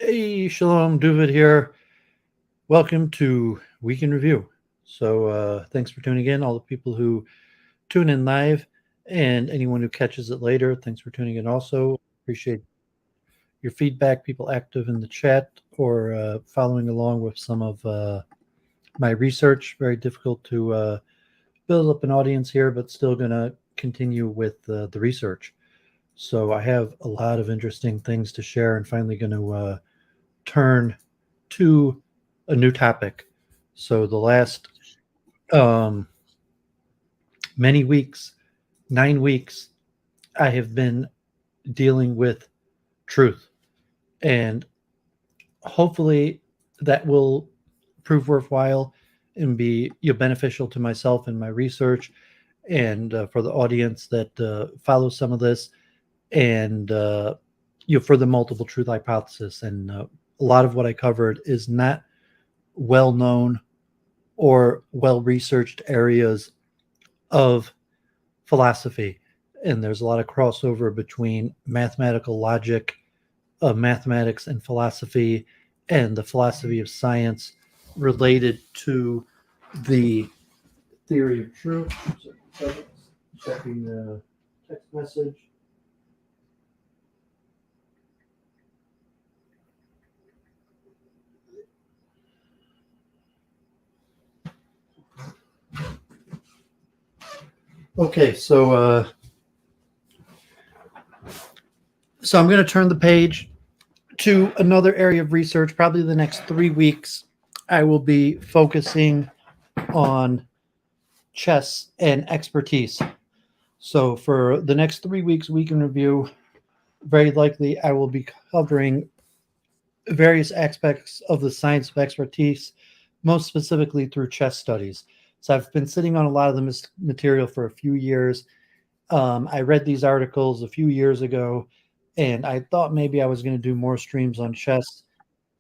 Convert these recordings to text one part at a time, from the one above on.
Hey, Shalom, Duvid here. Welcome to Week in Review. So thanks for tuning in, all the people who tune in live and anyone who catches it later. Thanks for tuning in also. Appreciate your feedback, people active in the chat or following along with some of my research. Very difficult to build up an audience here, but still going to continue with the research. So I have a lot of interesting things to share and finally going to turn to a new topic. So the last many weeks, 9 weeks, I have been dealing with truth. And hopefully that will prove worthwhile and be beneficial to myself and my research and for the audience that follows some of this and for the multiple truth hypothesis. And a lot of what I covered is not well known or well researched areas of philosophy. And there's a lot of crossover between mathematical logic, mathematics and philosophy, and the philosophy of science related to the theory of truth. Checking the text message. Okay, so I'm going to turn the page to another area of research. Probably the next 3 weeks, I will be focusing on chess and expertise. So for the next 3 weeks, Week in Review, very likely I will be covering various aspects of the science of expertise, most specifically through chess studies. So I've been sitting on a lot of the material for a few years. I read these articles a few years ago, and I thought maybe I was going to do more streams on chess.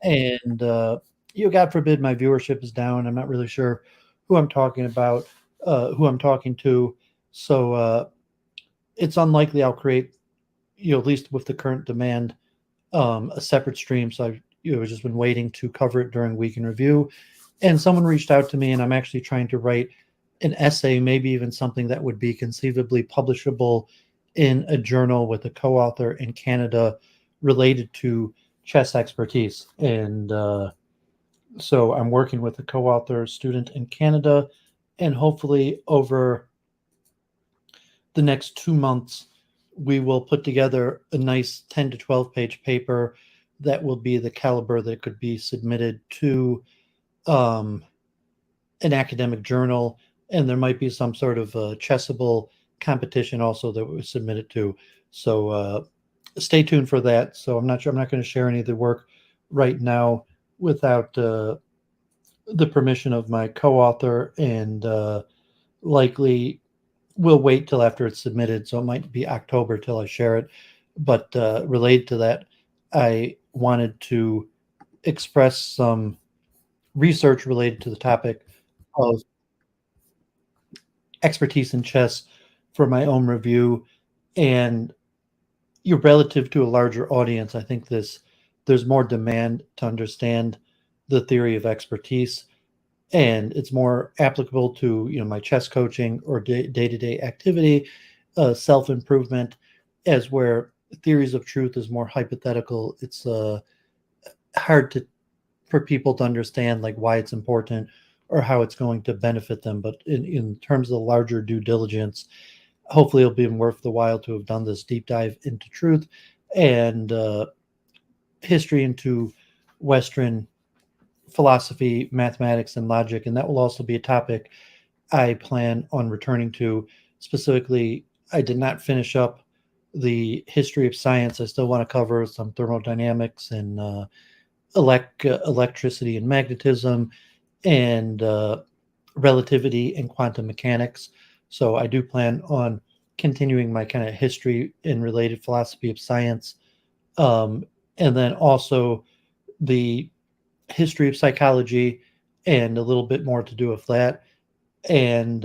And, God forbid my viewership is down. I'm not really sure who I'm talking about, who I'm talking to. So it's unlikely I'll create, at least with the current demand, a separate stream. So I've just been waiting to cover it during Week in Review. And someone reached out to me, and I'm actually trying to write an essay, maybe even something that would be conceivably publishable in a journal with a co-author in Canada related to chess expertise. And so I'm working with a co-author student in Canada, and hopefully over the next 2 months, we will put together a nice 10 to 12 page paper that will be the caliber that could be submitted to an academic journal, and there might be some sort of chessable competition also that we submit it to. So stay tuned for that. So I'm not going to share any of the work right now without the permission of my co-author, and likely we'll wait till after it's submitted. So it might be October till I share it. But related to that, I wanted to express some research related to the topic of expertise in chess for my own review. And relative to a larger audience, I think there's more demand to understand the theory of expertise, and it's more applicable to my chess coaching or day-to-day activity, self-improvement, as where theories of truth is more hypothetical. It's hard for people to understand like why it's important or how it's going to benefit them. But in terms of the larger due diligence, hopefully it'll be worth the while to have done this deep dive into truth and history into Western philosophy, mathematics, and logic. And that will also be a topic I plan on returning to. Specifically, I did not finish up the history of science. I still want to cover some thermodynamics and electricity and magnetism and relativity and quantum mechanics. So I do plan on continuing my kind of history and related philosophy of science. And then also the history of psychology and a little bit more to do with that, and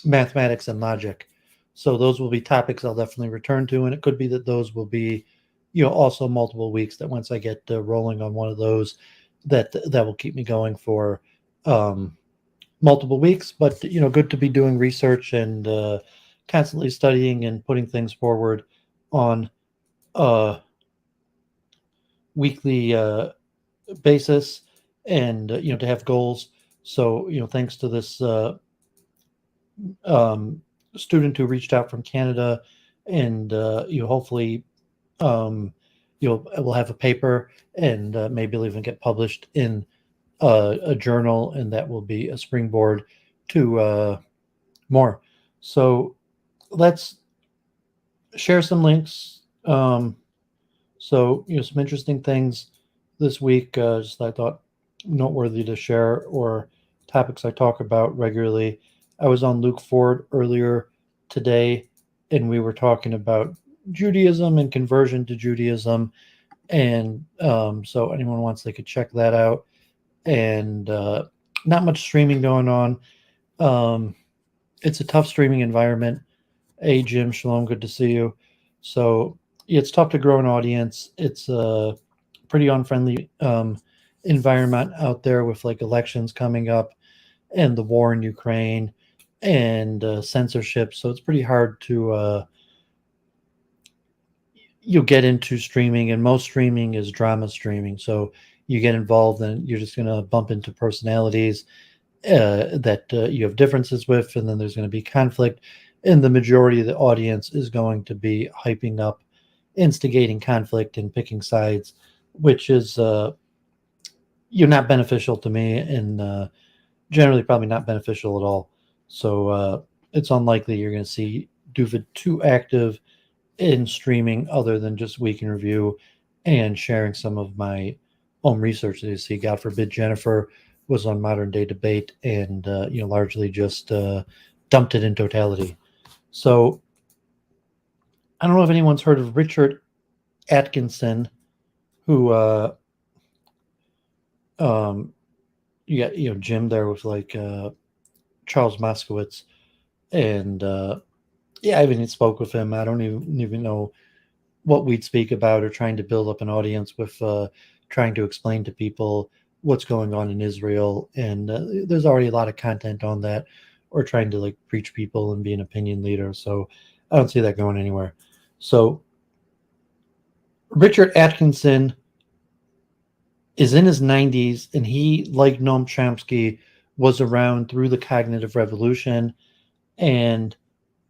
mathematics and logic. So those will be topics I'll definitely return to, and it could be that those will be also multiple weeks, that once I get rolling on one of those, that will keep me going for multiple weeks. But good to be doing research and constantly studying and putting things forward on a weekly basis, and to have goals. So thanks to this student who reached out from Canada, and hopefully we'll have a paper, and maybe it'll even get published in a journal, and that will be a springboard to more. So let's share some links. So some interesting things this week, just I thought noteworthy to share, or topics I talk about regularly. I was on Luke Ford earlier today, and we were talking about Judaism and conversion to Judaism. And so anyone wants, they could check that out. And not much streaming going on. It's a tough streaming environment. Hey, Jim, shalom, good to see you. So it's tough to grow an audience. It's a pretty unfriendly environment out there, with like elections coming up and the war in Ukraine and censorship. So it's pretty hard to you get into streaming, and most streaming is drama streaming. So you get involved, and you're just going to bump into personalities that you have differences with, and then there's going to be conflict, and the majority of the audience is going to be hyping up, instigating conflict, and picking sides, which is not beneficial to me, and generally probably not beneficial at all. So it's unlikely you're going to see Duvid too active in streaming, other than just week in review and sharing some of my own research that you see. God forbid Jennifer was on Modern Day Debate, and largely just dumped it in totality. So I don't know if anyone's heard of Richard Atkinson, who you got Jim there with like Charles Moskowitz, and I haven't even spoke with him. I don't even know what we'd speak about, or trying to build up an audience with trying to explain to people what's going on in Israel. And there's already a lot of content on that, or trying to like preach people and be an opinion leader. So I don't see that going anywhere. So Richard Atkinson is in his 90s, and he, like Noam Chomsky, was around through the cognitive revolution, and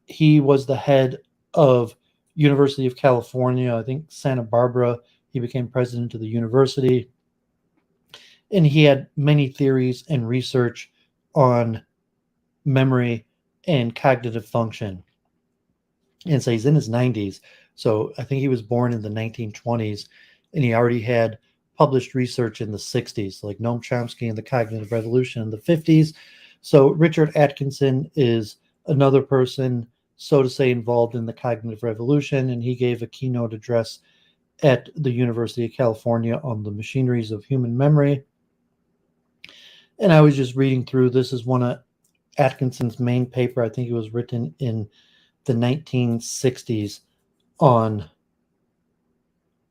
he was the head of University of California, I think Santa Barbara. He became president of the university, and he had many theories and research on memory and cognitive function. And so he's in his 90s. So I think he was born in the 1920s, and he already had published research in the 60s, like Noam Chomsky and the cognitive revolution in the 50s. So Richard Atkinson is another person, so to say, involved in the cognitive revolution, and he gave a keynote address at the University of California on the machineries of human memory. And I was just reading through, this is one of Atkinson's main paper. I think it was written in the 1960s, on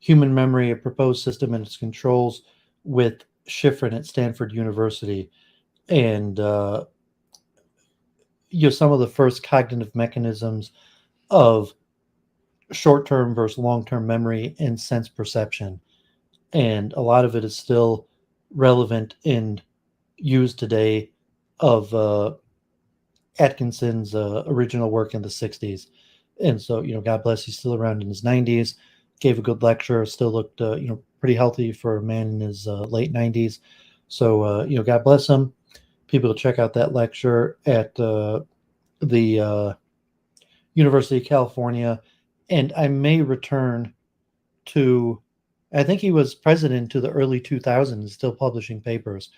human memory, a proposed system and its controls, with Schifrin at Stanford University. And some of the first cognitive mechanisms of short-term versus long-term memory and sense perception. And a lot of it is still relevant and used today, of Atkinson's original work in the 60s. And so, God bless, he's still around in his 90s, gave a good lecture, still looked, pretty healthy for a man in his late 90s. So, God bless him. People check out that lecture at the University of California. And I may return to, I think he was president to the early 2000s, still publishing papers.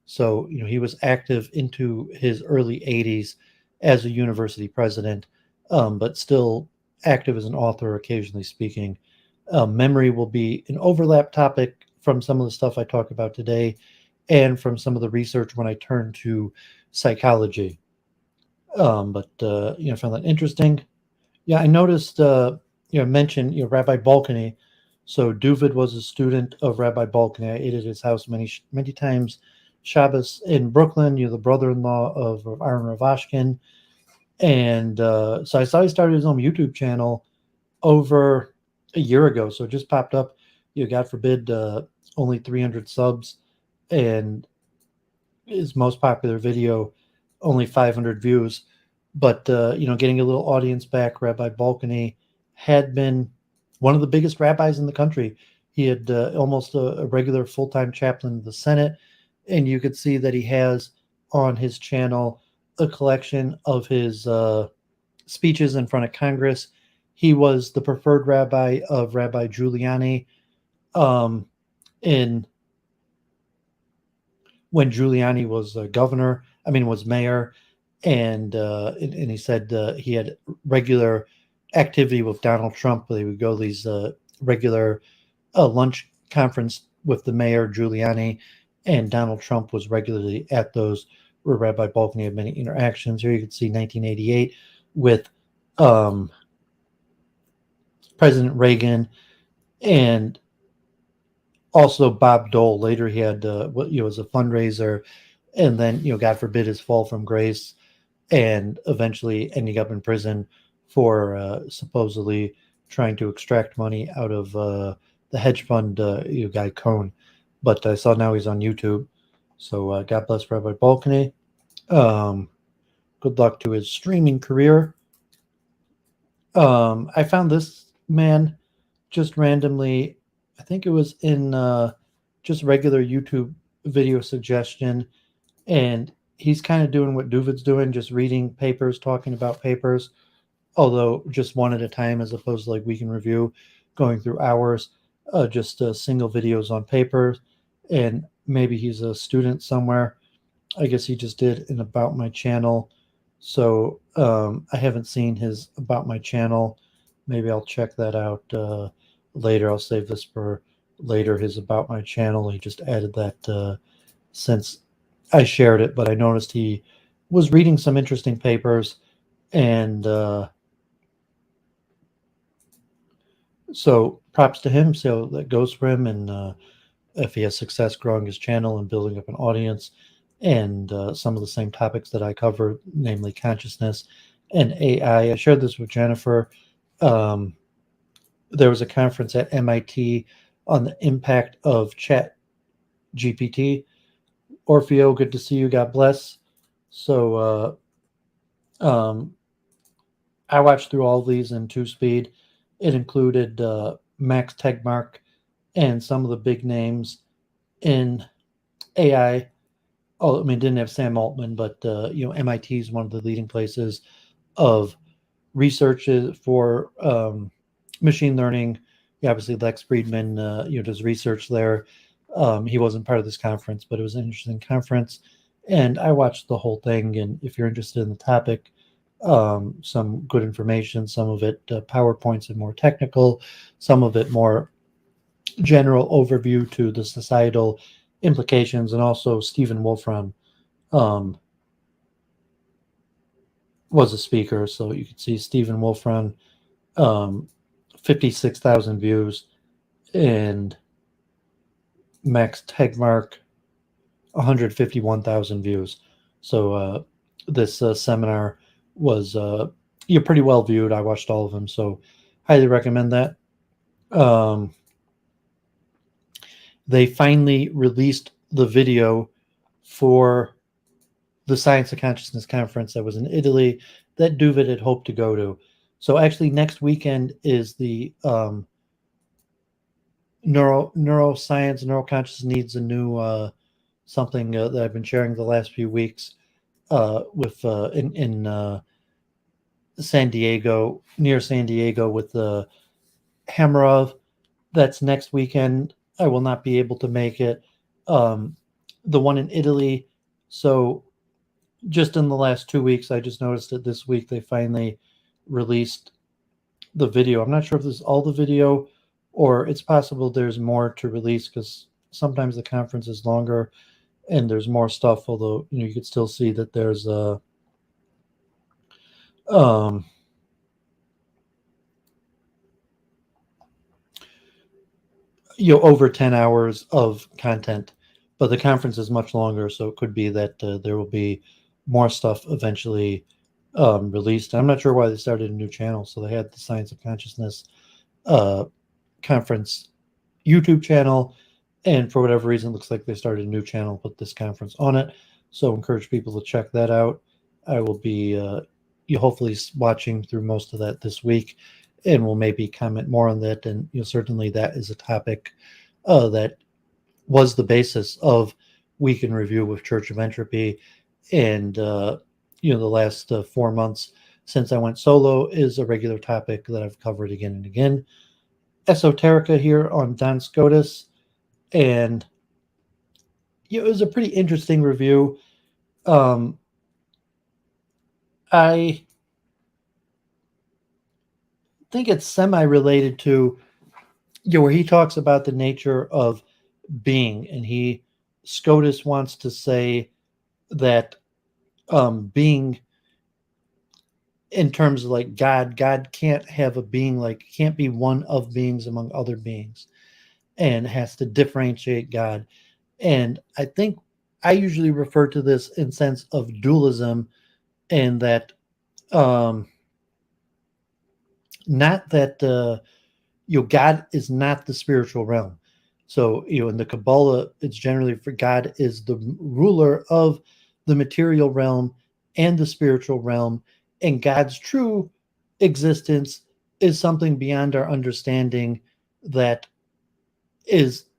So, he was active into his early 80s as a university president, but still active as an author, occasionally speaking. Memory will be an overlap topic from some of the stuff I talk about today, and from some of the research when I turn to psychology. But I found that interesting. Yeah, I noticed, mentioned, Rabbi Balkany, So Duvid was a student of Rabbi Balkan. I ate at his house many times. Shabbos in Brooklyn, the brother-in-law of Aaron Ravashkin. And so I saw he started his own YouTube channel over a year ago. So it just popped up, God forbid, only 300 subs. And his most popular video, only 500 views. But, getting a little audience back, Rabbi Balkany had been one of the biggest rabbis in the country. He had almost a regular full-time chaplain of the Senate. And you could see that he has on his channel a collection of his speeches in front of Congress. He was the preferred rabbi of Rabbi Giuliani in when Giuliani was was mayor, and he said he had regular activity with Donald Trump. They would go these regular lunch conference with the mayor Giuliani, and Donald Trump was regularly at those where Rabbi Balkany had many interactions. Here you can see 1988 with President Reagan, and also Bob Dole. Later he had was a fundraiser, and then God forbid his fall from grace, and eventually ending up in prison for supposedly trying to extract money out of the hedge fund guy Cohn. But I saw now he's on YouTube, so God bless Rabbi Balkany. Good luck to his streaming career. I found this man just randomly. I think it was in just regular YouTube video suggestion, and he's kind of doing what Duvid's doing, just reading papers, talking about papers, although just one at a time as opposed to like week in review, going through hours, just single videos on papers. And maybe he's a student somewhere. I guess he just did an About My Channel. So I haven't seen his About My Channel. Maybe I'll check that out later. I'll save this for later, his About My Channel. He just added that since I shared it, but I noticed he was reading some interesting papers, and so props to him. So that goes for him, and if he has success growing his channel and building up an audience, and some of the same topics that I cover, namely consciousness and AI. I shared this with Jennifer. There was a conference at MIT on the impact of Chat GPT. Orfeo, good to see you. God bless. So I watched through all of these in 2-speed. It included Max Tegmark and some of the big names in AI. Oh, I mean, didn't have Sam Altman, but MIT is one of the leading places of research for machine learning. Obviously, Lex Friedman, does research there. He wasn't part of this conference, but it was an interesting conference, and I watched the whole thing. And if you're interested in the topic, some good information, some of it PowerPoints and more technical, some of it more general overview to the societal implications, and also Stephen Wolfram was a speaker. So you can see Stephen Wolfram, 56,000 views, and Max Tegmark, 151,000 views. So this seminar was pretty well viewed. I watched all of them, so highly recommend that. They finally released the video for the Science of Consciousness conference that was in Italy that Duvid had hoped to go to. So actually next weekend is the neuroscience, neuroconsciousness needs a new something that I've been sharing the last few weeks with in San Diego, near San Diego, with the Hamarov. That's next weekend. I will not be able to make it. The one in Italy. So just in the last 2 weeks, I just noticed that this week they finally released the video. I'm not sure if this is all the video, or it's possible there's more to release, because sometimes the conference is longer and there's more stuff, although you could still see that there's a over 10 hours of content, but the conference is much longer, so it could be that there will be more stuff eventually released. I'm not sure why they started a new channel. So they had the Science of Consciousness conference YouTube channel, and for whatever reason, it looks like they started a new channel, put this conference on it. So encourage people to check that out. I will be hopefully watching through most of that this week, and we'll maybe comment more on that. And certainly that is a topic that was the basis of Week in Review with Church of Entropy. And the last 4 months since I went solo is a regular topic that I've covered again and again. Esoterica here on Duns Scotus, and it was a pretty interesting review. I think it's semi-related to where he talks about the nature of being, and Scotus wants to say that being in terms of like God can't have a being, like can't be one of beings among other beings, and has to differentiate God. And I think I usually refer to this in sense of dualism, and that not that God is not the spiritual realm. So in the Kabbalah, it's generally for God is the ruler of the material realm and the spiritual realm, and God's true existence is something beyond our understanding that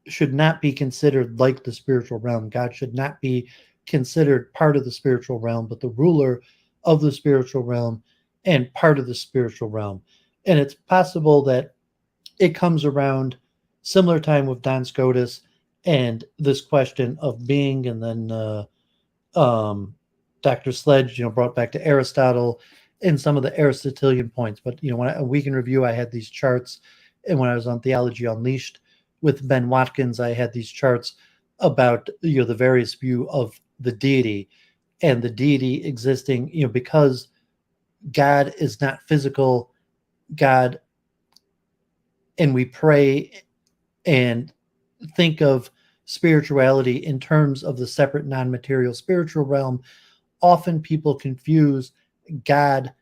should not be considered like the spiritual realm. God should not be considered part of the spiritual realm, but the ruler of the spiritual realm and part of the spiritual realm. And it's possible that it comes around similar time with Duns Scotus and this question of being, and then Dr. Sledge, brought back to Aristotle and some of the Aristotelian points. But when a Week in Review, I had these charts, and when I was on Theology Unleashed with Ben Watkins, I had these charts about the various view of the deity, and the deity existing, because God is not physical. God, and we pray and think of spirituality in terms of the separate non-material spiritual realm. Often people confuse God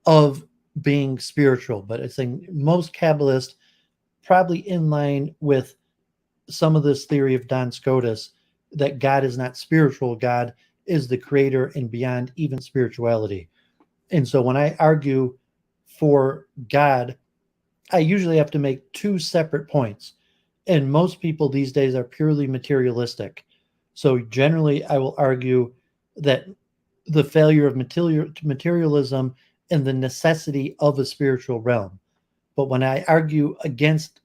of being spiritual, but I think most Kabbalists, probably in line with some of this theory of Duns Scotus, that God is not spiritual. God is the creator and beyond even spirituality. And so when I argue for God, I usually have to make two separate points. And most people these days are purely materialistic. So generally, I will argue that the failure of materialism and the necessity of a spiritual realm. But when I argue against,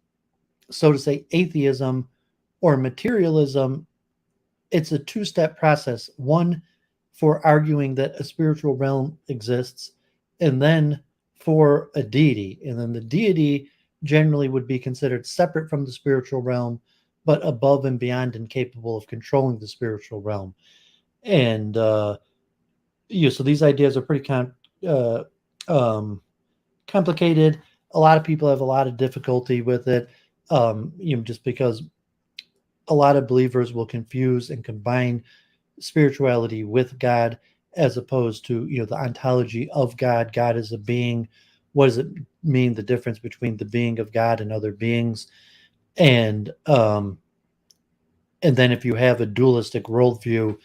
so to say, atheism or materialism, it's a two-step process. One, for arguing that a spiritual realm exists, and then for a deity. And then the deity generally would be considered separate from the spiritual realm, but above and beyond and capable of controlling the spiritual realm. And so these ideas are pretty complicated. A lot of people have a lot of difficulty with it, just because a lot of believers will confuse and combine spirituality with God, as opposed to the ontology of God. God is a being. What does it mean, the difference between the being of God and other beings? And then if you have a dualistic worldview,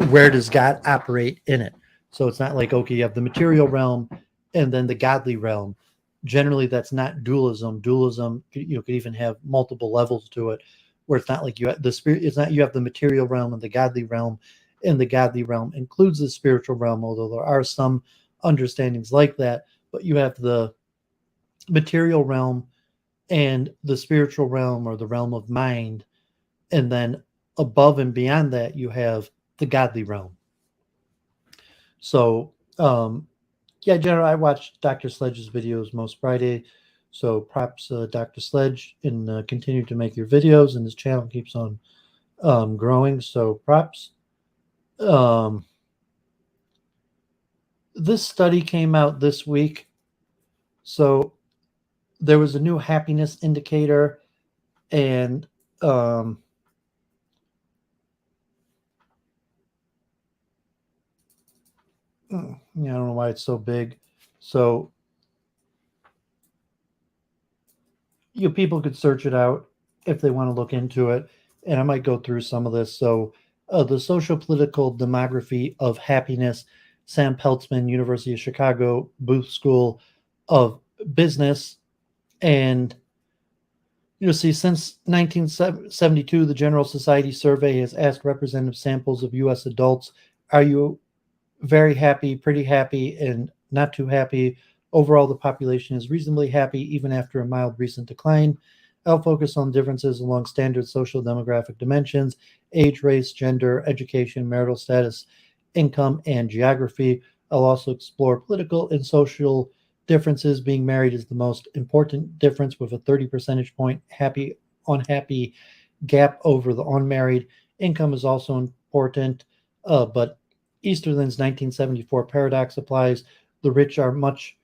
where does God operate in it? So it's not like, okay, you have the material realm and then the godly realm. Generally, that's not dualism. Dualism, could even have multiple levels to it, where it's not like you have the spirit. It's not you have the material realm and the godly realm, and the godly realm includes the spiritual realm. Although there are some understandings like that, but you have the material realm and the spiritual realm, or the realm of mind, and then above and beyond that, you have the godly realm. So, generally, I watch Dr. Sledge's videos most Friday. So props, Dr. Sledge, and continue to make your videos, and his channel keeps on growing. So props. This study came out this week. So there was a new happiness indicator And I don't know why it's so big. So people could search it out if they want to look into it, and I might go through some of this. So, the social political demography of happiness, Sam Peltzman, University of Chicago, Booth School of Business, and you'll see since 1972, the General Society survey has asked representative samples of U.S. adults, "Are you very happy, pretty happy, and not too happy? Overall, the population is reasonably happy, even after a mild recent decline. I'll focus on differences along standard social demographic dimensions: age, race, gender, education, marital status, income, and geography. I'll also explore political and social differences. Being married is the most important difference, with a 30 percentage point happy, unhappy gap over the unmarried. Income is also important, but Easterlin's 1974 paradox applies. The rich are much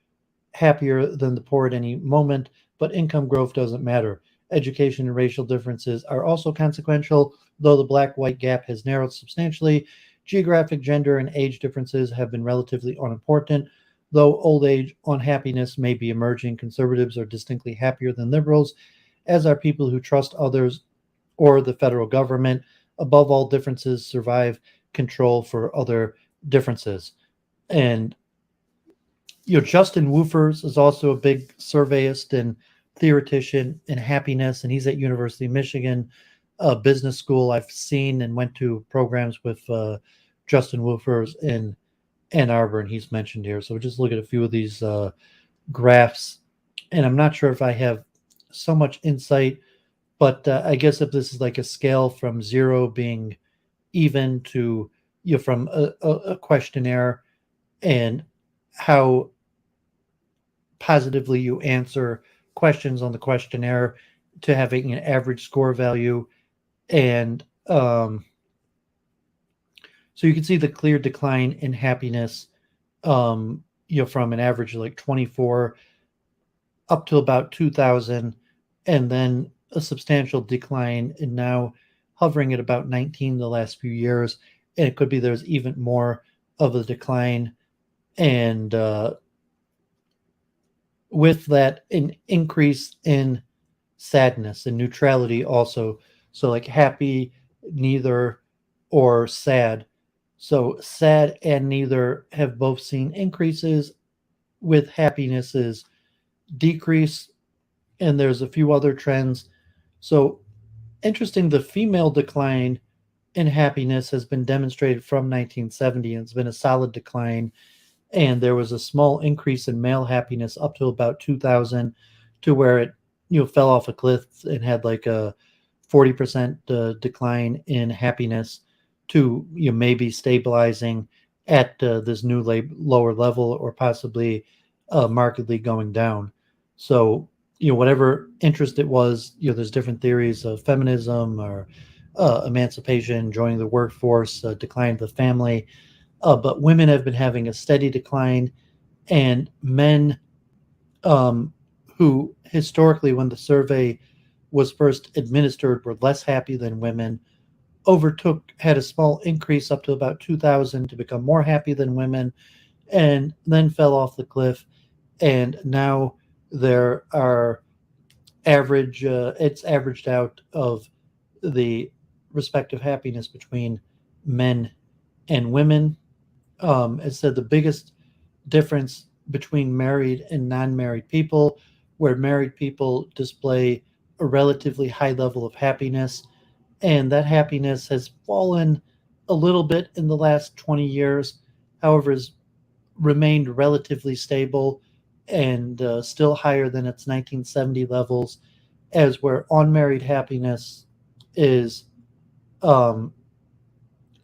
happier than the poor at any moment, but income growth doesn't matter. Education and racial differences are also consequential, though the black white gap has narrowed substantially. Geographic, gender, and age differences have been relatively unimportant. Though old age unhappiness may be emerging, conservatives are distinctly happier than liberals, as are people who trust others or the federal government. Above all differences survive control for other differences. And Justin Woofers is also a big surveyist and theoretician in happiness, and he's at University of Michigan Business School. I've seen and went to programs with Justin Woofers in Ann Arbor, and he's mentioned here. So just look at a few of these graphs, and I'm not sure if I have so much insight, but I guess if this is like a scale from 0 being even to from a questionnaire, and how positively you answer questions on the questionnaire, to having an average score value. And so you can see the clear decline in happiness, from an average of like 24 up to about 2000, and then a substantial decline, and now hovering at about 19 the last few years. And it could be there's even more of a decline. And with that, an increase in sadness and neutrality also. So, like happy, neither, or sad. So, sad and neither have both seen increases, with happinesses decrease. And there's a few other trends. So, interesting, the female decline in happiness has been demonstrated from 1970, and it's been a solid decline. And there was a small increase in male happiness up to about 2000, to where it fell off a cliff and had like a 40% decline in happiness, to maybe stabilizing at this new lower level, or possibly markedly going down. So whatever interest it was, there's different theories of feminism, or emancipation, joining the workforce, decline of the family. But women have been having a steady decline, and men, who historically, when the survey was first administered, were less happy than women, had a small increase up to about 2000 to become more happy than women, and then fell off the cliff. And now there are it's averaged out of the respective happiness between men and women. It said the biggest difference between married and non-married people, where married people display a relatively high level of happiness, and that happiness has fallen a little bit in the last 20 years. However, has remained relatively stable, and still higher than its 1970 levels, as where unmarried happiness is um,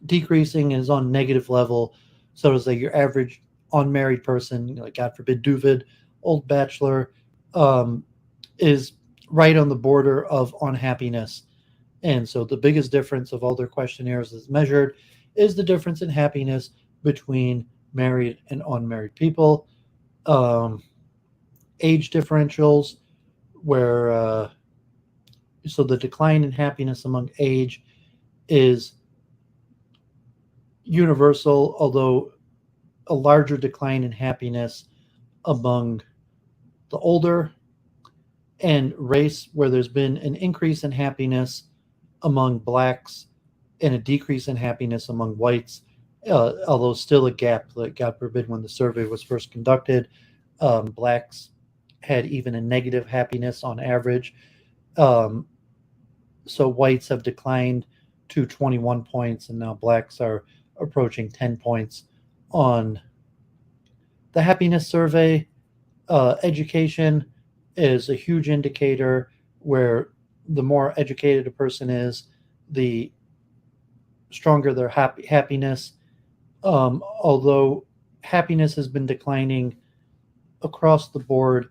decreasing and is on negative level. So it's like your average unmarried person, like God forbid, Duvid, old bachelor, is right on the border of unhappiness. And so the biggest difference of all their questionnaires is measured is the difference in happiness between married and unmarried people. Age differentials, where So the decline in happiness among age is universal, although a larger decline in happiness among the older, and race, where there's been an increase in happiness among blacks and a decrease in happiness among whites, although still a gap. Like, God forbid, when the survey was first conducted, blacks had even a negative happiness on average. So whites have declined to 21 points, and now blacks are approaching 10 points on the happiness survey. Education is a huge indicator, where the more educated a person is, the stronger their happiness. Although happiness has been declining across the board,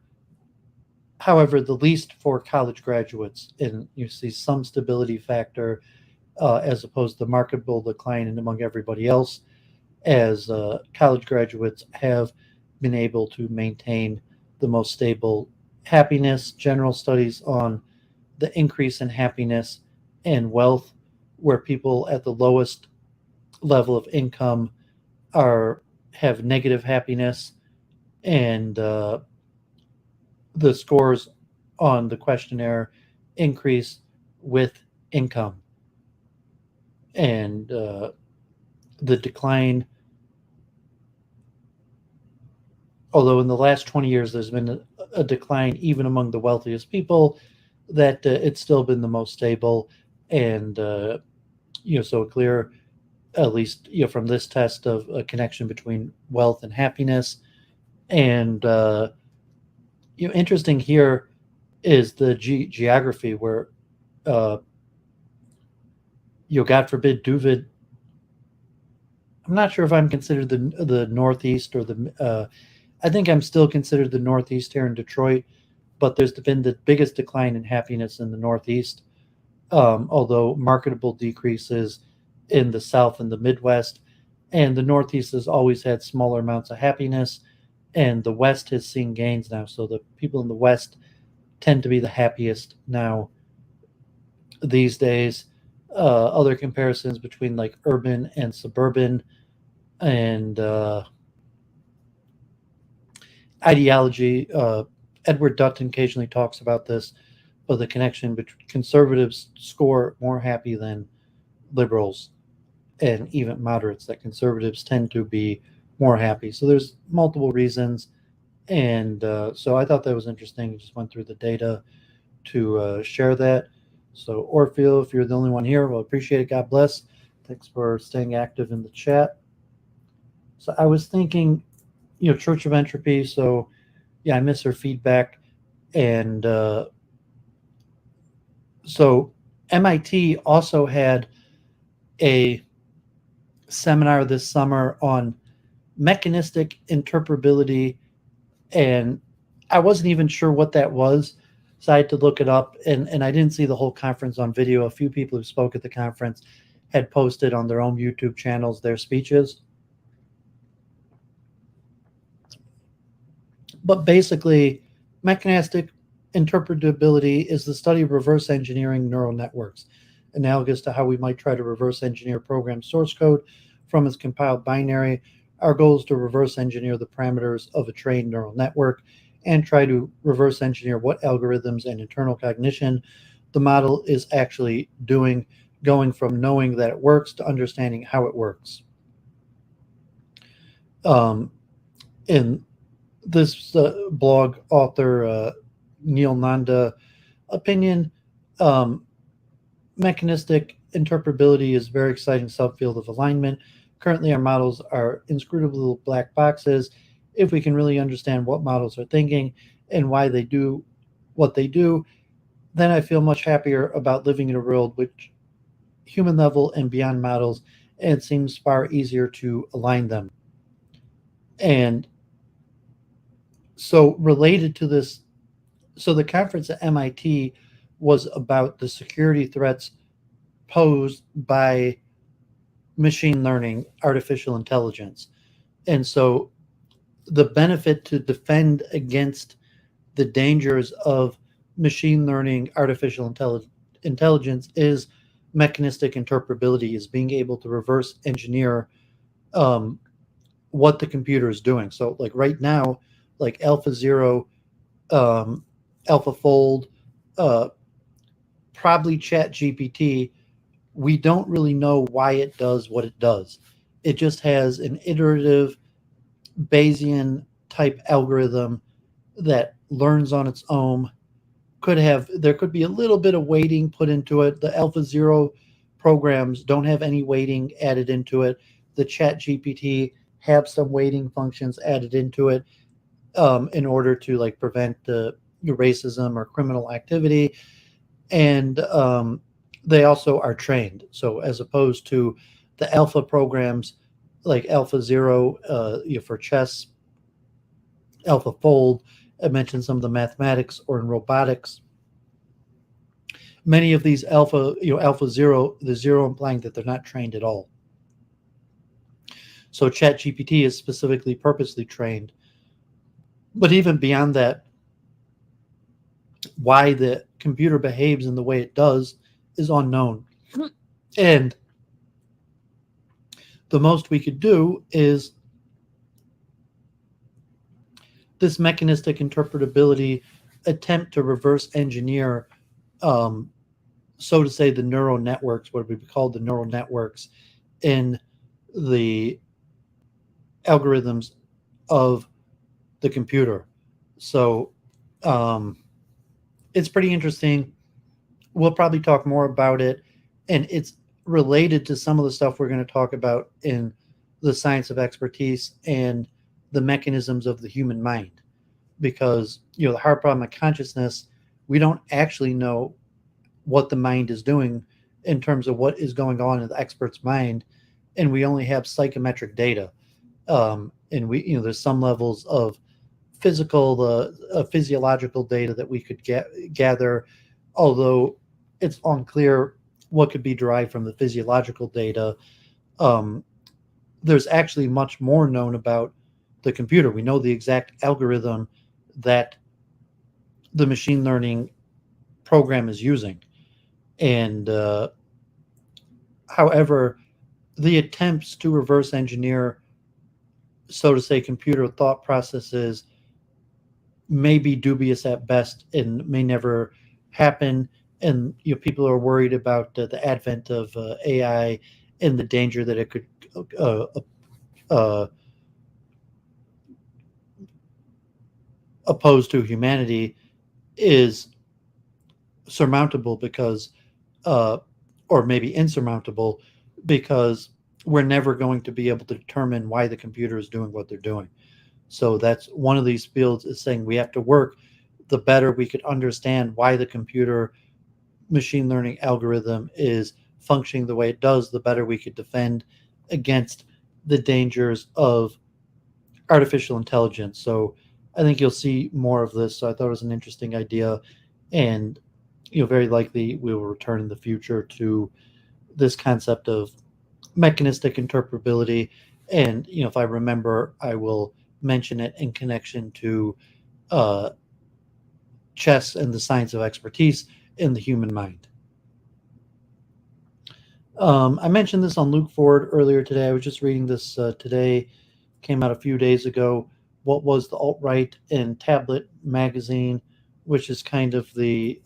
however, the least for college graduates, and you see some stability factor as opposed to marketable decline among everybody else, as college graduates have been able to maintain the most stable happiness. General studies on the increase in happiness and wealth, where people at the lowest level of income have negative happiness, and the scores on the questionnaire increase with income. And the decline, although in the last 20 years there's been a decline even among the wealthiest people, that it's still been the most stable. And so a clear, at least from this test, of a connection between wealth and happiness. And interesting here is the geography, where God forbid, Duvid. I'm not sure if I'm considered the Northeast or the. I think I'm still considered the Northeast here in Detroit, but there's been the biggest decline in happiness in the Northeast, although marketable decreases in the South and the Midwest. And the Northeast has always had smaller amounts of happiness, and the West has seen gains now. So the people in the West tend to be the happiest now these days. Other comparisons between like urban and suburban, and ideology. Edward Dutton occasionally talks about this, but the connection between conservatives score more happy than liberals, and even moderates, that conservatives tend to be more happy. So there's multiple reasons. And so I thought that was interesting. Just went through the data to share that. So Orfeo, if you're the only one here, well, appreciate it. God bless. Thanks for staying active in the chat. So I was thinking, Church of Entropy. So yeah, I miss her feedback. And so MIT also had a seminar this summer on mechanistic interpretability, and I wasn't even sure what that was, so I had to look it up, and I didn't see the whole conference on video. A few people who spoke at the conference had posted on their own YouTube channels their speeches. But basically, mechanistic interpretability is the study of reverse engineering neural networks, analogous to how we might try to reverse engineer program source code from its compiled binary. Our goal is to reverse engineer the parameters of a trained neural network and try to reverse engineer what algorithms and internal cognition the model is actually doing, going from knowing that it works to understanding how it works. In this blog author, Neil Nanda opinion, mechanistic interpretability is a very exciting subfield of alignment. Currently, our models are inscrutable black boxes. If we can really understand what models are thinking and why they do what they do, then I feel much happier about living in a world which human level and beyond models, and it seems far easier to align them. And so related to this, so the conference at MIT was about the security threats posed by machine learning, artificial intelligence. And so the benefit to defend against the dangers of machine learning, artificial intelligence is mechanistic interpretability, is being able to reverse engineer what the computer is doing. So like right now, like AlphaZero, AlphaFold, probably ChatGPT, we don't really know why it does what it does. It just has an iterative Bayesian type algorithm that learns on its own. There could be a little bit of weighting put into it. The AlphaZero programs don't have any weighting added into it. The ChatGPT have some weighting functions added into it in order to like prevent racism or criminal activity, and they also are trained. So as opposed to the alpha programs like AlphaZero for chess, AlphaFold, I mentioned some of the mathematics, or in robotics, many of these AlphaZero, the zero implying that they're not trained at all. So ChatGPT is specifically purposely trained. But even beyond that, why the computer behaves in the way it does is unknown. And the most we could do is this mechanistic interpretability attempt to reverse engineer, so to say, the neural networks, what would be called the neural networks in the algorithms of the computer. So it's pretty interesting. We'll probably talk more about it, and it's related to some of the stuff we're going to talk about in the science of expertise and the mechanisms of the human mind. Because the hard problem of consciousness, we don't actually know what the mind is doing in terms of what is going on in the expert's mind, and we only have psychometric data. And we, there's some levels of physiological data that we could gather, although it's unclear what could be derived from the physiological data. There's actually much more known about the computer. We know the exact algorithm that the machine learning program is using. And however, the attempts to reverse engineer, so to say, computer thought processes may be dubious at best and may never happen. And people are worried about the advent of AI and the danger that it could oppose to humanity is surmountable because, or maybe insurmountable, because we're never going to be able to determine why the computer is doing what they're doing. So that's one of these fields is saying we have to work. The better we could understand why the computer machine learning algorithm is functioning the way it does, the better we could defend against the dangers of artificial intelligence. So I think you'll see more of this. So I thought it was an interesting idea, and very likely we will return in the future to this concept of mechanistic interpretability. And if I remember, I will mention it in connection to chess and the science of expertise in the human mind. I mentioned this on Luke Ford earlier today. I was just reading this today, came out a few days ago. What was the alt-right in Tablet magazine, which is kind of the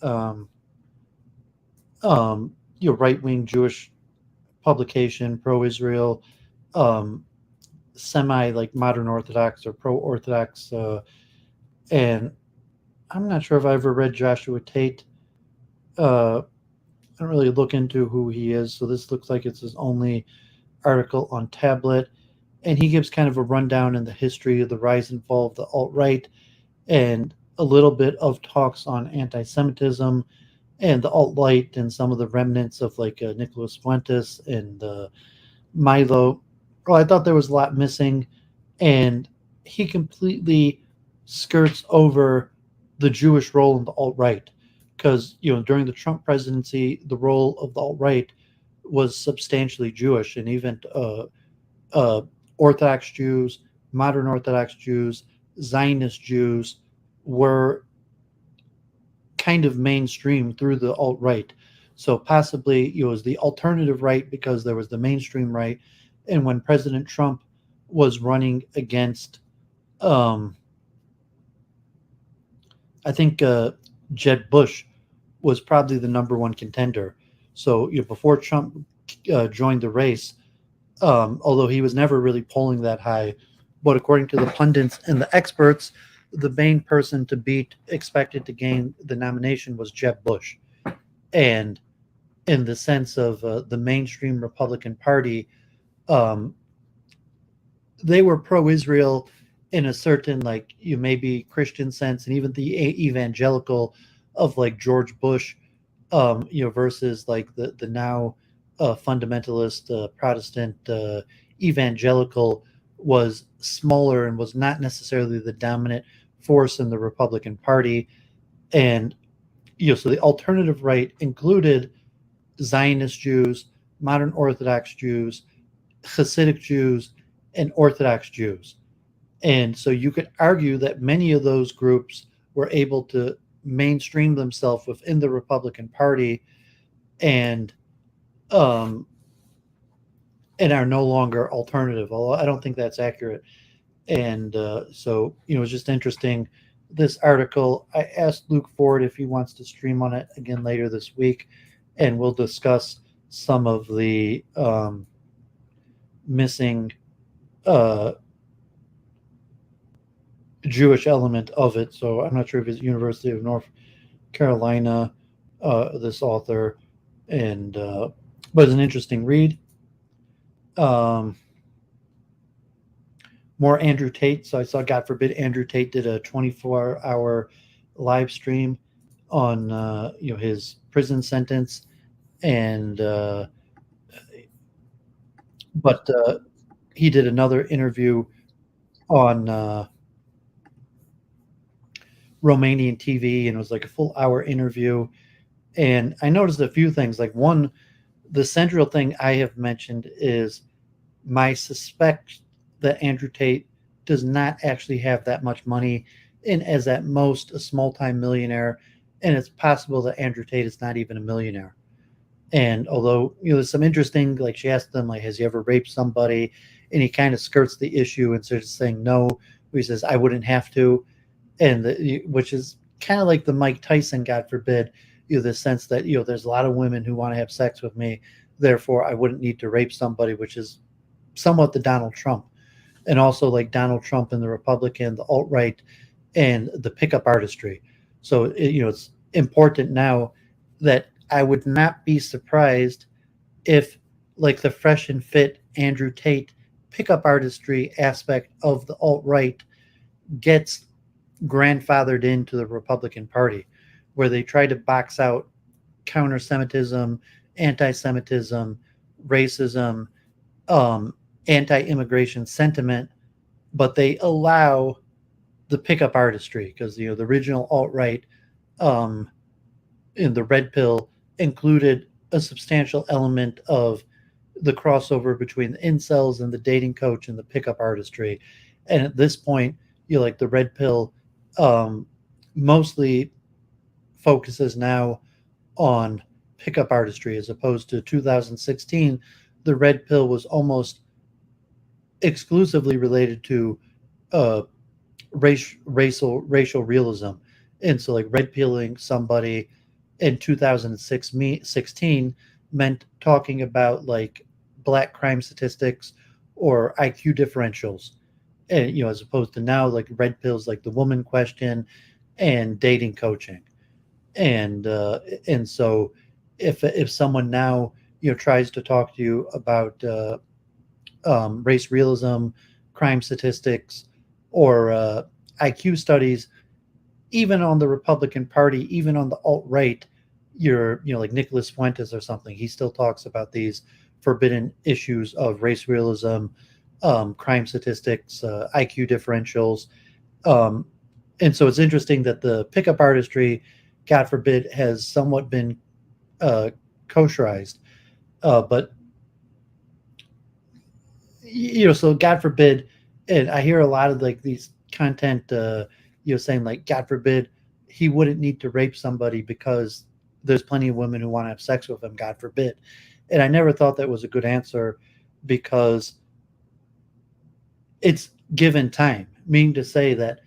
right-wing Jewish publication, pro-Israel, semi like modern Orthodox or pro-Orthodox, and I'm not sure if I ever read Joshua Tate. I don't really look into who he is, so this looks like it's his only article on Tablet, and he gives kind of a rundown in the history of the rise and fall of the alt-right, and a little bit of talks on anti-Semitism and the alt-right and some of the remnants of like Nicholas Fuentes and Milo. Well, I thought there was a lot missing, and he completely skirts over the Jewish role in the alt-right, because during the Trump presidency, the role of the alt-right was substantially Jewish, and even Orthodox Jews, modern Orthodox Jews, Zionist Jews were kind of mainstream through the alt-right. So possibly it was the alternative right because there was the mainstream right. And when President Trump was running against, I think Jeb Bush was probably the number one contender. So before Trump joined the race, although he was never really polling that high, but according to the pundits and the experts, the main person to beat, expected to gain the nomination, was Jeb Bush. And in the sense of the mainstream Republican Party, um, they were pro-Israel in a certain maybe Christian sense, and even the evangelical of like George Bush, versus like the now fundamentalist Protestant evangelical was smaller and was not necessarily the dominant force in the Republican Party. And so the alternative right included Zionist Jews, modern Orthodox Jews, Hasidic Jews, and Orthodox Jews. And so you could argue that many of those groups were able to mainstream themselves within the Republican Party and um, and are no longer alternative, although I don't think that's accurate. And so, it's just interesting. This article, I asked Luke Ford if he wants to stream on it again later this week, and we'll discuss some of the missing Jewish element of it. So I'm not sure if it's University of North Carolina, this author, and but it's an interesting read. More Andrew Tate. So I saw, God forbid, Andrew Tate did a 24-hour live stream on his prison sentence, and but he did another interview on Romanian TV, and it was like a full hour interview. And I noticed a few things. Like, one, the central thing I have mentioned is my suspect that Andrew Tate does not actually have that much money, and as at most a small-time millionaire, and it's possible that Andrew Tate is not even a millionaire. And although there's some interesting, like, she asked them, like, has he ever raped somebody, and he kind of skirts the issue and starts saying no. He says, I wouldn't have to, and which is kind of like the Mike Tyson, God forbid, the sense that there's a lot of women who want to have sex with me, therefore I wouldn't need to rape somebody, which is somewhat the Donald Trump. And also like Donald Trump and the Republican, the alt-right, and the pickup artistry. So it's important now that I would not be surprised if, like, the fresh and fit Andrew Tate pickup artistry aspect of the alt-right gets grandfathered into the Republican Party, where they try to box out counter-Semitism, anti-Semitism, racism, anti-immigration sentiment, but they allow the pickup artistry because the original alt-right in the red pill included a substantial element of the crossover between the incels and the dating coach and the pickup artistry. And at this point, like, the red pill mostly focuses now on pickup artistry, as opposed to 2016. The red pill was almost exclusively related to racial realism. And so, like, red pilling somebody in 2016 meant talking about like black crime statistics or IQ differentials, and as opposed to now, like, red pills like the woman question and dating coaching. And so if someone now tries to talk to you about race realism, crime statistics, or IQ studies, even on the Republican Party, even on the alt-right, you're like Nicholas Fuentes or something, he still talks about these forbidden issues of race realism, crime statistics, IQ differentials. And so it's interesting that the pickup artistry, God forbid, has somewhat been kosherized. But so God forbid, and I hear a lot of like these content, saying like, God forbid, he wouldn't need to rape somebody because there's plenty of women who want to have sex with him, God forbid. And I never thought that was a good answer because it's given time, meaning to say that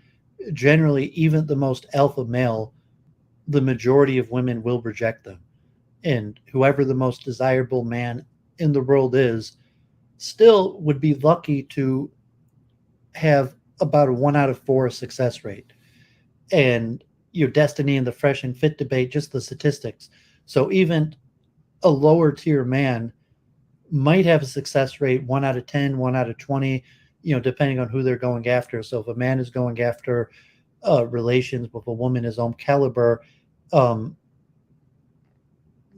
generally, even the most alpha male, the majority of women will reject them. And whoever the most desirable man in the world is still would be lucky to have about a 1 out of 4 success rate. And your destiny and the fresh and fit debate, just the statistics. So even a lower tier man might have a success rate 1 out of 10, 1 out of 20, depending on who they're going after. So if a man is going after relations with a woman his own caliber,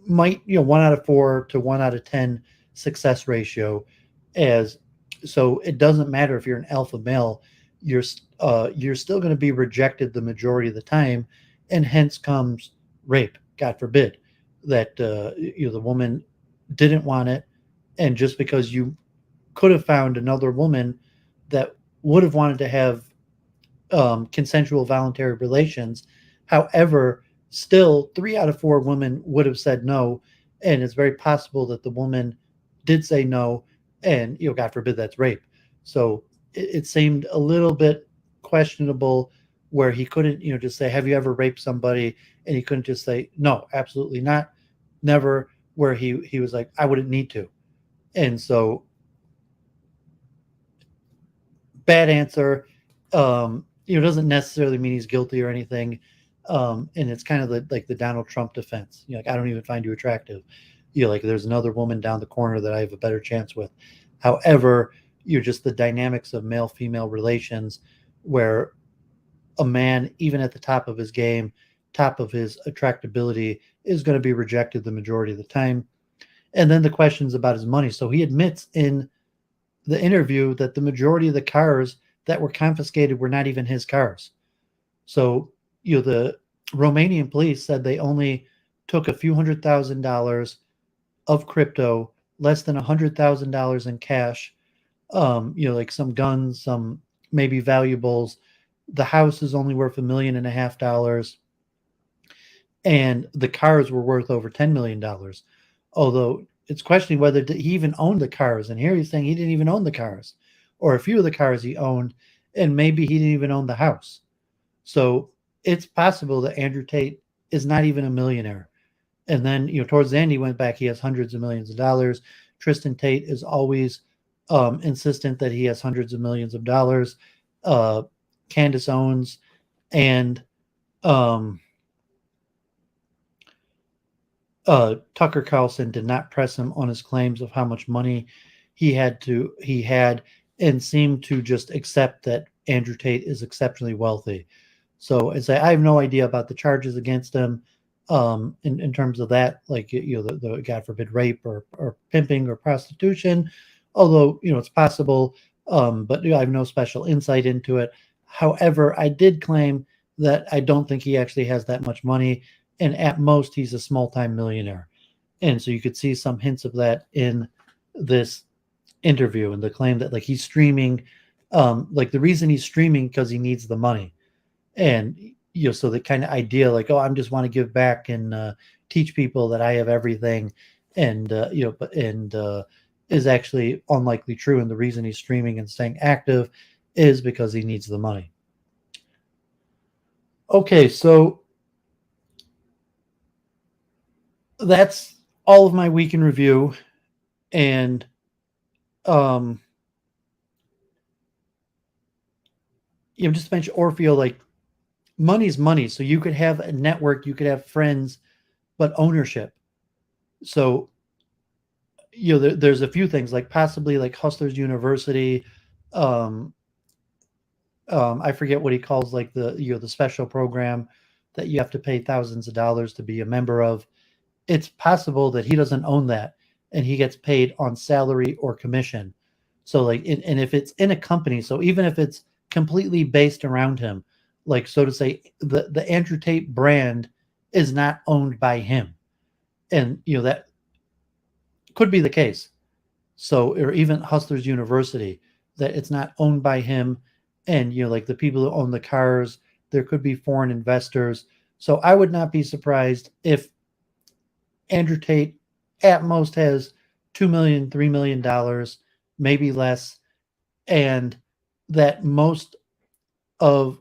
might 1 out of 4 to 1 out of 10 success ratio. As so it doesn't matter if you're an alpha male, you're still going to be rejected the majority of the time, and hence comes rape. God forbid that the woman didn't want it, and just because you could have found another woman that would have wanted to have consensual voluntary relations, however, still 3 out of 4 women would have said no, and it's very possible that the woman did say no, and God forbid that's rape. So it seemed a little bit questionable where he couldn't just say, have you ever raped somebody, and he couldn't just say no, absolutely not, never, where he was like, I wouldn't need to. And so bad answer. Doesn't necessarily mean he's guilty or anything. And it's kind of like the Donald Trump defense. Like, I don't even find you attractive. Like there's another woman down the corner that I have a better chance with. However, you're just the dynamics of male-female relations where a man, even at the top of his game, top of his attractability, is going to be rejected the majority of the time. And then the questions about his money. So he admits in the interview that the majority of the cars that were confiscated were not even his cars. So, the Romanian police said they only took a few $100,000 of crypto, less than $100,000 in cash, like some guns, some maybe valuables. The house is only worth $1.5 million, and the cars were worth over $10 million. Although it's questioning whether he even owned the cars. And here he's saying he didn't even own the cars, or a few of the cars he owned, and maybe he didn't even own the house. So it's possible that Andrew Tate is not even a millionaire. And then, towards the end, he went back. He has hundreds of millions of dollars. Tristan Tate is always insistent that he has hundreds of millions of dollars. Candace Owens and Tucker Carlson did not press him on his claims of how much money he had, and seemed to just accept that Andrew Tate is exceptionally wealthy. So as I have no idea about the charges against him in terms of that, like the God forbid rape or pimping or prostitution, although it's possible, but I have no special insight into it. However, I did claim that I don't think he actually has that much money, and at most he's a small-time millionaire. And so you could see some hints of that in this interview, and the claim that like he's streaming, like the reason he's streaming because he needs the money. And so the kind of idea like, oh, I just want to give back and teach people that I have everything, and is actually unlikely true. And the reason he's streaming and staying active is because he needs the money. Okay, so that's all of my week in review. And just to mention Orfeo, like money's money. So you could have a network, you could have friends, but ownership. So there's a few things, like possibly like Hustlers University. I forget what he calls like the special program that you have to pay thousands of dollars to be a member of. It's possible that he doesn't own that, and he gets paid on salary or commission. So like, and if it's in a company, so even if it's completely based around him, like, so to say, the Andrew Tate brand is not owned by him, and that could be the case. So, or even Hustlers University, that it's not owned by him, and like the people who own the cars, there could be foreign investors. So I would not be surprised if Andrew Tate at most has $2 million, $3 million, maybe less, and that most of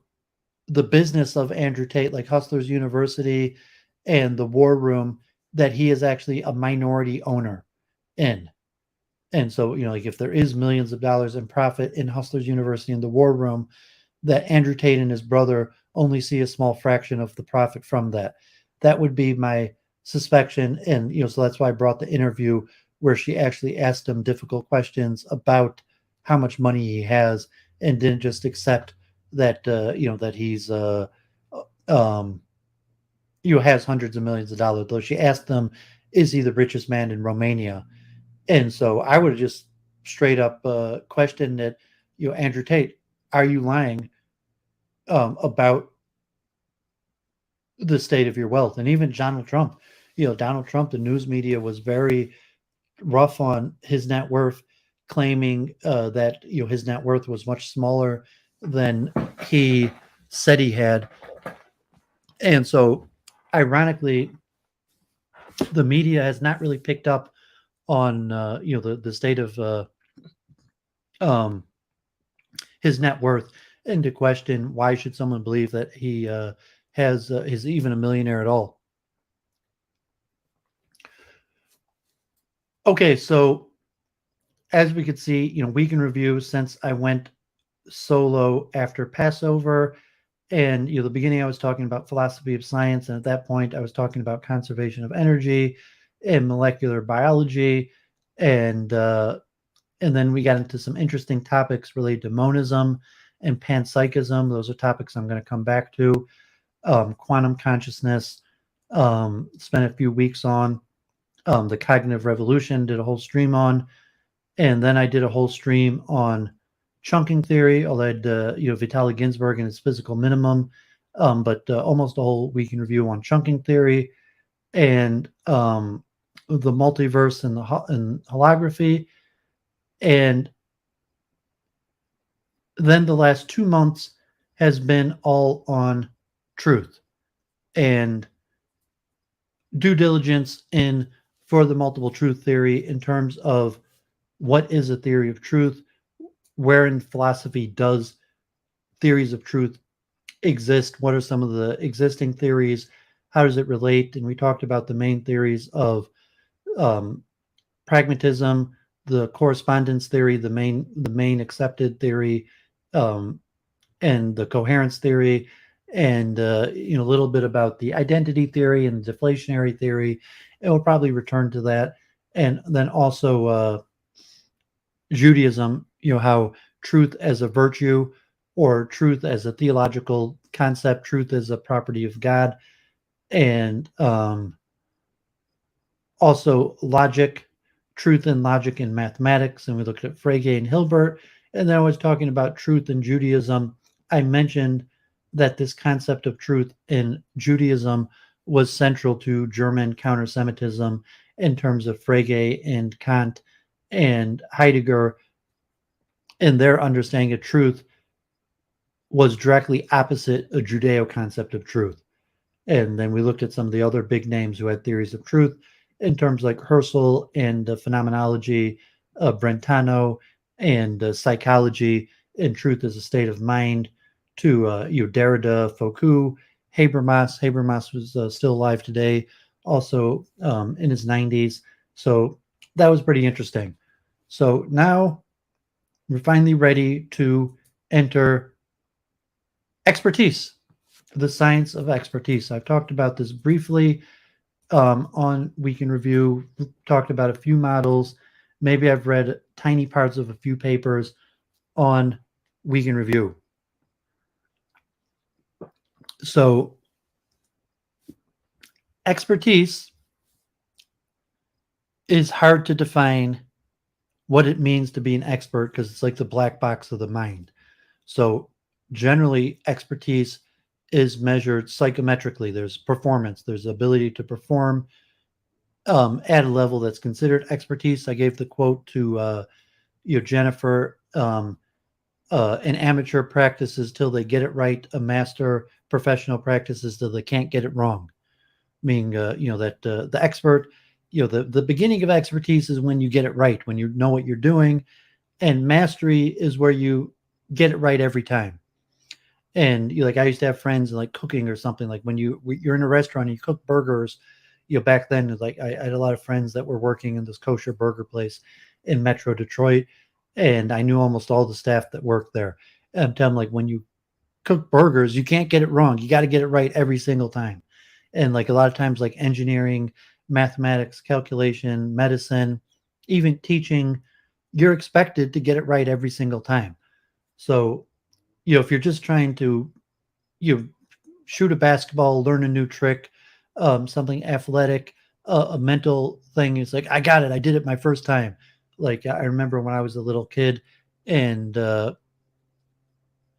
the business of Andrew Tate, like Hustlers University and the War Room, that he is actually a minority owner in. And so, like if there is millions of dollars in profit in Hustlers University and the War Room, that Andrew Tate and his brother only see a small fraction of the profit from that. That would be my suspicion. And, so that's why I brought the interview where she actually asked him difficult questions about how much money he has and didn't just accept that, that he's, has hundreds of millions of dollars. Though she asked them, is he the richest man in Romania? And so I would have just straight up questioned it, Andrew Tate, are you lying about the state of your wealth? And even Donald Trump, the news media was very rough on his net worth, claiming that, his net worth was much smaller than he said he had. And so ironically, the media has not really picked up on the state of his net worth, and to question why should someone believe that he is even a millionaire at all. Okay, so as we could see, week in review since I went solo after Passover. And the beginning I was talking about philosophy of science, and at that point I was talking about conservation of energy and molecular biology, and then we got into some interesting topics related to monism and panpsychism. Those are topics I'm going to come back to. Quantum consciousness, spent a few weeks on. The cognitive revolution, did a whole stream on. And then I did a whole stream on chunking theory. I led, Vitaly Ginsburg and his physical minimum, but almost a whole week in review on chunking theory and the multiverse and holography. And then the last 2 months has been all on truth and due diligence for the multiple truth theory in terms of what is a theory of truth, where in philosophy does theories of truth exist, what are some of the existing theories, how does it relate? And we talked about the main theories of pragmatism, the correspondence theory, the main accepted theory, and the coherence theory, and a little bit about the identity theory and deflationary theory. And we'll probably return to that. And then also Judaism, how truth as a virtue or truth as a theological concept, truth as a property of God, and also logic, truth and logic in mathematics. And we looked at Frege and Hilbert. And then I was talking about truth in Judaism. I mentioned that this concept of truth in Judaism was central to German counter-Semitism in terms of Frege and Kant and Heidegger, and their understanding of truth was directly opposite a Judeo concept of truth. And then we looked at some of the other big names who had theories of truth in terms like Husserl and phenomenology, Brentano, and psychology and truth as a state of mind, to Derrida, Foucault, Habermas. Habermas was still alive today, also in his 90s. So that was pretty interesting. So now we're finally ready to enter expertise, the science of expertise. I've talked about this briefly on Week in Review, talked about a few models. Maybe I've read tiny parts of a few papers on Week in Review. So expertise is hard to define what it means to be an expert because it's like the black box of the mind. So generally, expertise is measured psychometrically. There's performance, there's ability to perform at a level that's considered expertise. I gave the quote to Jennifer, an amateur practices till they get it right, a master professional practices till they can't get it wrong. meaning, that the expert, the beginning of expertise is when you get it right, when you know what you're doing, and mastery is where you get it right every time. And like, I used to have friends like cooking or something, like when you're in a restaurant and you cook burgers, back then, like I had a lot of friends that were working in this kosher burger place in Metro Detroit, and I knew almost all the staff that worked there. And I'm telling them, like, when you cook burgers, you can't get it wrong. You got to get it right every single time. And like a lot of times, like engineering, mathematics, calculation, medicine, even teaching, you're expected to get it right every single time. So, if you're just trying to, you shoot a basketball, learn a new trick, something athletic, a mental thing is like, I got it. I did it my first time. Like, I remember when I was a little kid, and I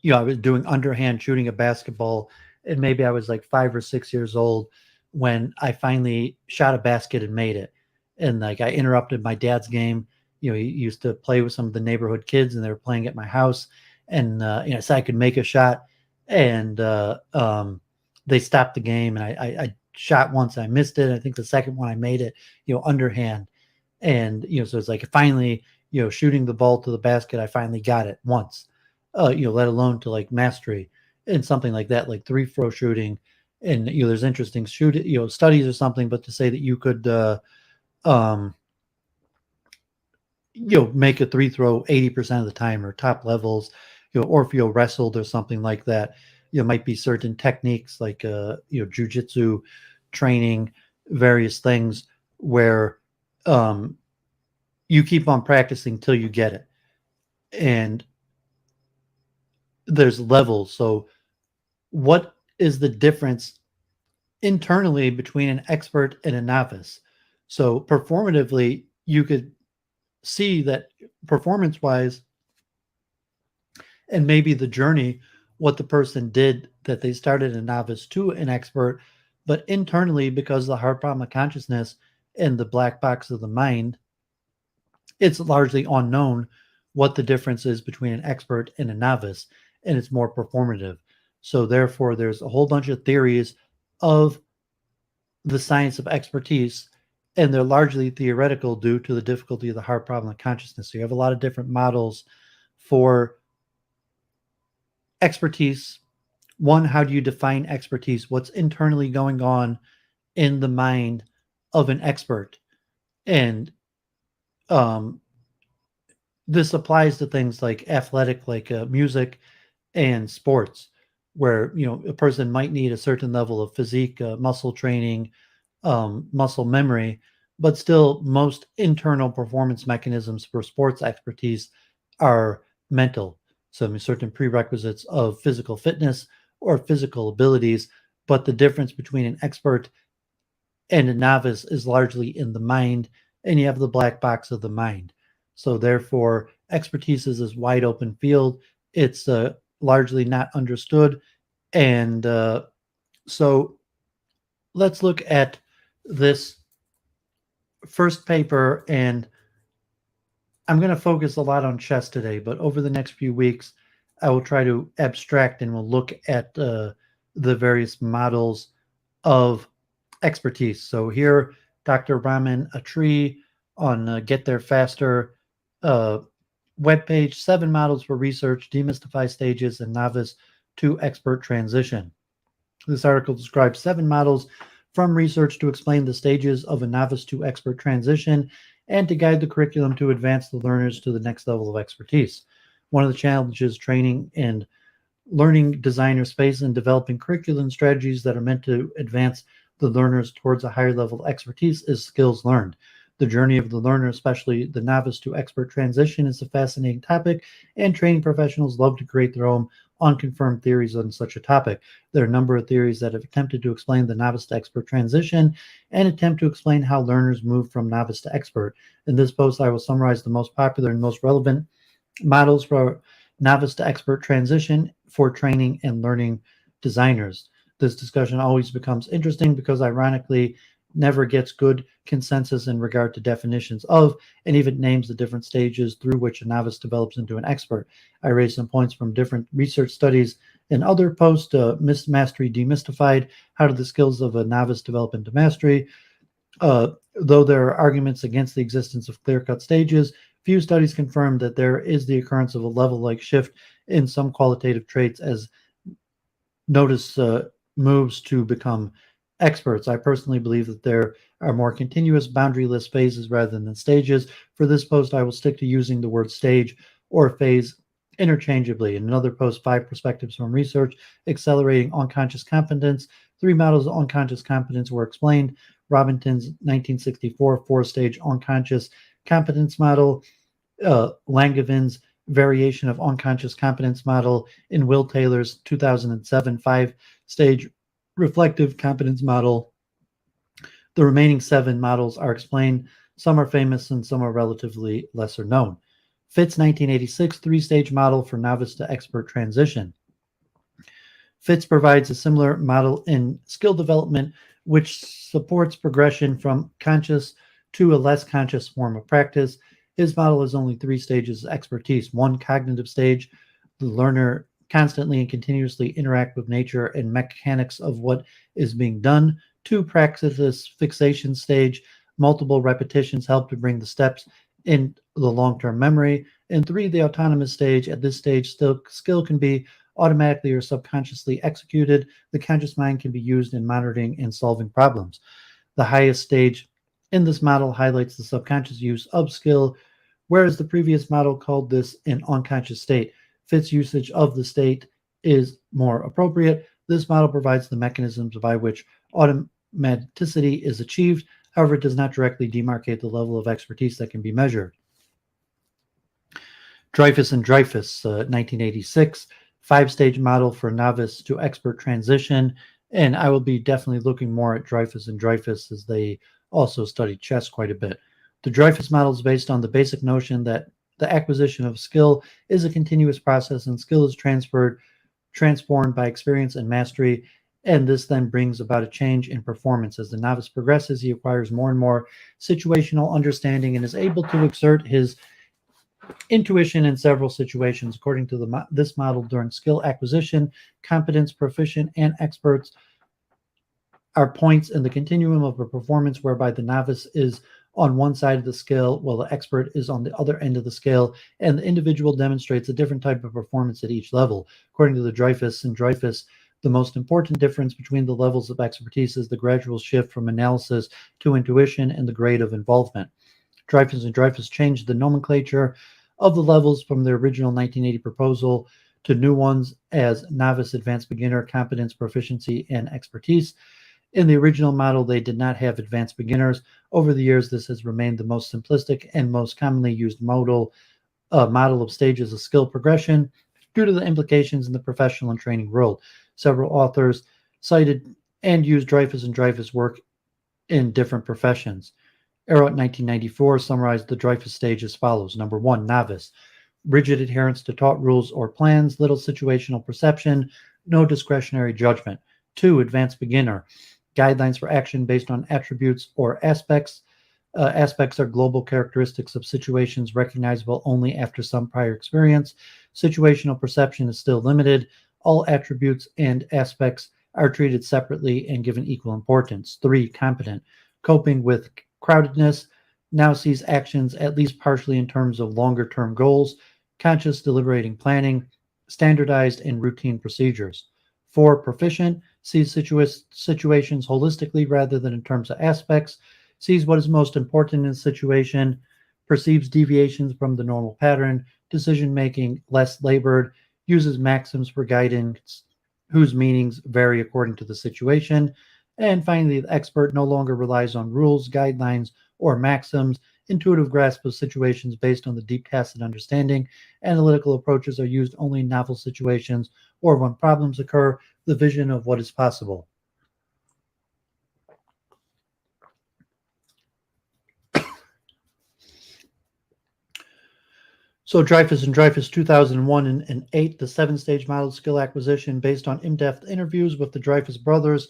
was doing underhand shooting a basketball, and maybe I was like 5 or 6 years old when I finally shot a basket and made it. And like, I interrupted my dad's game. He used to play with some of the neighborhood kids, and they were playing at my house. And so I could make a shot, and they stopped the game, and I shot once, I missed it. I think the second one I made it, underhand. And so it's like, finally, shooting the ball to the basket, I finally got it once. Let alone to like mastery and something like that, like three throw shooting. And there's interesting studies or something, but to say that you could um make a three throw 80% of the time, or top levels, or if you wrestled or something like that, might be certain techniques like jujitsu training, various things where you keep on practicing till you get it. And there's levels. So what is the difference internally between an expert and a novice? So performatively, you could see that performance wise, and maybe the journey, what the person did, that they started a novice to an expert, but internally, because of the hard problem of consciousness and the black box of the mind, it's largely unknown what the difference is between an expert and a novice, and it's more performative. So therefore, there's a whole bunch of theories of the science of expertise, and they're largely theoretical due to the difficulty of the hard problem of consciousness. So you have a lot of different models for expertise. One, how do you define expertise? What's internally going on in the mind of an expert? And this applies to things like athletic, like music and sports, where a person might need a certain level of physique, muscle training, muscle memory, but still most internal performance mechanisms for sports expertise are mental. So certain prerequisites of physical fitness or physical abilities, but the difference between an expert and a novice is largely in the mind, and you have the black box of the mind. So therefore, expertise is this wide open field. It's largely not understood. And so let's look at this first paper, and I'm going to focus a lot on chess today, but over the next few weeks, I will try to abstract, and we'll look at the various models of expertise. So here, Dr. Raman, Attri, on Get There Faster webpage, 7 models for research, demystify stages, and novice to expert transition. This article describes 7 models from research to explain the stages of a novice to expert transition and to guide the curriculum to advance the learners to the next level of expertise. One of the challenges training and learning designers face in developing curriculum strategies that are meant to advance the learners towards a higher level of expertise is skills learned. The journey of the learner, especially the novice to expert transition, is a fascinating topic, and training professionals love to create their own unconfirmed theories on such a topic. There are a number of theories that have attempted to explain the novice to expert transition and attempt to explain how learners move from novice to expert. In this post, I will summarize the most popular and most relevant models for novice to expert transition for training and learning designers. This discussion always becomes interesting because, ironically, never gets good consensus in regard to definitions of, and even names the different stages through which a novice develops into an expert. I raised some points from different research studies in other posts. Mastery Demystified, how do the skills of a novice develop into mastery? Though there are arguments against the existence of clear-cut stages, few studies confirm that there is the occurrence of a level-like shift in some qualitative traits as notice moves to become experts. I personally believe that there are more continuous boundaryless phases rather than stages. For this post, I will stick to using the word stage or phase interchangeably. In another post, 5 perspectives from research accelerating unconscious competence. 3 models of unconscious competence were explained. Robinton's 1964 4-stage unconscious competence model, Langevin's variation of unconscious competence model in Will Taylor's 2007 5-stage reflective competence model. The remaining 7 models are explained. Some are famous and some are relatively lesser known. Fitt's 1986 3-stage model for novice to expert transition. Fitts provides a similar model in skill development, which supports progression from conscious to a less conscious form of practice. His model has only 3 stages of expertise. 1, cognitive stage. The learner constantly and continuously interact with nature and mechanics of what is being done. 2, praxis fixation stage. Multiple repetitions help to bring the steps in the long-term memory. And 3, the autonomous stage. At this stage, skill can be automatically or subconsciously executed. The conscious mind can be used in monitoring and solving problems. The highest stage in this model highlights the subconscious use of skill, whereas the previous model called this an unconscious state. Fitt's usage of the state is more appropriate. This model provides the mechanisms by which automaticity is achieved. However, it does not directly demarcate the level of expertise that can be measured. Dreyfus and Dreyfus, 1986, 5-stage model for novice to expert transition. And I will be definitely looking more at Dreyfus and Dreyfus as they also study chess quite a bit. The Dreyfus model is based on the basic notion that the acquisition of skill is a continuous process and skill is transformed by experience and mastery. And this then brings about a change in performance. As the novice progresses, he acquires more and more situational understanding and is able to exert his intuition in several situations. According to this model, during skill acquisition, competence, proficient, and experts are points in the continuum of a performance whereby the novice is on one side of the scale while the expert is on the other end of the scale, and the individual demonstrates a different type of performance at each level. According to the Dreyfus and Dreyfus, the most important difference between the levels of expertise is the gradual shift from analysis to intuition and the grade of involvement. Dreyfus and Dreyfus changed the nomenclature of the levels from the original 1980 proposal to new ones as novice, advanced beginner, competence, proficiency, and expertise. In the original model, they did not have advanced beginners. Over the years, this has remained the most simplistic and most commonly used model of stages of skill progression due to the implications in the professional and training world. Several authors cited and used Dreyfus and Dreyfus work in different professions. Arrowett 1994 summarized the Dreyfus stage as follows. Number 1, novice. Rigid adherence to taught rules or plans, little situational perception, no discretionary judgment. 2, advanced beginner. Guidelines for action based on attributes or aspects. Aspects are global characteristics of situations recognizable only after some prior experience. Situational perception is still limited. All attributes and aspects are treated separately and given equal importance. 3, competent. Coping with crowdedness, now sees actions at least partially in terms of longer-term goals, conscious deliberating planning, standardized and routine procedures. 4, proficient, sees situations holistically rather than in terms of aspects, sees what is most important in a situation, perceives deviations from the normal pattern, decision-making less labored, uses maxims for guidance whose meanings vary according to the situation. And finally, the expert no longer relies on rules, guidelines, or maxims. Intuitive grasp of situations based on the deep tacit understanding. Analytical approaches are used only in novel situations or when problems occur, the vision of what is possible. So Dreyfus and Dreyfus 2001 and 8, the 7-stage model skill acquisition based on in-depth interviews with the Dreyfus brothers,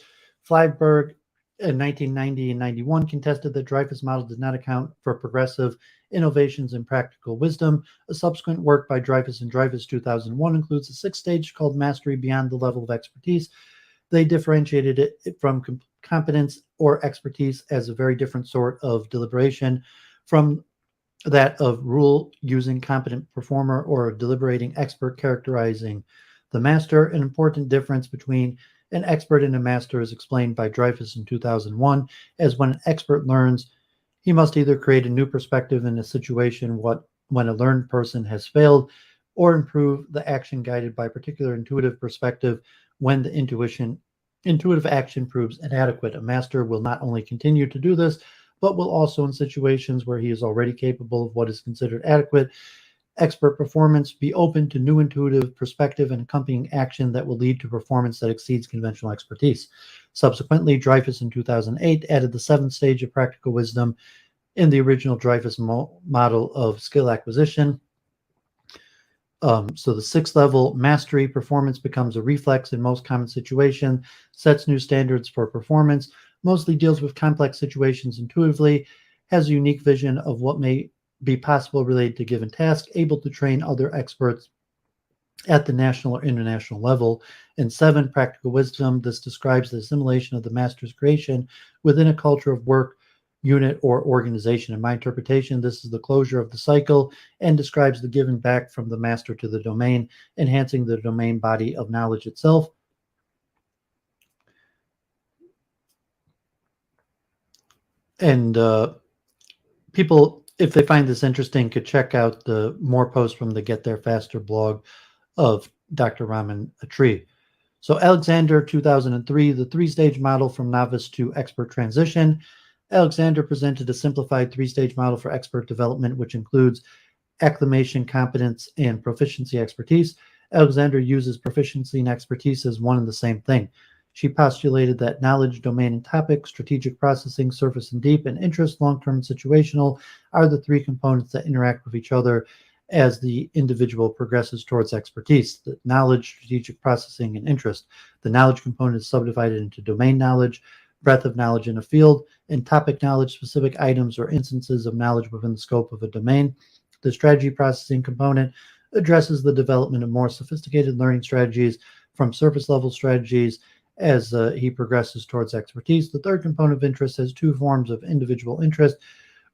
Flyberg, in 1990 and 91 contested that Dreyfus model did not account for progressive innovations in practical wisdom. A subsequent work by Dreyfus and Dreyfus 2001 includes a sixth stage called Mastery Beyond the Level of Expertise. They differentiated it from competence or expertise as a very different sort of deliberation from that of rule-using competent performer or a deliberating expert characterizing the master. An important difference between an expert and a master is explained by Dreyfus in 2001 as when an expert learns, he must either create a new perspective in a situation when a learned person has failed, or improve the action guided by a particular intuitive perspective when the intuitive action proves inadequate. A master will not only continue to do this, but will also, in situations where he is already capable of what is considered adequate expert performance, be open to new intuitive perspective and accompanying action that will lead to performance that exceeds conventional expertise. Subsequently, Dreyfus in 2008 added the seventh stage of practical wisdom in the original Dreyfus model of skill acquisition. So the sixth level, mastery performance, becomes a reflex in most common situations, sets new standards for performance, mostly deals with complex situations intuitively, has a unique vision of what may be possible related to given task, able to train other experts at the national or international level. And seven, practical wisdom. This describes the assimilation of the master's creation within a culture of work, unit, or organization. In my interpretation, this is the closure of the cycle and describes the giving back from the master to the domain, enhancing the domain body of knowledge itself. And people, if they find this interesting, could check out the more posts from the Get There Faster blog of Dr. Raman Attri. So Alexander, 2003, the three-stage model from novice to expert transition. Alexander presented a simplified three-stage model for expert development, which includes acclimation, competence, and proficiency expertise. Alexander uses proficiency and expertise as one and the same thing. She postulated that knowledge, domain, and topic, strategic processing, surface and deep, and interest, long-term and situational, are the three components that interact with each other as the individual progresses towards expertise. The knowledge, strategic processing, and interest. The knowledge component is subdivided into domain knowledge, breadth of knowledge in a field, and topic knowledge, specific items or instances of knowledge within the scope of a domain. The strategy processing component addresses the development of more sophisticated learning strategies from surface level strategies as he progresses towards expertise. The third component of interest has two forms of individual interest,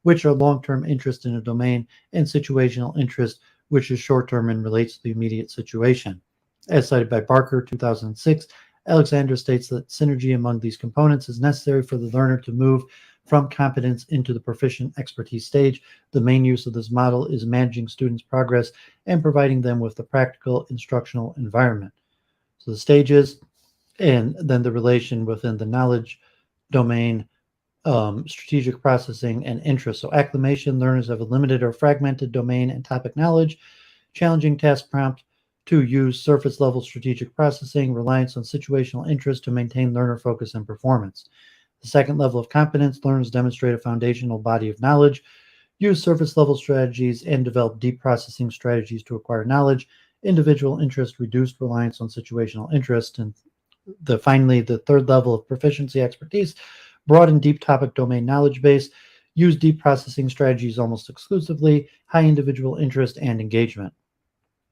which are long-term interest in a domain, and situational interest, which is short-term and relates to the immediate situation. As cited by Barker, 2006, Alexander states that synergy among these components is necessary for the learner to move from competence into the proficient expertise stage. The main use of this model is managing students' progress and providing them with the practical instructional environment. So the stages, and then the relation within the knowledge domain, strategic processing, and interest. So acclimation, learners have a limited or fragmented domain and topic knowledge. Challenging task prompt to use surface level strategic processing, reliance on situational interest to maintain learner focus and performance. The second level of competence, learners demonstrate a foundational body of knowledge, use surface level strategies, and develop deep processing strategies to acquire knowledge. Individual interest, reduced reliance on situational interest. And finally, the third level of proficiency expertise, broad and deep topic domain knowledge base, use deep processing strategies almost exclusively, high individual interest and engagement.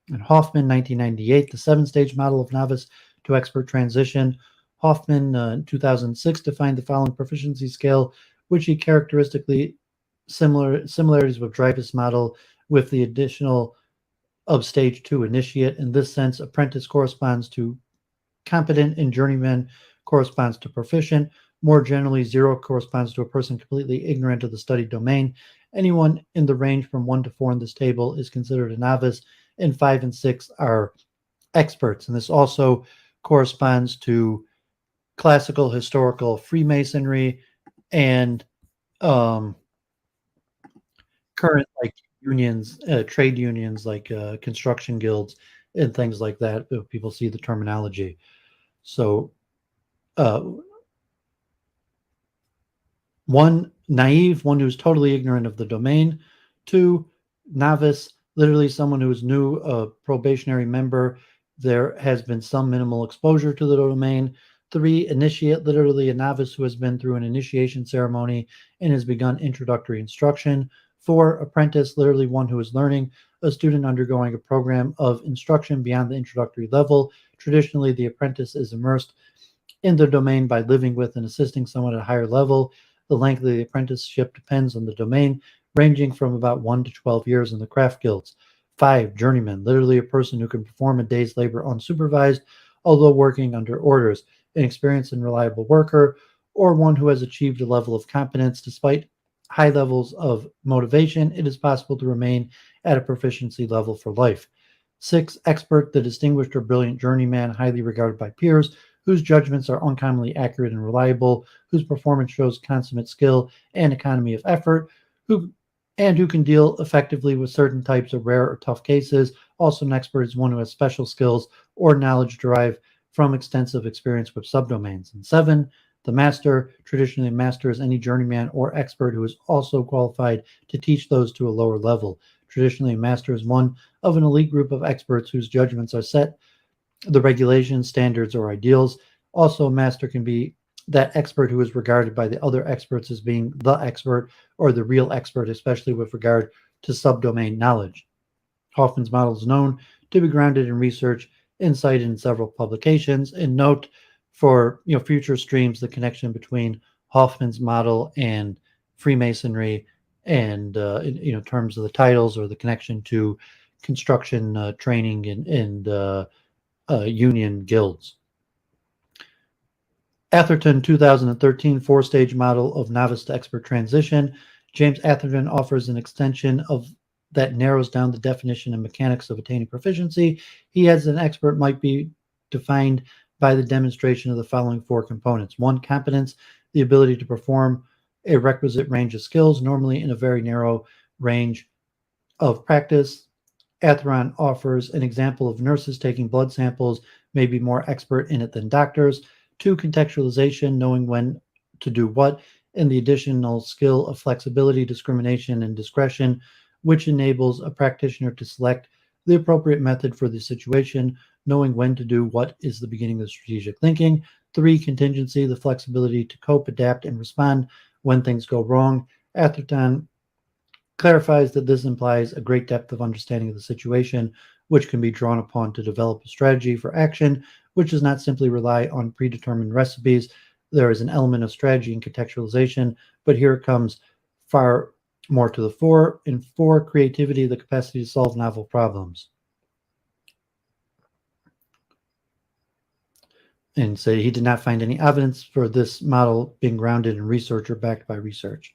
And Hoffman, 1998, the seven-stage model of novice to expert transition. Hoffman, 2006, defined the following proficiency scale, which he characteristically similarities with Dreyfus model, with the additional of stage 2 initiate. In this sense, apprentice corresponds to competent, and journeyman corresponds to proficient. More generally, 0 corresponds to a person completely ignorant of the studied domain. Anyone in the range from 1 to 4 in this table is considered a novice, and 5 and 6 are experts. And this also corresponds to classical, historical Freemasonry and current like unions, trade unions like construction guilds and things like that. People see the terminology. So one, naive, one who's totally ignorant of the domain. 2, novice, literally someone who is new, a probationary member. There has been some minimal exposure to the domain. 3, initiate, literally a novice who has been through an initiation ceremony and has begun introductory instruction. 4, apprentice, literally one who is learning, a student undergoing a program of instruction beyond the introductory level. Traditionally, the apprentice is immersed in the domain by living with and assisting someone at a higher level. The length of the apprenticeship depends on the domain, ranging from about 1 to 12 years in the craft guilds. 5, journeyman, literally a person who can perform a day's labor unsupervised, although working under orders, an experienced and reliable worker, or one who has achieved a level of competence. Despite high levels of motivation, it is possible to remain at a proficiency level for life. 6, expert, the distinguished or brilliant journeyman, highly regarded by peers, whose judgments are uncommonly accurate and reliable, whose performance shows consummate skill and economy of effort, who can deal effectively with certain types of rare or tough cases. Also, an expert is one who has special skills or knowledge derived from extensive experience with subdomains. And 7, the master. Traditionally, a master is any journeyman or expert who is also qualified to teach those to a lower level. Traditionally, a master is one of an elite group of experts whose judgments are set the regulations, standards, or ideals. Also, a master can be that expert who is regarded by the other experts as being the expert or the real expert, especially with regard to subdomain knowledge. Hoffman's model is known to be grounded in research and cited in several publications. And note for future streams the connection between Hoffman's model and Freemasonry, and in terms of the titles or the connection to construction training and union guilds. Atherton 2013 four-stage model of novice to expert transition. James Atherton offers an extension of that narrows down the definition and mechanics of attaining proficiency. He adds an expert might be defined by the demonstration of the following 4 components. 1, competence, the ability to perform a requisite range of skills, normally in a very narrow range of practice. Atherton offers an example of nurses taking blood samples, may be more expert in it than doctors. 2, contextualization, knowing when to do what, and the additional skill of flexibility, discrimination, and discretion, which enables a practitioner to select the appropriate method for the situation. Knowing when to do what is the beginning of strategic thinking. 3, contingency, the flexibility to cope, adapt, and respond when things go wrong. Atherton clarifies that this implies a great depth of understanding of the situation, which can be drawn upon to develop a strategy for action, which does not simply rely on predetermined recipes. There is an element of strategy and contextualization, but here it comes far more to the fore. In 4, creativity, the capacity to solve novel problems. And say he did not find any evidence for this model being grounded in research or backed by research.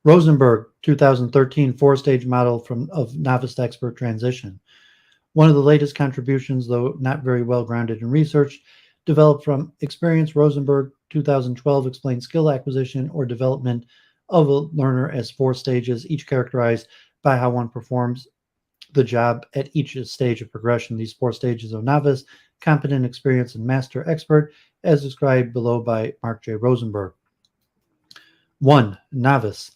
Rosenberg, 2013 four-stage model of novice to expert transition. One of the latest contributions, though not very well grounded in research, developed from experience. Rosenberg, 2012, explains skill acquisition or development of a learner as 4 stages, each characterized by how one performs the job at each stage of progression. These 4 stages are novice, competent, experienced, and master expert, as described below by Mark J. Rosenberg. 1, novice.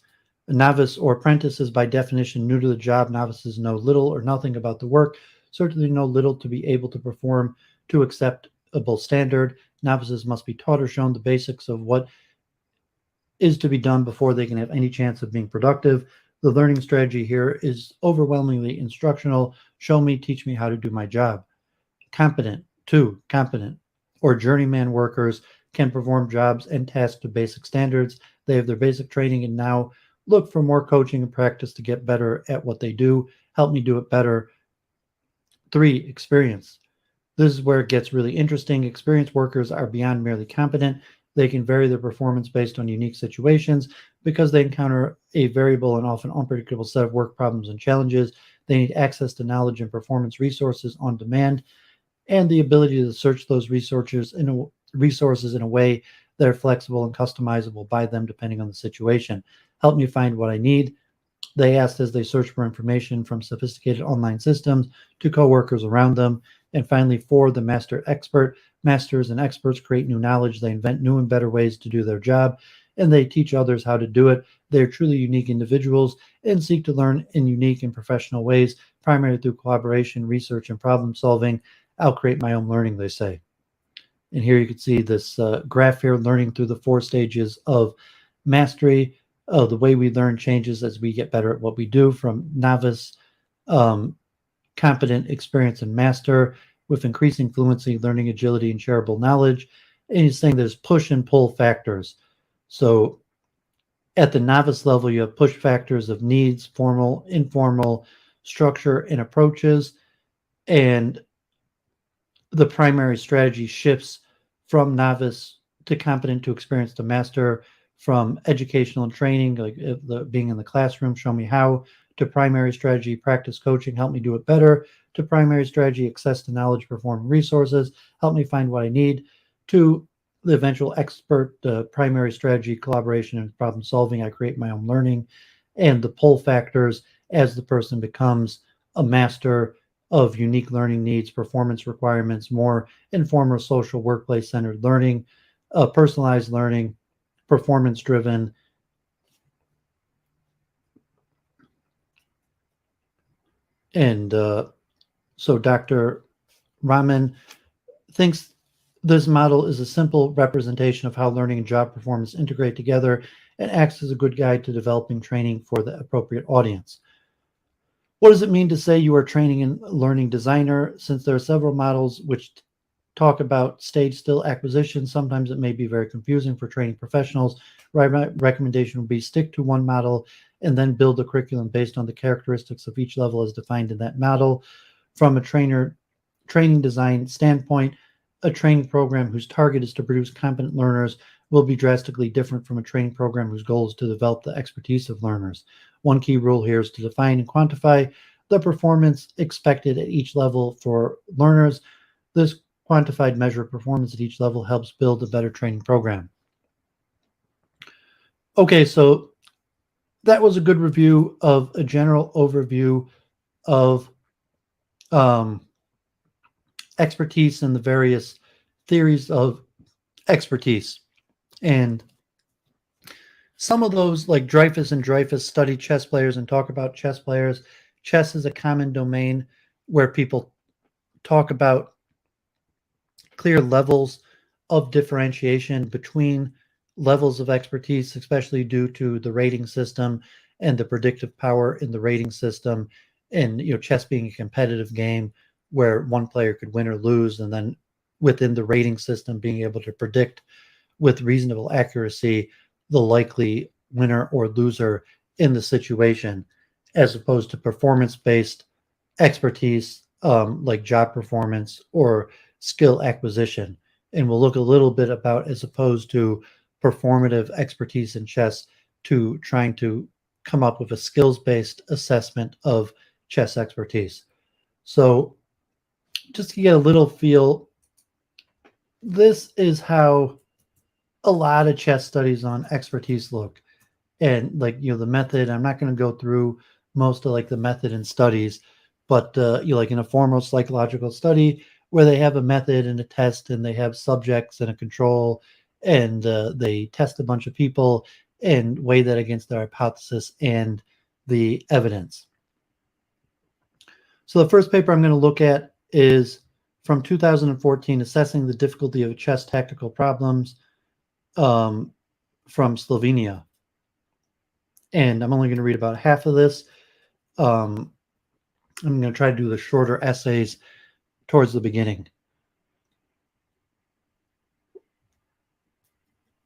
A novice or apprentice is by definition new to the job. Novices know little or nothing about the work, certainly know little to be able to perform to acceptable standard. Novices must be taught or shown the basics of what is to be done before they can have any chance of being productive. The learning strategy here is overwhelmingly instructional. Show me, teach me how to do my job. Competent. 2, competent or journeyman workers can perform jobs and tasks to basic standards. They have their basic training and now look for more coaching and practice to get better at what they do. Help me do it better. 3, experience. This is where it gets really interesting. Experienced workers are beyond merely competent. They can vary their performance based on unique situations because they encounter a variable and often unpredictable set of work problems and challenges. They need access to knowledge and performance resources on demand and the ability to search those resources in a way that are flexible and customizable by them depending on the situation. Help me find what I need, they asked as they search for information from sophisticated online systems to coworkers around them. And finally, 4, the master expert. Masters and experts create new knowledge. They invent new and better ways to do their job, and they teach others how to do it. They are truly unique individuals and seek to learn in unique and professional ways, primarily through collaboration, research, and problem solving. I'll create my own learning, they say. And here you can see this graph here, learning through the 4 stages of mastery. The way we learn changes as we get better at what we do, from novice, competent, experienced, and master, with increasing fluency, learning agility, and shareable knowledge. And he's saying there's push and pull factors. So at the novice level, you have push factors of needs, formal, informal, structure, and approaches. And the primary strategy shifts from novice to competent to experienced to master, from educational and training, like being in the classroom, show me how, to primary strategy, practice coaching, help me do it better, to primary strategy, access to knowledge, perform resources, help me find what I need, to the eventual expert, primary strategy, collaboration, and problem solving, I create my own learning, and the pull factors as the person becomes a master of unique learning needs, performance requirements, more informal, social, workplace-centered learning, personalized learning, performance-driven. And so Dr. Raman thinks this model is a simple representation of how learning and job performance integrate together and acts as a good guide to developing training for the appropriate audience. What does it mean to say you are training and learning designer? Since there are several models which talk about stage still acquisition, sometimes it may be very confusing for training professionals. My recommendation would be stick to one model and then build a curriculum based on the characteristics of each level as defined in that model. From a training design standpoint, a training program whose target is to produce competent learners will be drastically different from a training program whose goal is to develop the expertise of learners. One key rule here is to define and quantify the performance expected at each level for learners. This quantified measure of performance at each level helps build a better training program. Okay, so that was a good review of a general overview of expertise and the various theories of expertise. And some of those, like Dreyfus and Dreyfus, study chess players and talk about chess players. Chess is a common domain where people talk about clear levels of differentiation between levels of expertise, especially due to the rating system and the predictive power in the rating system. And, chess being a competitive game where one player could win or lose, and then within the rating system being able to predict with reasonable accuracy the likely winner or loser in the situation, as opposed to performance-based expertise like job performance or skill acquisition. And we'll look a little bit about as opposed to performative expertise in chess to trying to come up with a skills-based assessment of chess expertise. So just to get a little feel, this is how a lot of chess studies on expertise look. And the method, I'm not going to go through most of the method and studies, but like in a formal psychological study where they have a method and a test and they have subjects and a control and they test a bunch of people and weigh that against their hypothesis and the evidence. So the first paper I'm going to look at is from 2014, Assessing the Difficulty of Chess Tactical Problems, from Slovenia. And I'm only going to read about half of this. I'm going to try to do the shorter essays towards the beginning.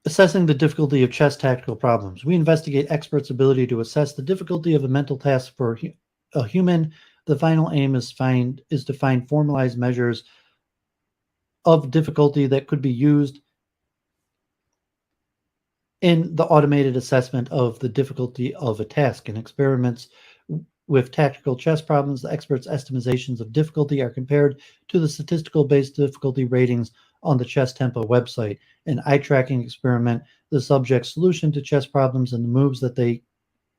Assessing the difficulty of chess tactical problems. We investigate experts' ability to assess the difficulty of a mental task for a human. The final aim is to find formalized measures of difficulty that could be used in the automated assessment of the difficulty of a task. In experiments with tactical chess problems, the experts' estimations of difficulty are compared to the statistical-based difficulty ratings on the Chess Tempo website. An eye-tracking experiment, the subject's solution to chess problems and the moves that they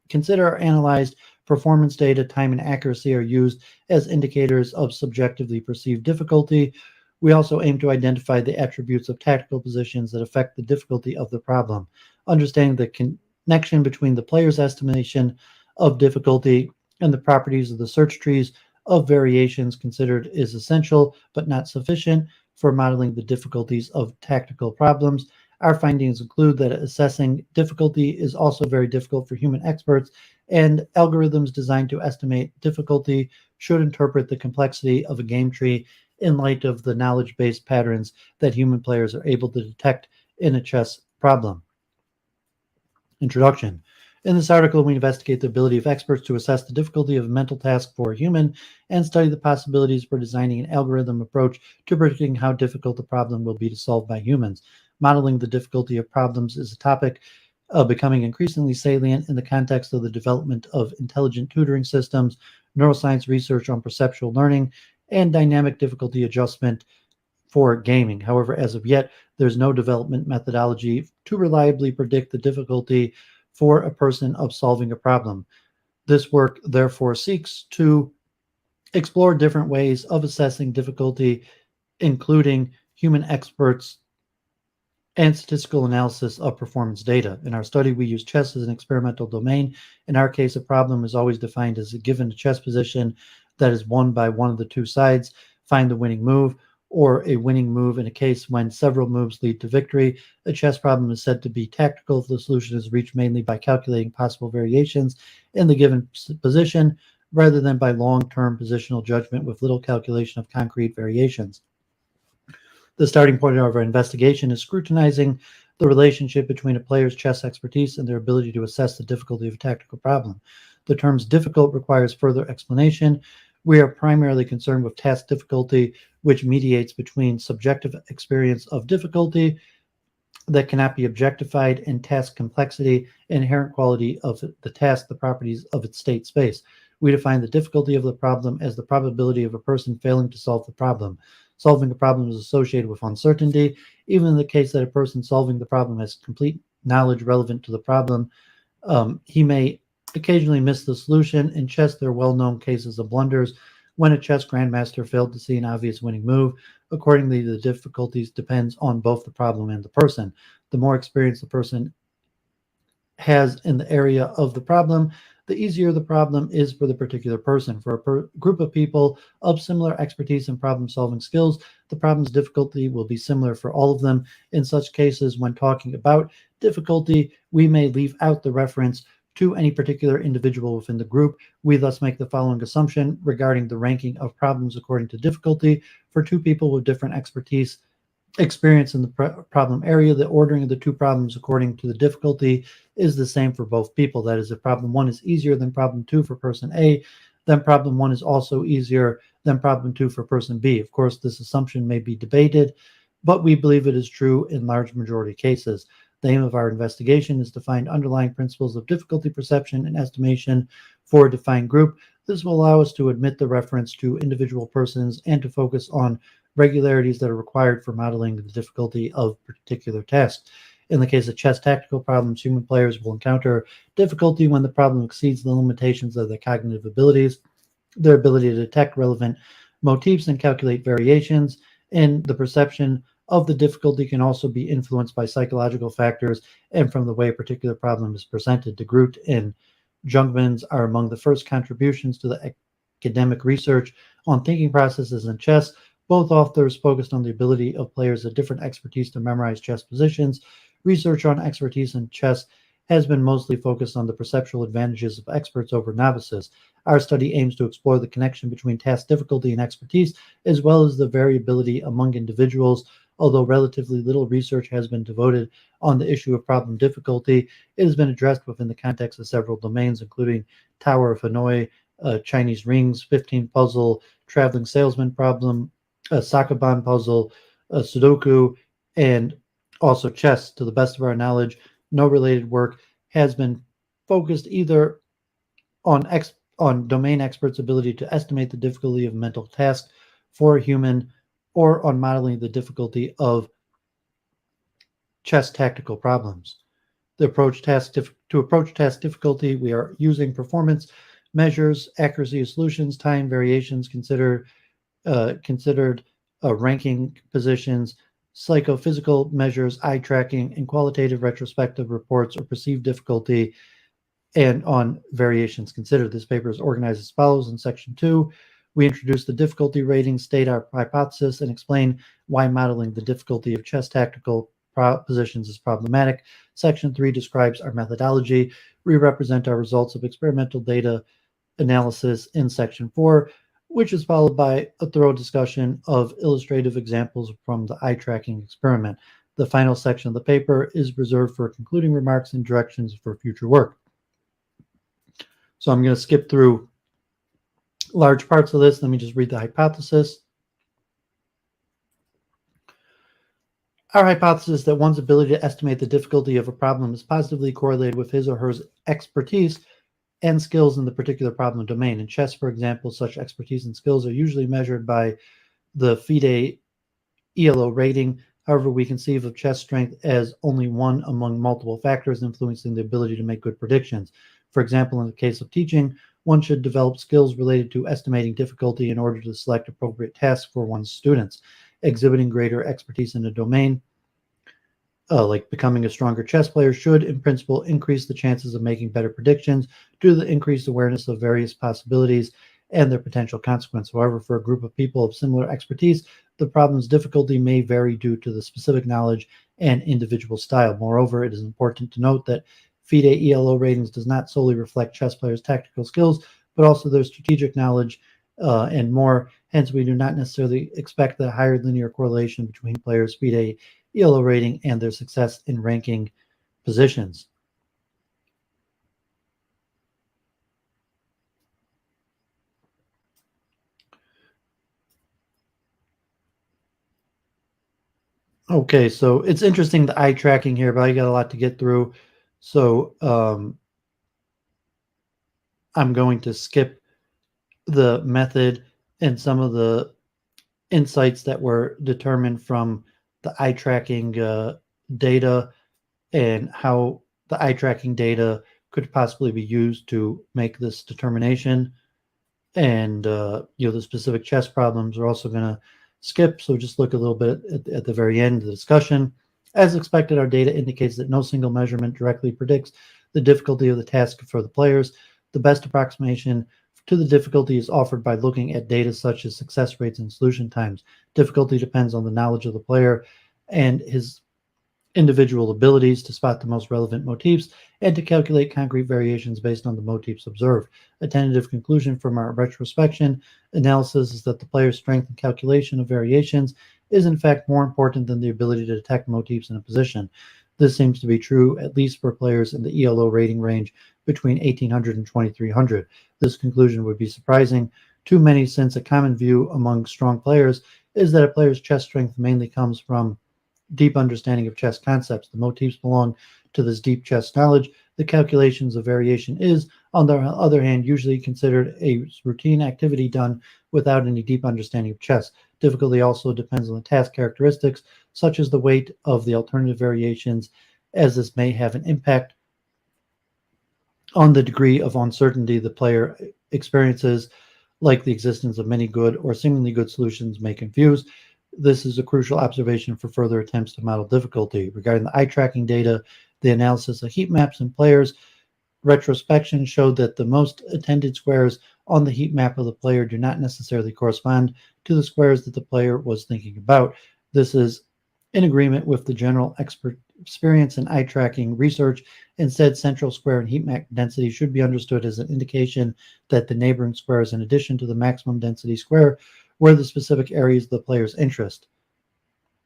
consider are analyzed. Performance data, time, and accuracy are used as indicators of subjectively perceived difficulty. We also aim to identify the attributes of tactical positions that affect the difficulty of the problem. Understanding the connection between the player's estimation of difficulty and the properties of the search trees of variations considered is essential but not sufficient. for modeling the difficulties of tactical problems. Our findings include that assessing difficulty is also very difficult for human experts, and algorithms designed to estimate difficulty should interpret the complexity of a game tree in light of the knowledge-based patterns that human players are able to detect in a chess problem. Introduction. In this article, we investigate the ability of experts to assess the difficulty of a mental task for a human and study the possibilities for designing an algorithm approach to predicting how difficult a problem will be to solve by humans. Modeling the difficulty of problems is a topic becoming increasingly salient in the context of the development of intelligent tutoring systems, neuroscience research on perceptual learning, and dynamic difficulty adjustment for gaming. However, as of yet, there's no development methodology to reliably predict the difficulty for a person of solving a problem. This work, therefore, seeks to explore different ways of assessing difficulty, including human experts and statistical analysis of performance data. In our study, we use chess as an experimental domain. In our case, a problem is always defined as a given chess position that is won by one of the two sides. Find the winning move, or a winning move in a case when several moves lead to victory. A chess problem is said to be tactical if the solution is reached mainly by calculating possible variations in the given position, rather than by long-term positional judgment with little calculation of concrete variations. The starting point of our investigation is scrutinizing the relationship between a player's chess expertise and their ability to assess the difficulty of a tactical problem. The term difficult requires further explanation. We are primarily concerned with task difficulty, which mediates between subjective experience of difficulty that cannot be objectified and task complexity, inherent quality of the task, the properties of its state space. We define the difficulty of the problem as the probability of a person failing to solve the problem. Solving a problem is associated with uncertainty. Even in the case that a person solving the problem has complete knowledge relevant to the problem, he may occasionally miss the solution. In chess, there are well-known cases of blunders when a chess grandmaster failed to see an obvious winning move. Accordingly, the difficulties depends on both the problem and the person. The more experience the person has in the area of the problem, the easier the problem is for the particular person. For a group of people of similar expertise and problem-solving skills, the problem's difficulty will be similar for all of them. In such cases, when talking about difficulty, we may leave out the reference to any particular individual within the group. We thus make the following assumption regarding the ranking of problems according to difficulty. For two people with different experience in the problem area, the ordering of the two problems according to the difficulty is the same for both people. That is, if problem one is easier than problem two for person A, then problem one is also easier than problem two for person B. Of course, this assumption may be debated, but we believe it is true in large majority cases. The aim of our investigation is to find underlying principles of difficulty perception and estimation for a defined group. This will allow us to omit the reference to individual persons and to focus on regularities that are required for modeling the difficulty of particular tasks. In the case of chess tactical problems, human players will encounter difficulty when the problem exceeds the limitations of their cognitive abilities, their ability to detect relevant motifs and calculate variations, and the perception of the difficulty can also be influenced by psychological factors and from the way a particular problem is presented. De Groot and Jungmans are among the first contributions to the academic research on thinking processes in chess. Both authors focused on the ability of players of different expertise to memorize chess positions. Research on expertise in chess has been mostly focused on the perceptual advantages of experts over novices. Our study aims to explore the connection between task difficulty and expertise, as well as the variability among individuals. Although relatively little research has been devoted on the issue of problem difficulty, it has been addressed within the context of several domains, including Tower of Hanoi, Chinese rings, 15 puzzle, traveling salesman problem, Sokoban puzzle, Sudoku, and also chess. To the best of our knowledge, no related work has been focused either on domain experts' ability to estimate the difficulty of a mental task for a human, or on modeling the difficulty of chess tactical problems. To approach task difficulty, we are using performance measures, accuracy of solutions, time variations considered ranking positions, psychophysical measures, eye tracking, and qualitative retrospective reports or perceived difficulty, and on variations considered. This paper is organized as follows. In section 2, We introduce the difficulty rating, state our hypothesis, and explain why modeling the difficulty of chess tactical positions is problematic. Section 3 describes our methodology. We represent our results of experimental data analysis in Section 4, which is followed by a thorough discussion of illustrative examples from the eye tracking experiment. The final section of the paper is reserved for concluding remarks and directions for future work. So I'm going to skip through large parts of this. Let me just read the hypothesis. Our hypothesis that one's ability to estimate the difficulty of a problem is positively correlated with his or her expertise and skills in the particular problem domain. In chess, for example, such expertise and skills are usually measured by the FIDE ELO rating. However, we conceive of chess strength as only one among multiple factors influencing the ability to make good predictions. For example, in the case of teaching, one should develop skills related to estimating difficulty in order to select appropriate tasks for one's students. Exhibiting greater expertise in a domain, like becoming a stronger chess player, should, in principle, increase the chances of making better predictions due to the increased awareness of various possibilities and their potential consequence. However, for a group of people of similar expertise, the problem's difficulty may vary due to the specific knowledge and individual style. Moreover, it is important to note that FIDE ELO ratings does not solely reflect chess players' tactical skills, but also their strategic knowledge and more. Hence, we do not necessarily expect the higher linear correlation between players' FIDE ELO rating and their success in ranking positions. Okay, so it's interesting the eye tracking here, but I got a lot to get through. So I'm going to skip the method and some of the insights that were determined from the eye tracking data and how the eye tracking data could possibly be used to make this determination. And the specific chess problems we're also going to skip. So just look a little bit at the very end of the discussion. As expected, our data indicates that no single measurement directly predicts the difficulty of the task for the players. The best approximation to the difficulty is offered by looking at data such as success rates and solution times. Difficulty depends on the knowledge of the player and his individual abilities to spot the most relevant motifs and to calculate concrete variations based on the motifs observed. A tentative conclusion from our retrospection analysis is that the player's strength and calculation of variations is in fact more important than the ability to detect motifs in a position. This seems to be true at least for players in the ELO rating range between 1800 and 2300. This conclusion would be surprising to many, since a common view among strong players is that a player's chess strength mainly comes from deep understanding of chess concepts. The motifs belong to this deep chess knowledge. The calculations of variation is, on the other hand, usually considered a routine activity done without any deep understanding of chess. Difficulty also depends on the task characteristics, such as the weight of the alternative variations, as this may have an impact on the degree of uncertainty the player experiences, like the existence of many good or seemingly good solutions may confuse. This is a crucial observation for further attempts to model difficulty. Regarding the eye tracking data, the analysis of heat maps and players' retrospection showed that the most attended squares on the heat map of the player do not necessarily correspond to the squares that the player was thinking about. This is in agreement with the general experience in eye tracking research. Instead, central square and heat map density should be understood as an indication that the neighboring squares, in addition to the maximum density square, were the specific areas of the player's interest.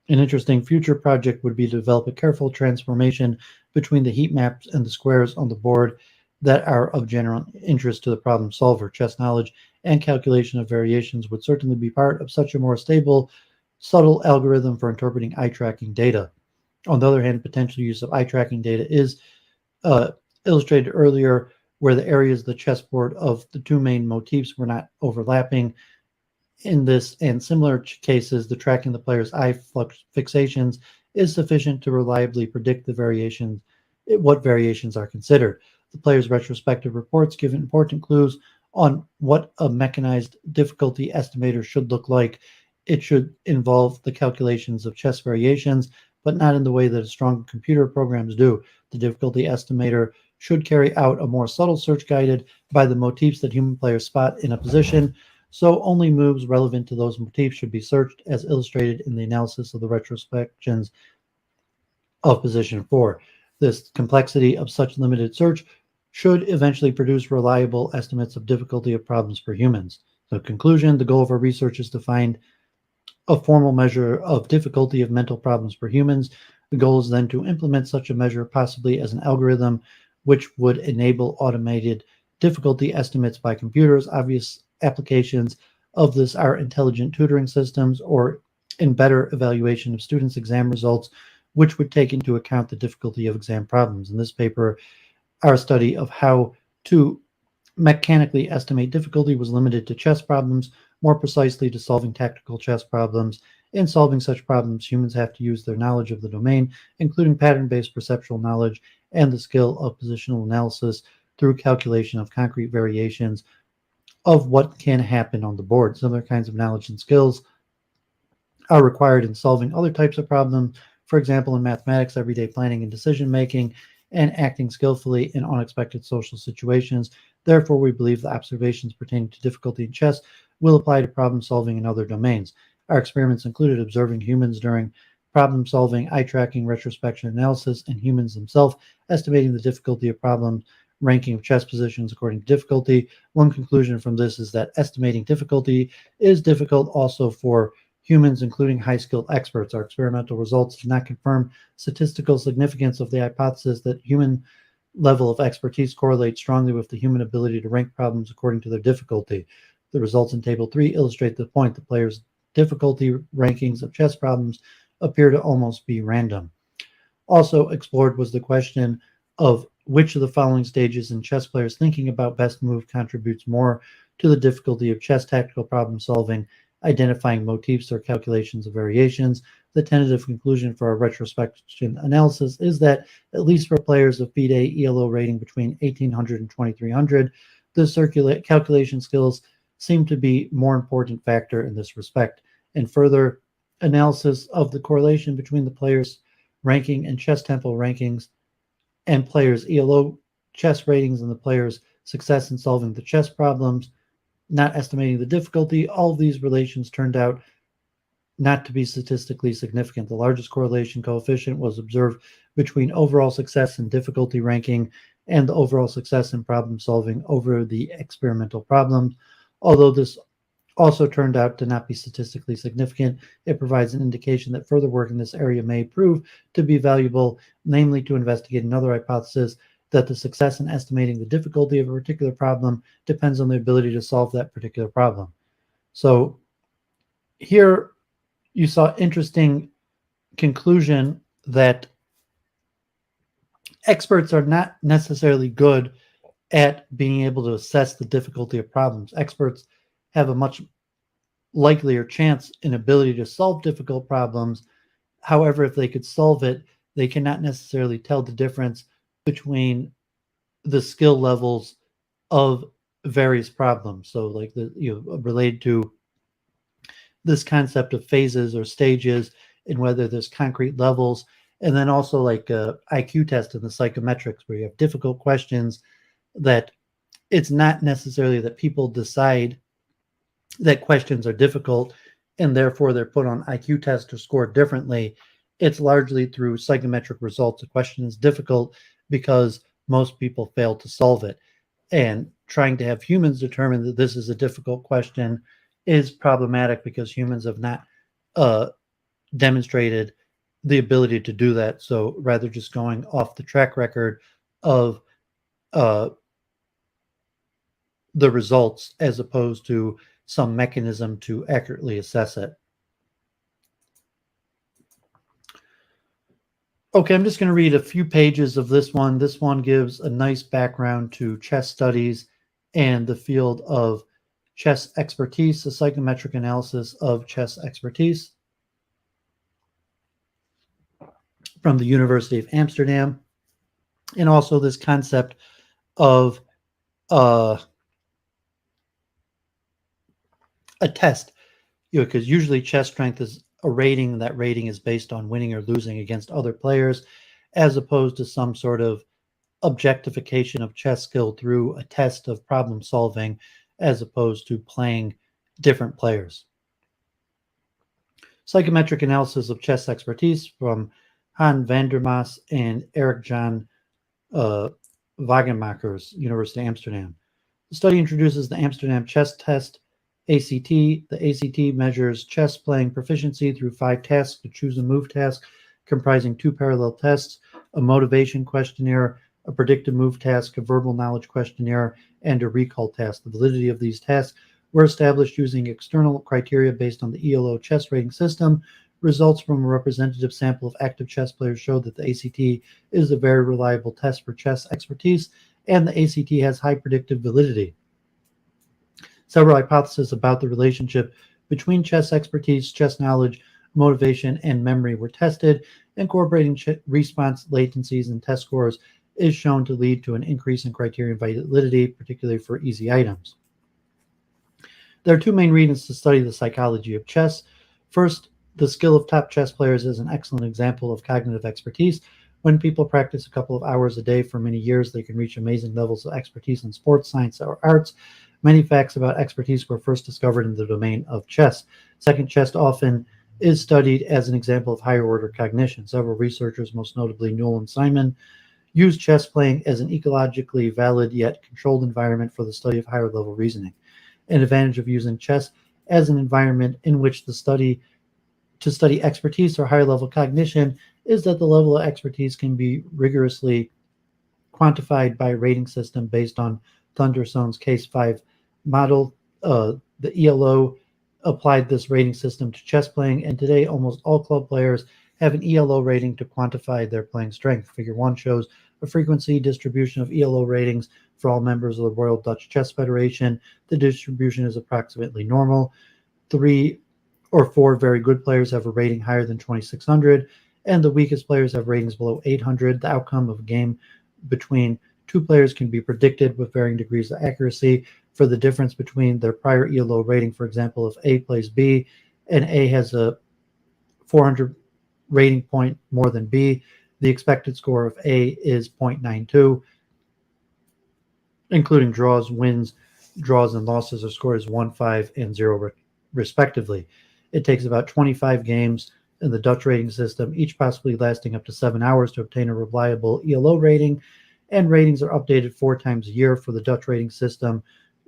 An interesting future project would be to develop a careful transformation between the heat maps and the squares on the board that are of general interest to the problem solver. Chess knowledge and calculation of variations would certainly be part of such a more stable, subtle algorithm for interpreting eye tracking data. On the other hand, potential use of eye tracking data is illustrated earlier, where the areas of the chessboard of the two main motifs were not overlapping. In this and similar cases, the tracking the player's eye fixations is sufficient to reliably predict the variations, what variations are considered. The player's retrospective reports give important clues on what a mechanized difficulty estimator should look like. It should involve the calculations of chess variations, but not in the way that strong computer programs do. The difficulty estimator should carry out a more subtle search guided by the motifs that human players spot in a position. So only moves relevant to those motifs should be searched, as illustrated in the analysis of the retrospections of position 4. This complexity of such limited search should eventually produce reliable estimates of difficulty of problems for humans. So conclusion, the goal of our research is to find a formal measure of difficulty of mental problems for humans. The goal is then to implement such a measure, possibly as an algorithm, which would enable automated difficulty estimates by computers. Obvious applications of this are intelligent tutoring systems or in better evaluation of students' exam results, which would take into account the difficulty of exam problems. In this paper, our study of how to mechanically estimate difficulty was limited to chess problems, more precisely to solving tactical chess problems. In solving such problems, humans have to use their knowledge of the domain, including pattern-based perceptual knowledge and the skill of positional analysis through calculation of concrete variations of what can happen on the board. Similar kinds of knowledge and skills are required in solving other types of problems, for example, in mathematics, everyday planning and decision-making, and acting skillfully in unexpected social situations. Therefore, we believe the observations pertaining to difficulty in chess will apply to problem solving in other domains. Our experiments included observing humans during problem solving, eye tracking, retrospection analysis, and humans themselves, estimating the difficulty of problems, ranking of chess positions according to difficulty. One conclusion from this is that estimating difficulty is difficult also for humans, including high-skilled experts. Our experimental results do not confirm statistical significance of the hypothesis that human level of expertise correlates strongly with the human ability to rank problems according to their difficulty. The results in Table 3 illustrate the point. The players' difficulty rankings of chess problems appear to almost be random. Also explored was the question of which of the following stages in chess players thinking about best move contributes more to the difficulty of chess tactical problem solving, identifying motifs or calculations of variations. The tentative conclusion for our retrospection analysis is that, at least for players of FIDE ELO rating between 1800 and 2300, the calculation skills seem to be more important factor in this respect. And further analysis of the correlation between the players' ranking and chess tempo rankings and players' ELO chess ratings and the players' success in solving the chess problems, not estimating the difficulty, all of these relations turned out not to be statistically significant. The largest correlation coefficient was observed between overall success in difficulty ranking and the overall success in problem solving over the experimental problems. Although this also turned out to not be statistically significant, it provides an indication that further work in this area may prove to be valuable, namely to investigate another hypothesis that the success in estimating the difficulty of a particular problem depends on the ability to solve that particular problem. So here you saw interesting conclusion that experts are not necessarily good at being able to assess the difficulty of problems. Experts have a much likelier chance in ability to solve difficult problems. However, if they could solve it, they cannot necessarily tell the difference between the skill levels of various problems. So like related to this concept of phases or stages and whether there's concrete levels. And then also like IQ test in the psychometrics where you have difficult questions that it's not necessarily that people decide that questions are difficult and therefore they're put on IQ tests or scored differently. It's largely through psychometric results. A question is difficult because most people fail to solve it. And trying to have humans determine that this is a difficult question is problematic because humans have not demonstrated the ability to do that. So rather just going off the track record of the results as opposed to some mechanism to accurately assess it. Okay, I'm just going to read a few pages of this one. This one gives a nice background to chess studies and the field of chess expertise, a psychometric analysis of chess expertise from the University of Amsterdam, and also this concept of a test, because usually chess strength is a rating. That rating is based on winning or losing against other players, as opposed to some sort of objectification of chess skill through a test of problem solving, as opposed to playing different players. Psychometric analysis of chess expertise from Han van der Maas and Eric Jan Wagenmakers, University of Amsterdam. The study introduces the Amsterdam chess test, ACT. The ACT measures chess playing proficiency through 5 tasks to choose a move task, comprising 2 parallel tests, a motivation questionnaire, a predictive move task, a verbal knowledge questionnaire, and a recall task. The validity of these tasks were established using external criteria based on the ELO chess rating system. Results from a representative sample of active chess players showed that the ACT is a very reliable test for chess expertise, and the ACT has high predictive validity. Several hypotheses about the relationship between chess expertise, chess knowledge, motivation, and memory were tested. Incorporating response latencies and test scores is shown to lead to an increase in criterion validity, particularly for easy items. There are 2 main reasons to study the psychology of chess. First, the skill of top chess players is an excellent example of cognitive expertise. When people practice a couple of hours a day for many years, they can reach amazing levels of expertise in sports, science, or arts. Many facts about expertise were first discovered in the domain of chess. Second, chess often is studied as an example of higher order cognition. Several researchers, most notably Newell and Simon, use chess playing as an ecologically valid yet controlled environment for the study of higher level reasoning. An advantage of using chess as an environment in which to study expertise or higher level cognition is that the level of expertise can be rigorously quantified by a rating system based on Thunderstone's Case 5 model. The ELO applied this rating system to chess playing, and today almost all club players have an ELO rating to quantify their playing strength. Figure 1 shows a frequency distribution of ELO ratings for all members of the Royal Dutch Chess Federation. The distribution is approximately normal. 3 or 4 very good players have a rating higher than 2600, and the weakest players have ratings below 800. The outcome of a game between 2 players can be predicted with varying degrees of accuracy. For the difference between their prior ELO rating, for example, if A plays B and A has a 400 rating point more than B, the expected score of A is 0.92, including draws, wins, draws, and losses are scored as 1, 5, and 0 respectively. It takes about 25 games in the Dutch rating system, each possibly lasting up to 7 hours, to obtain a reliable ELO rating, and ratings are updated 4 times a year for the Dutch rating system.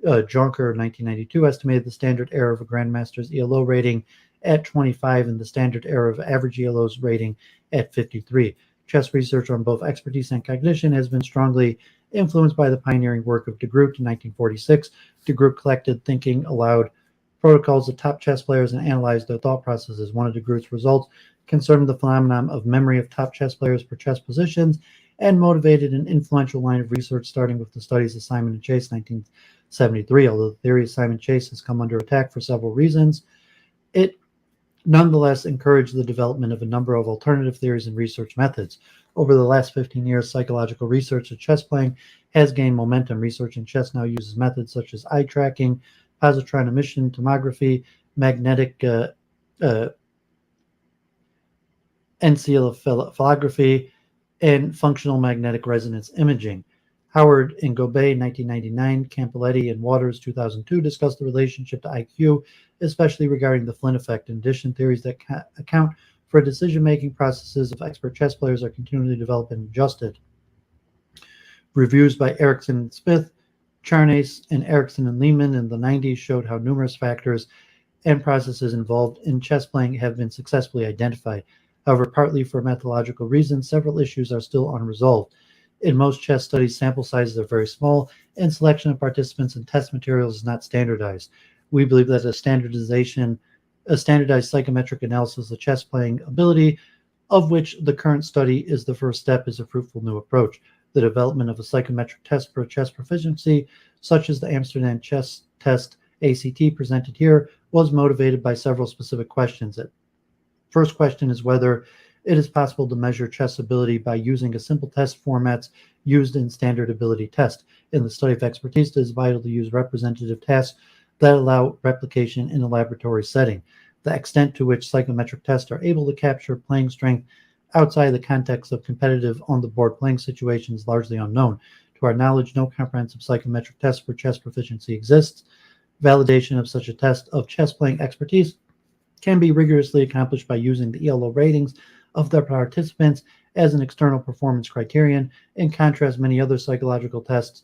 Jonker, 1992, estimated the standard error of a Grandmaster's ELO rating at 25 and the standard error of average ELO's rating at 53. Chess research on both expertise and cognition has been strongly influenced by the pioneering work of de Groot in 1946. De Groot collected thinking aloud protocols of top chess players and analyzed their thought processes. One of de Groot's results concerned the phenomenon of memory of top chess players for chess positions and motivated an influential line of research starting with the studies of Simon and Chase in 1973. Although the theory of Simon Chase has come under attack for several reasons, it nonetheless encouraged the development of a number of alternative theories and research methods. Over the last 15 years, psychological research of chess playing has gained momentum. Research in chess now uses methods such as eye tracking, positron emission tomography, magnetic encephalography, and functional magnetic resonance imaging. Howard and Gobet, 1999, Campitelli and Waters, 2002, discussed the relationship to IQ, especially regarding the Flynn effect. In addition, theories that account for decision-making processes of expert chess players are continually developed and adjusted. Reviews by Erickson and Smith, Charnes, and Erickson and Lehman in the 90s showed how numerous factors and processes involved in chess playing have been successfully identified. However, partly for methodological reasons, several issues are still unresolved. In most chess studies, sample sizes are very small, and selection of participants and test materials is not standardized. We believe that a standardized psychometric analysis of chess playing ability, of which the current study is the first step, is a fruitful new approach. The development of a psychometric test for chess proficiency, such as the Amsterdam chess test ACT presented here, was motivated by several specific questions. The first question is whether it is possible to measure chess ability by using a simple test formats used in standard ability test. In the study of expertise, it is vital to use representative tasks that allow replication in a laboratory setting. The extent to which psychometric tests are able to capture playing strength outside the context of competitive on-the-board playing situations is largely unknown. To our knowledge, no comprehensive psychometric test for chess proficiency exists. Validation of such a test of chess playing expertise can be rigorously accomplished by using the ELO ratings of the participants as an external performance criterion. In contrast, many other psychological tests,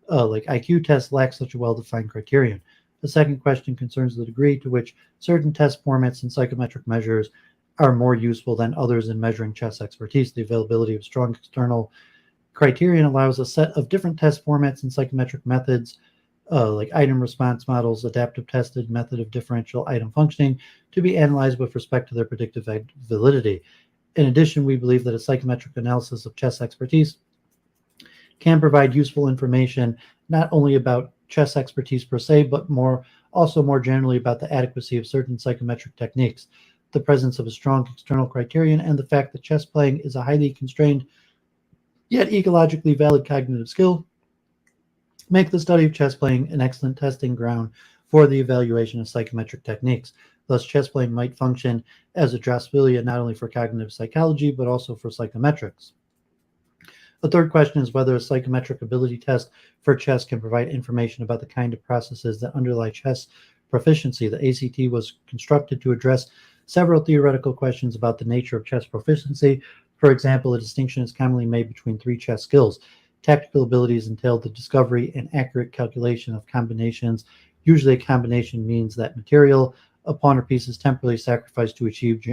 like IQ tests, lack such a well-defined criterion. The second question concerns the degree to which certain test formats and psychometric measures are more useful than others in measuring chess expertise. The availability of strong external criterion allows a set of different test formats and psychometric methods, like item response models, adaptive tested method of differential item functioning, to be analyzed with respect to their predictive validity. In addition, we believe that a psychometric analysis of chess expertise can provide useful information not only about chess expertise per se, but also more generally about the adequacy of certain psychometric techniques. The presence of a strong external criterion and the fact that chess playing is a highly constrained yet ecologically valid cognitive skill make the study of chess playing an excellent testing ground for the evaluation of psychometric techniques. Thus, chess playing might function as a Drosophila not only for cognitive psychology, but also for psychometrics. The third question is whether a psychometric ability test for chess can provide information about the kind of processes that underlie chess proficiency. The ACT was constructed to address several theoretical questions about the nature of chess proficiency. For example, a distinction is commonly made between three chess skills. Tactical abilities entail the discovery and accurate calculation of combinations. Usually a combination means that material, a pawn or piece is temporarily sacrificed to achieve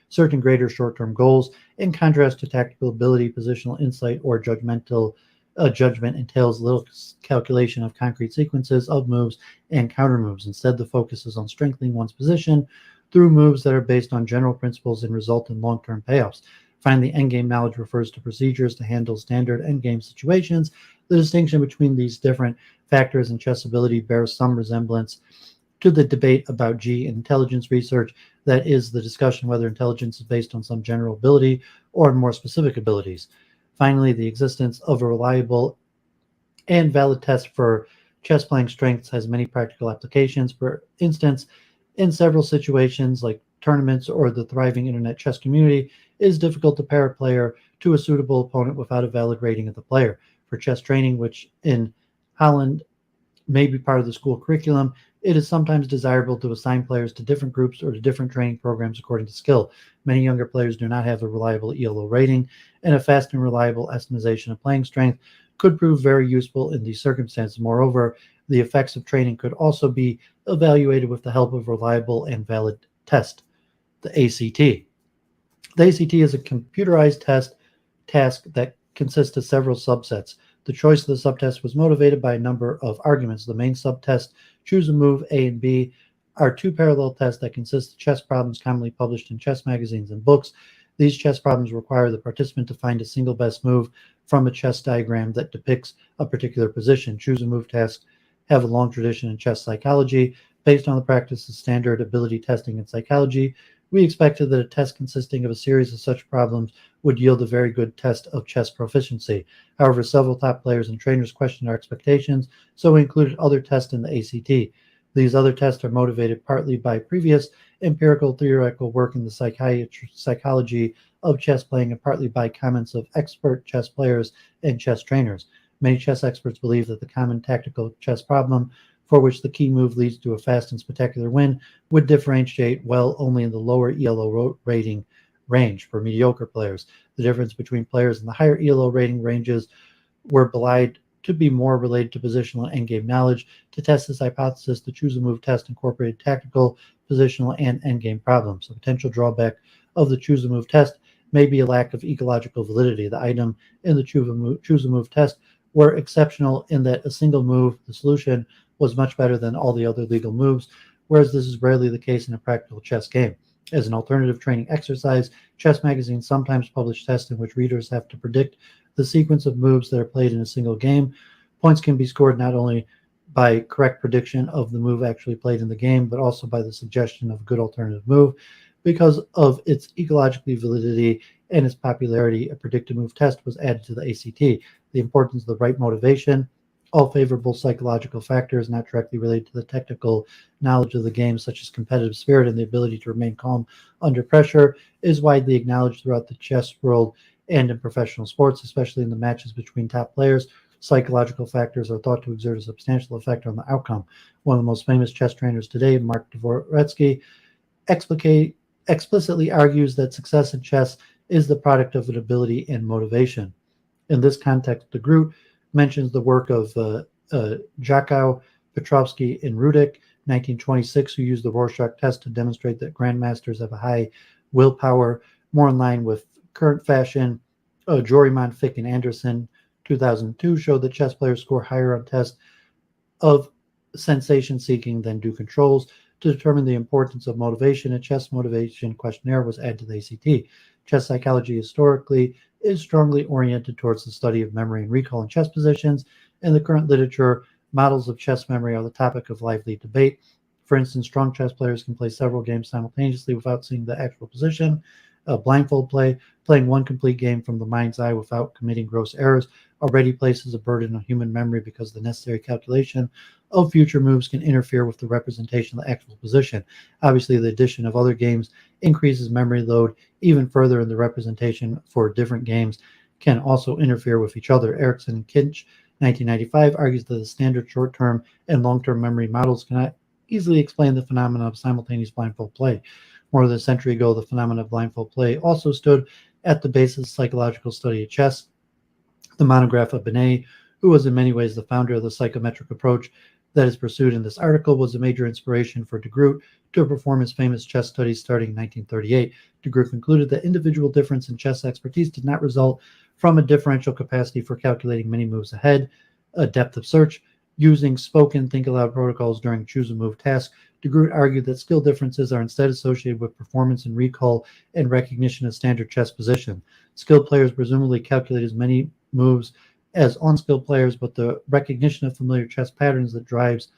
certain greater short-term goals. In contrast to tactical ability, positional insight or judgment entails little calculation of concrete sequences of moves and countermoves. Instead, the focus is on strengthening one's position through moves that are based on general principles and result in long-term payoffs. Finally, endgame knowledge refers to procedures to handle standard endgame situations. The distinction between these different factors in chess ability bears some resemblance to the debate about G in intelligence research, that is, the discussion whether intelligence is based on some general ability or more specific abilities. Finally, the existence of a reliable and valid test for chess playing strengths has many practical applications. For instance, in several situations like tournaments or the thriving internet chess community, it is difficult to pair a player to a suitable opponent without a valid rating of the player. For chess training, which in Holland may be part of the school curriculum, it is sometimes desirable to assign players to different groups or to different training programs according to skill. Many younger players do not have a reliable ELO rating, and a fast and reliable estimation of playing strength could prove very useful in these circumstances. Moreover, the effects of training could also be evaluated with the help of reliable and valid test, the ACT. The ACT is a computerized task that consists of several subsets. The choice of the subtest was motivated by a number of arguments. The main subtest, choose a move A and B, are two parallel tests that consist of chess problems commonly published in chess magazines and books. These chess problems require the participant to find a single best move from a chess diagram that depicts a particular position. Choose a move tasks have a long tradition in chess psychology. Based on the practice of standard ability testing in psychology, we expected that a test consisting of a series of such problems would yield a very good test of chess proficiency. However, several top players and trainers questioned our expectations, so we included other tests in the ACT. These other tests are motivated partly by previous empirical theoretical work in the psychology of chess playing and partly by comments of expert chess players and chess trainers. Many chess experts believe that the common tactical chess problem, for which the key move leads to a fast and spectacular win, would differentiate well only in the lower ELO rating range. For mediocre players, the difference between players in the higher ELO rating ranges were belied to be more related to positional and endgame knowledge. To test this hypothesis, the choose a move test incorporated tactical, positional, and endgame problems. A potential drawback of the choose a move test may be a lack of ecological validity. The item in the choose a move test were exceptional in that a single move, the solution, was much better than all the other legal moves, whereas this is rarely the case in a practical chess game. As an alternative training exercise, chess magazines sometimes publish tests in which readers have to predict the sequence of moves that are played in a single game. Points can be scored not only by correct prediction of the move actually played in the game, but also by the suggestion of a good alternative move. Because of its ecologically validity and its popularity, a predictive move test was added to the ACT. The importance of the right motivation, all favorable psychological factors not directly related to the technical knowledge of the game, such as competitive spirit and the ability to remain calm under pressure, is widely acknowledged throughout the chess world and in professional sports, especially in the matches between top players. psychological factors are thought to exert a substantial effect on the outcome. One of the most famous chess trainers today, Mark Dvoretsky, explicitly argues that success in chess is the product of an ability and motivation. In this context, de Groot mentions the work of Jakow, Petrovsky, and Rudik, 1926, who used the Rorschach test to demonstrate that grandmasters have a high willpower, more in line with current fashion. Joryman, Fick, and Anderson, 2002, showed that chess players score higher on tests of sensation seeking than do controls. To determine the importance of motivation, a chess motivation questionnaire was added to the ACT. Chess psychology historically is strongly oriented towards the study of memory and recall in chess positions. In the current literature, models of chess memory are the topic of lively debate. For instance, strong chess players can play several games simultaneously without seeing the actual position. Blindfold play, playing one complete game from the mind's eye without committing gross errors, already places a burden on human memory because the necessary calculation of future moves can interfere with the representation of the actual position. Obviously, the addition of other games increases memory load even further, and the representation for different games can also interfere with each other. Erickson and Kinch, 1995, argues that the standard short-term and long-term memory models cannot easily explain the phenomenon of simultaneous blindfold play. More than a century ago, the phenomenon of blindfold play also stood at the basis of psychological study of chess. The monograph of Binet, who was in many ways the founder of the psychometric approach that is pursued in this article, was a major inspiration for de Groot to perform his famous chess studies starting in 1938. De Groot concluded that individual difference in chess expertise did not result from a differential capacity for calculating many moves ahead, a depth of search, using spoken think-aloud protocols during choose-a-move tasks. De Groot argued that skill differences are instead associated with performance and recall and recognition of standard chess position. Skilled players presumably calculate as many moves as unskilled players, but the recognition of familiar chess patterns that drives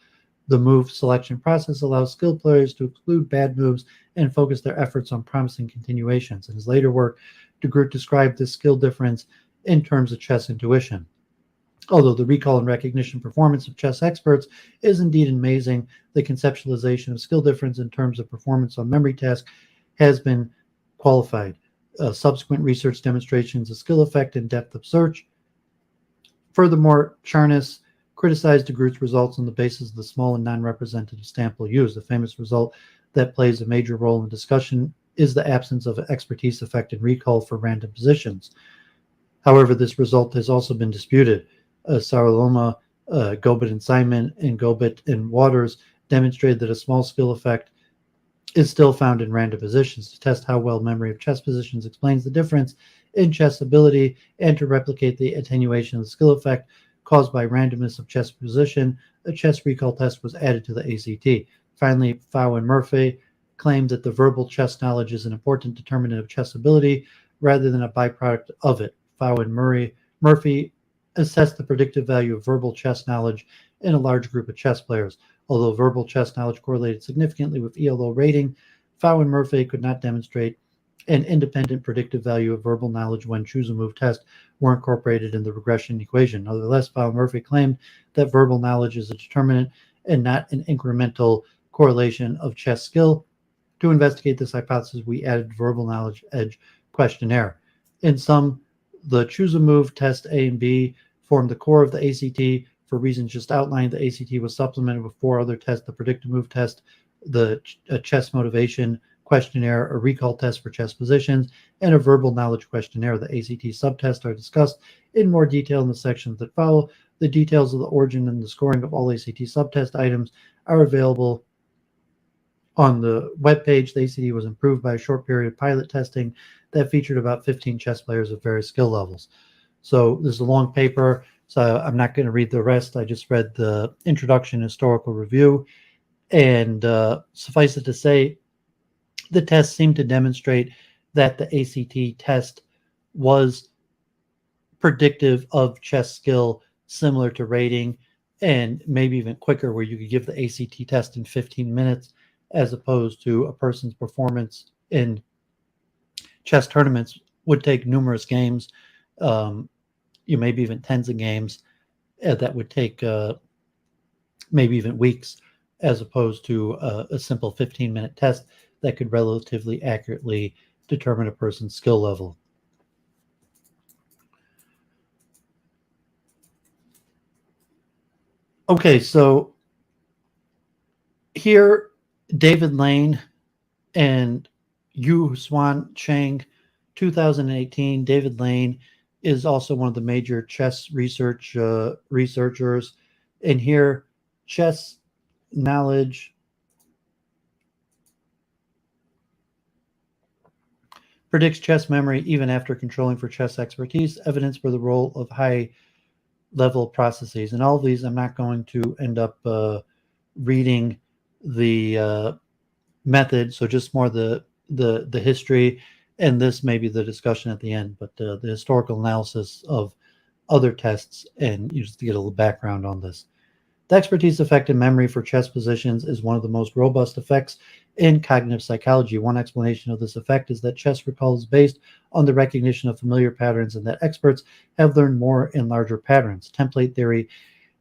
the move selection process allows skilled players to exclude bad moves and focus their efforts on promising continuations. In his later work, de Groot described this skill difference in terms of chess intuition. Although the recall and recognition performance of chess experts is indeed amazing, the conceptualization of skill difference in terms of performance on memory tasks has been qualified. Subsequent research demonstrations of skill effect and depth of search. Furthermore, Charnas criticized de Groot's results on the basis of the small and non-representative sample used. The famous result that plays a major role in discussion is the absence of expertise effect and recall for random positions. However, this result has also been disputed. Saariluoma, Gobet and Simon, and Gobet and Waters demonstrated that a small skill effect is still found in random positions. To test how well memory of chess positions explains the difference in chess ability and to replicate the attenuation of the skill effect caused by randomness of chess position, a chess recall test was added to the ACT. Finally, Pfau and Murphy claimed that the verbal chess knowledge is an important determinant of chess ability rather than a byproduct of it. Pfau and Murphy assessed the predictive value of verbal chess knowledge in a large group of chess players. Although verbal chess knowledge correlated significantly with ELO rating, Pfau and Murphy could not demonstrate an independent predictive value of verbal knowledge when choose-a-move tests were incorporated in the regression equation. Nevertheless, Pfau and Murphy claimed that verbal knowledge is a determinant and not an incremental correlation of chess skill. To investigate this hypothesis, we added verbal knowledge edge questionnaire. In sum, the choose-a-move test A and B formed the core of the ACT. For reasons just outlined, the ACT was supplemented with 4 other tests: the predictive move test, the chess motivation questionnaire, a recall test for chess positions, and a verbal knowledge questionnaire. The ACT subtests are discussed in more detail in the sections that follow. The details of the origin and the scoring of all ACT subtest items are available on the webpage. The ACT was improved by a short period of pilot testing that featured about 15 chess players of various skill levels. So this is a long paper, so I'm not going to read the rest. I just read the introduction historical review. And suffice it to say, the test seemed to demonstrate that the ACT test was predictive of chess skill, similar to rating, and maybe even quicker, where you could give the ACT test in 15 minutes, as opposed to a person's performance in chess tournaments would take numerous games, maybe even tens of games, that would take maybe even weeks, as opposed to a simple 15-minute test that could relatively accurately determine a person's skill level. Okay, so here, David Lane and Yu Swan Chang, 2018. David Lane is also one of the major chess researchers. And here, chess knowledge predicts chess memory even after controlling for chess expertise, evidence for the role of high-level processes. And all of these, I'm not going to end up reading the method, so just more the history, and this may be the discussion at the end, but the historical analysis of other tests, and you just to get a little background on this. The expertise effect in memory for chess positions is one of the most robust effects in cognitive psychology. One explanation of this effect is that chess recall is based on the recognition of familiar patterns and that experts have learned more in larger patterns. Template theory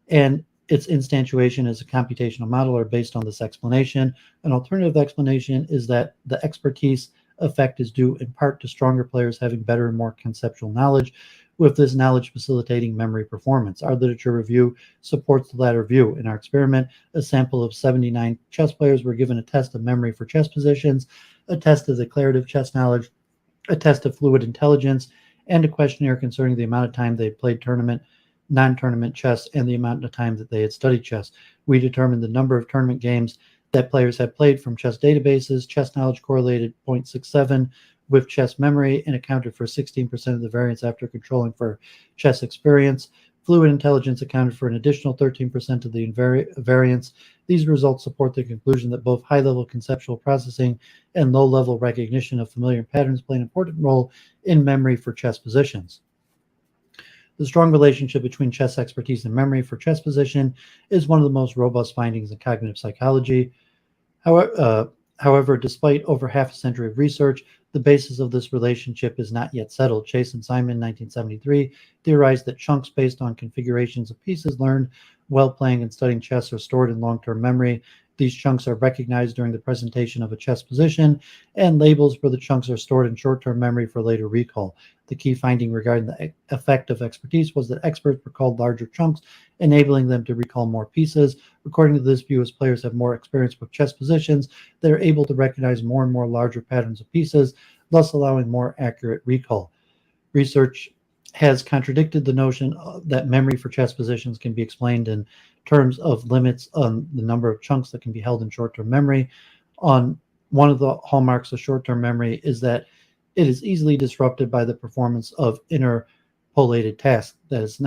and its instantiation as a computational model are based on this explanation. An alternative explanation is that the expertise effect is due in part to stronger players having better and more conceptual knowledge, with this knowledge facilitating memory performance. Our literature review supports the latter view. In our experiment, a sample of 79 chess players were given a test of memory for chess positions, a test of declarative chess knowledge, a test of fluid intelligence, and a questionnaire concerning the amount of time they had played tournament, non-tournament chess, and the amount of time that they had studied chess. We determined the number of tournament games that players had played from chess databases. Chess knowledge correlated 0.67 with chess memory and accounted for 16% of the variance after controlling for chess experience. Fluid intelligence accounted for an additional 13% of the variance. These results support the conclusion that both high-level conceptual processing and low-level recognition of familiar patterns play an important role in memory for chess positions. The strong relationship between chess expertise and memory for chess position is one of the most robust findings in cognitive psychology. However, despite over half a century of research, the basis of this relationship is not yet settled. Chase and Simon, 1973, theorized that chunks based on configurations of pieces learned while playing and studying chess are stored in long-term memory. These chunks are recognized during the presentation of a chess position, and labels for the chunks are stored in short-term memory for later recall. The key finding regarding the effect of expertise was that experts recalled larger chunks, enabling them to recall more pieces. According to this view, as players have more experience with chess positions, they are able to recognize more and more larger patterns of pieces, thus allowing more accurate recall. Research has contradicted the notion that memory for chess positions can be explained in terms of limits on the number of chunks that can be held in short-term memory. On one of the hallmarks of short-term memory is that it is easily disrupted by the performance of interpolated tasks. This is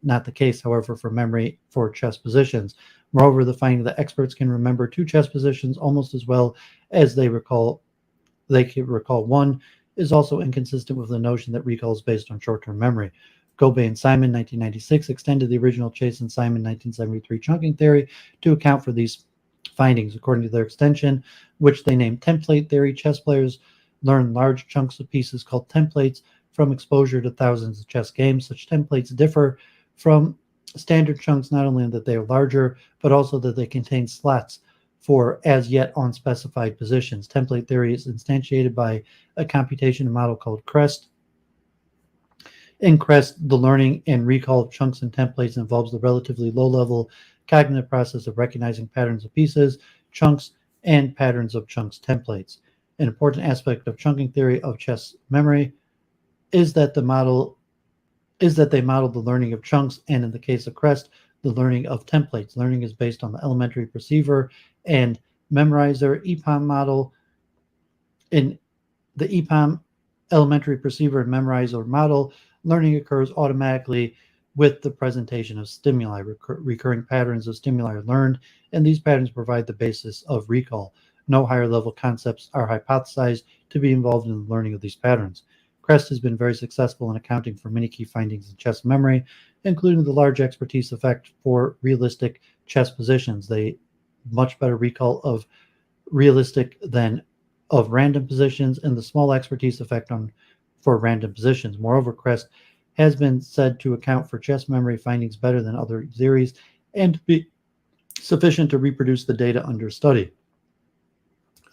not the case, however, for memory for chess positions. Moreover, the finding that experts can remember two chess positions almost as well as they can recall one is also inconsistent with the notion that recall is based on short-term memory. Gobet and Simon, 1996, extended the original Chase and Simon 1973 chunking theory to account for these findings. According to their extension, which they named template theory, chess players learn large chunks of pieces called templates from exposure to thousands of chess games. Such templates differ from standard chunks not only in that they are larger, but also that they contain slots for as yet unspecified positions. Template theory is instantiated by a computation model called CREST. In CREST, the learning and recall of chunks and templates involves the relatively low-level cognitive process of recognizing patterns of pieces, chunks, and patterns of chunks templates. An important aspect of chunking theory of chess memory is that they model the learning of chunks, and in the case of CREST, the learning of templates. Learning is based on the elementary perceiver and memorizer EPOM model. In the EPOM elementary perceiver and memorizer model, learning occurs automatically with the presentation of stimuli. Recurring patterns of stimuli are learned, and these patterns provide the basis of recall. No higher level concepts are hypothesized to be involved in the learning of these patterns. CREST has been very successful in accounting for many key findings in chess memory, including the large expertise effect for realistic chess positions. They much better recall of realistic than of random positions, and the small expertise effect for random positions. Moreover, CREST has been said to account for chess memory findings better than other theories and to be sufficient to reproduce the data under study.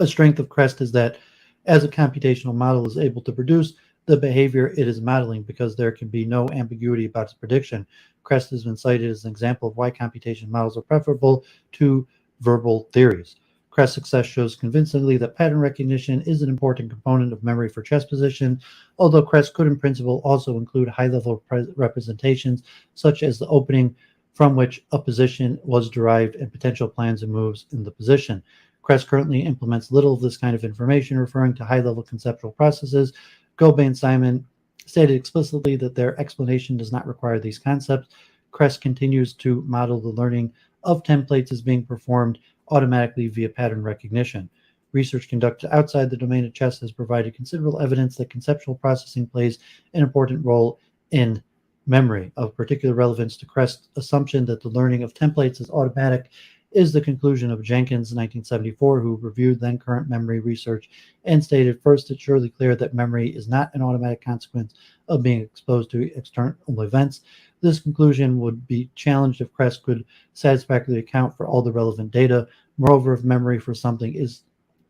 A strength of CREST is that as a computational model is able to produce the behavior it is modeling because there can be no ambiguity about its prediction. Crest has been cited as an example of why computation models are preferable to verbal theories. Crest's success shows convincingly that pattern recognition is an important component of memory for chess position, although Crest could in principle also include high-level representations such as the opening from which a position was derived and potential plans and moves in the position. Crest currently implements little of this kind of information, referring to high-level conceptual processes. Gobet and Simon stated explicitly that their explanation does not require these concepts. Crest continues to model the learning of templates as being performed automatically via pattern recognition. Research conducted outside the domain of chess has provided considerable evidence that conceptual processing plays an important role in memory. Of particular relevance to Crest's assumption that the learning of templates is automatic is the conclusion of Jenkins in 1974, who reviewed then current memory research and stated, first, it's surely clear that memory is not an automatic consequence of being exposed to external events. This conclusion would be challenged if Crest could satisfactorily account for all the relevant data. Moreover, if memory for something is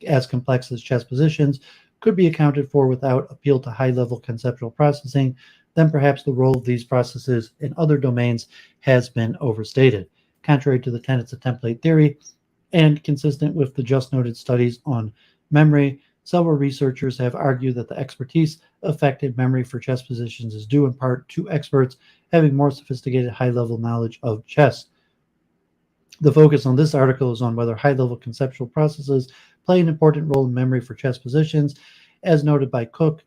as complex as chess positions could be accounted for without appeal to high-level conceptual processing, then perhaps the role of these processes in other domains has been overstated. Contrary to the tenets of template theory and consistent with the just noted studies on memory, several researchers have argued that the expertise affected memory for chess positions is due in part to experts having more sophisticated high-level knowledge of chess. The focus on this article is on whether high-level conceptual processes play an important role in memory for chess positions. As noted by Cook,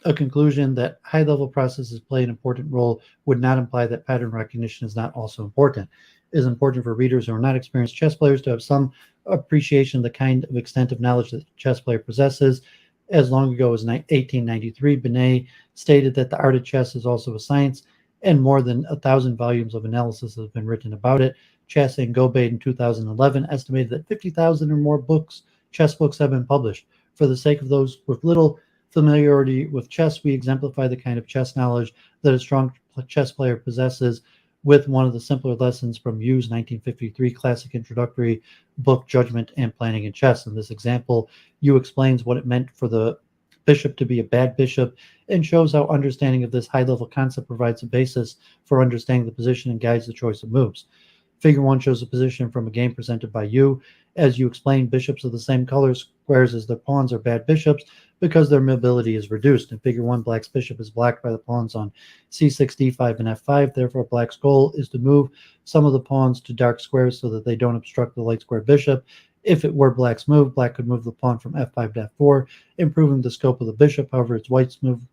a conclusion that high-level processes play an important role would not imply that pattern recognition is not also important. It is important for readers who are not experienced chess players to have some appreciation of the kind of extent of knowledge that a chess player possesses. As long ago as 1893, Binet stated that the art of chess is also a science, and more than 1,000 volumes of analysis have been written about it. Chess and Gobet in 2011 estimated that 50,000 or more chess books have been published. For the sake of those with little familiarity with chess, we exemplify the kind of chess knowledge that a strong chess player possesses with one of the simpler lessons from Yu's 1953 classic introductory book, Judgment and Planning in Chess. In this example, Yu explains what it meant for the bishop to be a bad bishop and shows how understanding of this high-level concept provides a basis for understanding the position and guides the choice of moves. Figure 1 shows a position from a game presented by Yu. As you explained, bishops of the same color squares as their pawns are bad bishops because their mobility is reduced. In Figure 1, Black's bishop is blocked by the pawns on c6, d5, and f5. Therefore, Black's goal is to move some of the pawns to dark squares so that they don't obstruct the light square bishop. If it were Black's move, Black could move the pawn from f5 to f4, improving the scope of the bishop. However, it's White's move,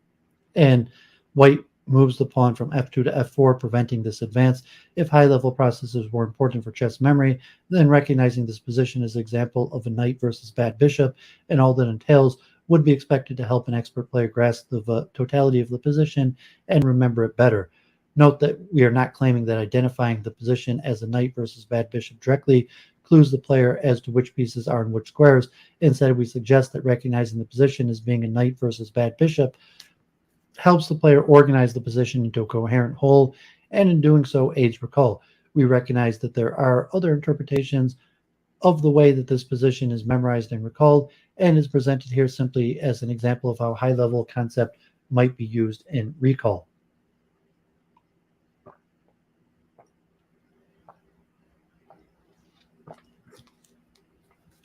and White moves the pawn from f2 to f4, preventing this advance. If high-level processes were important for chess memory, then recognizing this position as an example of a knight versus bad bishop and all that entails would be expected to help an expert player grasp the totality of the position and remember it better. Note that we are not claiming that identifying the position as a knight versus bad bishop directly clues the player as to which pieces are in which squares. Instead, we suggest that recognizing the position as being a knight versus bad bishop helps the player organize the position into a coherent whole, and in doing so aids recall. We recognize that there are other interpretations of the way that this position is memorized and recalled, and is presented here simply as an example of how high-level concept might be used in recall.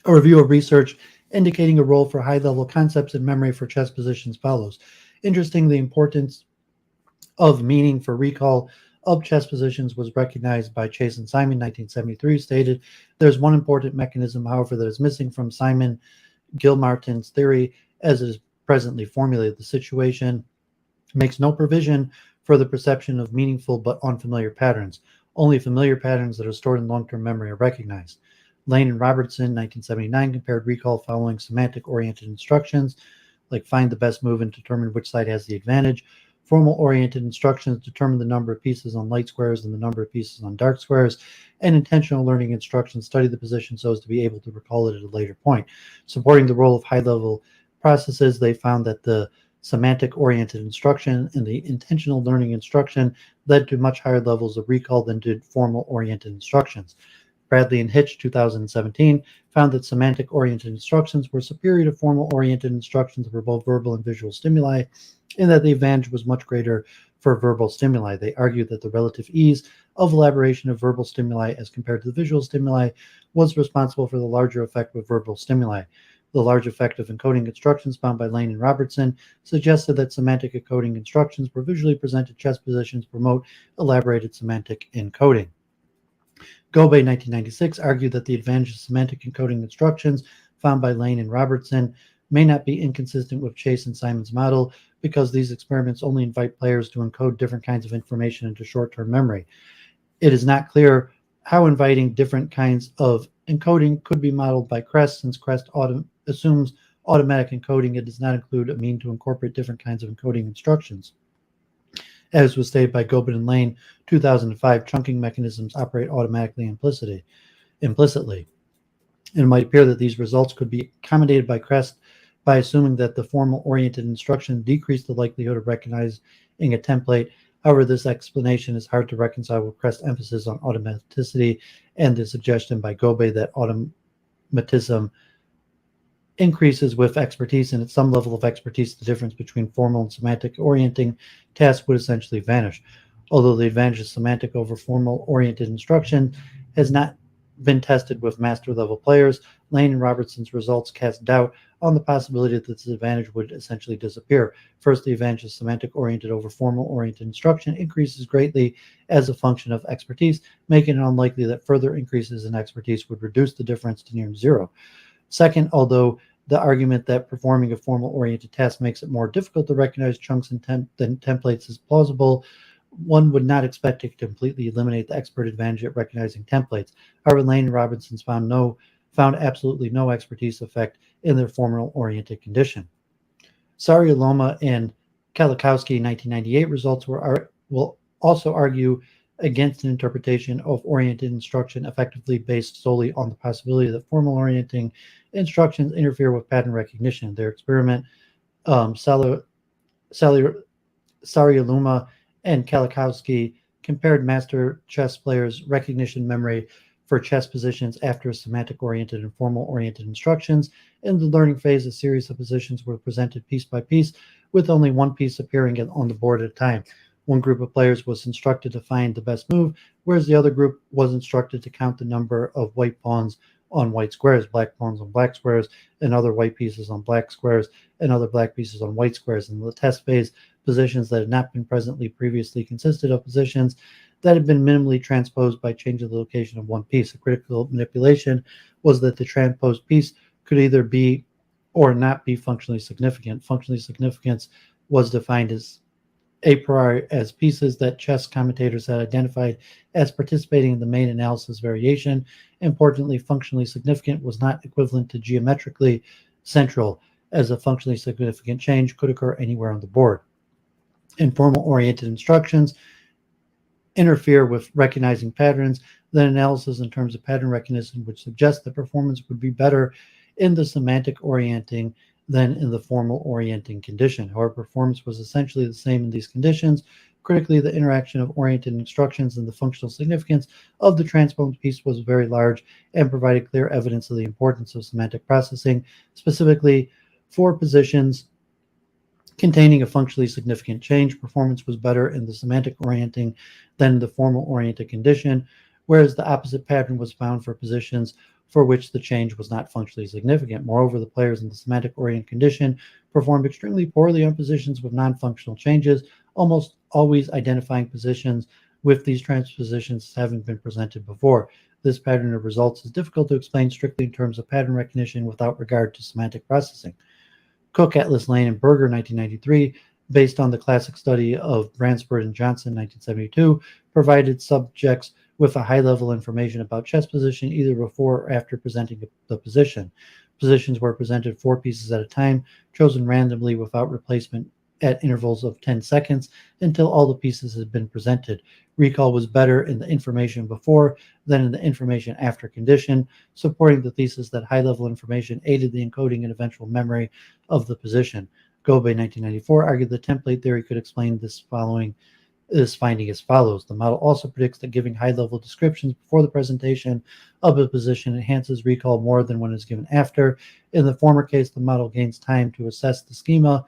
A review of research indicating a role for high-level concepts in memory for chess positions follows. Interestingly, the importance of meaning for recall of chess positions was recognized by Chase and Simon in 1973, stated, there's one important mechanism, however, that is missing from Simon Gilmartin's theory as it is presently formulated. The situation makes no provision for the perception of meaningful but unfamiliar patterns. Only familiar patterns that are stored in long-term memory are recognized. Lane and Robertson, 1979, compared recall following semantic-oriented instructions, like find the best move and determine which side has the advantage. Formal-oriented instructions determine the number of pieces on light squares and the number of pieces on dark squares, and intentional learning instructions study the position so as to be able to recall it at a later point. Supporting the role of high-level processes, they found that the semantic-oriented instruction and the intentional learning instruction led to much higher levels of recall than did formal-oriented instructions. Bradley and Hitch, 2017, found that semantic-oriented instructions were superior to formal-oriented instructions for both verbal and visual stimuli, and that the advantage was much greater for verbal stimuli. They argued that the relative ease of elaboration of verbal stimuli as compared to the visual stimuli was responsible for the larger effect with verbal stimuli. The large effect of encoding instructions found by Lane and Robertson suggested that semantic encoding instructions for visually presented chess positions promote elaborated semantic encoding. Gobet, 1996, argued that the advantage of semantic encoding instructions found by Lane and Robertson may not be inconsistent with Chase and Simon's model because these experiments only invite players to encode different kinds of information into short-term memory. It is not clear how inviting different kinds of encoding could be modeled by CREST, since CREST assumes automatic encoding. It does not include a mean to incorporate different kinds of encoding instructions. As was stated by Gobet and Lane, 2005, chunking mechanisms operate automatically implicitly. It might appear that these results could be accommodated by CREST by assuming that the formal-oriented instruction decreased the likelihood of recognizing a template. However, this explanation is hard to reconcile with CREST's emphasis on automaticity and the suggestion by Gobet that automatism increases with expertise, and at some level of expertise, the difference between formal and semantic orienting tasks would essentially vanish. Although the advantage of semantic over formal-oriented instruction has not been tested with master-level players, Lane and Robertson's results cast doubt on the possibility that this advantage would essentially disappear. First, the advantage of semantic-oriented over formal-oriented instruction increases greatly as a function of expertise, making it unlikely that further increases in expertise would reduce the difference to near zero. Second, although the argument that performing a formal-oriented task makes it more difficult to recognize chunks than templates is plausible, one would not expect to completely eliminate the expert advantage at recognizing templates. However, Lane and Robertson found absolutely no expertise effect in their formal-oriented condition. Saariluoma and Kalikowski, 1998 results will also argue against an interpretation of oriented instruction effectively based solely on the possibility that formal orienting instructions interfere with pattern recognition. Their experiment, Saariluoma and Kalikowski, compared master chess players' recognition memory for chess positions after semantic-oriented and formal-oriented instructions. In the learning phase, a series of positions were presented piece by piece, with only one piece appearing on the board at a time. One group of players was instructed to find the best move, whereas the other group was instructed to count the number of white pawns on white squares, black pawns on black squares, and other white pieces on black squares, and other black pieces on white squares. In the test phase, positions that had not been previously consisted of positions that had been minimally transposed by changing the location of one piece. A critical manipulation was that the transposed piece could either be or not be functionally significant. Functionally significance was defined as a priori as pieces that chess commentators had identified as participating in the main analysis variation. Importantly, functionally significant was not equivalent to geometrically central, as a functionally significant change could occur anywhere on the board. Informal-oriented instructions interfere with recognizing patterns. Then analysis in terms of pattern recognition would suggest that performance would be better in the semantic orienting than in the formal orienting condition. However, performance was essentially the same in these conditions. Critically, the interaction of oriented instructions and the functional significance of the transposed piece was very large and provided clear evidence of the importance of semantic processing, specifically for positions containing a functionally significant change. Performance was better in the semantic orienting than the formal oriented condition, whereas the opposite pattern was found for positions for which the change was not functionally significant. Moreover, the players in the semantic oriented condition performed extremely poorly on positions with non-functional changes, almost always identifying positions with these transpositions having been presented before. This pattern of results is difficult to explain strictly in terms of pattern recognition without regard to semantic processing. Cook, Atlas, Lane, and Berger, 1993, based on the classic study of Bransford and Johnson, 1972, provided subjects with a high-level information about chess position either before or after presenting the position. Positions were presented 4 pieces at a time, chosen randomly without replacement at intervals of 10 seconds until all the pieces had been presented. Recall was better in the information before than in the information after condition, supporting the thesis that high-level information aided the encoding and eventual memory of the position. Gobet, 1994, argued the template theory could explain this following This finding as follows. The model also predicts that giving high-level descriptions before the presentation of a position enhances recall more than when it's given after. In the former case, the model gains time to assess the schema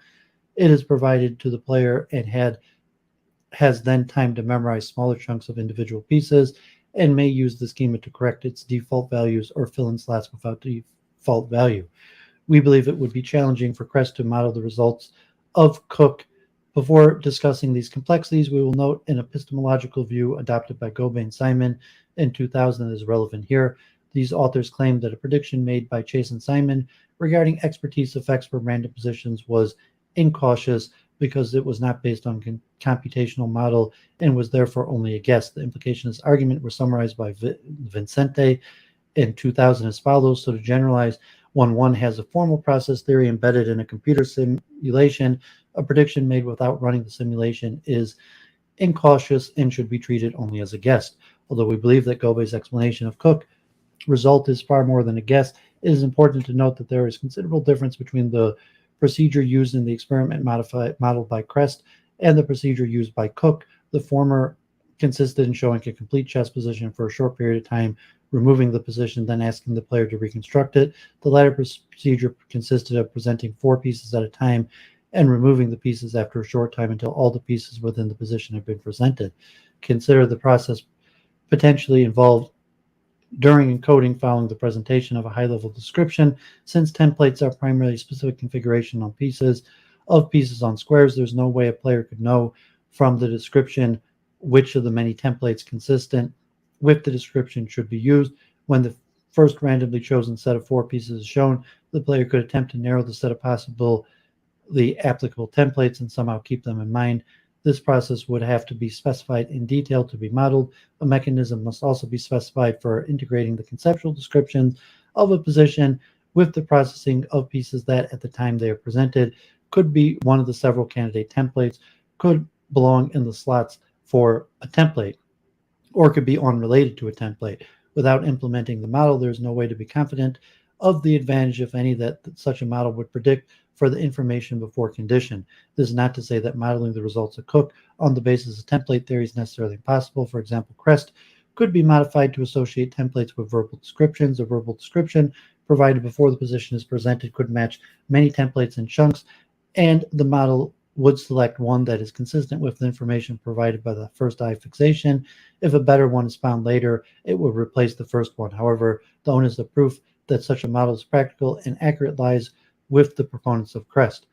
it is provided to the player and has then time to memorize smaller chunks of individual pieces and may use the schema to correct its default values or fill in slots without default value. We believe it would be challenging for Crest to model the results of Cook. Before discussing these complexities, we will note an epistemological view adopted by Gobet and Simon in 2000 is relevant here. These authors claimed that a prediction made by Chase and Simon regarding expertise effects for random positions was incautious because it was not based on computational model and was therefore only a guess. The implication of this argument were summarized by Vincente in 2000 as follows. So to generalize, when one has a formal process theory embedded in a computer simulation, a prediction made without running the simulation is incautious and should be treated only as a guess. Although we believe that Gobet's explanation of Cook result is far more than a guess, it is important to note that there is considerable difference between the procedure used in the experiment modeled by Crest and the procedure used by Cook. The former consisted in showing a complete chess position for a short period of time, removing the position, then asking the player to reconstruct it. The latter procedure consisted of presenting 4 pieces at a time and removing the pieces after a short time until all the pieces within the position have been presented. Consider the process potentially involved during encoding following the presentation of a high-level description. Since templates are primarily specific configuration on pieces on squares, there's no way a player could know from the description which of the many templates consistent with the description should be used. When the first randomly chosen set of 4 pieces is shown, the player could attempt to narrow the set of the applicable templates and somehow keep them in mind. This process would have to be specified in detail to be modeled. A mechanism must also be specified for integrating the conceptual descriptions of a position with the processing of pieces that, at the time they are presented, could be one of the several candidate templates, could belong in the slots for a template, or could be unrelated to a template. Without implementing the model, there's no way to be confident of the advantage, if any, that such a model would predict for the information before condition. This is not to say that modeling the results of Cook on the basis of template theory is necessarily impossible. For example, Crest could be modified to associate templates with verbal descriptions. A verbal description provided before the position is presented could match many templates in chunks, and the model would select one that is consistent with the information provided by the first eye fixation. If a better one is found later, it will replace the first one. However, the onus of proof that such a model is practical and accurate lies with the proponents of Crest.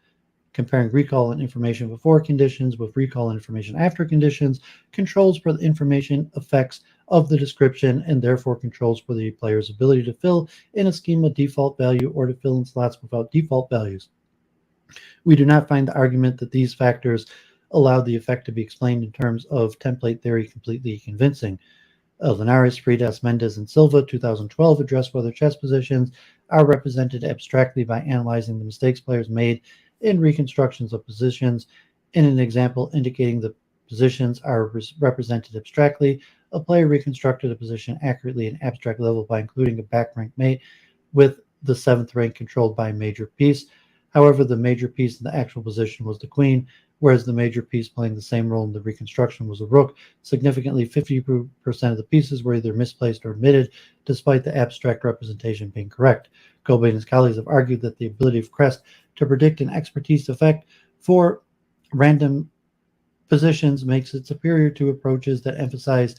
Comparing recall and information before conditions with recall and information after conditions controls for the information effects of the description and therefore controls for the player's ability to fill in a schema default value or to fill in slots without default values. We do not find the argument that these factors allow the effect to be explained in terms of template theory completely convincing. Linares, Fridas, Mendez, and Silva, 2012, addressed whether chess positions are represented abstractly by analyzing the mistakes players made in reconstructions of positions. In an example indicating the positions are represented abstractly, a player reconstructed a position accurately at an abstract level by including a back rank mate with the 7th rank controlled by a major piece. However, the major piece in the actual position was the queen, whereas the major piece playing the same role in the reconstruction was a rook. Significantly, 50% of the pieces were either misplaced or omitted, despite the abstract representation being correct. Gobet and his colleagues have argued that the ability of Crest to predict an expertise effect for random positions makes it superior to approaches that emphasize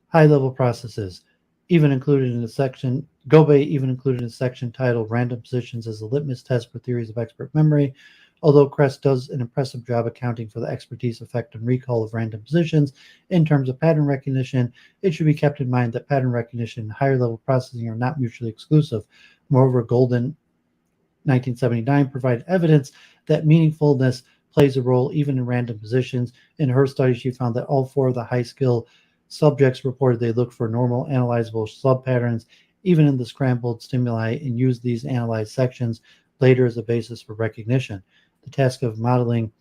high-level processes. Gobet even included a section titled Random Positions as a Litmus Test for Theories of Expert Memory. Although Crest does an impressive job accounting for the expertise, effect, and recall of random positions in terms of pattern recognition, it should be kept in mind that pattern recognition and higher-level processing are not mutually exclusive. Moreover, Golden, 1979, provided evidence that meaningfulness plays a role even in random positions. In her study, she found that all 4 of the high-skill subjects reported they looked for normal analyzable subpatterns even in the scrambled stimuli and used these analyzed sections later as a basis for recognition. The task of modeling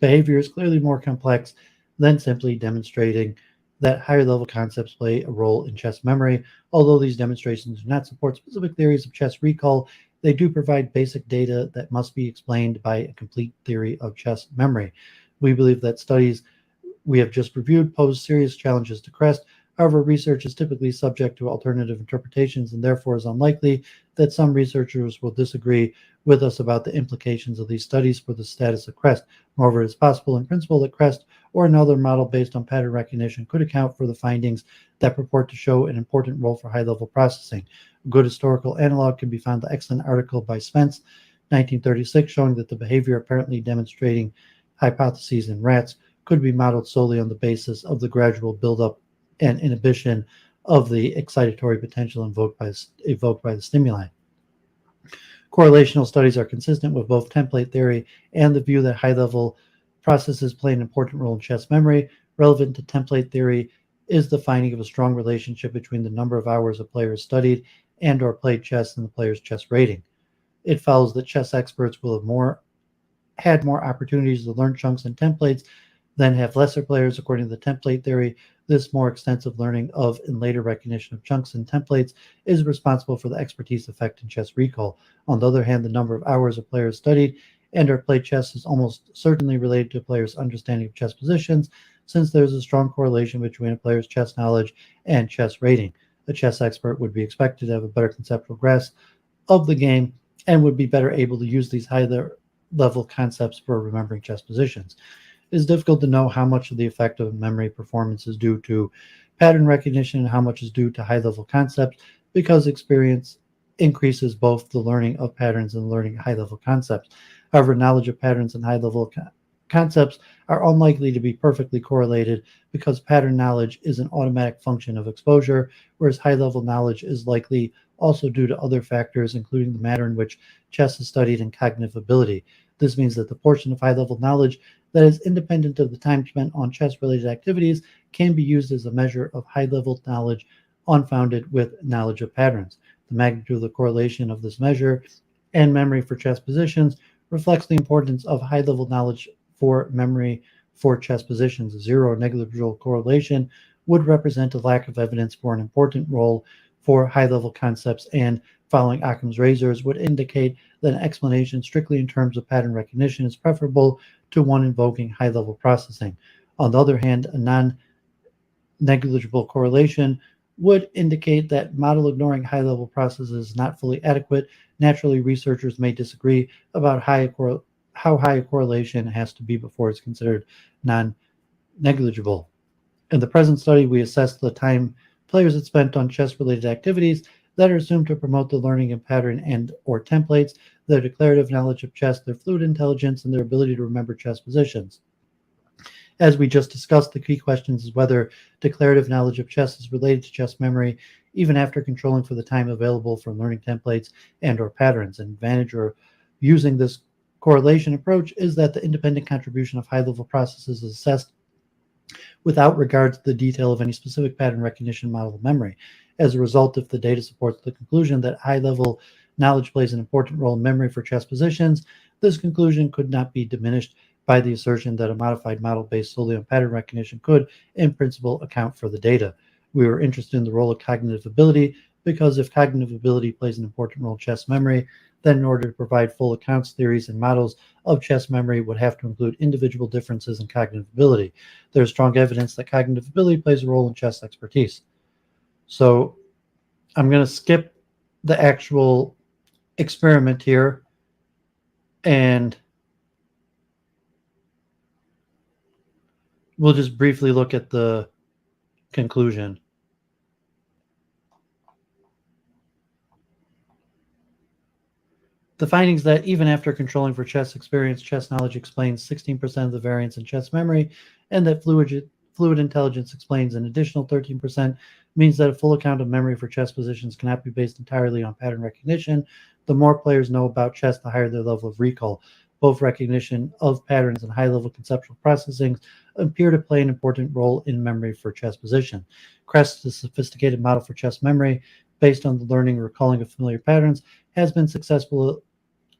behavior is clearly more complex than simply demonstrating that higher level concepts play a role in chess memory. Although these demonstrations do not support specific theories of chess recall, they do provide basic data that must be explained by a complete theory of chess memory. We believe that studies we have just reviewed pose serious challenges to CREST. However, research is typically subject to alternative interpretations and therefore is unlikely that some researchers will disagree with us about the implications of these studies for the status of CREST. Moreover, it is possible in principle that CREST or another model based on pattern recognition could account for the findings that purport to show an important role for high-level processing. A good historical analog can be found in the excellent article by Spence, 1936, showing that the behavior apparently demonstrating hypotheses in rats could be modeled solely on the basis of the gradual buildup and inhibition of the excitatory potential evoked by the stimuli. Correlational studies are consistent with both template theory and the view that high-level processes play an important role in chess memory. Relevant to template theory is the finding of a strong relationship between the number of hours a player has studied and or played chess and the player's chess rating. It follows that chess experts will have had more opportunities to learn chunks and templates than have lesser players. According to the template theory, this more extensive learning of and later recognition of chunks and templates is responsible for the expertise effect in chess recall. On the other hand, the number of hours a player has studied and or played chess is almost certainly related to a player's understanding of chess positions, since there's a strong correlation between a player's chess knowledge and chess rating. A chess expert would be expected to have a better conceptual grasp of the game and would be better able to use these higher level concepts for remembering chess positions. It is difficult to know how much of the effect of memory performance is due to pattern recognition and how much is due to high-level concepts, because experience increases both the learning of patterns and learning high-level concepts. However, knowledge of patterns and high-level concepts are unlikely to be perfectly correlated because pattern knowledge is an automatic function of exposure, whereas high-level knowledge is likely also due to other factors, including the manner in which chess is studied and cognitive ability. This means that the portion of high-level knowledge that is independent of the time spent on chess-related activities can be used as a measure of high-level knowledge unfounded with knowledge of patterns. The magnitude of the correlation of this measure and memory for chess positions reflects the importance of high-level knowledge for memory for chess positions. A zero or negligible correlation would represent a lack of evidence for an important role for high-level concepts, and following Occam's razors would indicate that an explanation strictly in terms of pattern recognition is preferable to one invoking high-level processing. On the other hand, a non-negligible correlation would indicate that model ignoring high-level processes is not fully adequate. Naturally, researchers may disagree about how high a correlation has to be before it's considered non-negligible. In the present study, we assessed the time players had spent on chess-related activities that are assumed to promote the learning of pattern and or templates, their declarative knowledge of chess, their fluid intelligence, and their ability to remember chess positions. As we just discussed, the key question is whether declarative knowledge of chess is related to chess memory, even after controlling for the time available for learning templates and or patterns. An advantage of using this correlation approach is that the independent contribution of high-level processes is assessed without regard to the detail of any specific pattern recognition model of memory. As a result, if the data supports the conclusion that high-level knowledge plays an important role in memory for chess positions, this conclusion could not be diminished by the assertion that a modified model based solely on pattern recognition could, in principle, account for the data. We were interested in the role of cognitive ability because if cognitive ability plays an important role in chess memory, then in order to provide full accounts, theories, and models of chess memory would have to include individual differences in cognitive ability. There's strong evidence that cognitive ability plays a role in chess expertise. So I'm going to skip the actual experiment here and we'll just briefly look at the conclusion. The findings that even after controlling for chess experience, chess knowledge explains 16% of the variance in chess memory, and that fluid intelligence explains an additional 13%, means that a full account of memory for chess positions cannot be based entirely on pattern recognition. The more players know about chess, the higher their level of recall. Both recognition of patterns and high-level conceptual processing appear to play an important role in memory for chess position. CREST, a sophisticated model for chess memory based on the learning and recalling of familiar patterns, has been successful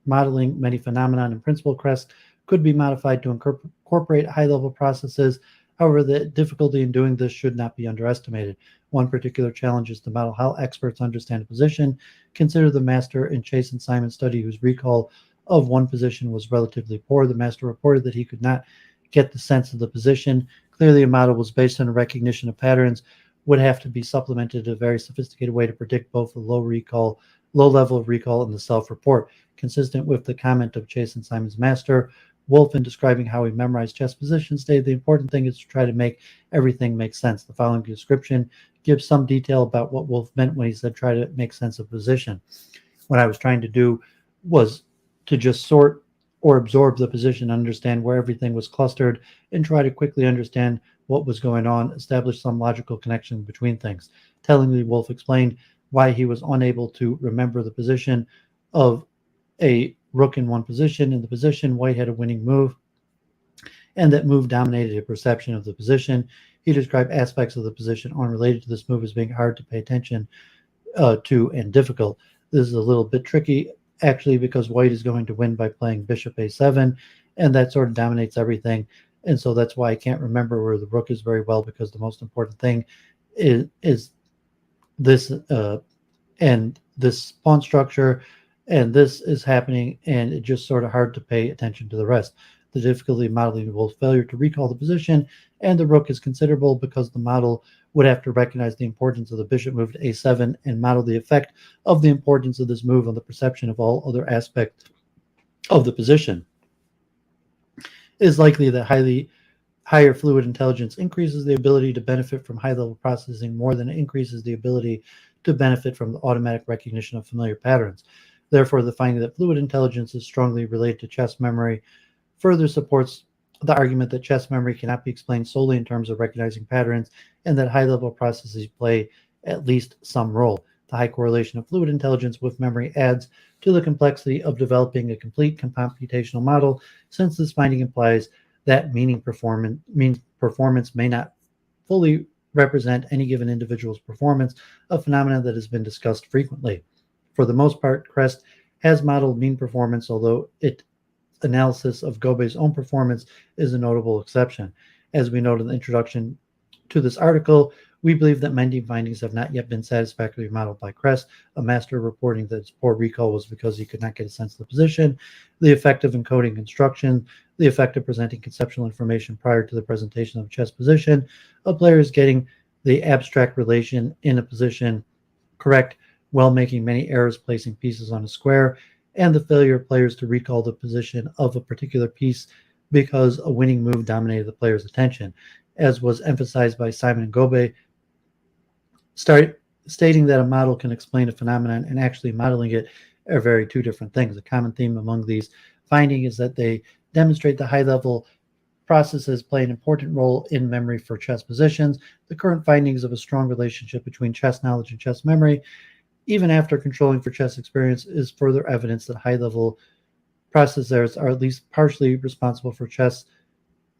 modeling many phenomena. In principle, CREST could be modified to incorporate high-level processes. However, the difficulty in doing this should not be underestimated. One particular challenge is to model how experts understand a position. Consider the master in Chase and Simon study whose recall of one position was relatively poor. The master reported that he could not get the sense of the position. Clearly, a model was based on a recognition of patterns, would have to be supplemented in a very sophisticated way to predict both the low level of recall and the self-report, consistent with the comment of Chase and Simon's master. Wolf, in describing how he memorized chess positions, stated the important thing is to try to make everything make sense. The following description gives some detail about what Wolf meant when he said try to make sense of position. What I was trying to do was to just sort or absorb the position, understand where everything was clustered, and try to quickly understand what was going on, establish some logical connection between things. Tellingly, Wolf explained why he was unable to remember the position of a rook in one position. In the position, white had a winning move, and that move dominated a perception of the position. He described aspects of the position unrelated to this move as being hard to pay attention to and difficult. This is a little bit tricky, actually, because white is going to win by playing bishop a7, and that sort of dominates everything. And so that's why I can't remember where the rook is very well, because the most important thing is this and this pawn structure, and this is happening, and it's just sort of hard to pay attention to the rest. The difficulty of modeling Wolf's failure to recall the position and the rook is considerable, because the model would have to recognize the importance of the bishop move to a7 and model the effect of the importance of this move on the perception of all other aspects of the position. It is likely that higher fluid intelligence increases the ability to benefit from high-level processing more than it increases the ability to benefit from the automatic recognition of familiar patterns. Therefore, the finding that fluid intelligence is strongly related to chess memory further supports the argument that chess memory cannot be explained solely in terms of recognizing patterns, and that high-level processes play at least some role. The high correlation of fluid intelligence with memory adds to the complexity of developing a complete computational model, since this finding implies that performance may not fully represent any given individual's performance, a phenomenon that has been discussed frequently. For the most part, Crest has modeled mean performance, although its analysis of Gobet's own performance is a notable exception. As we noted in the introduction to this article, we believe that many findings have not yet been satisfactorily modeled by Crest, a master reporting that his poor recall was because he could not get a sense of the position, the effect of encoding instruction, the effect of presenting conceptual information prior to the presentation of a chess position, of players getting the abstract relation in a position correct while making many errors placing pieces on a square, and the failure of players to recall the position of a particular piece because a winning move dominated the player's attention, as was emphasized by Simon and Gobet. Stating that a model can explain a phenomenon and actually modeling it are two different things. A common theme among these findings is that they demonstrate the high-level processes play an important role in memory for chess positions. The current findings of a strong relationship between chess knowledge and chess memory, even after controlling for chess experience, is further evidence that high-level processors are at least partially responsible for chess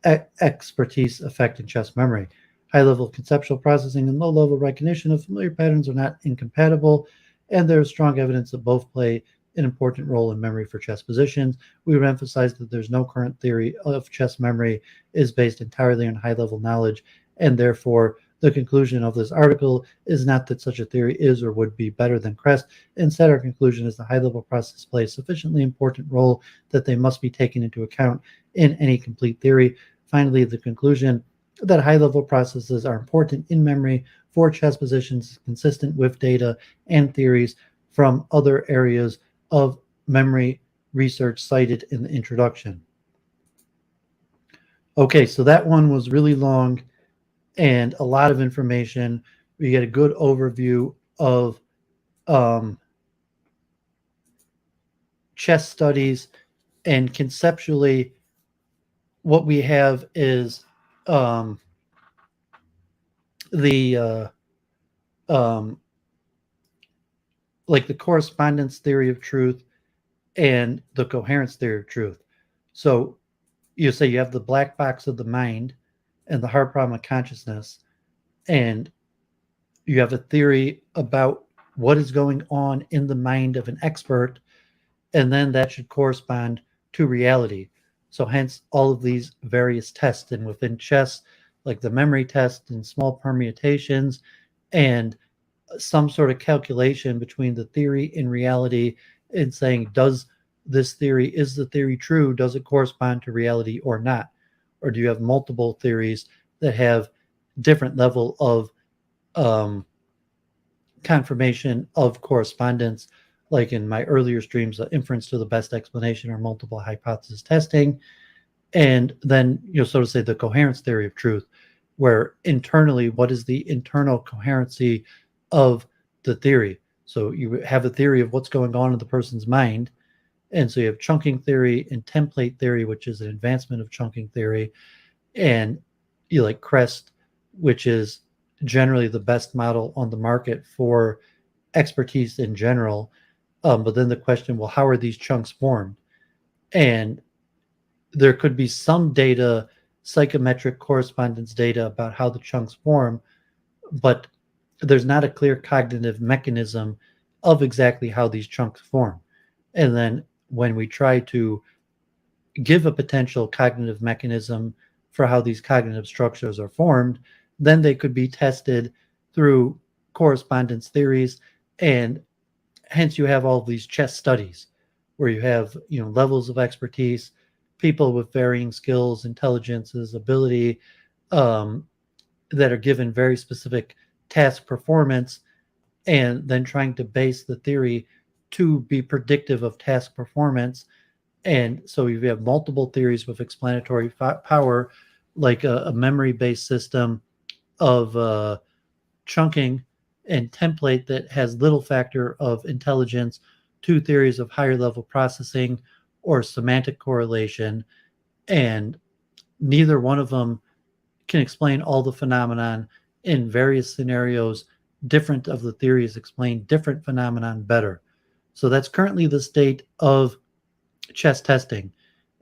expertise affecting chess memory. High-level conceptual processing and low-level recognition of familiar patterns are not incompatible, and there is strong evidence that both play an important role in memory for chess positions. We would emphasize that there's no current theory of chess memory is based entirely on high-level knowledge, and therefore the conclusion of this article is not that such a theory is or would be better than Crest. Instead, our conclusion is the high-level process plays a sufficiently important role that they must be taken into account in any complete theory. Finally, the conclusion that high-level processes are important in memory for chess positions is consistent with data and theories from other areas of memory research cited in the introduction. Okay, so that one was really long and a lot of information. We get a good overview of chess studies, and conceptually what we have is like the correspondence theory of truth and the coherence theory of truth. So you say you have the black box of the mind and the hard problem of consciousness, and you have a theory about what is going on in the mind of an expert, and then that should correspond to reality. So hence all of these various tests, and within chess, like the memory test and small permutations and some sort of calculation between the theory and reality, and saying, does this theory, is the theory true? Does it correspond to reality or not? or do you have multiple theories that have different level of confirmation of correspondence, like in my earlier streams, inference to the best explanation or multiple hypothesis testing, and then, so to say, the coherence theory of truth, where internally, what is the internal coherency of the theory? So you have a theory of what's going on in the person's mind, and so you have chunking theory and template theory, which is an advancement of chunking theory, and you like CREST, which is generally the best model on the market for expertise in general. But then the question, well, how are these chunks formed? And there could be some data, psychometric correspondence data about how the chunks form, but there's not a clear cognitive mechanism of exactly how these chunks form. And then when we try to give a potential cognitive mechanism for how these cognitive structures are formed, then they could be tested through correspondence theories. And hence you have all of these chess studies where you have, levels of expertise, people with varying skills, intelligences, ability, that are given very specific task performance, and then trying to base the theory to be predictive of task performance. And so you have multiple theories with explanatory power, like a memory-based system of chunking and template that has little factor of intelligence, two theories of higher level processing or semantic correlation, and neither one of them can explain all the phenomenon in various scenarios. Different of the theories explain different phenomenon better. So that's currently the state of chess testing.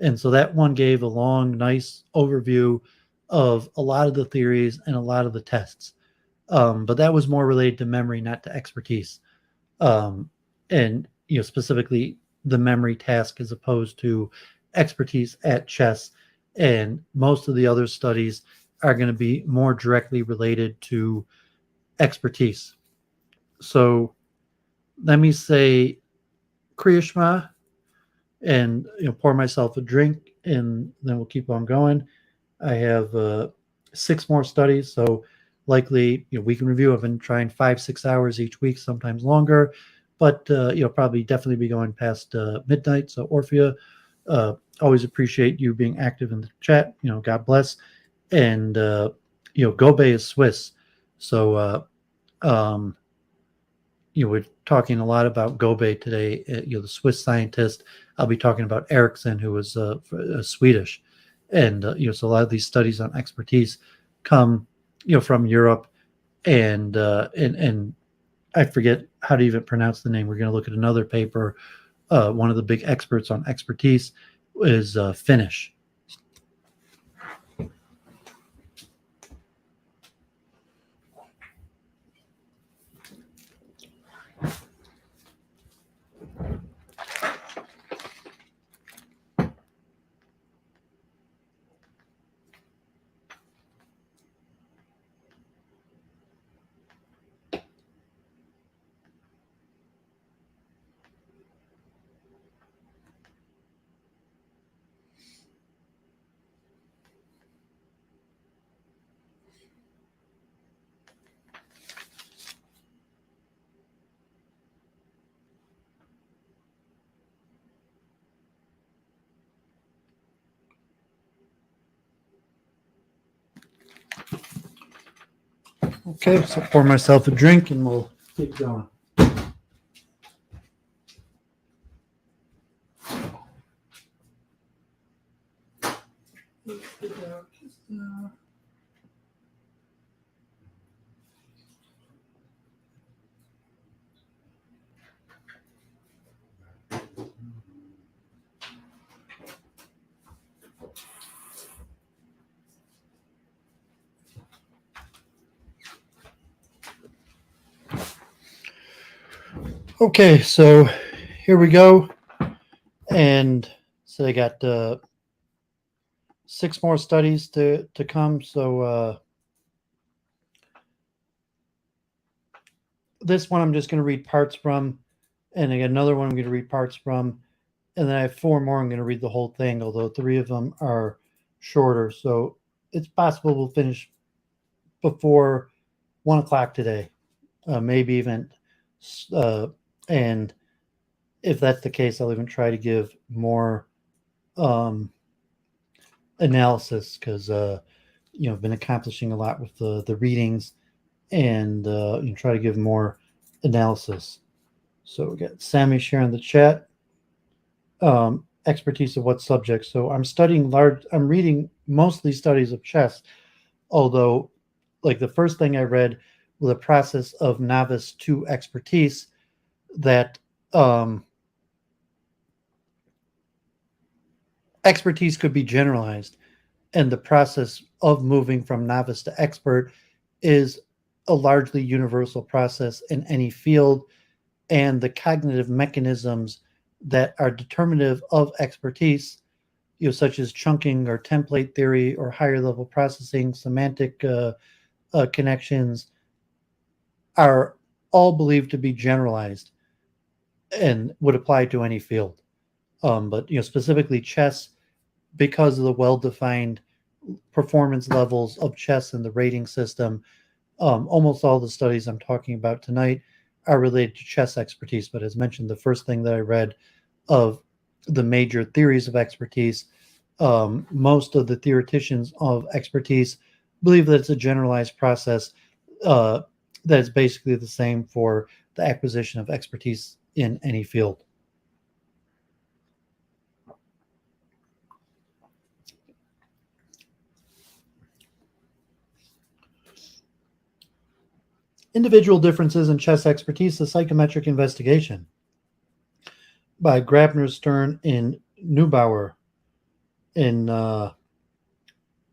And so that one gave a long, nice overview of a lot of the theories and a lot of the tests. But that was more related to memory, not to expertise. And, specifically the memory task as opposed to expertise at chess. And most of the other studies are going to be more directly related to expertise. So let me say Kriya Shema and pour myself a drink, and then we'll keep on going. I have 6 more studies, so likely we can review. I've been trying 5-6 hours each week, sometimes longer, but probably definitely be going past midnight. So Orphea, always appreciate you being active in the chat. God bless. And Gobet is Swiss, so we're talking a lot about Gobet today. The Swiss scientist. I'll be talking about Ericsson, who was Swedish, and so a lot of these studies on expertise come from Europe, and I forget how to even pronounce the name. We're going to look at another paper. One of the big experts on expertise is Finnish. Okay, so pour myself a drink and we'll keep going. Okay, so here we go. And so I got 6 more studies to come. So this one I'm just going to read parts from, and I got another one I'm going to read parts from, and then I have 4 more I'm going to read the whole thing, although 3 of them are shorter, so it's possible we'll finish before 1 o'clock today, maybe even. And if that's the case, I'll even try to give more analysis because I've been accomplishing a lot with the readings, and try to give more analysis. So we got Sammy sharing the chat. Expertise of what subject? So I'm reading mostly studies of chess, although like the first thing I read was a process of novice to expertise that expertise could be generalized, and the process of moving from novice to expert is a largely universal process in any field, and the cognitive mechanisms that are determinative of expertise, such as chunking or template theory or higher level processing, semantic connections, are all believed to be generalized and would apply to any field. But specifically chess, because of the well-defined performance levels of chess in the rating system, almost all the studies I'm talking about tonight are related to chess expertise. But as mentioned, the first thing that I read of the major theories of expertise, most of the theoreticians of expertise believe that it's a generalized process that is basically the same for the acquisition of expertise in any field. Individual Differences in Chess Expertise, a Psychometric Investigation by Grabner, Stern, and Neubauer in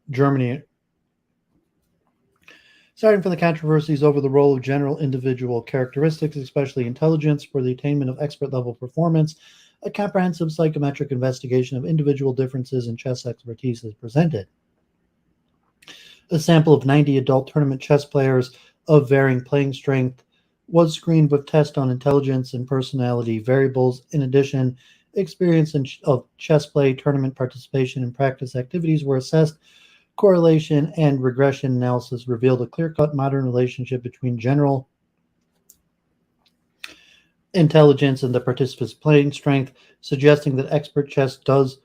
Germany. Starting from the controversies over the role of general individual characteristics, especially intelligence, for the attainment of expert-level performance, a comprehensive psychometric investigation of individual differences in chess expertise is presented. A sample of 90 adult tournament chess players of varying playing strength was screened with tests on intelligence and personality variables. In addition, experience of chess play, tournament participation, and practice activities were assessed. Correlation and regression analysis revealed a clear-cut modern relationship between general intelligence and the participant's playing strength, suggesting that expert chess does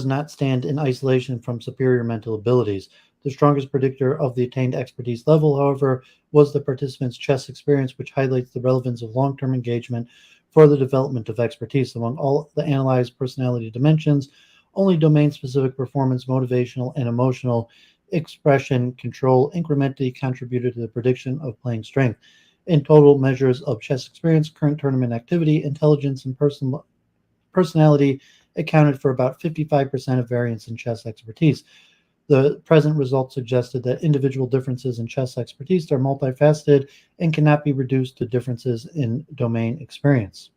not stand in isolation from superior mental abilities. The strongest predictor of the attained expertise level, however, was the participant's chess experience, which highlights the relevance of long-term engagement for the development of expertise. Among all the analyzed personality dimensions, only domain-specific performance, motivational, and emotional expression control incrementally contributed to the prediction of playing strength. In total, measures of chess experience, current tournament activity, intelligence, and personality accounted for about 55% of variance in chess expertise. The present results suggested that individual differences in chess expertise are multifaceted and cannot be reduced to differences in domain experience.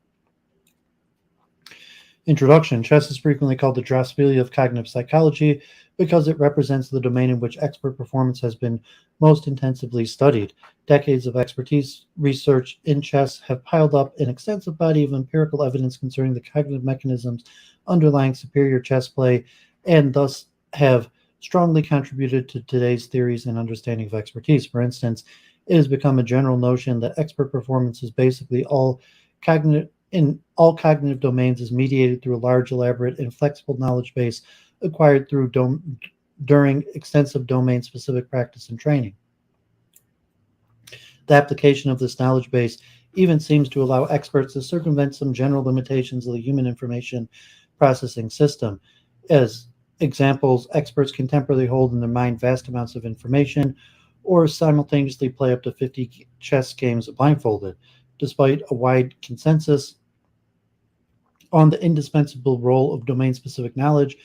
Introduction. Chess is frequently called the Drosophila of cognitive psychology because it represents the domain in which expert performance has been most intensively studied. Decades of expertise research in chess have piled up an extensive body of empirical evidence concerning the cognitive mechanisms underlying superior chess play, and thus have strongly contributed to today's theories and understanding of expertise. For instance, it has become a general notion that expert performance is basically in all cognitive domains is mediated through a large, elaborate, and flexible knowledge base acquired during extensive domain-specific practice and training. The application of this knowledge base even seems to allow experts to circumvent some general limitations of the human information processing system. As examples, experts can temporarily hold in their mind vast amounts of information or simultaneously play up to 50 chess games blindfolded. Despite a wide consensus on the indispensable role of domain-specific knowledge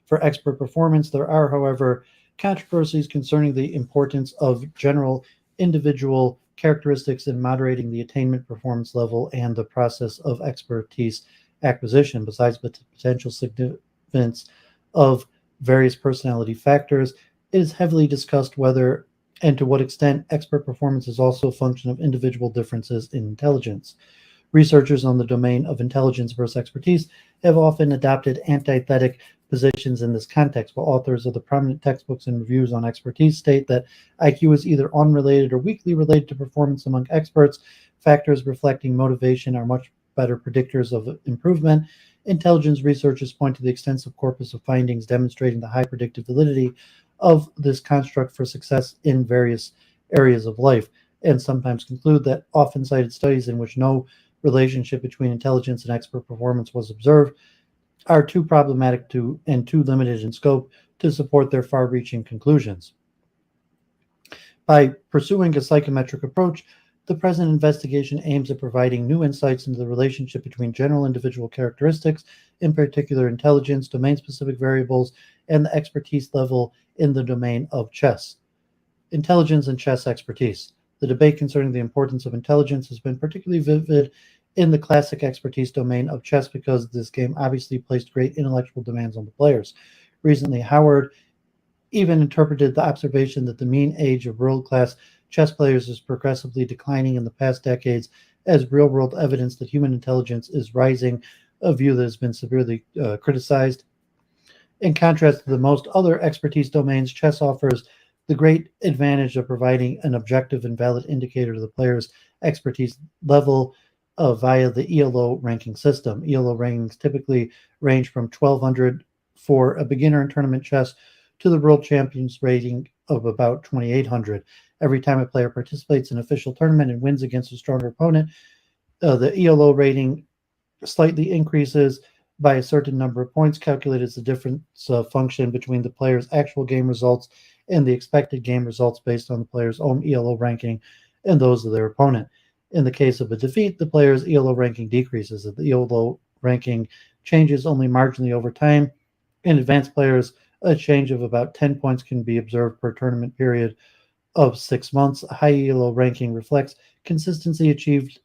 for expert performance, there are, however, controversies concerning the importance of general individual characteristics in moderating the attainment performance level and the process of expertise acquisition. Besides the potential significance of various personality factors, it is heavily discussed whether and to what extent expert performance is also a function of individual differences in intelligence. Researchers on the domain of intelligence versus expertise have often adopted antithetic positions in this context, while authors of the prominent textbooks and reviews on expertise state that IQ is either unrelated or weakly related to performance among experts. Factors reflecting motivation are much better predictors of improvement. Intelligence researchers point to the extensive corpus of findings demonstrating the high predictive validity of this construct for success in various areas of life, and sometimes conclude that often cited studies in which no relationship between intelligence and expert performance was observed are too problematic and too limited in scope to support their far-reaching conclusions. By pursuing a psychometric approach, the present investigation aims at providing new insights into the relationship between general individual characteristics, in particular intelligence, domain-specific variables, and the expertise level in the domain of chess. Intelligence and chess expertise. The debate concerning the importance of intelligence has been particularly vivid in the classic expertise domain of chess because this game obviously placed great intellectual demands on the players. Recently, Howard even interpreted the observation that the mean age of world-class chess players is progressively declining in the past decades as real-world evidence that human intelligence is rising, a view that has been severely criticized. In contrast to the most other expertise domains, chess offers the great advantage of providing an objective and valid indicator of the player's expertise level via the ELO ranking system. ELO rankings typically range from 1200 for a beginner in tournament chess to the world champions rating of about 2800. Every time a player participates in an official tournament and wins against a stronger opponent, the ELO rating slightly increases by a certain number of points, calculated as the difference function between the player's actual game results and the expected game results based on the player's own ELO ranking and those of their opponent. In the case of a defeat, the player's ELO ranking decreases. If the ELO ranking changes only marginally over time, in advanced players, a change of about 10 points can be observed per tournament period of 6 months. A high ELO ranking reflects consistency achieved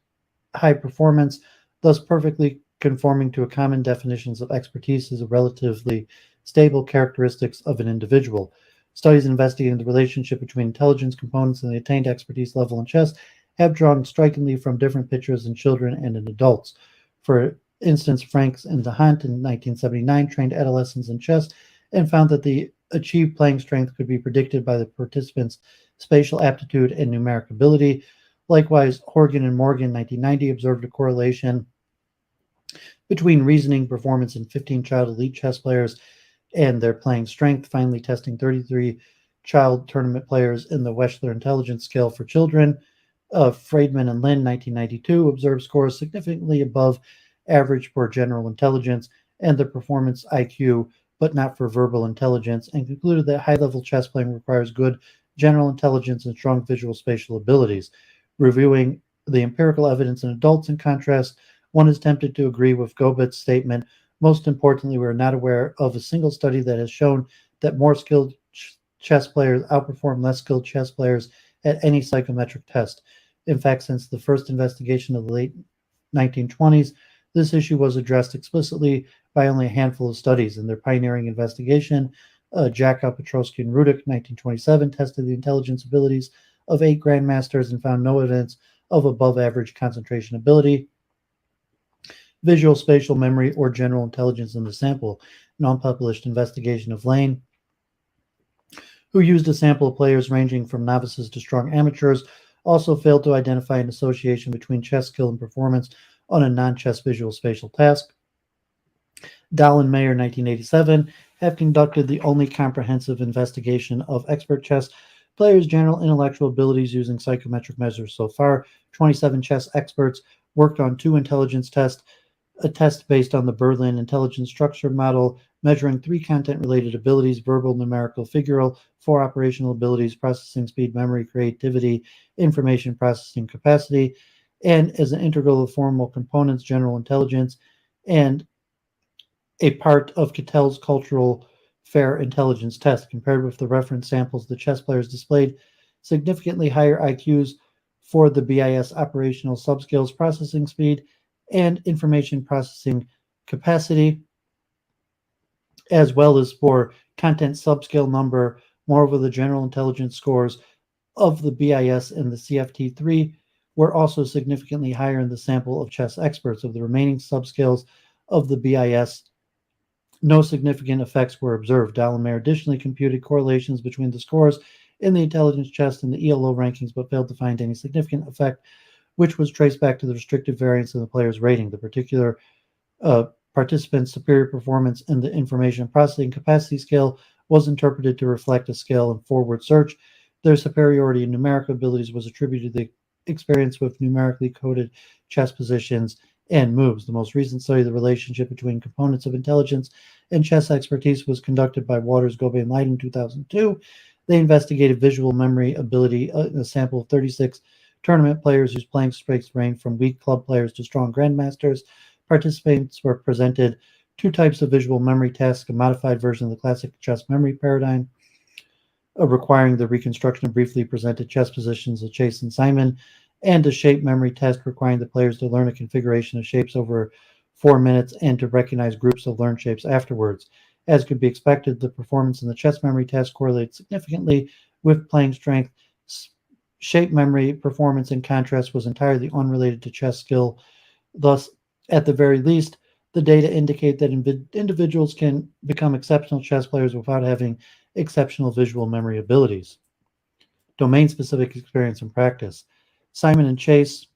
high performance, thus perfectly conforming to a common definitions of expertise as a relatively stable characteristics of an individual. Studies investigating the relationship between intelligence components and the attained expertise level in chess have drawn strikingly from different pictures in children and in adults. For instance, Franks and DeHunt in 1979 trained adolescents in chess and found that the achieved playing strength could be predicted by the participants' spatial aptitude and numeric ability. Likewise, Horgan and Morgan in 1990 observed a correlation between reasoning performance in 15 child elite chess players and their playing strength, finally testing 33 child tournament players in the Wechsler Intelligence Scale for Children. Friedman and Lin, 1992, observed scores significantly above average for general intelligence and the performance IQ, but not for verbal intelligence, and concluded that high-level chess playing requires good general intelligence and strong visual spatial abilities. Reviewing the empirical evidence in adults, in contrast, one is tempted to agree with Gobet's statement. Most importantly, we are not aware of a single study that has shown that more skilled chess players outperform less skilled chess players at any psychometric test. In fact, since the first investigation of the late 1920s, this issue was addressed explicitly by only a handful of studies. In their pioneering investigation, Jakob, Petrosky, and Rudik, 1927, tested the intelligence abilities of 8 grandmasters and found no evidence of above-average concentration ability, visual spatial memory, or general intelligence in the sample. An unpublished investigation of Lane, who used a sample of players ranging from novices to strong amateurs, also failed to identify an association between chess skill and performance on a non-chess visual spatial task. Dahl and Mayer, 1987, have conducted the only comprehensive investigation of expert chess players' general intellectual abilities using psychometric measures so far. 27 chess experts worked on 2 intelligence tests, a test based on the Berlin Intelligence Structure Model, measuring 3 content-related abilities: verbal, numerical, figural, 4 operational abilities: processing speed, memory, creativity, information processing capacity, and as an integral of formal components, general intelligence, and a part of Cattell's cultural fair intelligence test. Compared with the reference samples, the chess players displayed significantly higher IQs for the BIS operational subskills, processing speed, and information processing capacity, as well as for content subscale number. Moreover, the general intelligence scores of the BIS and the CFT3 were also significantly higher in the sample of chess experts. Of the remaining subscales of the BIS, no significant effects were observed. Dallamer additionally computed correlations between the scores in the intelligence chess and the ELO rankings, but failed to find any significant effect, which was traced back to the restrictive variance in the player's rating. The particular participant's superior performance in the information processing capacity scale was interpreted to reflect a scale in forward search. Their superiority in numerical abilities was attributed to the experience with numerically coded chess positions and moves. The most recent study of the relationship between components of intelligence and chess expertise was conducted by Waters, Gobet, and Light in 2002. They investigated visual memory ability in a sample of 36 tournament players whose playing strengths ranged from weak club players to strong grandmasters. Participants were presented two types of visual memory tasks: a modified version of the classic chess memory paradigm, requiring the reconstruction of briefly presented chess positions of Chase and Simon, and a shape memory test requiring the players to learn a configuration of shapes over 4 minutes and to recognize groups of learned shapes afterwards. As could be expected, the performance in the chess memory test correlated significantly with playing strength. Shape memory performance, in contrast, was entirely unrelated to chess skill. Thus, at the very least, the data indicate that individuals can become exceptional chess players without having exceptional visual memory abilities. Domain-specific experience and practice. Simon and Chase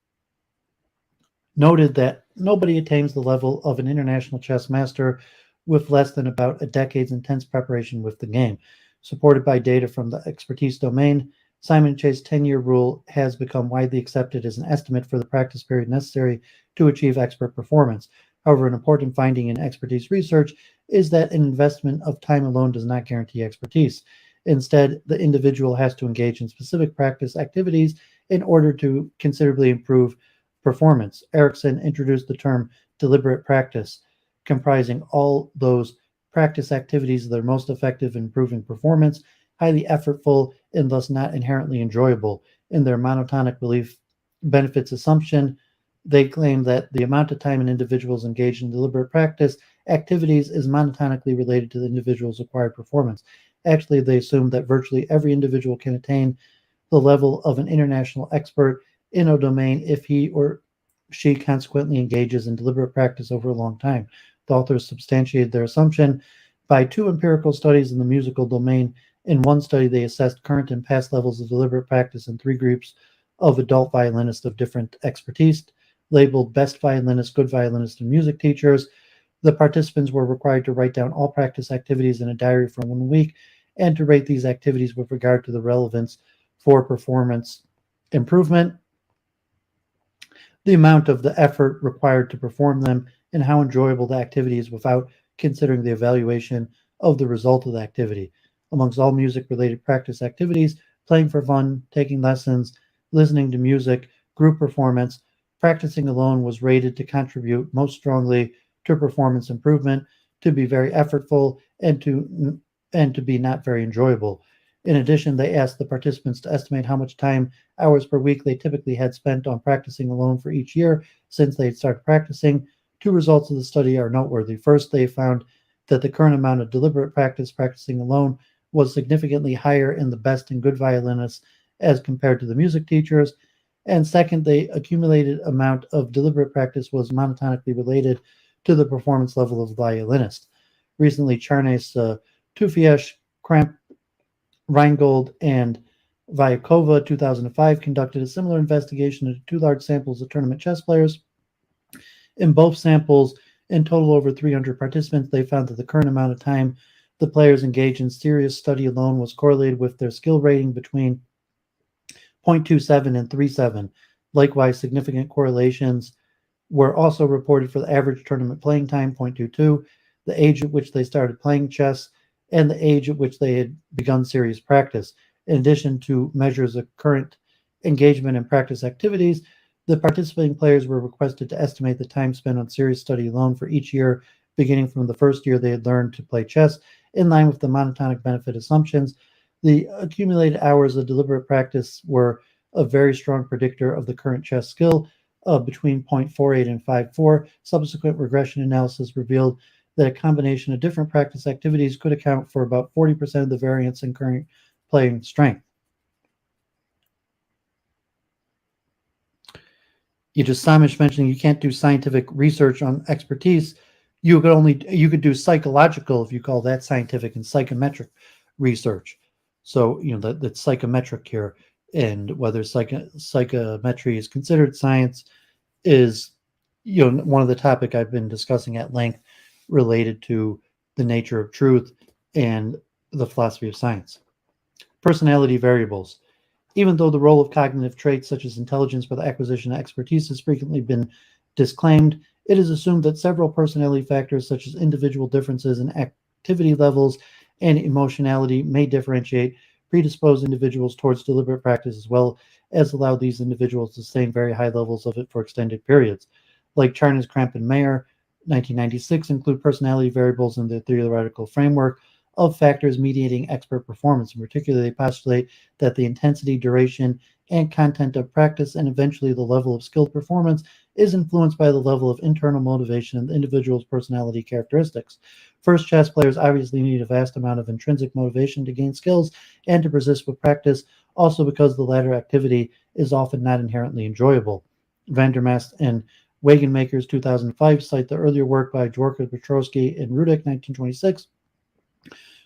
noted that nobody attains the level of an international chess master with less than about a decade's intense preparation with the game. Supported by data from the expertise domain, Simon and Chase's 10-year rule has become widely accepted as an estimate for the practice period necessary to achieve expert performance. However, an important finding in expertise research is that an investment of time alone does not guarantee expertise. Instead, the individual has to engage in specific practice activities in order to considerably improve performance. Erickson introduced the term deliberate practice, comprising all those practice activities that are most effective in improving performance, highly effortful, and thus not inherently enjoyable. In their monotonic belief benefits assumption, they claim that the amount of time an individual is engaged in deliberate practice activities is monotonically related to the individual's acquired performance. Actually, they assume that virtually every individual can attain the level of an international expert in a domain if he or she consequently engages in deliberate practice over a long time. The authors substantiated their assumption by two empirical studies in the musical domain. In one study, they assessed current and past levels of deliberate practice in 3 groups of adult violinists of different expertise, labeled best violinists, good violinists, and music teachers. The participants were required to write down all practice activities in a diary for 1 week and to rate these activities with regard to the relevance for performance improvement, the amount of the effort required to perform them, and how enjoyable the activity is without considering the evaluation of the result of the activity. Amongst all music-related practice activities, playing for fun, taking lessons, listening to music, group performance, practicing alone was rated to contribute most strongly to performance improvement, to be very effortful, and to be not very enjoyable. In addition, they asked the participants to estimate how much hours per week they typically had spent on practicing alone for each year since they had started practicing. 2 results of the study are noteworthy. First, they found that the current amount of deliberate practicing alone was significantly higher in the best and good violinists as compared to the music teachers. And second, the accumulated amount of deliberate practice was monotonically related to the performance level of the violinist. Recently, Charnes, Tufiesh, Kramp, Reingold, and Vyakova, 2005, conducted a similar investigation into 2 large samples of tournament chess players. In both samples, in total over 300 participants, they found that the current amount of time the players engaged in serious study alone was correlated with their skill rating between 0.27 and 3.7. Likewise, significant correlations were also reported for the average tournament playing time, 0.22, the age at which they started playing chess, and the age at which they had begun serious practice. In addition to measures of current engagement and practice activities, the participating players were requested to estimate the time spent on serious study alone for each year, beginning from the first year they had learned to play chess, in line with the monotonic benefit assumptions. The accumulated hours of deliberate practice were a very strong predictor of the current chess skill, between 0.48 and 5.4. Subsequent regression analysis revealed that a combination of different practice activities could account for about 40% of the variance in current playing strength. Samish mentioning you can't do scientific research on expertise. You could do psychological, if you call that scientific, and psychometric research. So that's psychometric here, and whether psychometry is considered science is one of the topic I've been discussing at length related to the nature of truth and the philosophy of science. Personality variables. Even though the role of cognitive traits such as intelligence for the acquisition of expertise has frequently been disclaimed, it is assumed that several personality factors such as individual differences in activity levels and emotionality may differentiate predisposed individuals towards deliberate practice as well as allow these individuals to sustain very high levels of it for extended periods. Like Charnas, Kramp, and Mayer, 1996, include personality variables in the theoretical framework of factors mediating expert performance. In particular, they postulate that the intensity, duration, and content of practice, and eventually the level of skilled performance, is influenced by the level of internal motivation and the individual's personality characteristics. First, chess players obviously need a vast amount of intrinsic motivation to gain skills and to persist with practice, also because the latter activity is often not inherently enjoyable. Vandermast and Wagenmakers, 2005, cite the earlier work by Dworka, Petrowski, and Rudek, 1926,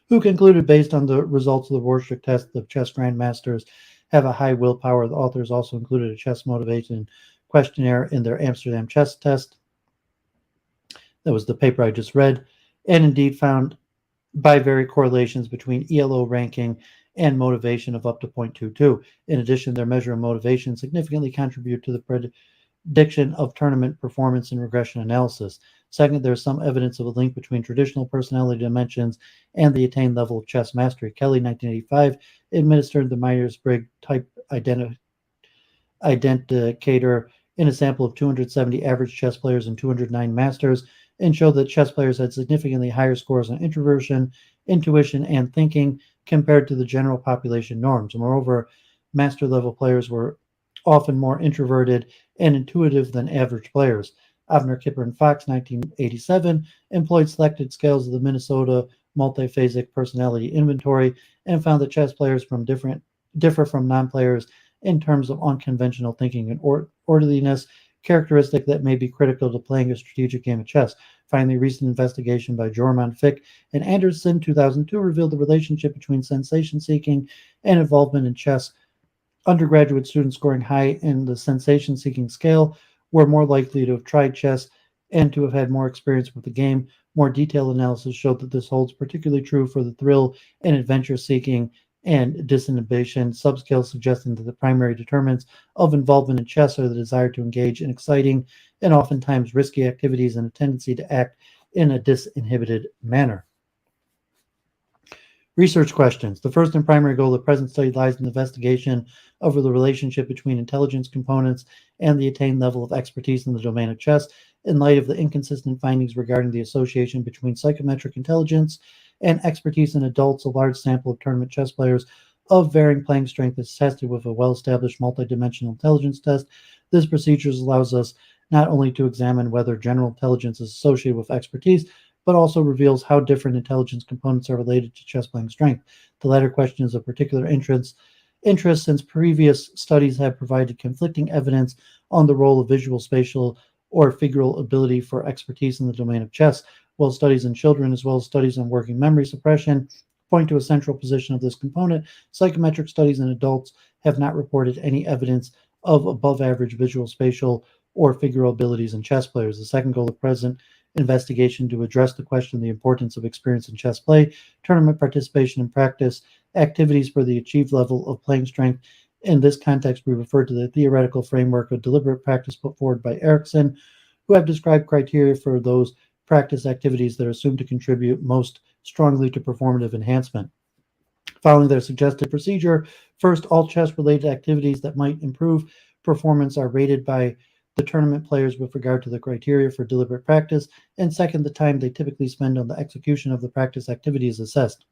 who concluded based on the results of the Rorschach test, the chess grandmasters have a high willpower. The authors also included a chess motivation questionnaire in their Amsterdam chess test. That was the paper I just read, and indeed found bivariate correlations between ELO ranking and motivation of up to 0.22. In addition, their measure of motivation significantly contribute to the prediction of tournament performance in regression analysis. Second, there is some evidence of a link between traditional personality dimensions and the attained level of chess mastery. Kelly, 1985, administered the Myers-Briggs type identicator in a sample of 270 average chess players and 209 masters, and showed that chess players had significantly higher scores on introversion, intuition, and thinking compared to the general population norms. Moreover, master-level players were often more introverted and intuitive than average players. Avner, Kipper, and Fox, 1987, employed selected scales of the Minnesota Multiphasic Personality Inventory and found that chess players differ from non-players in terms of unconventional thinking and orderliness, characteristic that may be critical to playing a strategic game of chess. Finally, recent investigation by Jorman, Fick, and Anderson, 2002, revealed the relationship between sensation-seeking and involvement in chess. Undergraduate students scoring high in the sensation-seeking scale were more likely to have tried chess and to have had more experience with the game. More detailed analysis showed that this holds particularly true for the thrill and adventure-seeking and disinhibition subscales, suggesting that the primary determinants of involvement in chess are the desire to engage in exciting and oftentimes risky activities and a tendency to act in a disinhibited manner. Research questions. The first and primary goal of the present study lies in the investigation of the relationship between intelligence components and the attained level of expertise in the domain of chess in light of the inconsistent findings regarding the association between psychometric intelligence and expertise in adults. A large sample of tournament chess players of varying playing strength is tested with a well-established multidimensional intelligence test. This procedure allows us not only to examine whether general intelligence is associated with expertise, but also reveals how different intelligence components are related to chess playing strength. The latter question is of particular interest since previous studies have provided conflicting evidence on the role of visual, spatial, or figural ability for expertise in the domain of chess, while studies in children as well as studies on working memory suppression point to a central position of this component. Psychometric studies in adults have not reported any evidence of above-average visual, spatial, or figural abilities in chess players. The second goal of present investigation to address the question of the importance of experience in chess play, tournament participation and practice, activities for the achieved level of playing strength. In this context, we refer to the theoretical framework of deliberate practice put forward by Erickson, who have described criteria for those practice activities that are assumed to contribute most strongly to performative enhancement. Following their suggested procedure, first, all chess-related activities that might improve performance are rated by the tournament players with regard to the criteria for deliberate practice, and second, the time they typically spend on the execution of the practice activity is assessed.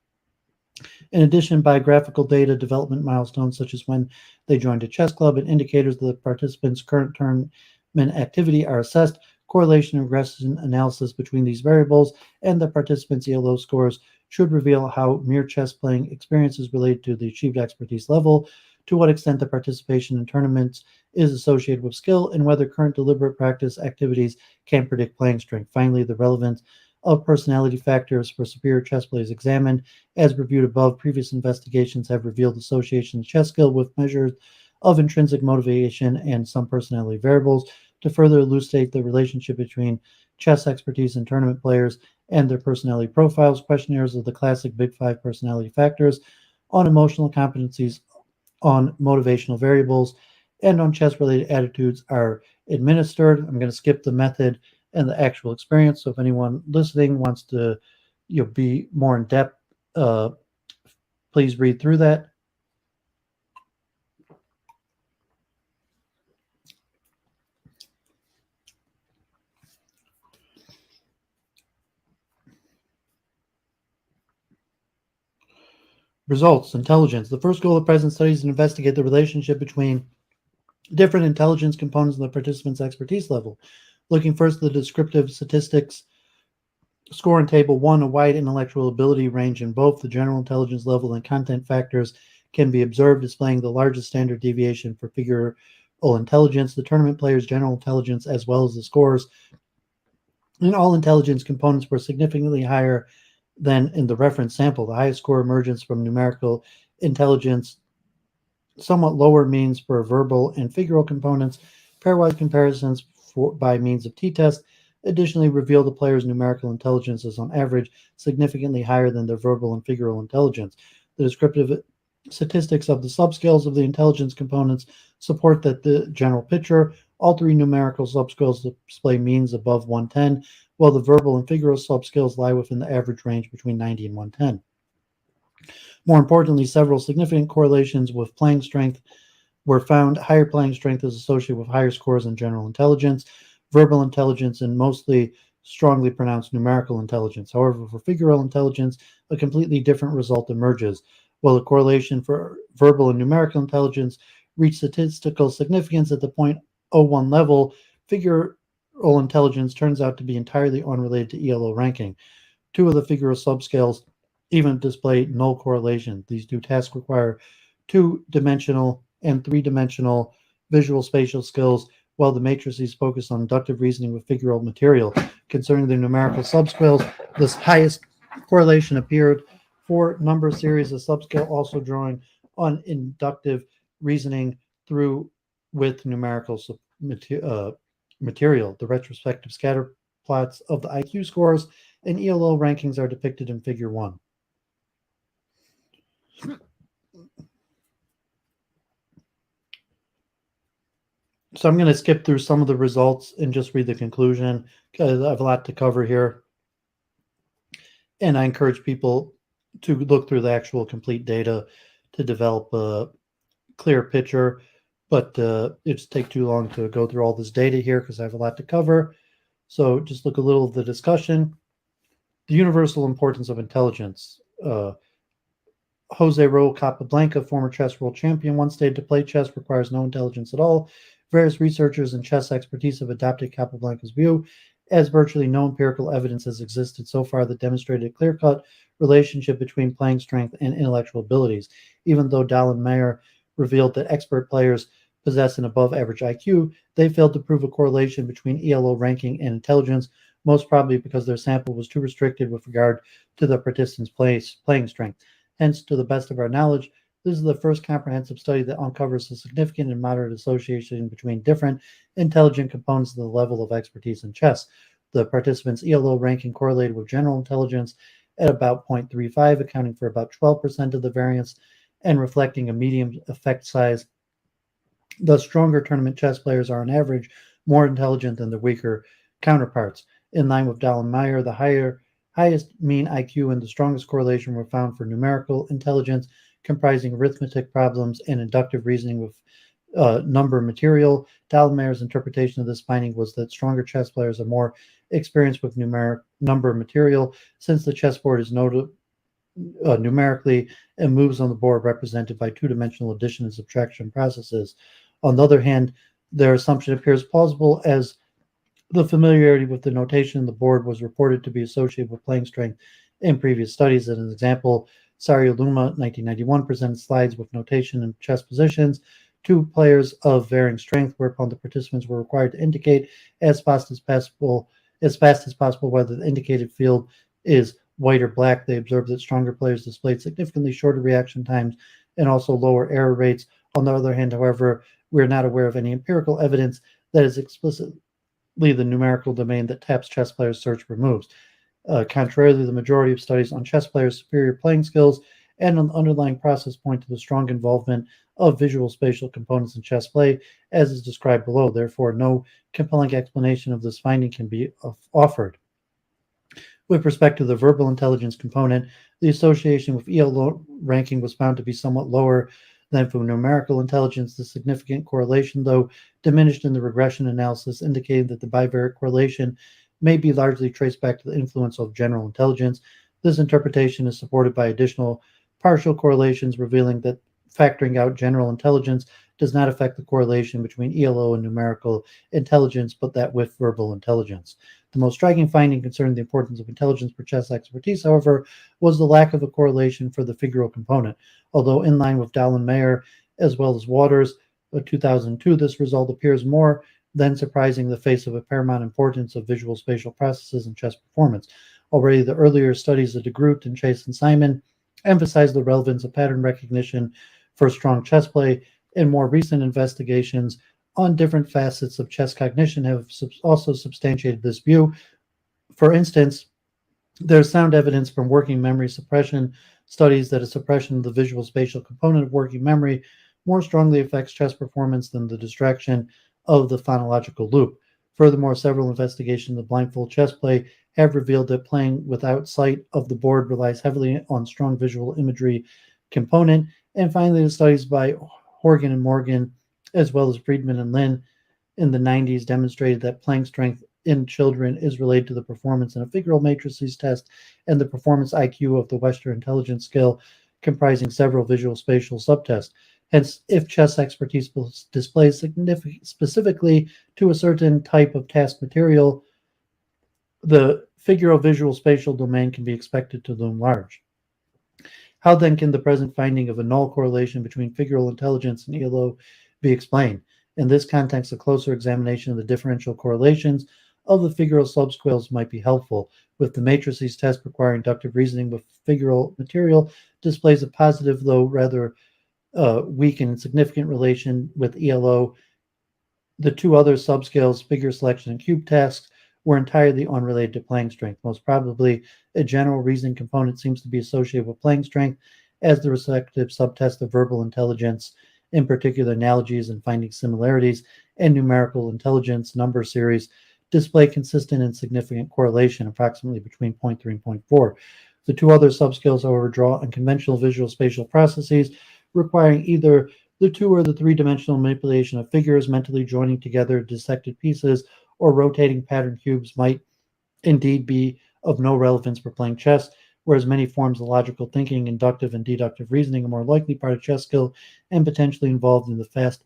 In addition, biographical data, development milestones such as when they joined a chess club, and indicators of the participants' current tournament activity are assessed. Correlation and regression analysis between these variables and the participants' ELO scores should reveal how mere chess playing experience is related to the achieved expertise level. to what extent the participation in tournaments is associated with skill, and whether current deliberate practice activities can predict playing strength. Finally, the relevance of personality factors for superior chess play is examined. As reviewed above, previous investigations have revealed association of chess skill with measures of intrinsic motivation and some personality variables. To further elucidate the relationship between chess expertise and tournament players and their personality profiles, questionnaires of the classic Big Five personality factors on emotional competencies, on motivational variables, and on chess-related attitudes are administered. I'm going to skip the method and the actual experience. So if anyone listening wants to be more in depth, please read through that. Results: intelligence. The first goal of present studies is to investigate the relationship between different intelligence components in the participant's expertise level. Looking first at the descriptive statistics score in Table 1, a wide intellectual ability range in both the general intelligence level and content factors can be observed, displaying the largest standard deviation for figural intelligence. The tournament player's general intelligence, as well as the scores in all intelligence components, were significantly higher than in the reference sample. The highest score emergence from numerical intelligence, somewhat lower means for verbal and figural components. Pairwise comparisons by means of t-test additionally reveal the player's numerical intelligence is on average significantly higher than their verbal and figural intelligence. The descriptive statistics of the subscales of the intelligence components support that the general picture. All three numerical subscales display means above 110, while the verbal and figural subscales lie within the average range between 90 and 110. More importantly, several significant correlations with playing strength were found. Higher playing strength is associated with higher scores in general intelligence, verbal intelligence, and mostly strongly pronounced numerical intelligence. However, for figural intelligence, a completely different result emerges. While the correlation for verbal and numerical intelligence reached statistical significance at the 0.01 level, figural intelligence turns out to be entirely unrelated to ELO ranking. Two of the figural subscales even display null correlation. These two tasks require two-dimensional and three-dimensional visual spatial skills, while the matrices focus on inductive reasoning with figural material. Concerning the numerical subscales, the highest correlation appeared for number series, a subscale also drawing on inductive reasoning through with numerical material. The retrospective scatter plots of the IQ scores and ELO rankings are depicted in Figure 1. So I'm going to skip through some of the results and just read the conclusion because I have a lot to cover here. And I encourage people to look through the actual complete data to develop a clear picture. But it just takes too long to go through all this data here because I have a lot to cover. So just look a little at the discussion. The universal importance of intelligence. Jose Raul Capablanca, former chess world champion, once stated to play chess requires no intelligence at all. Various researchers and chess expertise have adopted Capablanca's view, as virtually no empirical evidence has existed so far that demonstrated a clear-cut relationship between playing strength and intellectual abilities. Even though Dahl and Meyer revealed that expert players possess an above-average IQ, they failed to prove a correlation between ELO ranking and intelligence, most probably because their sample was too restricted with regard to the participants' playing strength. Hence, to the best of our knowledge, this is the first comprehensive study that uncovers a significant and moderate association between different intelligent components of the level of expertise in chess. The participants' ELO ranking correlated with general intelligence at about 0.35, accounting for about 12% of the variance and reflecting a medium effect size. The stronger tournament chess players are on average more intelligent than their weaker counterparts. In line with Dahl and Meyer, the highest mean IQ and the strongest correlation were found for numerical intelligence, comprising arithmetic problems and inductive reasoning with number material. Dahl and Meyer's interpretation of this finding was that stronger chess players are more experienced with number material, since the chessboard is numerically and moves on the board represented by two-dimensional addition and subtraction processes. On the other hand, their assumption appears plausible, as the familiarity with the notation of the board was reported to be associated with playing strength in previous studies. As an example, Saariluoma, 1991, presented slides with notation and chess positions. Two players of varying strength, whereupon the participants were required to indicate as fast as possible whether the indicated field is white or black. They observed that stronger players displayed significantly shorter reaction times and also lower error rates. On the other hand, however, we are not aware of any empirical evidence that is explicitly the numerical domain that taps chess players' search removes. Contrarily, the majority of studies on chess players' superior playing skills and an underlying process point to the strong involvement of visual spatial components in chess play, as is described below. Therefore, no compelling explanation of this finding can be offered. With respect to the verbal intelligence component, the association with ELO ranking was found to be somewhat lower than for numerical intelligence. The significant correlation, though, diminished in the regression analysis, indicating that the bivariate correlation may be largely traced back to the influence of general intelligence. This interpretation is supported by additional partial correlations, revealing that factoring out general intelligence does not affect the correlation between ELO and numerical intelligence, but that with verbal intelligence. The most striking finding concerning the importance of intelligence for chess expertise, however, was the lack of a correlation for the figural component. Although in line with Dahlen Mayer as well as Waters, 2002, this result appears more than surprising in the face of a paramount importance of visual spatial processes in chess performance. Already the earlier studies of de Groot and Chase and Simon emphasized the relevance of pattern recognition for strong chess play, and more recent investigations on different facets of chess cognition have also substantiated this view. For instance, there's sound evidence from working memory suppression studies that a suppression of the visual spatial component of working memory more strongly affects chess performance than the distraction of the phonological loop. Furthermore, several investigations of blindfold chess play have revealed that playing without sight of the board relies heavily on strong visual imagery component. And finally, the studies by Horgan and Morgan, as well as Friedman and Lin in the 90s, demonstrated that playing strength in children is related to the performance in a figural matrices test and the performance IQ of the Western intelligence skill, comprising several visual spatial subtests. Hence, if chess expertise displays significant specifically to a certain type of task material, the figural visual spatial domain can be expected to loom large. How then can the present finding of a null correlation between figural intelligence and ELO be explained? In this context, a closer examination of the differential correlations of the figural subscales might be helpful. With the matrices test requiring inductive reasoning with figural material displays a positive, though rather weak and insignificant relation with ELO. The two other subscales, figure selection and cube tasks, were entirely unrelated to playing strength. Most probably, a general reasoning component seems to be associated with playing strength, as the respective subtest of verbal intelligence, in particular analogies and finding similarities, and numerical intelligence number series display consistent and significant correlation, approximately between 0.3 and 0.4. The two other subscales, however, draw on conventional visual spatial processes, requiring either the two or the three-dimensional manipulation of figures, mentally joining together dissected pieces, or rotating pattern cubes might indeed be of no relevance for playing chess, whereas many forms of logical thinking, inductive and deductive reasoning, are more likely part of chess skill and potentially involved in the fast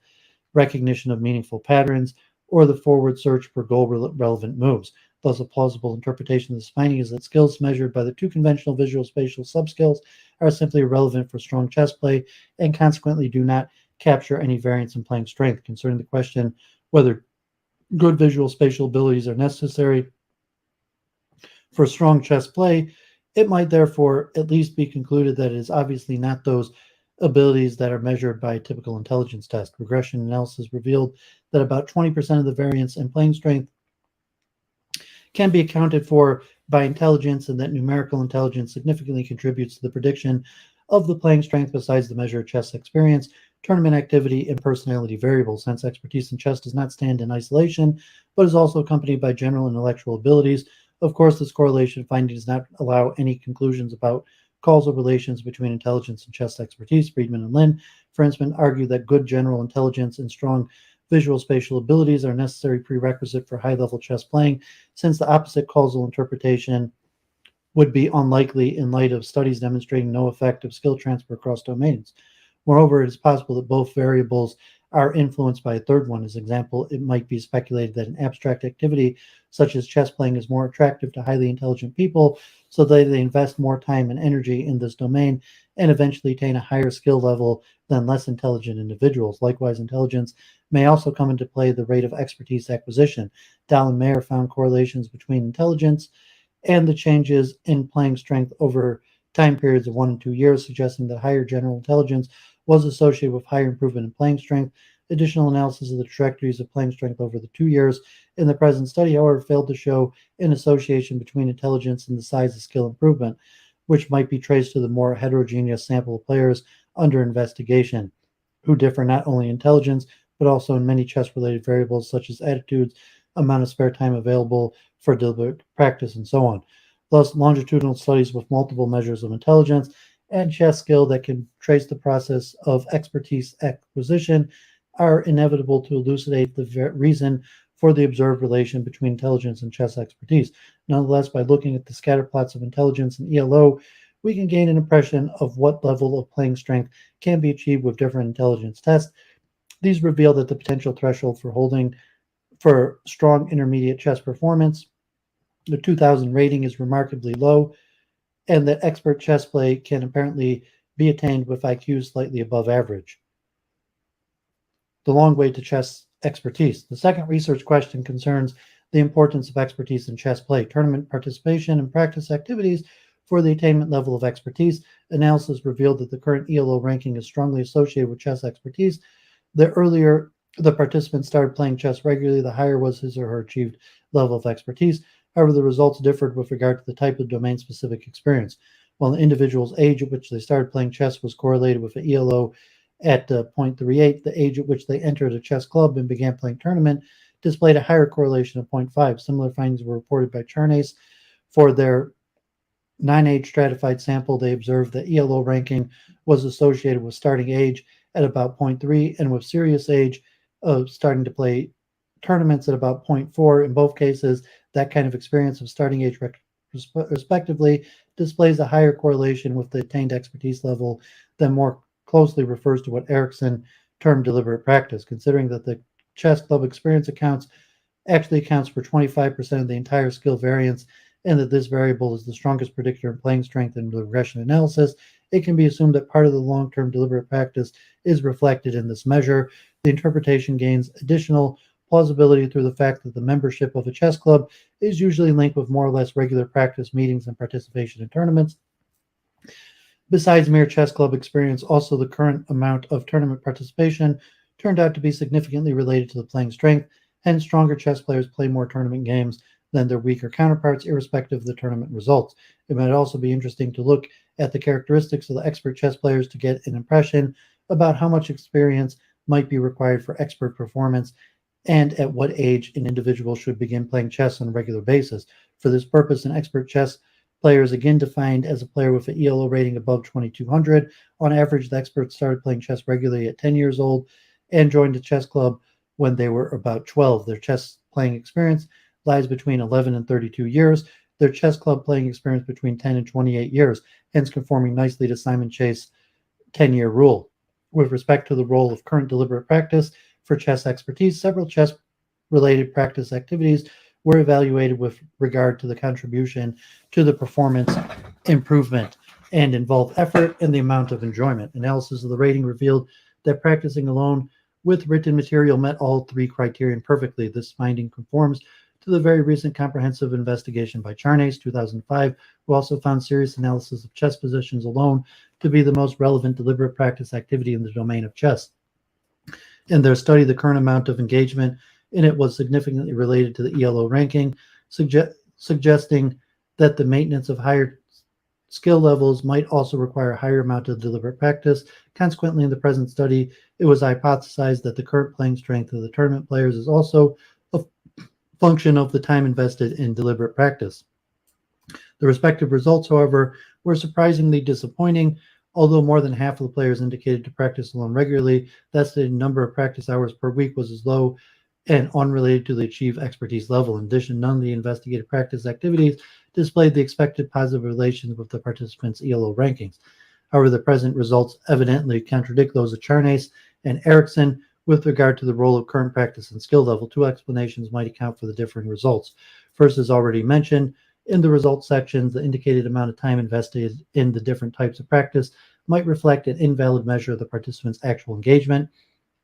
recognition of meaningful patterns or the forward search for goal-relevant moves. Thus, a plausible interpretation of this finding is that skills measured by the two conventional visual spatial subskills are simply irrelevant for strong chess play and consequently do not capture any variance in playing strength. Concerning the question whether good visual spatial abilities are necessary for strong chess play, it might therefore at least be concluded that it is obviously not those abilities that are measured by a typical intelligence test. Regression analysis revealed that about 20% of the variance in playing strength can be accounted for by intelligence, and that numerical intelligence significantly contributes to the prediction of the playing strength besides the measure of chess experience, tournament activity, and personality variables. Hence, expertise in chess does not stand in isolation, but is also accompanied by general intellectual abilities. Of course, this correlation finding does not allow any conclusions about causal relations between intelligence and chess expertise. Friedman and Lin, for instance, argue that good general intelligence and strong visual spatial abilities are a necessary prerequisite for high-level chess playing, since the opposite causal interpretation would be unlikely in light of studies demonstrating no effect of skill transfer across domains. Moreover, it is possible that both variables are influenced by a third one. As example, it might be speculated that an abstract activity such as chess playing is more attractive to highly intelligent people, so that they invest more time and energy in this domain and eventually attain a higher skill level than less intelligent individuals. Likewise, intelligence may also come into play the rate of expertise acquisition. Dahl and Mayer found correlations between intelligence and the changes in playing strength over time periods of 1 and 2 years, suggesting that higher general intelligence was associated with higher improvement in playing strength. Additional analysis of the trajectories of playing strength over the 2 years in the present study, however, failed to show an association between intelligence and the size of skill improvement, which might be traced to the more heterogeneous sample of players under investigation, who differ not only in intelligence, but also in many chess-related variables such as attitudes, amount of spare time available for deliberate practice, and so on. Thus, longitudinal studies with multiple measures of intelligence and chess skill that can trace the process of expertise acquisition are inevitable to elucidate the reason for the observed relation between intelligence and chess expertise. Nonetheless, by looking at the scatter plots of intelligence in ELO, we can gain an impression of what level of playing strength can be achieved with different intelligence tests. These reveal that the potential threshold for strong intermediate chess performance, the 2000 rating, is remarkably low, and that expert chess play can apparently be attained with IQs slightly above average. The long way to chess expertise. The second research question concerns the importance of expertise in chess play, tournament participation, and practice activities for the attainment level of expertise. Analysis revealed that the current ELO ranking is strongly associated with chess expertise. The earlier the participant started playing chess regularly, the higher was his or her achieved level of expertise. However, the results differed with regard to the type of domain-specific experience. While the individual's age at which they started playing chess was correlated with an ELO at 0.38, the age at which they entered a chess club and began playing tournament displayed a higher correlation of 0.5. Similar findings were reported by Charnes. For their 9-age stratified sample, they observed that ELO ranking was associated with starting age at about 0.3 and with serious age of starting to play tournaments at about 0.4. In both cases, that kind of experience of starting age respectively displays a higher correlation with the attained expertise level than more closely refers to what Erickson termed deliberate practice. Considering that the chess club experience actually accounts for 25% of the entire skill variance, and that this variable is the strongest predictor in playing strength in regression analysis, it can be assumed that part of the long-term deliberate practice is reflected in this measure. The interpretation gains additional plausibility through the fact that the membership of a chess club is usually linked with more or less regular practice meetings and participation in tournaments. Besides mere chess club experience, also the current amount of tournament participation turned out to be significantly related to the playing strength. Hence, stronger chess players play more tournament games than their weaker counterparts, irrespective of the tournament results. It might also be interesting to look at the characteristics of the expert chess players to get an impression about how much experience might be required for expert performance and at what age an individual should begin playing chess on a regular basis. For this purpose, an expert chess player is again defined as a player with an ELO rating above 2200. On average, the experts started playing chess regularly at 10 years old and joined a chess club when they were about 12. Their chess playing experience lies between 11 and 32 years. Their chess club playing experience between 10 and 28 years, hence conforming nicely to Simon Chase's 10-year rule. With respect to the role of current deliberate practice for chess expertise, several chess-related practice activities were evaluated with regard to the contribution to the performance improvement and involve effort and the amount of enjoyment. Analysis of the rating revealed that practicing alone with written material met all three criterion perfectly. This finding conforms to the very recent comprehensive investigation by Charnes, 2005, who also found serious analysis of chess positions alone to be the most relevant deliberate practice activity in the domain of chess. In their study, the current amount of engagement in it was significantly related to the ELO ranking, suggesting that the maintenance of higher skill levels might also require a higher amount of deliberate practice. Consequently, in the present study, it was hypothesized that the current playing strength of the tournament players is also a function of the time invested in deliberate practice. The respective results, however, were surprisingly disappointing. Although more than half of the players indicated to practice alone regularly, the estimated number of practice hours per week was as low and unrelated to the achieved expertise level. In addition, none of the investigated practice activities displayed the expected positive relations with the participants' ELO rankings. However, the present results evidently contradict those of Charnes and Erickson, With regard to the role of current practice and skill level, two explanations might account for the differing results. First, as already mentioned, in the results sections, the indicated amount of time invested in the different types of practice might reflect an invalid measure of the participant's actual engagement.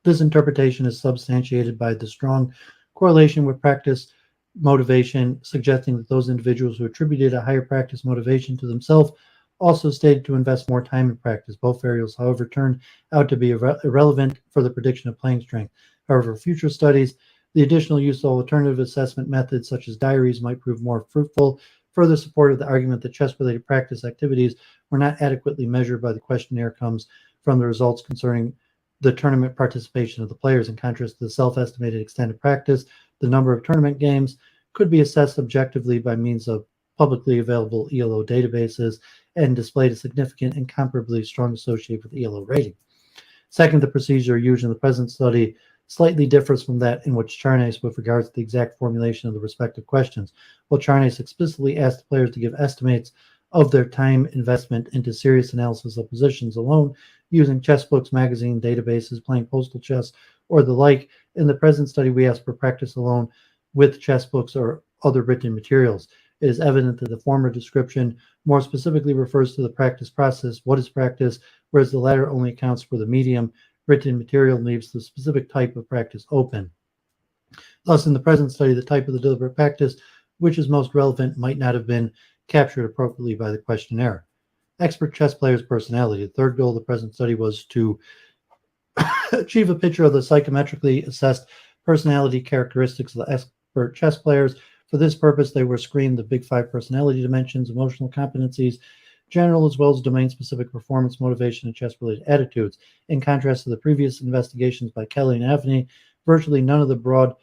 This interpretation is substantiated by the strong correlation with practice motivation, suggesting that those individuals who attributed a higher practice motivation to themselves also stated to invest more time in practice. Both variables, however, turned out to be irrelevant for the prediction of playing strength. However, future studies, the additional use of alternative assessment methods such as diaries might prove more fruitful, further support of the argument that chess-related practice activities were not adequately measured by the questionnaire comes from the results concerning the tournament participation of the players. In contrast to the self-estimated extent of practice, the number of tournament games could be assessed objectively by means of publicly available ELO databases and displayed a significant and comparably strong association with ELO rating. Second, the procedure used in the present study slightly differs from that in which Charnes with regards to the exact formulation of the respective questions. While Charnes explicitly asked the players to give estimates of their time investment into serious analysis of positions alone, using chess books, magazine databases, playing postal chess, or the like, in the present study we ask for practice alone with chess books or other written materials. It is evident that the former description more specifically refers to the practice process, what is practice, whereas the latter only accounts for the medium. Written material leaves the specific type of practice open. Thus, in the present study, the type of the deliberate practice which is most relevant might not have been captured appropriately by the questionnaire. Expert chess players' personality. The third goal of the present study was to achieve a picture of the psychometrically assessed personality characteristics of the expert chess players. For this purpose, they were screened the big five personality dimensions, emotional competencies, general as well as domain-specific performance, motivation, and chess-related attitudes. In contrast to the previous investigations by Kelly and Avni, virtually none of the broad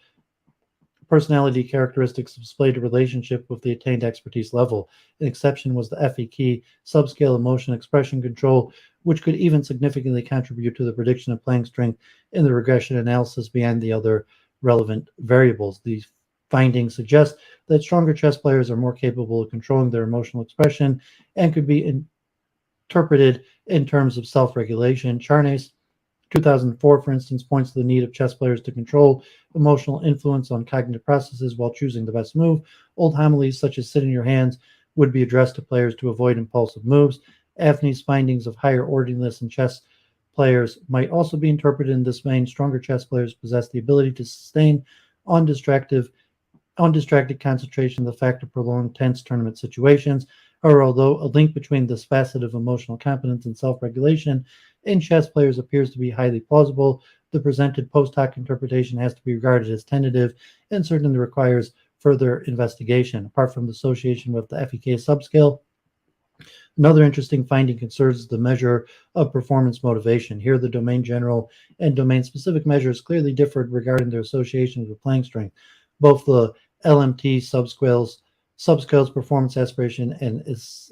personality characteristics displayed a relationship with the attained expertise level. An exception was the FEK, subscale emotion expression control, which could even significantly contribute to the prediction of playing strength in the regression analysis beyond the other relevant variables. These findings suggest that stronger chess players are more capable of controlling their emotional expression and could be interpreted in terms of self-regulation. Charnes, 2004, for instance, points to the need of chess players to control emotional influence on cognitive processes while choosing the best move. Old homilies such as sit in your hands would be addressed to players to avoid impulsive moves. Avni's findings of higher orderliness in chess players might also be interpreted in this vein. Stronger chess players possess the ability to sustain undistracted concentration, the fact of prolonged tense tournament situations. Or although a link between this facet of emotional competence and self-regulation in chess players appears to be highly plausible, the presented post hoc interpretation has to be regarded as tentative and certainly requires further investigation. Apart from the association with the FEK subscale, another interesting finding concerns the measure of performance motivation. Here, the domain general and domain specific measures clearly differed regarding their associations with playing strength. Both the LMT subscales performance aspiration and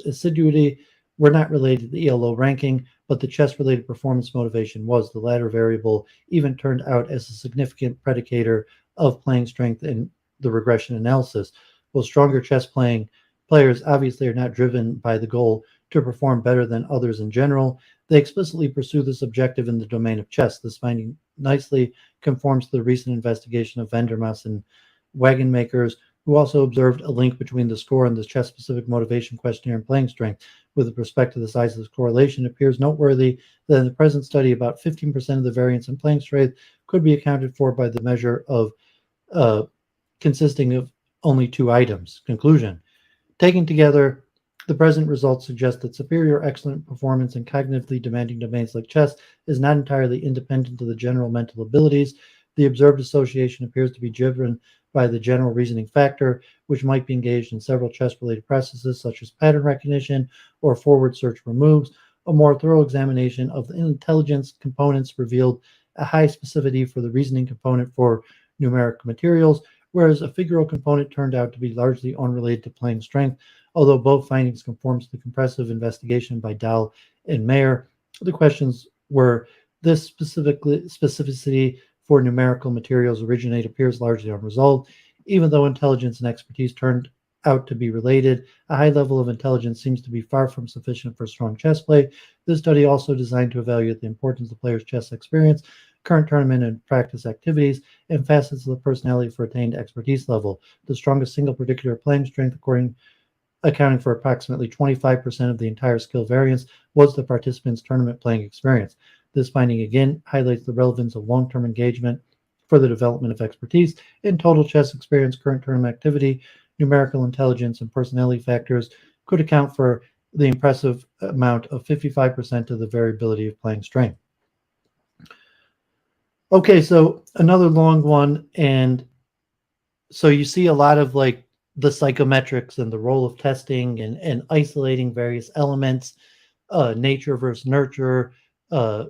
assiduity were not related to the ELO ranking, but the chess-related performance motivation was. The latter variable even turned out as a significant predicator of playing strength in the regression analysis. While stronger chess playing players obviously are not driven by the goal to perform better than others in general, they explicitly pursue this objective in the domain of chess. This finding nicely conforms to the recent investigation of Vandermas and Wagenmakers, who also observed a link between the score and the chess-specific motivation questionnaire and playing strength. With respect to the size of this correlation, it appears noteworthy that in the present study, about 15% of the variance in playing strength could be accounted for by the measure of consisting of only two items. Conclusion. Taken together, the present results suggest that superior excellent performance in cognitively demanding domains like chess is not entirely independent of the general mental abilities. The observed association appears to be driven by the general reasoning factor, which might be engaged in several chess-related processes such as pattern recognition or forward search for moves. A more thorough examination of the intelligence components revealed a high specificity for the reasoning component for numeric materials, whereas a figural component turned out to be largely unrelated to playing strength. Although both findings conform to the comprehensive investigation by Dahl and Mayer, the questions were this specificity for numerical materials originate appears largely unresolved. Even though intelligence and expertise turned out to be related, a high level of intelligence seems to be far from sufficient for strong chess play. This study also designed to evaluate the importance of the player's chess experience current tournament and practice activities, and facets of the personality for attained expertise level. The strongest single particular playing strength, accounting for approximately 25% of the entire skill variance, was the participant's tournament playing experience. This finding again highlights the relevance of long-term engagement for the development of expertise in total chess experience, current tournament activity, numerical intelligence, and personality factors could account for the impressive amount of 55% of the variability of playing strength. Okay, so another long one, and so you see a lot of like the psychometrics and the role of testing and isolating various elements, nature versus nurture,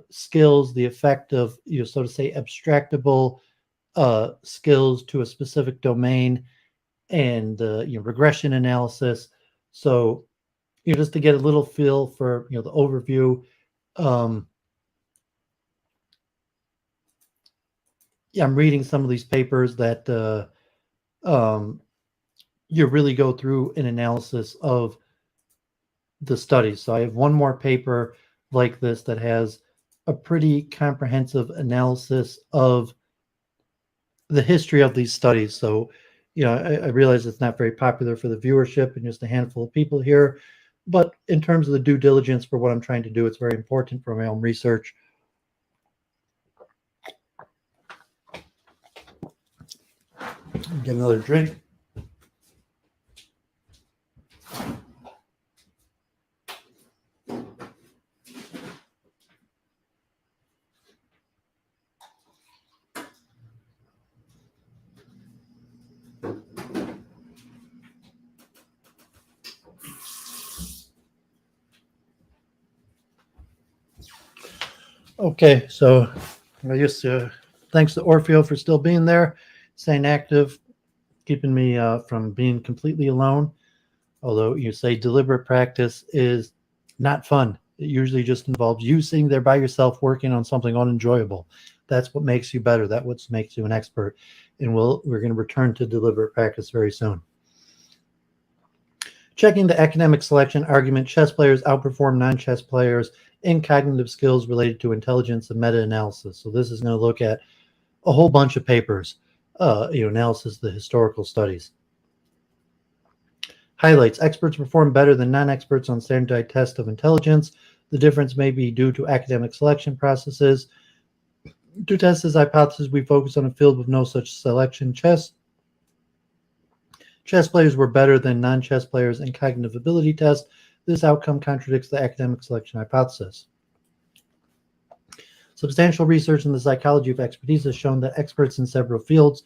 skills, the effect of, so to say, abstractable skills to a specific domain, and regression analysis. So just to get a little feel for the overview. I'm reading some of these papers that you really go through an analysis of the studies. So I have one more paper like this that has a pretty comprehensive analysis of the history of these studies. So, I realize it's not very popular for the viewership and just a handful of people here, but in terms of the due diligence for what I'm trying to do, it's very important for my own research. Get another drink. Okay, so I just thanks to Orfeo for still being there, staying active, keeping me from being completely alone. Although you say deliberate practice is not fun. It usually just involves you sitting there by yourself working on something unenjoyable. That's what makes you better. That's what makes you an expert. And we're going to return to deliberate practice very soon. Checking the academic selection argument, chess players outperform non-chess players in cognitive skills related to intelligence and meta-analysis. So this is going to look at a whole bunch of papers, analysis of the historical studies. Highlights: experts perform better than non-experts on standardized tests of intelligence. The difference may be due to academic selection processes. To test this hypothesis, we focus on a field with no such selection. Chess players were better than non-chess players in cognitive ability tests. This outcome contradicts the academic selection hypothesis. Substantial research in the psychology of expertise has shown that experts in several fields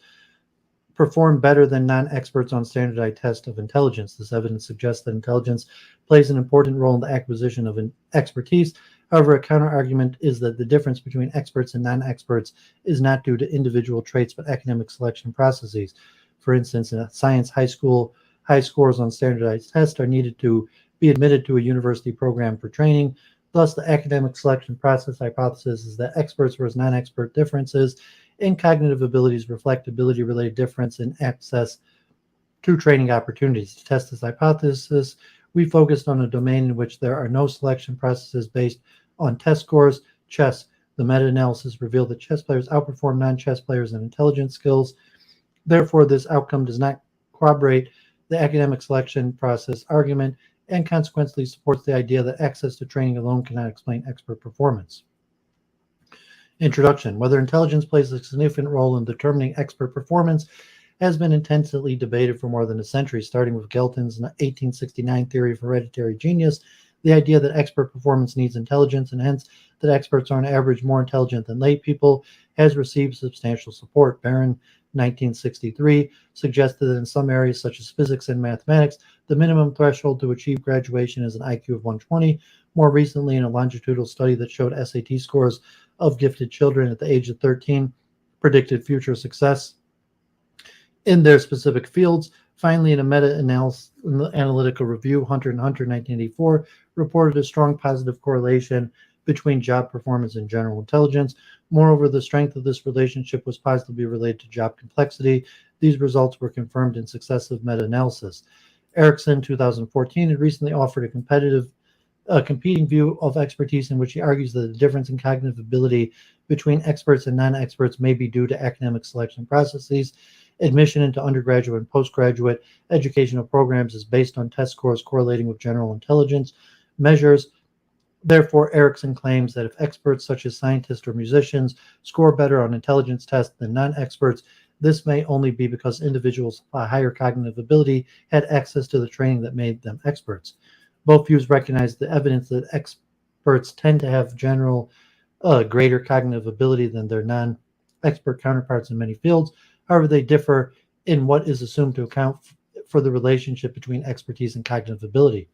perform better than non-experts on standardized tests of intelligence. This evidence suggests that intelligence plays an important role in the acquisition of expertise. However, a counter-argument is that the difference between experts and non-experts is not due to individual traits but academic selection processes. For instance, in science, high scores on standardized tests are needed to be admitted to a university program for training. Thus, the academic selection process hypothesis is that experts versus non-expert differences in cognitive abilities reflect ability-related difference in access to training opportunities. To test this hypothesis, we focused on a domain in which there are no selection processes based on test scores, chess. The meta-analysis revealed that chess players outperform non-chess players in intelligence skills. Therefore, this outcome does not corroborate the academic selection process argument and consequently supports the idea that access to training alone cannot explain expert performance. Introduction. Whether intelligence plays a significant role in determining expert performance has been intensely debated for more than a century, starting with Galton's 1869 theory of hereditary genius. The idea that expert performance needs intelligence, and hence that experts are on average more intelligent than lay people, has received substantial support. Barron, 1963, suggested that in some areas such as physics and mathematics, the minimum threshold to achieve graduation is an IQ of 120. More recently, in a longitudinal study that showed SAT scores of gifted children at the age of 13 predicted future success in their specific fields. Finally, in a meta-analytical review, Hunter and Hunter, 1984, reported a strong positive correlation between job performance and general intelligence. Moreover, the strength of this relationship was positively related to job complexity. These results were confirmed in successive meta-analysis. Erickson, 2014, had recently offered a competing view of expertise in which he argues that the difference in cognitive ability between experts and non-experts may be due to academic selection processes. Admission into undergraduate and postgraduate educational programs is based on test scores correlating with general intelligence measures. Therefore, Erickson claims that if experts such as scientists or musicians score better on intelligence tests than non-experts, this may only be because individuals with higher cognitive ability had access to the training that made them experts. Both views recognize the evidence that experts tend to have general greater cognitive ability than their non-expert counterparts in many fields. However, they differ in what is assumed to account for the relationship between expertise and cognitive ability.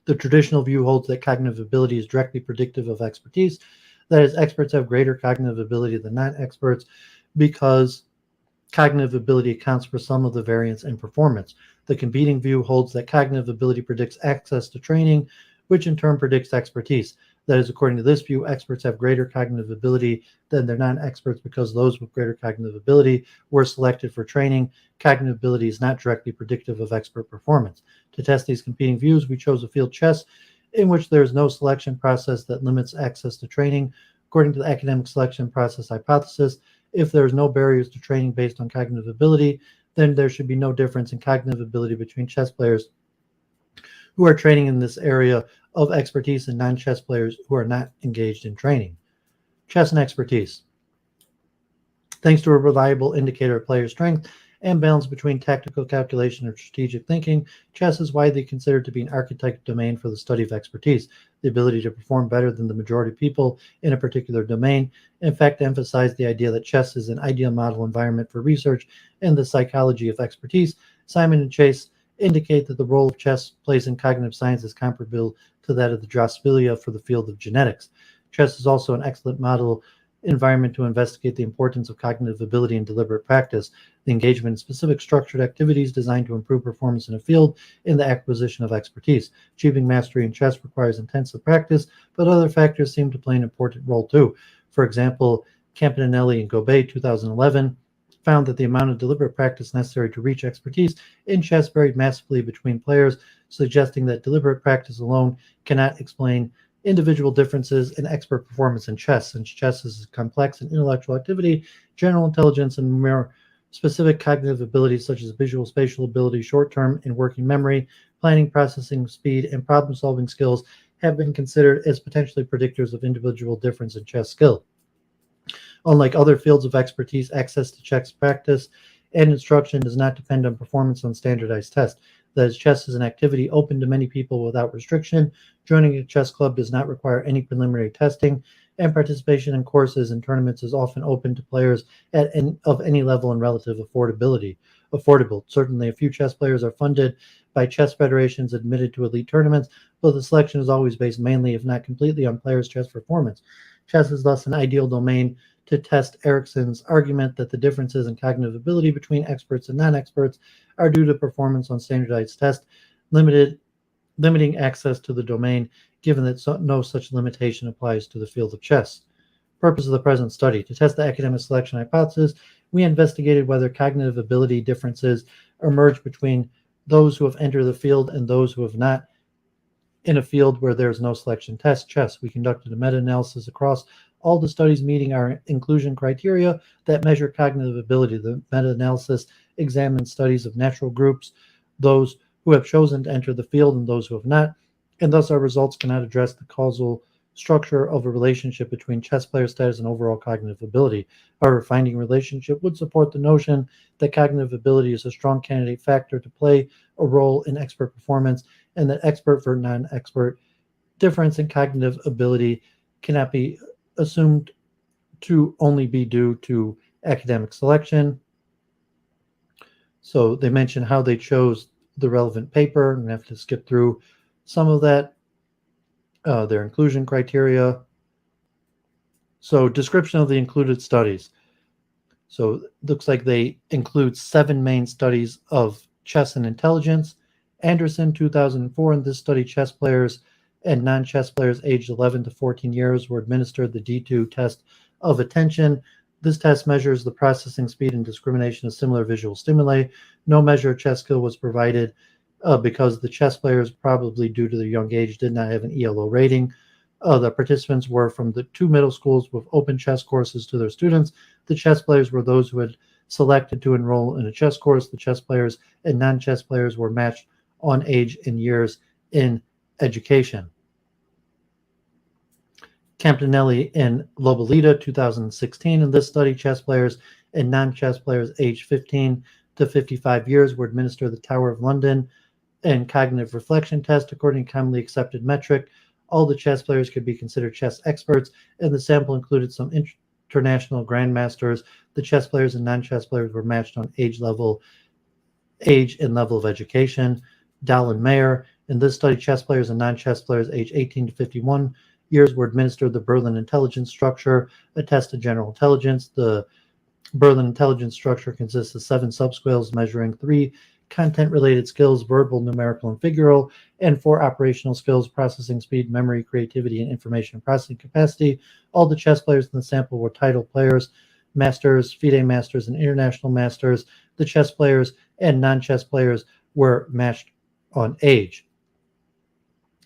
The traditional view holds that cognitive ability is directly predictive of expertise. That is, experts have greater cognitive ability than non-experts because cognitive ability accounts for some of the variance in performance. The competing view holds that cognitive ability predicts access to training, which in turn predicts expertise. That is, according to this view, experts have greater cognitive ability than their non-experts because those with greater cognitive ability were selected for training. Cognitive ability is not directly predictive of expert performance. To test these competing views, we chose a field chess in which there is no selection process that limits access to training. According to the academic selection process hypothesis, if there is no barriers to training based on cognitive ability, then there should be no difference in cognitive ability between chess players who are training in this area of expertise and non-chess players who are not engaged in training. Chess and expertise. Thanks to a reliable indicator of player strength and balance between tactical calculation and strategic thinking, chess is widely considered to be an archetype domain for the study of expertise. The ability to perform better than the majority of people in a particular domain, in fact, emphasize the idea that chess is an ideal model environment for research in the psychology of expertise. Simon and Chase indicate that the role of chess plays in cognitive science is comparable to that of the Drosophila for the field of genetics. Chess is also an excellent model environment to investigate the importance of cognitive ability and deliberate practice, the engagement in specific structured activities designed to improve performance in a field, in the acquisition of expertise. Achieving mastery in chess requires intensive practice, but other factors seem to play an important role too. For example, Campitelli and Gobet, 2011, found that the amount of deliberate practice necessary to reach expertise in chess varied massively between players, suggesting that deliberate practice alone cannot explain individual differences in expert performance in chess, since chess is a complex and intellectual activity. General intelligence and more specific cognitive abilities such as visual spatial ability, short-term and working memory, planning, processing speed, and problem-solving skills have been considered as potentially predictors of individual difference in chess skill. Unlike other fields of expertise, access to chess practice and instruction does not depend on performance on standardized tests. That is, chess is an activity open to many people without restriction. Joining a chess club does not require any preliminary testing, and participation in courses and tournaments is often open to players of any level and relative affordable. Certainly, a few chess players are funded by chess federations admitted to elite tournaments, but the selection is always based mainly, if not completely, on players' chess performance. Chess is thus an ideal domain to test Erickson's argument that the differences in cognitive ability between experts and non-experts are due to performance on standardized tests, limiting access to the domain, given that no such limitation applies to the field of chess. Purpose of the present study. To test the academic selection hypothesis, we investigated whether cognitive ability differences emerge between those who have entered the field and those who have not in a field where there is no selection test, chess. We conducted a meta-analysis across all the studies meeting our inclusion criteria that measure cognitive ability. The meta-analysis examined studies of natural groups, those who have chosen to enter the field and those who have not, and thus our results cannot address the causal structure of a relationship between chess player status and overall cognitive ability. However, finding a relationship would support the notion that cognitive ability is a strong candidate factor to play a role in expert performance, and that expert for non-expert difference in cognitive ability cannot be assumed to only be due to academic selection. So they mention how they chose the relevant paper. I'm going to have to skip through some of that. Their inclusion criteria. So description of the included studies. So it looks like they include 7 main studies of chess and intelligence. Anderson, 2004, in this study, chess players and non-chess players aged 11 to 14 years were administered the D2 test of attention. This test measures the processing speed and discrimination of similar visual stimuli. No measure of chess skill was provided because the chess players, probably due to their young age, did not have an ELO rating. The participants were from the 2 middle schools with open chess courses to their students. The chess players were those who had selected to enroll in a chess course. The chess players and non-chess players were matched on age and years in education. Campitelli and Lobolita, 2016. In this study, chess players and non-chess players aged 15 to 55 years were administered the Tower of London and cognitive reflection test according to commonly accepted metric. All the chess players could be considered chess experts, and the sample included some international grandmasters. The chess players and non-chess players were matched on age and level of education. Dahl and Mayer. In this study, chess players and non-chess players aged 18 to 51 years were administered the Berlin Intelligence Structure, a test of general intelligence. The Berlin Intelligence Structure consists of 7 subscales measuring 3 content-related skills, verbal, numerical, and figural, and 4 operational skills, processing speed, memory, creativity, and information processing capacity. All the chess players in the sample were title players, masters, FIDE masters, and international masters. The chess players and non-chess players were matched on age.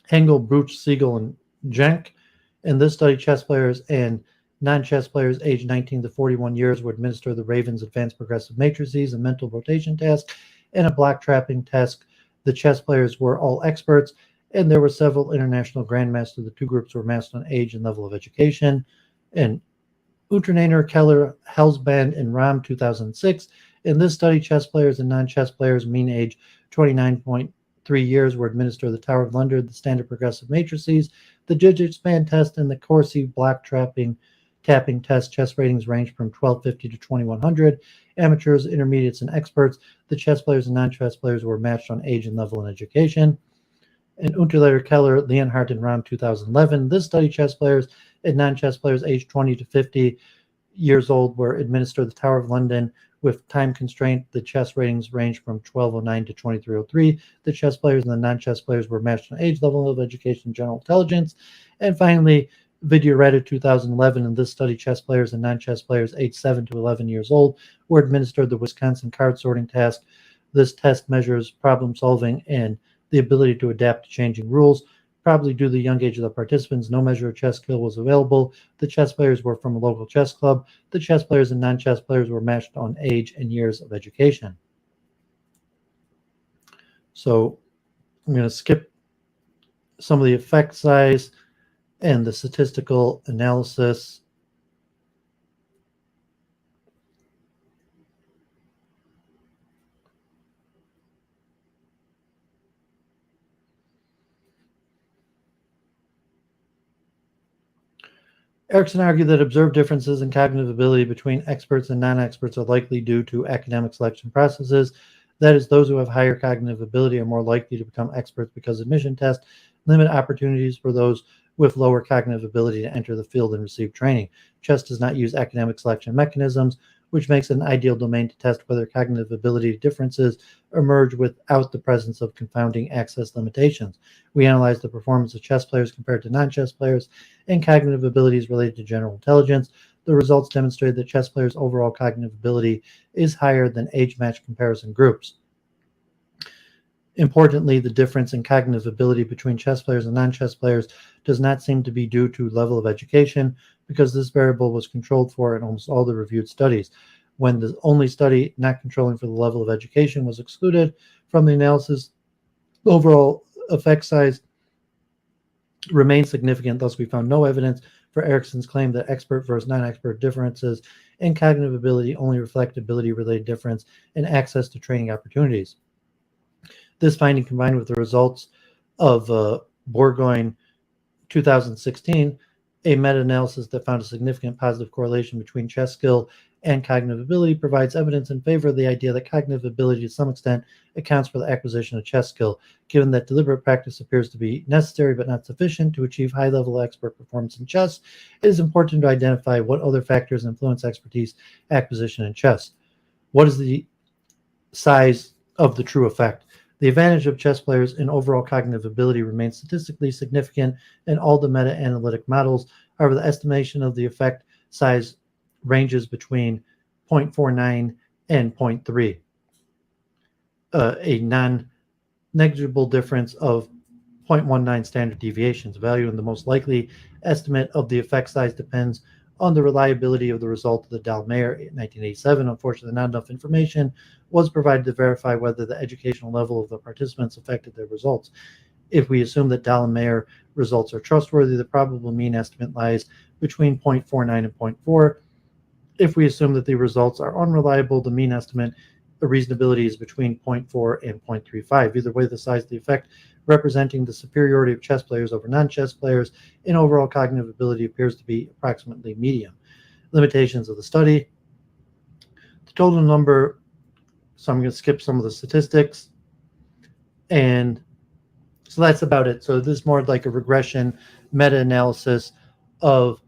Hengel, Bruch, Siegel, and Jenk. In this study, chess players and non-chess players aged 19 to 41 years were administered the Raven's Advanced Progressive Matrices, a mental rotation task, and a block trapping test. The chess players were all experts, and there were several international grandmasters. The 2 groups were matched on age and level of education. And Unternainer, Keller, Helsband, and Ram, 2006. In this study, chess players and non-chess players, mean age 29.3 years, were administered the Tower of London, the Standard Progressive Matrices, the digit span test, and the Corsi block tapping test. Chess ratings ranged from 1250 to 2100. Amateurs, intermediates, and experts. The chess players and non-chess players were matched on age and level in education. And Unterleiter, Keller, Leonhardt, and Ram, 2011. This study, chess players and non-chess players aged 20 to 50 years old were administered the Tower of London with time constraint. The chess ratings ranged from 1209 to 2303. The chess players and the non-chess players were matched on age, level of education, general intelligence. And finally, Videoreddit, 2011. In this study, chess players and non-chess players aged 7 to 11 years old were administered the Wisconsin card sorting task. This test measures problem solving and the ability to adapt to changing rules. Probably due to the young age of the participants, no measure of chess skill was available. The chess players were from a local chess club. The chess players and non-chess players were matched on age and years of education. So I'm going to skip some of the effect size and the statistical analysis. Erickson argued that observed differences in cognitive ability between experts and non-experts are likely due to academic selection processes. That is, those who have higher cognitive ability are more likely to become experts because admission tests limit opportunities for those with lower cognitive ability to enter the field and receive training. Chess does not use academic selection mechanisms, which makes it an ideal domain to test whether cognitive ability differences emerge without the presence of confounding access limitations. We analyzed the performance of chess players compared to non-chess players and cognitive abilities related to general intelligence. The results demonstrated that chess players' overall cognitive ability is higher than age-matched comparison groups. Importantly, the difference in cognitive ability between chess players and non-chess players does not seem to be due to level of education, because this variable was controlled for in almost all the reviewed studies. When the only study not controlling for the level of education was excluded from the analysis, the overall effect size remained significant. Thus, we found no evidence for Erickson's claim that expert versus non-expert differences in cognitive ability only reflect ability-related difference in access to training opportunities. This finding, combined with the results of Bourgogne 2016, a meta-analysis that found a significant positive correlation between chess skill and cognitive ability, provides evidence in favor of the idea that cognitive ability to some extent accounts for the acquisition of chess skill. Given that deliberate practice appears to be necessary but not sufficient to achieve high-level expert performance in chess, it is important to identify what other factors influence expertise acquisition in chess. What is the size of the true effect? The advantage of chess players in overall cognitive ability remains statistically significant in all the meta-analytic models. However, the estimation of the effect size ranges between 0.49 and 0.3. A non-negligible difference of 0.19 standard deviations. Value in the most likely estimate of the effect size depends on the reliability of the result of the Dahlmeier 1987. Unfortunately, not enough information was provided to verify whether the educational level of the participants affected their results. If we assume that Dahlmeier results are trustworthy, the probable mean estimate lies between 0.49 and 0.4. If we assume that the results are unreliable, the mean estimate of reasonability is between 0.4 and 0.35. Either way, the size of the effect representing the superiority of chess players over non-chess players in overall cognitive ability appears to be approximately medium. Limitations of the study. The total number, so I'm going to skip some of the statistics. And so that's about it. So this is more like a regression meta-analysis of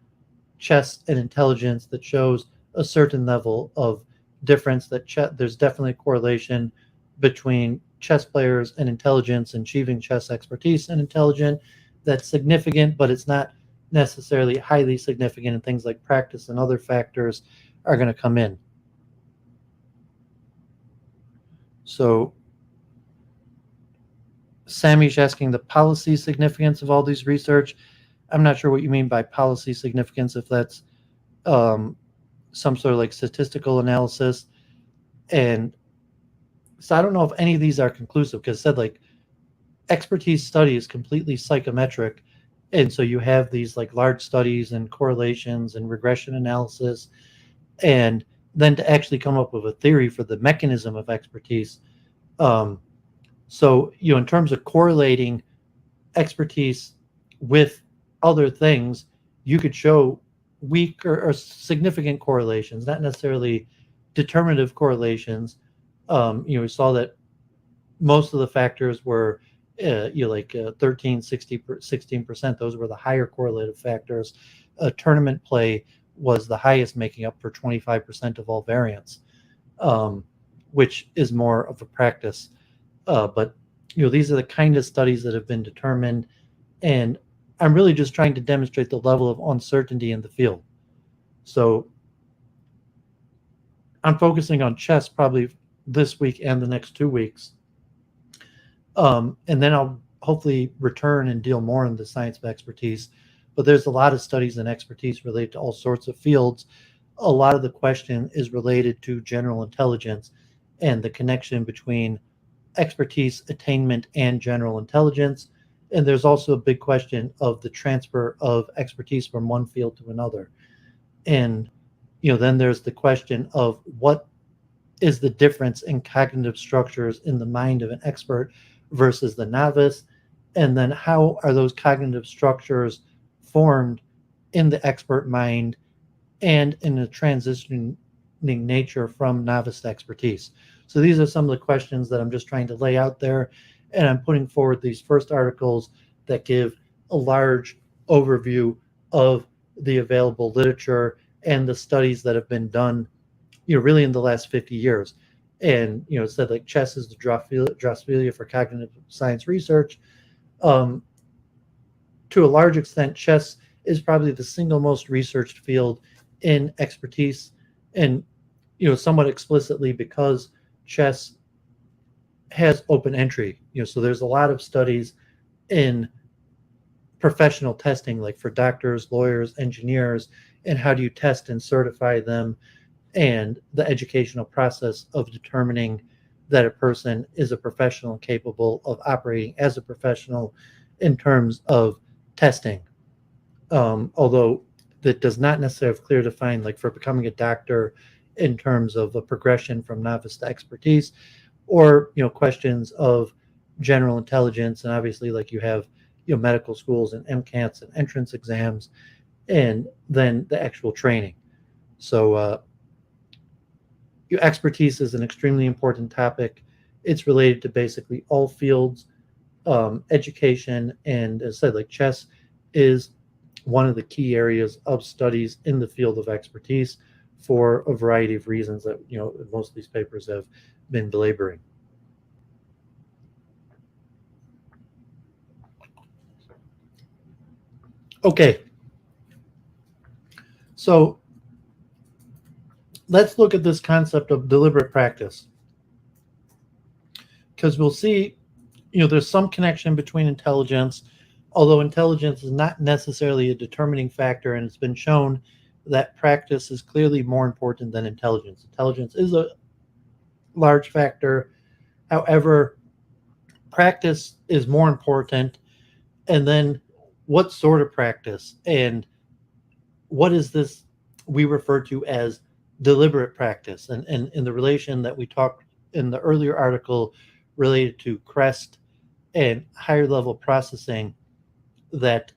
chess and intelligence that shows a certain level of difference, that there's definitely a correlation between chess players and intelligence, and achieving chess expertise and intelligence that's significant, but it's not necessarily highly significant, and things like practice and other factors are going to come in. So Sammy's asking the policy significance of all these research. I'm not sure what you mean by policy significance, if that's some sort of like statistical analysis. And so I don't know if any of these are conclusive, because it said like expertise study is completely psychometric. And so you have these like large studies and correlations and regression analysis. And then to actually come up with a theory for the mechanism of expertise. So, in terms of correlating expertise with other things, you could show weak or significant correlations, not necessarily determinative correlations. We saw that most of the factors were, 13, 60, 16%. Those were the higher correlative factors. Tournament play was the highest, making up for 25% of all variance, which is more of a practice. But these are the kind of studies that have been determined, and I'm really just trying to demonstrate the level of uncertainty in the field. So I'm focusing on chess probably this week and the next 2 weeks. And then I'll hopefully return and deal more in the science of expertise. But there's a lot of studies and expertise related to all sorts of fields. A lot of the question is related to general intelligence and the connection between expertise, attainment, and general intelligence. And there's also a big question of the transfer of expertise from one field to another. And, then there's the question of what is the difference in cognitive structures in the mind of an expert versus the novice. And then how are those cognitive structures formed in the expert mind and in a transitioning nature from novice to expertise. So these are some of the questions that I'm just trying to lay out there. And I'm putting forward these first articles that give a large overview of the available literature and the studies that have been done, really in the last 50 years. And, it said like chess is the Drosophila for cognitive science research. To a large extent, chess is probably the single most researched field in expertise, and, somewhat explicitly because chess has open entry. So there's a lot of studies in professional testing, like for doctors, lawyers, engineers, and how do you test and certify them, and the educational process of determining that a person is a professional capable of operating as a professional in terms of testing. Although that does not necessarily have clear defined, like for becoming a doctor, in terms of a progression from novice to expertise, or questions of general intelligence. And obviously, like you have medical schools and MCATs and entrance exams, and then the actual training. So your expertise is an extremely important topic. It's related to basically all fields, education, and as I said, like chess is one of the key areas of studies in the field of expertise for a variety of reasons that most of these papers have been belaboring. Okay, so let's look at this concept of deliberate practice, because we'll see there's some connection between intelligence, although intelligence is not necessarily a determining factor, and it's been shown that practice is clearly more important than intelligence. Intelligence is a large factor. However, practice is more important. And then what sort of practice, and what is this we refer to as deliberate practice? And in the relation that we talked in the earlier article related to CREST and higher level processing, that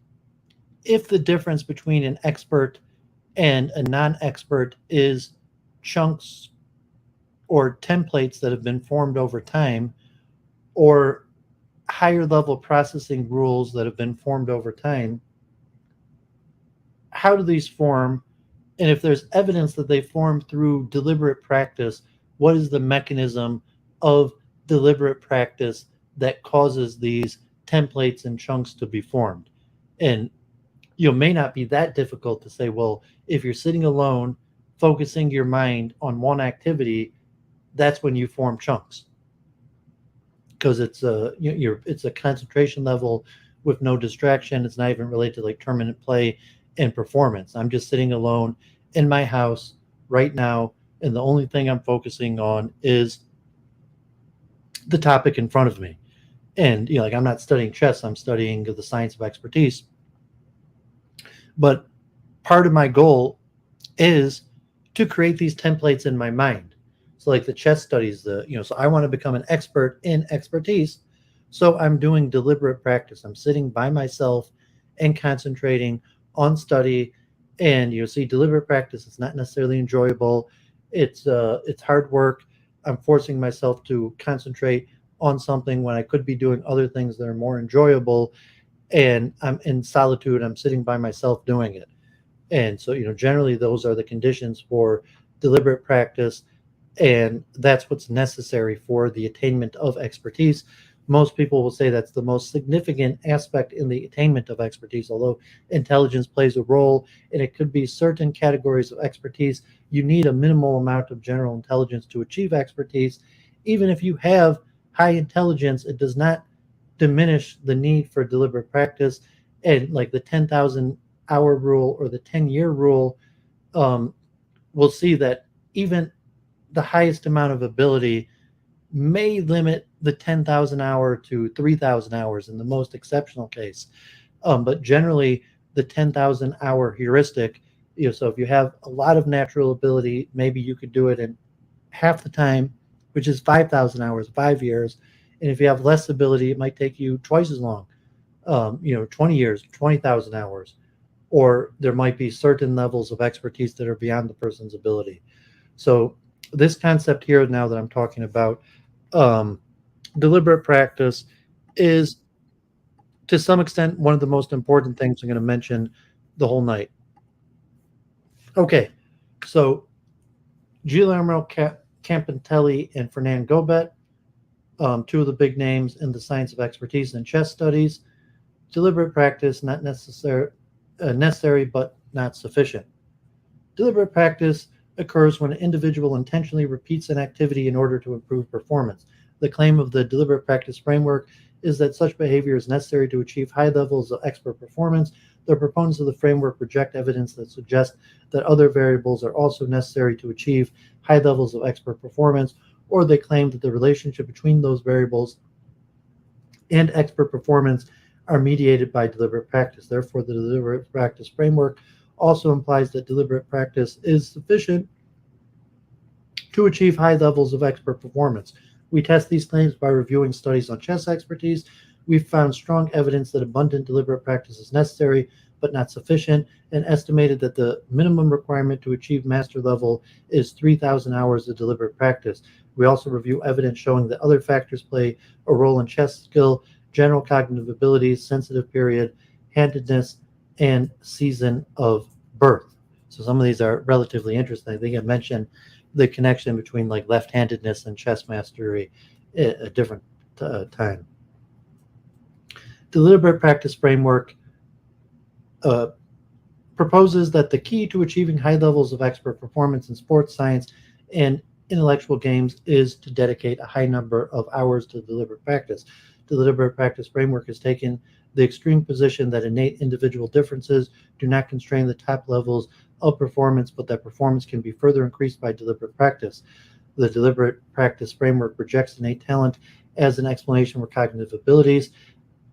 if the difference between an expert and a non-expert is chunks or templates that have been formed over time, or higher level processing rules that have been formed over time, how do these form? And if there's evidence that they form through deliberate practice, what is the mechanism of deliberate practice that causes these templates and chunks to be formed? And may not be that difficult to say, well, if you're sitting alone, focusing your mind on one activity, that's when you form chunks, because it's a concentration level with no distraction. It's not even related to like tournament play and performance. I'm just sitting alone in my house right now, and the only thing I'm focusing on is the topic in front of me. And like, I'm not studying chess, I'm studying the science of expertise. But part of my goal is to create these templates in my mind. So like the chess studies, so I want to become an expert in expertise. So I'm doing deliberate practice. I'm sitting by myself and concentrating on study. And see, deliberate practice, it's not necessarily enjoyable. It's hard work. I'm forcing myself to concentrate on something when I could be doing other things that are more enjoyable. And I'm in solitude. I'm sitting by myself doing it. And so, generally those are the conditions for deliberate practice. And that's what's necessary for the attainment of expertise. Most people will say that's the most significant aspect in the attainment of expertise, although intelligence plays a role, and it could be certain categories of expertise. You need a minimal amount of general intelligence to achieve expertise. Even if you have high intelligence, it does not diminish the need for deliberate practice. And like the 10,000 hour rule or the 10-year rule, we'll see that even the highest amount of ability may limit the 10,000 hour to 3,000 hours in the most exceptional case. But generally, the 10,000 hour heuristic, so if you have a lot of natural ability, maybe you could do it in half the time, which is 5,000 hours, 5 years. And if you have less ability, it might take you twice as long, 20 years, 20,000 hours. Or there might be certain levels of expertise that are beyond the person's ability. So this concept here now that I'm talking about, deliberate practice, is to some extent one of the most important things I'm going to mention the whole night. Okay, so Guillermo Campitelli and Fernand Gobet, two of the big names in the science of expertise and chess studies. Deliberate practice, not necessary but not sufficient. Deliberate practice occurs when an individual intentionally repeats an activity in order to improve performance. The claim of the deliberate practice framework is that such behavior is necessary to achieve high levels of expert performance. The proponents of the framework reject evidence that suggests that other variables are also necessary to achieve high levels of expert performance, or they claim that the relationship between those variables and expert performance are mediated by deliberate practice. Therefore, the deliberate practice framework also implies that deliberate practice is sufficient to achieve high levels of expert performance. We test these claims by reviewing studies on chess expertise. We've found strong evidence that abundant deliberate practice is necessary but not sufficient, and estimated that the minimum requirement to achieve master level is 3,000 hours of deliberate practice. We also review evidence showing that other factors play a role in chess skill: general cognitive abilities, sensitive period, handedness, and season of birth. So some of these are relatively interesting. I think I mentioned the connection between like left-handedness and chess mastery at a different time. Deliberate practice framework proposes that the key to achieving high levels of expert performance in sports science and intellectual games is to dedicate a high number of hours to deliberate practice. the deliberate practice framework has taken the extreme position that innate individual differences do not constrain the top levels of performance, but that performance can be further increased by deliberate practice. The deliberate practice framework rejects innate talent as an explanation for cognitive abilities,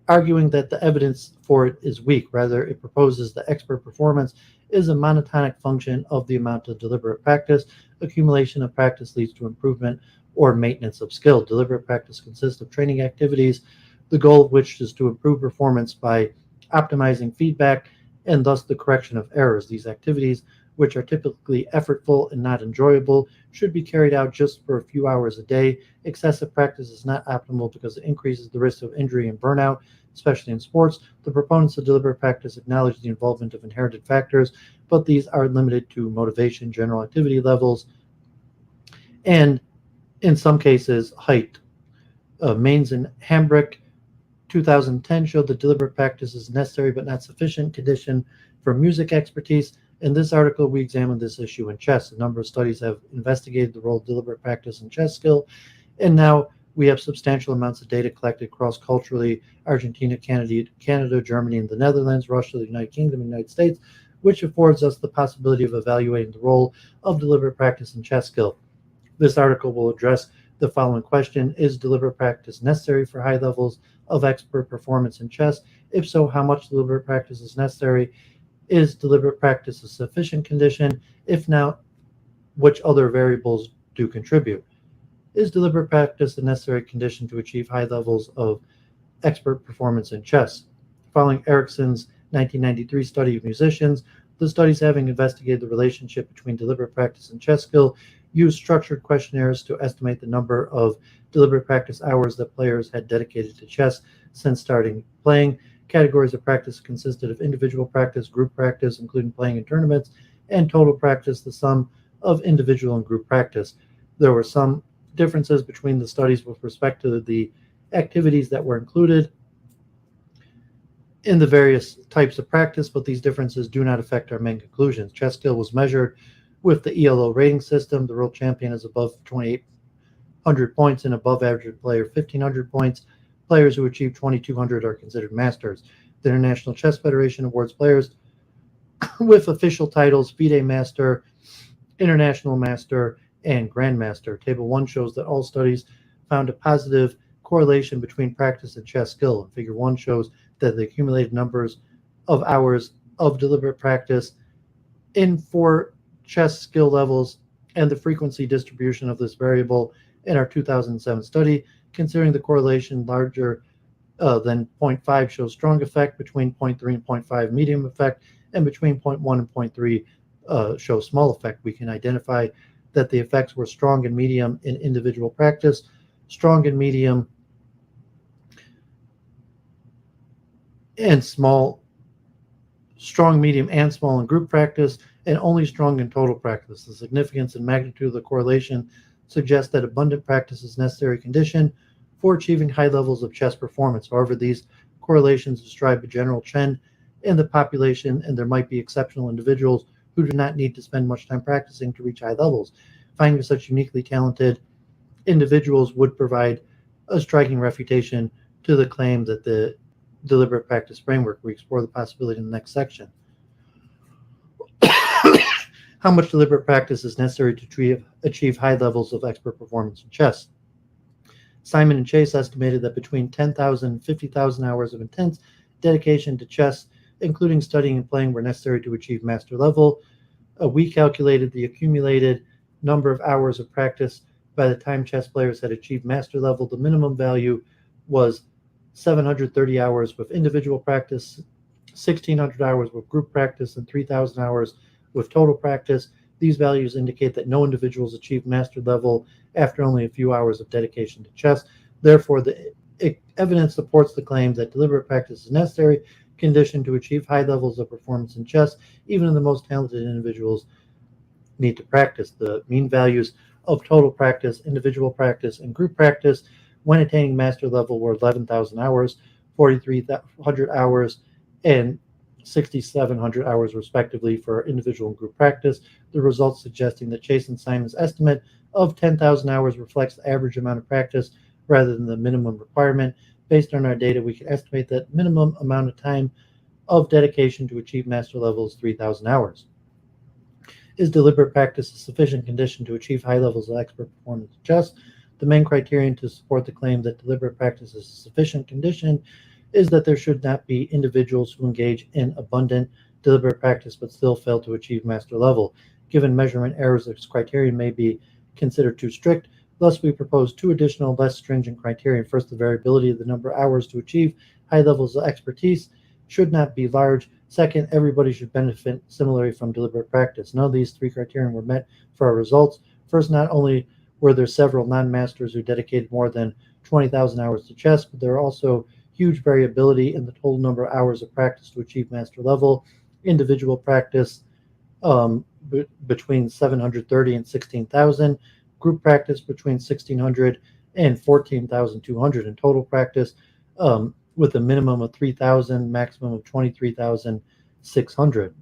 arguing that the evidence for it is weak. Rather, it proposes that expert performance is a monotonic function of the amount of deliberate practice. Accumulation of practice leads to improvement or maintenance of skill. Deliberate practice consists of training activities, the goal of which is to improve performance by optimizing feedback and thus the correction of errors. These activities, which are typically effortful and not enjoyable, should be carried out just for a few hours a day. Excessive practice is not optimal because it increases the risk of injury and burnout, especially in sports. The proponents of deliberate practice acknowledge the involvement of inherited factors, but these are limited to motivation, general activity levels, and in some cases, height. Maines and Hambrick, 2010, showed that deliberate practice is necessary but not sufficient condition for music expertise. In this article, we examined this issue in chess. A number of studies have investigated the role of deliberate practice in chess skill, and now we have substantial amounts of data collected cross-culturally: Argentina, Canada, Germany, and the Netherlands, Russia, the United Kingdom, and the United States, which affords us the possibility of evaluating the role of deliberate practice in chess skill. This article will address the following question: is deliberate practice necessary for high levels of expert performance in chess? If so, how much deliberate practice is necessary? Is deliberate practice a sufficient condition? If not, which other variables do contribute? Is deliberate practice a necessary condition to achieve high levels of expert performance in chess? Following Erickson's 1993 study of musicians, the studies having investigated the relationship between deliberate practice and chess skill used structured questionnaires to estimate the number of deliberate practice hours that players had dedicated to chess since starting playing. Categories of practice consisted of individual practice, group practice, including playing in tournaments, and total practice, the sum of individual and group practice. There were some differences between the studies with respect to the activities that were included in the various types of practice, but these differences do not affect our main conclusions. Chess skill was measured with the ELO rating system. The world champion is above 2,800 points and above average player 1,500 points. Players who achieve 2,200 are considered masters. The International Chess Federation awards players with official titles FIDE Master, International Master, and Grandmaster. Table 1 shows that all studies found a positive correlation between practice and chess skill. And Figure 1 shows that the accumulated numbers of hours of deliberate practice in 4 chess skill levels and the frequency distribution of this variable in our 2007 study. Considering the correlation larger than 0.5 shows strong effect, between 0.3 and 0.5 medium effect, and between 0.1 and 0.3 shows small effect. We can identify that the effects were strong and medium in individual practice, strong and medium and small, strong, medium, and small in group practice, and only strong in total practice. The significance and magnitude of the correlation suggests that abundant practice is a necessary condition for achieving high levels of chess performance. However, these correlations describe a general trend in the population, and there might be exceptional individuals who do not need to spend much time practicing to reach high levels. Finding such uniquely talented individuals would provide a striking refutation to the claim that the deliberate practice framework. We explore the possibility in the next section. How much deliberate practice is necessary to achieve high levels of expert performance in chess? Simon and Chase estimated that between 10,000 and 50,000 hours of intense dedication to chess, including studying and playing, were necessary to achieve master level. We calculated the accumulated number of hours of practice by the time chess players had achieved master level. The minimum value was 730 hours with individual practice, 1,600 hours with group practice, and 3,000 hours with total practice. These values indicate that no individuals achieve master level after only a few hours of dedication to chess. Therefore, the evidence supports the claim that deliberate practice is a necessary condition to achieve high levels of performance in chess. Even the most talented individuals need to practice. The mean values of total practice, individual practice, and group practice when attaining master level were 11,000 hours, 4,300 hours, and 6,700 hours respectively for individual and group practice. The results suggesting that Chase and Simon's estimate of 10,000 hours reflects the average amount of practice rather than the minimum requirement. Based on our data, we can estimate that minimum amount of time of dedication to achieve master level is 3,000 hours. Is deliberate practice a sufficient condition to achieve high levels of expert performance in chess? The main criterion to support the claim that deliberate practice is a sufficient condition is that there should not be individuals who engage in abundant deliberate practice but still fail to achieve master level. Given measurement errors, this criterion may be considered too strict. Thus, we propose two additional, less stringent criteria. First, the variability of the number of hours to achieve high levels of expertise should not be large. Second, everybody should benefit similarly from deliberate practice. None of these three criteria were met for our results. First, not only were there several non-masters who dedicated more than 20,000 hours to chess, but there are also huge variability in the total number of hours of practice to achieve master level. Individual practice between 730 and 16,000. Group practice between 1,600 and 14,200 in total practice, with a minimum of 3,000, maximum of 23,600.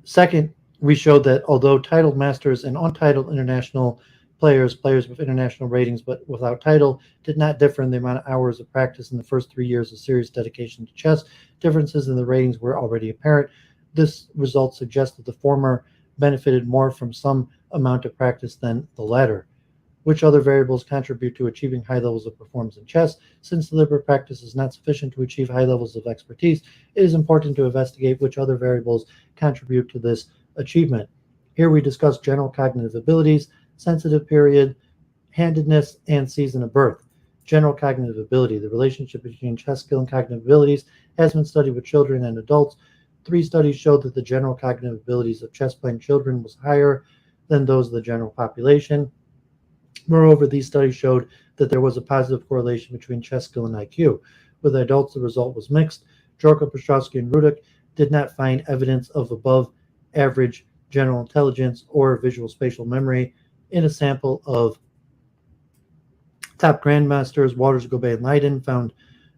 Second, we showed that although titled masters and untitled international players with international ratings but without title, did not differ in the amount of hours of practice in the first 3 years of serious dedication to chess, differences in the ratings were already apparent. This result suggests that the former benefited more from some amount of practice than the latter. Which other variables contribute to achieving high levels of performance in chess? Since deliberate practice is not sufficient to achieve high levels of expertise, it is important to investigate which other variables contribute to this achievement. Here we discuss general cognitive abilities, sensitive period, handedness, and season of birth. General cognitive ability. The relationship between chess skill and cognitive abilities has been studied with children and adults. 3 studies showed that the general cognitive abilities of chess-playing children was higher than those of the general population. Moreover, these studies showed that there was a positive correlation between chess skill and IQ. With adults, the result was mixed. Jorka, Petrosky, and Rudik did not find evidence of above-average general intelligence or visual spatial memory in a sample of top grandmasters. Waters, Gobet, and Leiden found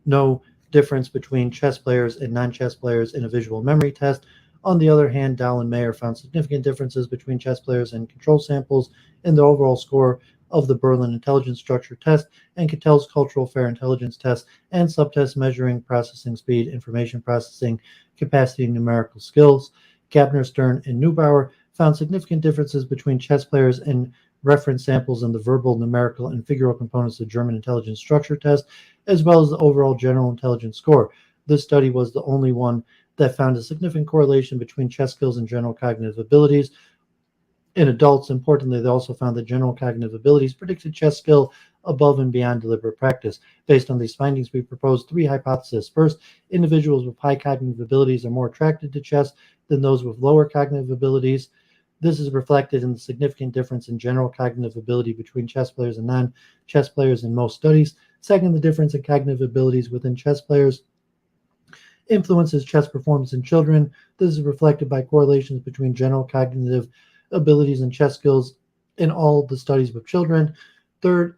no difference between chess players and non-chess players in a visual memory test. On the other hand, Dahl and Mayer found significant differences between chess players and control samples in the overall score of the Berlin Intelligence Structure Test and Cattell's Cultural Fair Intelligence Test and subtests measuring processing speed, information processing capacity, and numerical skills. Gabner, Stern, and Neubauer found significant differences between chess players and reference samples in the verbal, numerical, and figural components of the German Intelligence Structure Test, as well as the overall general intelligence score. This study was the only one that found a significant correlation between chess skills and general cognitive abilities. In adults, importantly, they also found that general cognitive abilities predicted chess skill above and beyond deliberate practice. Based on these findings, we proposed 3 hypotheses. First, individuals with high cognitive abilities are more attracted to chess than those with lower cognitive abilities. This is reflected in the significant difference in general cognitive ability between chess players and non-chess players in most studies. Second, the difference in cognitive abilities within chess players influences chess performance in children. This is reflected by correlations between general cognitive abilities and chess skills in all the studies with children. Third,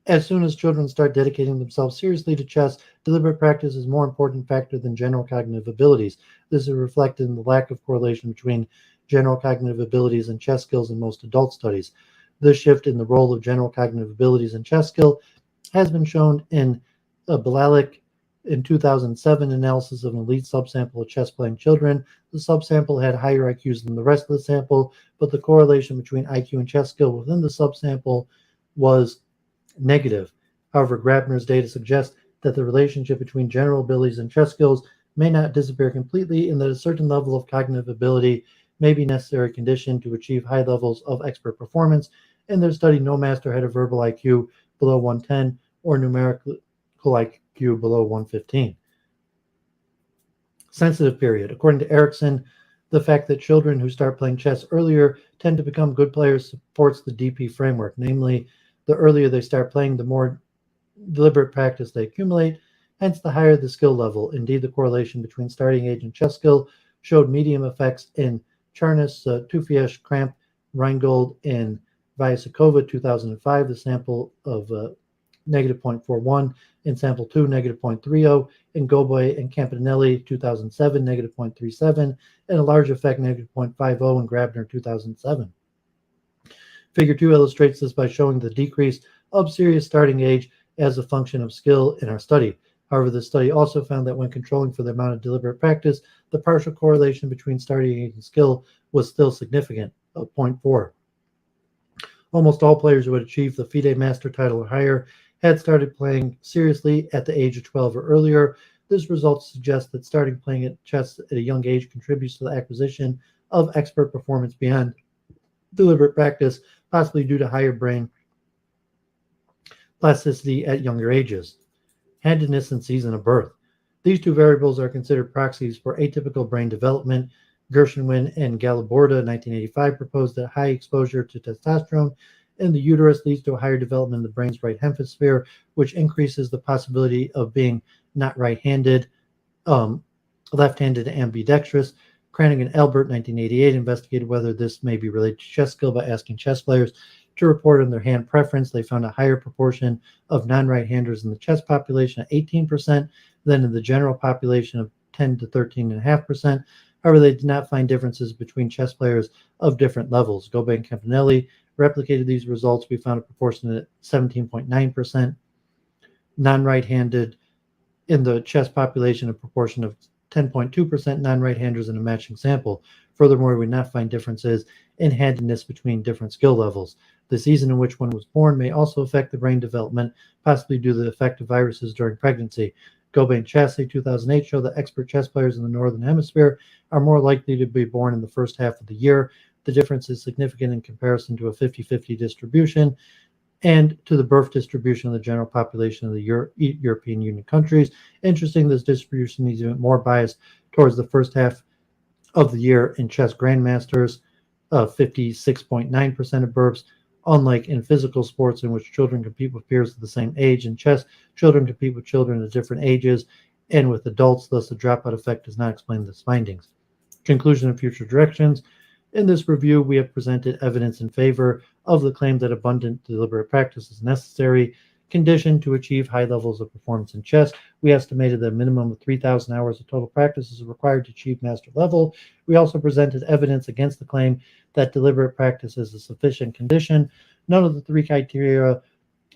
as soon as children start dedicating themselves seriously to chess, deliberate practice is a more important factor than general cognitive abilities. This is reflected in the lack of correlation between general cognitive abilities and chess skills in most adult studies. This shift in the role of general cognitive abilities and chess skill has been shown in Bilalik in 2007 analysis of an elite subsample of chess-playing children. The subsample had higher IQs than the rest of the sample, but the correlation between IQ and chess skill within the subsample was negative. However, Grabner's data suggests that the relationship between general abilities and chess skills may not disappear completely, and that a certain level of cognitive ability may be necessary condition to achieve high levels of expert performance. In their study, no master had a verbal IQ below 110 or numerical IQ below 115. Sensitive period. According to Erickson, the fact that children who start playing chess earlier tend to become good players supports the DP framework. Namely, the earlier they start playing, the more deliberate practice they accumulate, hence the higher the skill level. Indeed, the correlation between starting age and chess skill showed medium effects in Charnas, Tufiesh, Kramp, Reingold, and Vyasakova, 2005, the sample of negative 0.41, in sample 2, negative 0.30, in Gobet and Campitelli, 2007, negative 0.37, and a large effect, negative 0.50, in Grabner, 2007. Figure 2 illustrates this by showing the decrease of serious starting age as a function of skill in our study. However, the study also found that when controlling for the amount of deliberate practice, the partial correlation between starting age and skill was still significant, 0.4. Almost all players who had achieved the FIDE master title or higher had started playing seriously at the age of 12 or earlier. This result suggests that starting playing at chess at a young age contributes to the acquisition of expert performance beyond deliberate practice, possibly due to higher brain plasticity at younger ages. Handedness and season of birth. These two variables are considered proxies for atypical brain development. Gershwin and Galaborda, 1985, proposed that high exposure to testosterone in the uterus leads to a higher development in the brain's right hemisphere, which increases the possibility of being not right-handed, left-handed ambidextrous. Cranning and Albert, 1988, investigated whether this may be related to chess skill by asking chess players to report on their hand preference. They found a higher proportion of non-right-handers in the chess population at 18% than in the general population of 10 to 13.5%. However, they did not find differences between chess players of different levels. Gobet and Campitelli replicated these results. We found a proportion at 17.9% non-right-handed in the chess population, a proportion of 10.2% non-right-handers in a matching sample. Furthermore, we did not find differences in handedness between different skill levels. The season in which one was born may also affect the brain development, possibly due to the effect of viruses during pregnancy. Gobet and Chassey, 2008, show that expert chess players in the Northern Hemisphere are more likely to be born in the first half of the year. The difference is significant in comparison to a 50-50 distribution and to the birth distribution of the general population of the European Union countries. Interesting, this distribution is even more biased towards the first half of the year in chess grandmasters, 56.9% of births. Unlike in physical sports in which children compete with peers of the same age, in chess, children compete with children at different ages and with adults, thus the dropout effect does not explain these findings. Conclusion and future directions. In this review, we have presented evidence in favor of the claim that abundant deliberate practice is necessary condition to achieve high levels of performance in chess. We estimated that a minimum of 3,000 hours of total practice is required to achieve master level. We also presented evidence against the claim that deliberate practice is a sufficient condition. None of the three criteria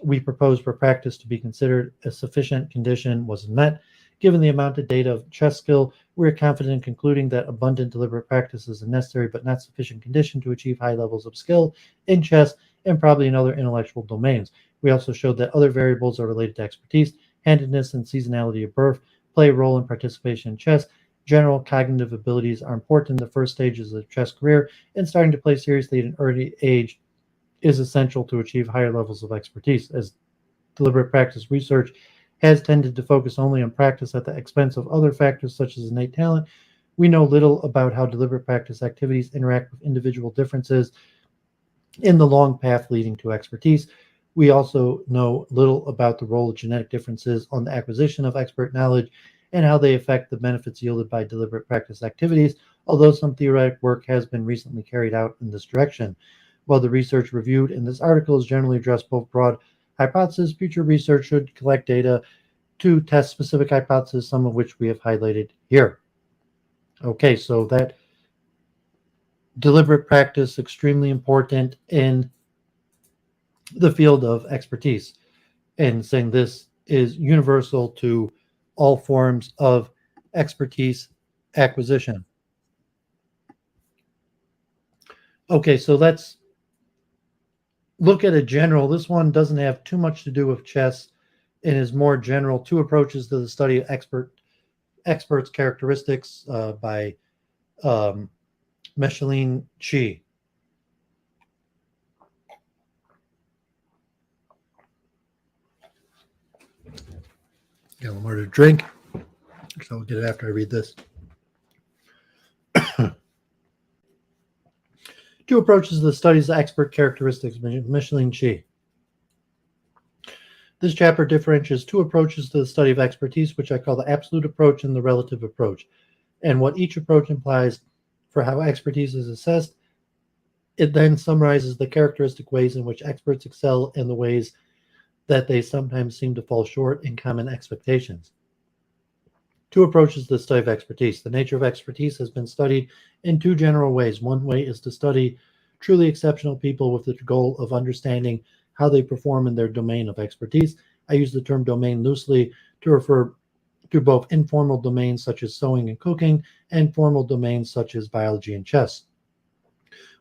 we proposed for practice to be considered a sufficient condition was met. Given the amount of data of chess skill, we are confident in concluding that abundant deliberate practice is a necessary but not sufficient condition to achieve high levels of skill in chess and probably in other intellectual domains. We also showed that other variables are related to expertise, handedness, and seasonality of birth play a role in participation in chess. General cognitive abilities are important in the first stages of the chess career, and starting to play seriously at an early age is essential to achieve higher levels of expertise. As deliberate practice research has tended to focus only on practice at the expense of other factors such as innate talent, we know little about how deliberate practice activities interact with individual differences in the long path leading to expertise. We also know little about the role of genetic differences on the acquisition of expert knowledge and how they affect the benefits yielded by deliberate practice activities, although some theoretic work has been recently carried out in this direction. While the research reviewed in this article is generally addressed both broad hypotheses, future research should collect data to test specific hypotheses, some of which we have highlighted here. Okay, so that deliberate practice, extremely important in the field of expertise, and saying this is universal to all forms of expertise acquisition. Okay, so let's look at a general. This one doesn't have too much to do with chess and is more general. Two approaches to the study of experts' characteristics by Michelene. Got a little more to drink, so I'll get it after I read this. Two approaches to the studies of expert characteristics, Michelene. This chapter differentiates two approaches to the study of expertise, which I call the absolute approach and the relative approach, and what each approach implies for how expertise is assessed. It then summarizes the characteristic ways in which experts excel and the ways that they sometimes seem to fall short in common expectations. Two approaches to the study of expertise. The nature of expertise has been studied in two general ways. One way is to study truly exceptional people with the goal of understanding how they perform in their domain of expertise. I use the term domain loosely to refer to both informal domains such as sewing and cooking and formal domains such as biology and chess.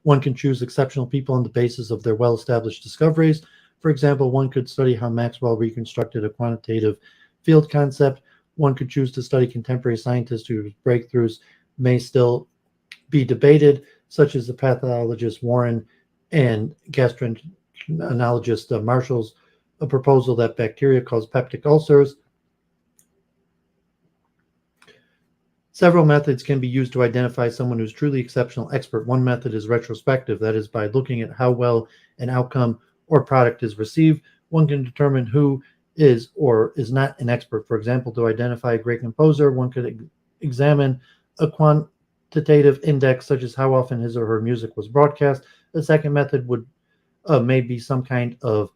One can choose exceptional people on the basis of their well-established discoveries. For example, one could study how Maxwell reconstructed a quantitative field concept. One could choose to study contemporary scientists whose breakthroughs may still be debated, such as the pathologist Warren and gastroenterologist Marshall's a proposal that bacteria cause peptic ulcers. Several methods can be used to identify someone who's truly exceptional expert. One method is retrospective, that is, by looking at how well an outcome or product is received, one can determine who is or is not an expert. For example, to identify a great composer, one could examine a quantitative index, such as how often his or her music was broadcast. The second method would may be some kind of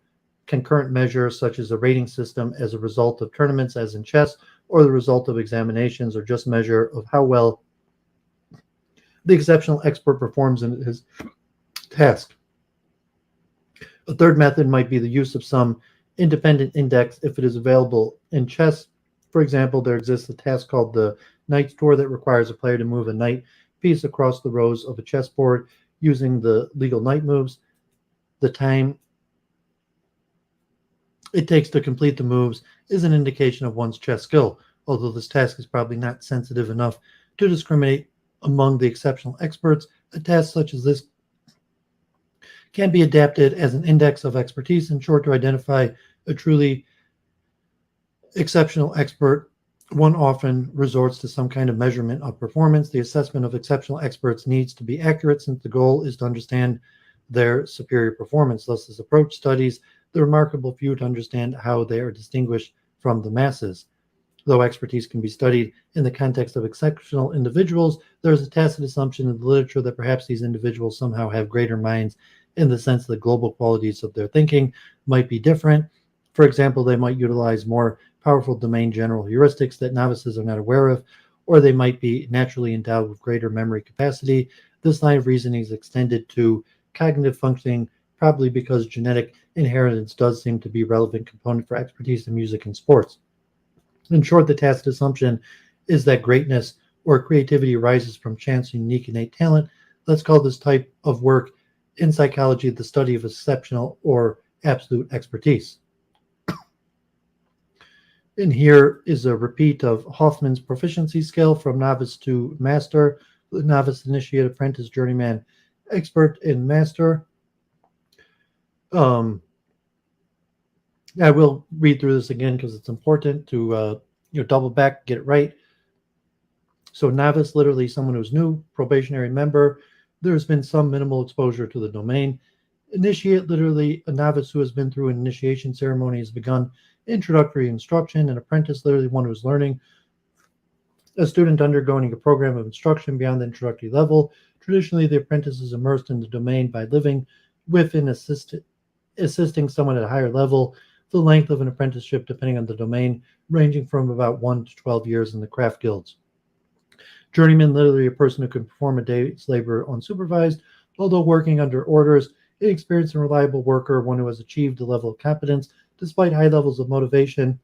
concurrent measure, such as a rating system as a result of tournaments, as in chess, or the result of examinations, or just measure of how well the exceptional expert performs in his task. A third method might be the use of some independent index if it is available in chess. For example, there exists a task called the Knight's Tour that requires a player to move a knight piece across the rows of a chessboard using the legal knight moves. The time it takes to complete the moves is an indication of one's chess skill, although this task is probably not sensitive enough to discriminate among the exceptional experts. A task such as this can be adapted as an index of expertise. In short, to identify a truly exceptional expert, one often resorts to some kind of measurement of performance. The assessment of exceptional experts needs to be accurate, since the goal is to understand their superior performance. Thus, this approach studies the remarkable few to understand how they are distinguished from the masses. Though expertise can be studied in the context of exceptional individuals, there is a tacit assumption in the literature that perhaps these individuals somehow have greater minds, in the sense that global qualities of their thinking might be different. For example, they might utilize more powerful domain general heuristics that novices are not aware of, or they might be naturally endowed with greater memory capacity. This line of reasoning is extended to cognitive functioning, probably because genetic inheritance does seem to be a relevant component for expertise in music and sports. In short, the tacit assumption is that greatness or creativity arises from chance and unique innate talent. Let's call this type of work in psychology the study of exceptional or absolute expertise. And here is a repeat of Hoffman's proficiency scale from novice to master: novice, initiate, apprentice, journeyman, expert, and master. I will read through this again because it's important to double back, get it right. So novice, literally someone who's new. Probationary member, there's been some minimal exposure to the domain. Initiate, literally a novice who has been through an initiation ceremony, has begun introductory instruction. An apprentice, literally one who's learning. A student undergoing a program of instruction beyond the introductory level. Traditionally, the apprentice is immersed in the domain by living with an assisting someone at a higher level. The length of an apprenticeship, depending on the domain, ranging from about 1 to 12 years in the craft guilds. Journeyman, literally a person who can perform a day's labor unsupervised, although working under orders. An experienced and reliable worker, one who has achieved a level of competence despite high levels of motivation.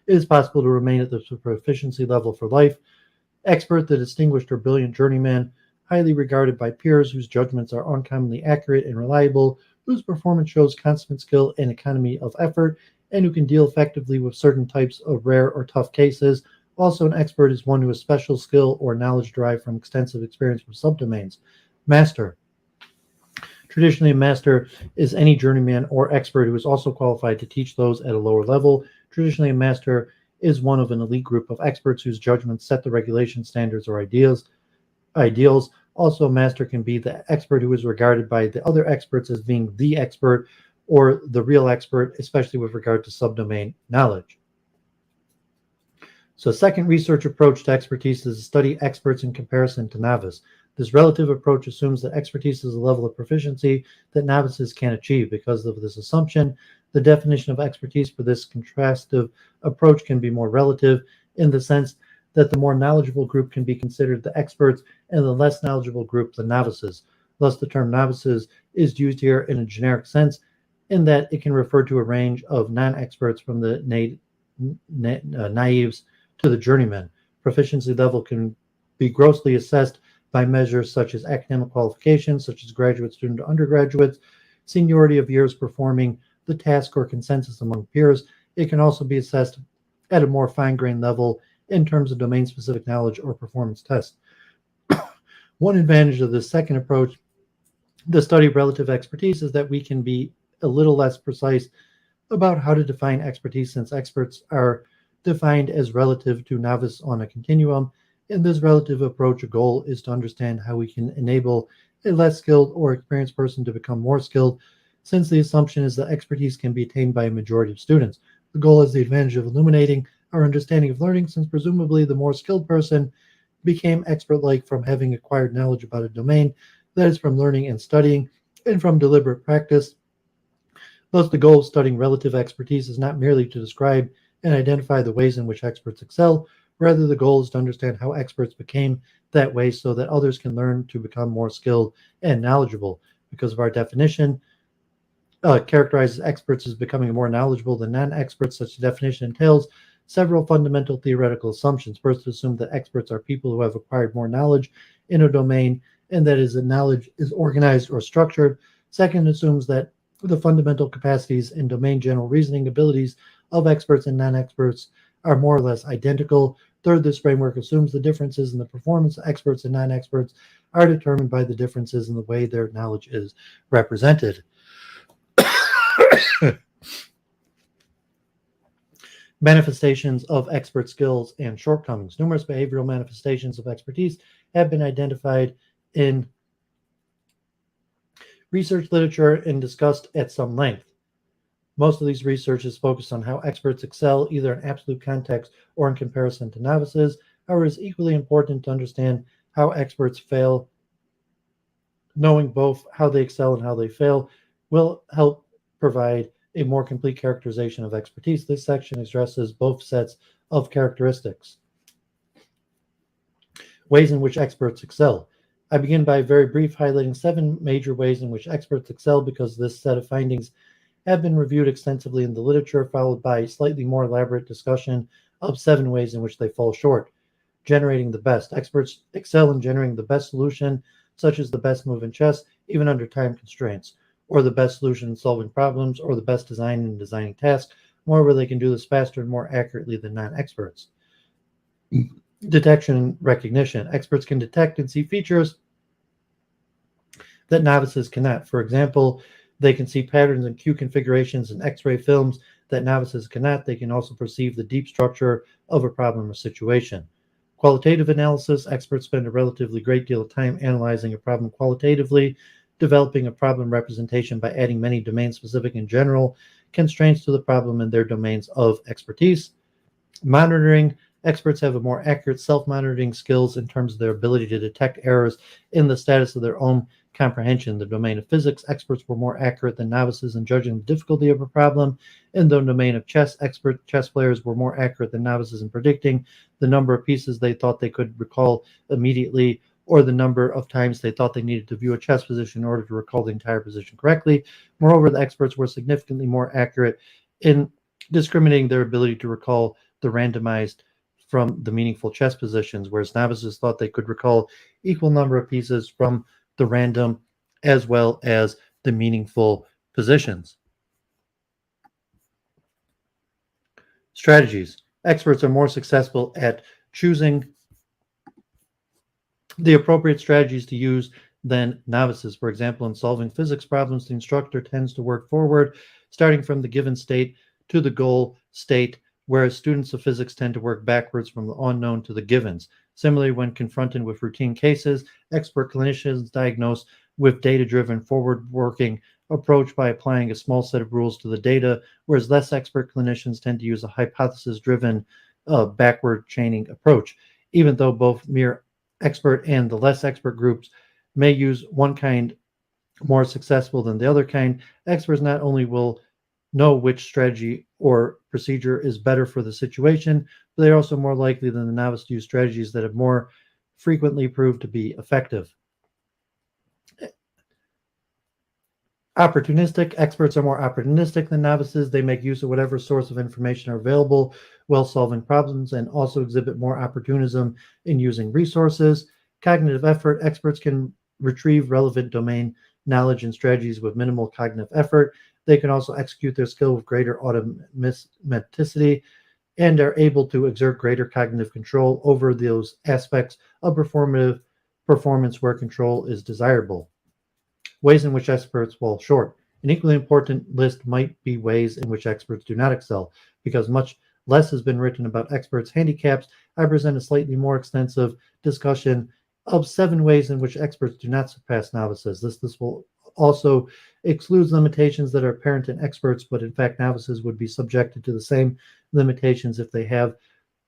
It is possible to remain at the proficiency level for life. Expert, the distinguished or brilliant journeyman, highly regarded by peers, whose judgments are uncommonly accurate and reliable, whose performance shows consummate skill and economy of effort, and who can deal effectively with certain types of rare or tough cases. Also, an expert is one who has special skill or knowledge derived from extensive experience with subdomains. Master. Traditionally, a master is any journeyman or expert who is also qualified to teach those at a lower level. Traditionally, a master is one of an elite group of experts whose judgments set the regulation, standards, or ideals. Also, a master can be the expert who is regarded by the other experts as being the expert or the real expert, especially with regard to subdomain knowledge. So, second research approach to expertise is to study experts in comparison to novice. This relative approach assumes that expertise is a level of proficiency that novices can achieve. Because of this assumption, the definition of expertise for this contrastive approach can be more relative, in the sense that the more knowledgeable group can be considered the experts and the less knowledgeable group the novices. Thus, the term novices is used here in a generic sense, in that it can refer to a range of non-experts from the naives to the journeyman. Proficiency level can be grossly assessed by measures such as academic qualifications, such as graduate student to undergraduates, seniority of years performing the task or consensus among peers. It can also be assessed at a more fine-grained level in terms of domain-specific knowledge or performance tests. One advantage of this second approach, the study of relative expertise, is that we can be a little less precise about how to define expertise, since experts are defined as relative to novice on a continuum. In this relative approach, a goal is to understand how we can enable a less skilled or experienced person to become more skilled, since the assumption is that expertise can be attained by a majority of students. The goal has the advantage of illuminating our understanding of learning, since presumably the more skilled person became expert-like from having acquired knowledge about a domain, that is, from learning and studying, and from deliberate practice. Thus, the goal of studying relative expertise is not merely to describe and identify the ways in which experts excel. Rather, the goal is to understand how experts became that way so that others can learn to become more skilled and knowledgeable. Because of our definition, characterizes experts as becoming more knowledgeable than non-experts. Such a definition entails several fundamental theoretical assumptions. First, assume that experts are people who have acquired more knowledge in a domain, and that is, that knowledge is organized or structured. Second, assumes that the fundamental capacities and domain general reasoning abilities of experts and non-experts are more or less identical. Third, this framework assumes the differences in the performance of experts and non-experts are determined by the differences in the way their knowledge is represented. Manifestations of expert skills and shortcomings. Numerous behavioral manifestations of expertise have been identified in research literature and discussed at some length. Most of these research is focused on how experts excel either in absolute context or in comparison to novices. However, it is equally important to understand how experts fail. Knowing both how they excel and how they fail will help provide a more complete characterization of expertise. This section addresses both sets of characteristics. Ways in which experts excel. I begin by very brief highlighting 7 major ways in which experts excel, because this set of findings have been reviewed extensively in the literature, followed by a slightly more elaborate discussion of 7 ways in which they fall short. Generating the best. Experts excel in generating the best solution, such as the best move in chess, even under time constraints, or the best solution in solving problems, or the best design in designing tasks. Moreover, they can do this faster and more accurately than non-experts. Detection and recognition. Experts can detect and see features that novices cannot. For example, they can see patterns and cue configurations in X-ray films that novices cannot. They can also perceive the deep structure of a problem or situation. Qualitative analysis. Experts spend a relatively great deal of time analyzing a problem qualitatively, developing a problem representation by adding many domain-specific and general constraints to the problem in their domains of expertise. Monitoring. Experts have a more accurate self-monitoring skills in terms of their ability to detect errors in the status of their own comprehension. In the domain of physics, experts were more accurate than novices in judging the difficulty of a problem. In the domain of chess, expert chess players were more accurate than novices in predicting the number of pieces they thought they could recall immediately, or the number of times they thought they needed to view a chess position in order to recall the entire position correctly. Moreover, the experts were significantly more accurate in discriminating their ability to recall the randomized from the meaningful chess positions, whereas novices thought they could recall equal number of pieces from the random as well as the meaningful positions. Strategies. Experts are more successful at choosing the appropriate strategies to use than novices. For example, in solving physics problems, the instructor tends to work forward, starting from the given state to the goal state, whereas students of physics tend to work backwards from the unknown to the givens. Similarly, when confronted with routine cases, expert clinicians diagnose with data-driven, forward-working approach by applying a small set of rules to the data, whereas less expert clinicians tend to use a hypothesis-driven, backward chaining approach. Even though both mere expert and the less expert groups may use one kind more successful than the other kind, experts not only will know which strategy or procedure is better for the situation, but they're also more likely than the novice to use strategies that have more frequently proved to be effective. Opportunistic. Experts are more opportunistic than novices. They make use of whatever source of information are available while solving problems and also exhibit more opportunism in using resources. Cognitive effort. Experts can retrieve relevant domain knowledge and strategies with minimal cognitive effort. They can also execute their skill with greater automaticity and are able to exert greater cognitive control over those aspects of performative performance where control is desirable. Ways in which experts fall short. An equally important list might be ways in which experts do not excel. Because much less has been written about experts' handicaps, I present a slightly more extensive discussion of 7 ways in which experts do not surpass novices. This will also exclude limitations that are apparent in experts, but in fact, novices would be subjected to the same limitations if they have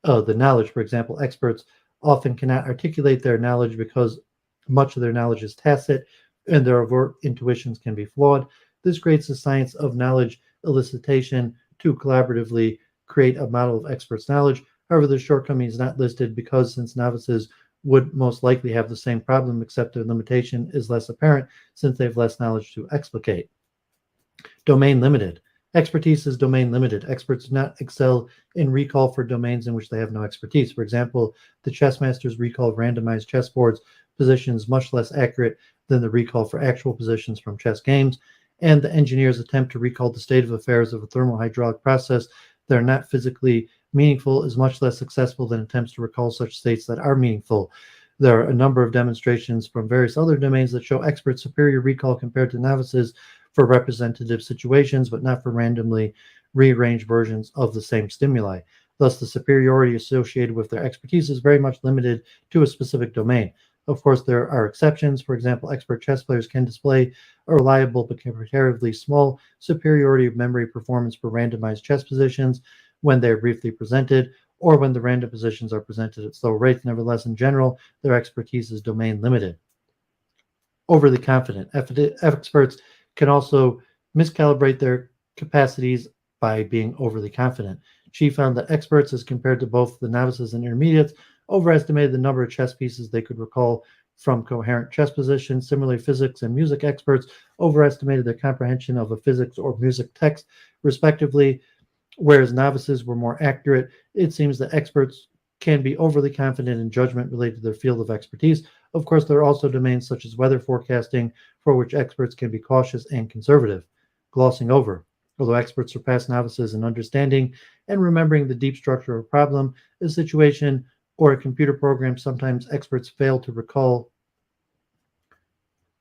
the knowledge. For example, experts often cannot articulate their knowledge because much of their knowledge is tacit and their overt intuitions can be flawed. This creates a science of knowledge elicitation to collaboratively create a model of experts' knowledge. However, the shortcoming is not listed because since novices would most likely have the same problem, except their limitation is less apparent since they have less knowledge to explicate. Domain limited. Expertise is domain limited. Experts do not excel in recall for domains in which they have no expertise. For example, the chess master's recall of randomized chessboards positions much less accurate than the recall for actual positions from chess games, and the engineer's attempt to recall the state of affairs of a thermohydraulic process that are not physically meaningful is much less successful than attempts to recall such states that are meaningful. There are a number of demonstrations from various other domains that show experts' superior recall compared to novices for representative situations, but not for randomly rearranged versions of the same stimuli. Thus, the superiority associated with their expertise is very much limited to a specific domain. Of course, there are exceptions. For example, expert chess players can display a reliable but comparatively small superiority of memory performance for randomized chess positions when they are briefly presented, or when the random positions are presented at slow rates. Nevertheless, in general, their expertise is domain limited. Overly confident. Experts can also miscalibrate their capacities by being overly confident. She found that experts, as compared to both the novices and intermediates, overestimated the number of chess pieces they could recall from coherent chess positions. Similarly, physics and music experts overestimated their comprehension of a physics or music text, respectively, whereas novices were more accurate. It seems that experts can be overly confident in judgment related to their field of expertise. Of course, there are also domains such as weather forecasting for which experts can be cautious and conservative. Glossing over. Although experts surpass novices in understanding and remembering the deep structure of a problem, a situation, or a computer program, sometimes experts fail to recall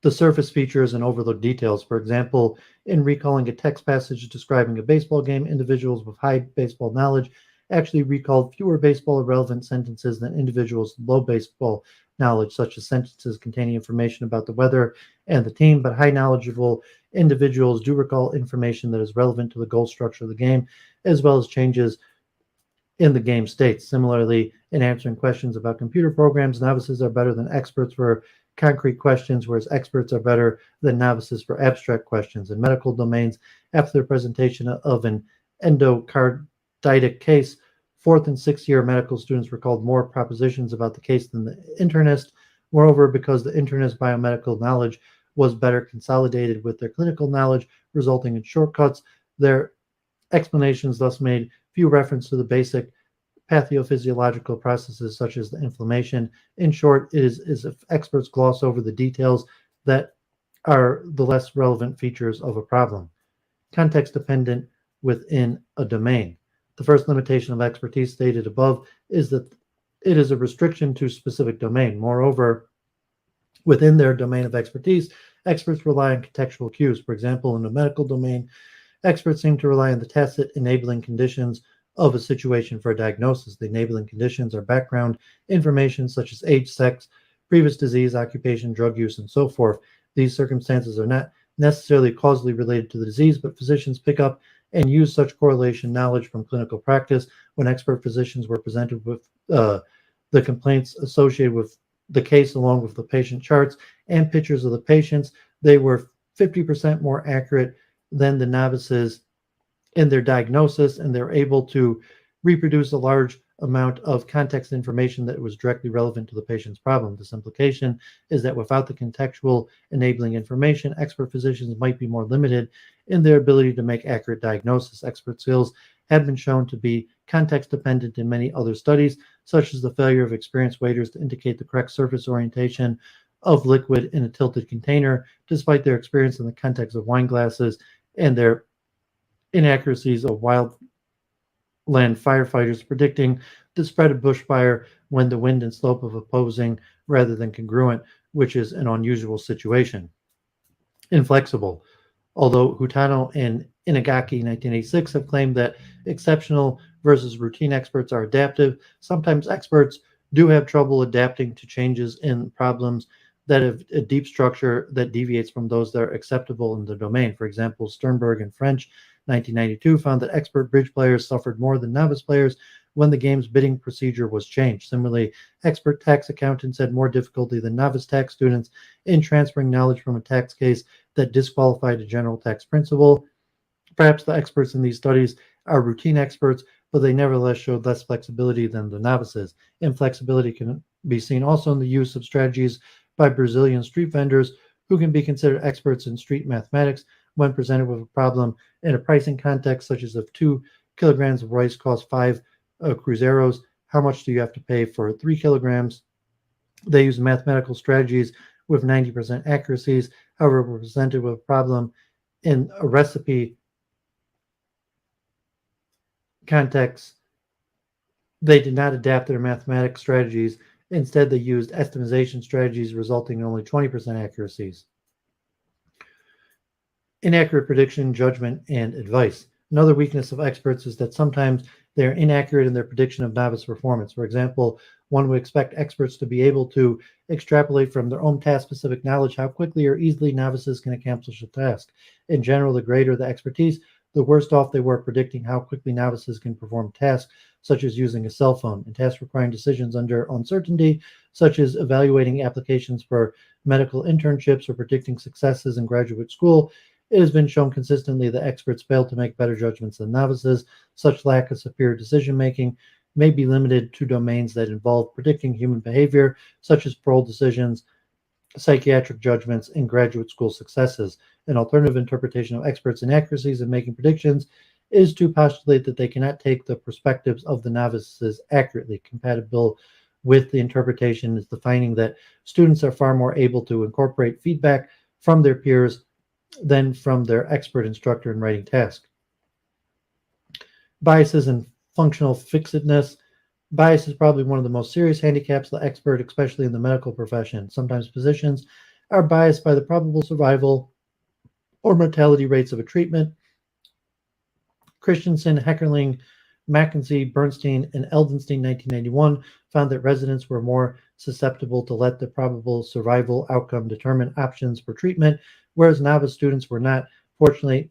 the surface features and overlook details. For example, in recalling a text passage describing a baseball game, individuals with high baseball knowledge actually recalled fewer baseball relevant sentences than individuals with low baseball knowledge, such as sentences containing information about the weather and the team. But high knowledgeable individuals do recall information that is relevant to the goal structure of the game, as well as changes in the game states. Similarly, in answering questions about computer programs, novices are better than experts for concrete questions, whereas experts are better than novices for abstract questions. In medical domains, after the presentation of an endocarditic case, 4th and 6th year medical students recalled more propositions about the case than the internist. Moreover, because the internist's biomedical knowledge was better consolidated with their clinical knowledge, resulting in shortcuts, their explanations thus made few reference to the basic pathophysiological processes such as the inflammation. In short, it is if experts gloss over the details that are the less relevant features of a problem. Context dependent within a domain. The first limitation of expertise stated above is that it is a restriction to specific domain. Moreover, within their domain of expertise, experts rely on contextual cues. For example, in the medical domain, experts seem to rely on the tacit enabling conditions of a situation for a diagnosis. The enabling conditions are background information such as age, sex, previous disease, occupation, drug use, and so forth. These circumstances are not necessarily causally related to the disease, but physicians pick up and use such correlation knowledge from clinical practice. When expert physicians were presented with the complaints associated with the case along with the patient charts and pictures of the patients, they were 50% more accurate than the novices in their diagnosis, and they're able to reproduce a large amount of context information that was directly relevant to the patient's problem. This implication is that without the contextual enabling information, expert physicians might be more limited in their ability to make accurate diagnosis. Expert skills have been shown to be context dependent in many other studies, such as the failure of experienced waiters to indicate the correct surface orientation of liquid in a tilted container, despite their experience in the context of wine glasses, and their inaccuracies of wildland firefighters predicting the spread of bushfire when the wind and slope of opposing rather than congruent, which is an unusual situation. Inflexible. Although Hutano and Inagaki 1986 have claimed that exceptional versus routine experts are adaptive, sometimes experts do have trouble adapting to changes in problems that have a deep structure that deviates from those that are acceptable in the domain. For example, Sternberg and French 1992 found that expert bridge players suffered more than novice players when the game's bidding procedure was changed. Similarly, expert tax accountants had more difficulty than novice tax students in transferring knowledge from a tax case that disqualified a general tax principle. Perhaps the experts in these studies are routine experts, but they nevertheless showed less flexibility than the novices. Inflexibility can be seen also in the use of strategies by Brazilian street vendors who can be considered experts in street mathematics when presented with a problem in a pricing context, such as if 2 kilograms of rice cost 5 cruzeiros, how much do you have to pay for 3 kilograms? They use mathematical strategies with 90% accuracies. However, we're presented with a problem in a recipe context. They did not adapt their mathematics strategies. Instead, they used estimation strategies, resulting in only 20% accuracies. Inaccurate prediction, judgment, and advice. Another weakness of experts is that sometimes they're inaccurate in their prediction of novice performance. For example, one would expect experts to be able to extrapolate from their own task-specific knowledge how quickly or easily novices can accomplish a task. In general, the greater the expertise, the worse off they were predicting how quickly novices can perform tasks, such as using a cell phone, and tasks requiring decisions under uncertainty, such as evaluating applications for medical internships or predicting successes in graduate school. It has been shown consistently that experts fail to make better judgments than novices. Such lack of superior decision-making may be limited to domains that involve predicting human behavior, such as parole decisions, psychiatric judgments, and graduate school successes. An alternative interpretation of experts' inaccuracies in making predictions is to postulate that they cannot take the perspectives of the novices accurately. Compatible with the interpretation is the finding that students are far more able to incorporate feedback from their peers than from their expert instructor in writing tasks. Biases and functional fixedness. Bias is probably one of the most serious handicaps of the expert, especially in the medical profession. Sometimes physicians are biased by the probable survival or mortality rates of a treatment. Christensen, Heckerling, Mackenzie, Bernstein, and Eldenstein 1991 found that residents were more susceptible to let the probable survival outcome determine options for treatment, whereas novice students were not. Fortunately,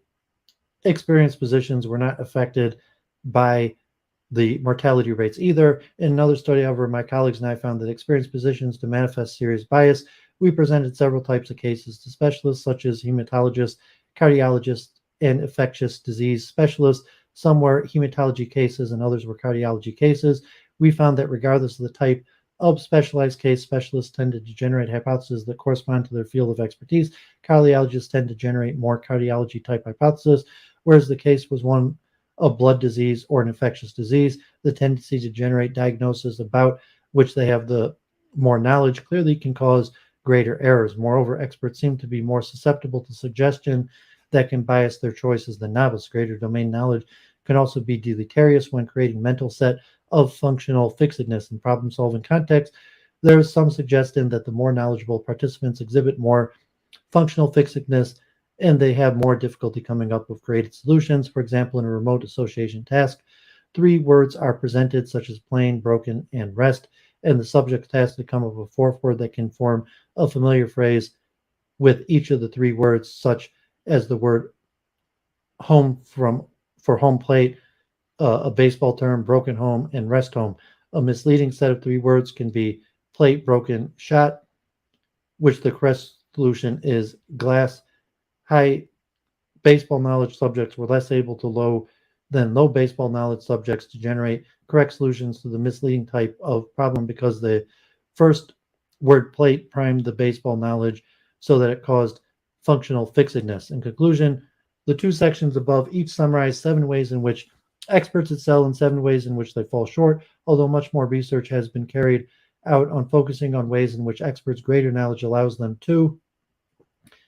experienced physicians were not affected by the mortality rates either. In another study, however, my colleagues and I found that experienced physicians to manifest serious bias. We presented several types of cases to specialists such as hematologists, cardiologists, and infectious disease specialists. Some were hematology cases and others were cardiology cases. We found that regardless of the type of specialized case, specialists tended to generate hypotheses that correspond to their field of expertise. Cardiologists tend to generate more cardiology type hypotheses, whereas the case was one of blood disease or an infectious disease. The tendency to generate diagnoses about which they have the more knowledge clearly can cause greater errors. Moreover, experts seem to be more susceptible to suggestion that can bias their choices than novice. Greater domain knowledge can also be deleterious when creating mental set of functional fixedness in problem-solving context. There is some suggestion that the more knowledgeable participants exhibit more functional fixedness and they have more difficulty coming up with creative solutions. For example, in a remote association task, 3 words are presented, such as plain, broken, and rest, and the subject has to come up with a 4th word that can form a familiar phrase with each of the 3 words, such as the word home for home plate, a baseball term, broken home, and rest home. A misleading set of 3 words can be plate, broken, shot, which the correct solution is glass. High baseball knowledge subjects were less able to low than low baseball knowledge subjects to generate correct solutions to the misleading type of problem because the first word plate primed the baseball knowledge so that it caused functional fixedness. In conclusion, the two sections above each summarize 7 ways in which experts excel and 7 ways in which they fall short, although much more research has been carried out on focusing on ways in which experts' greater knowledge allows them to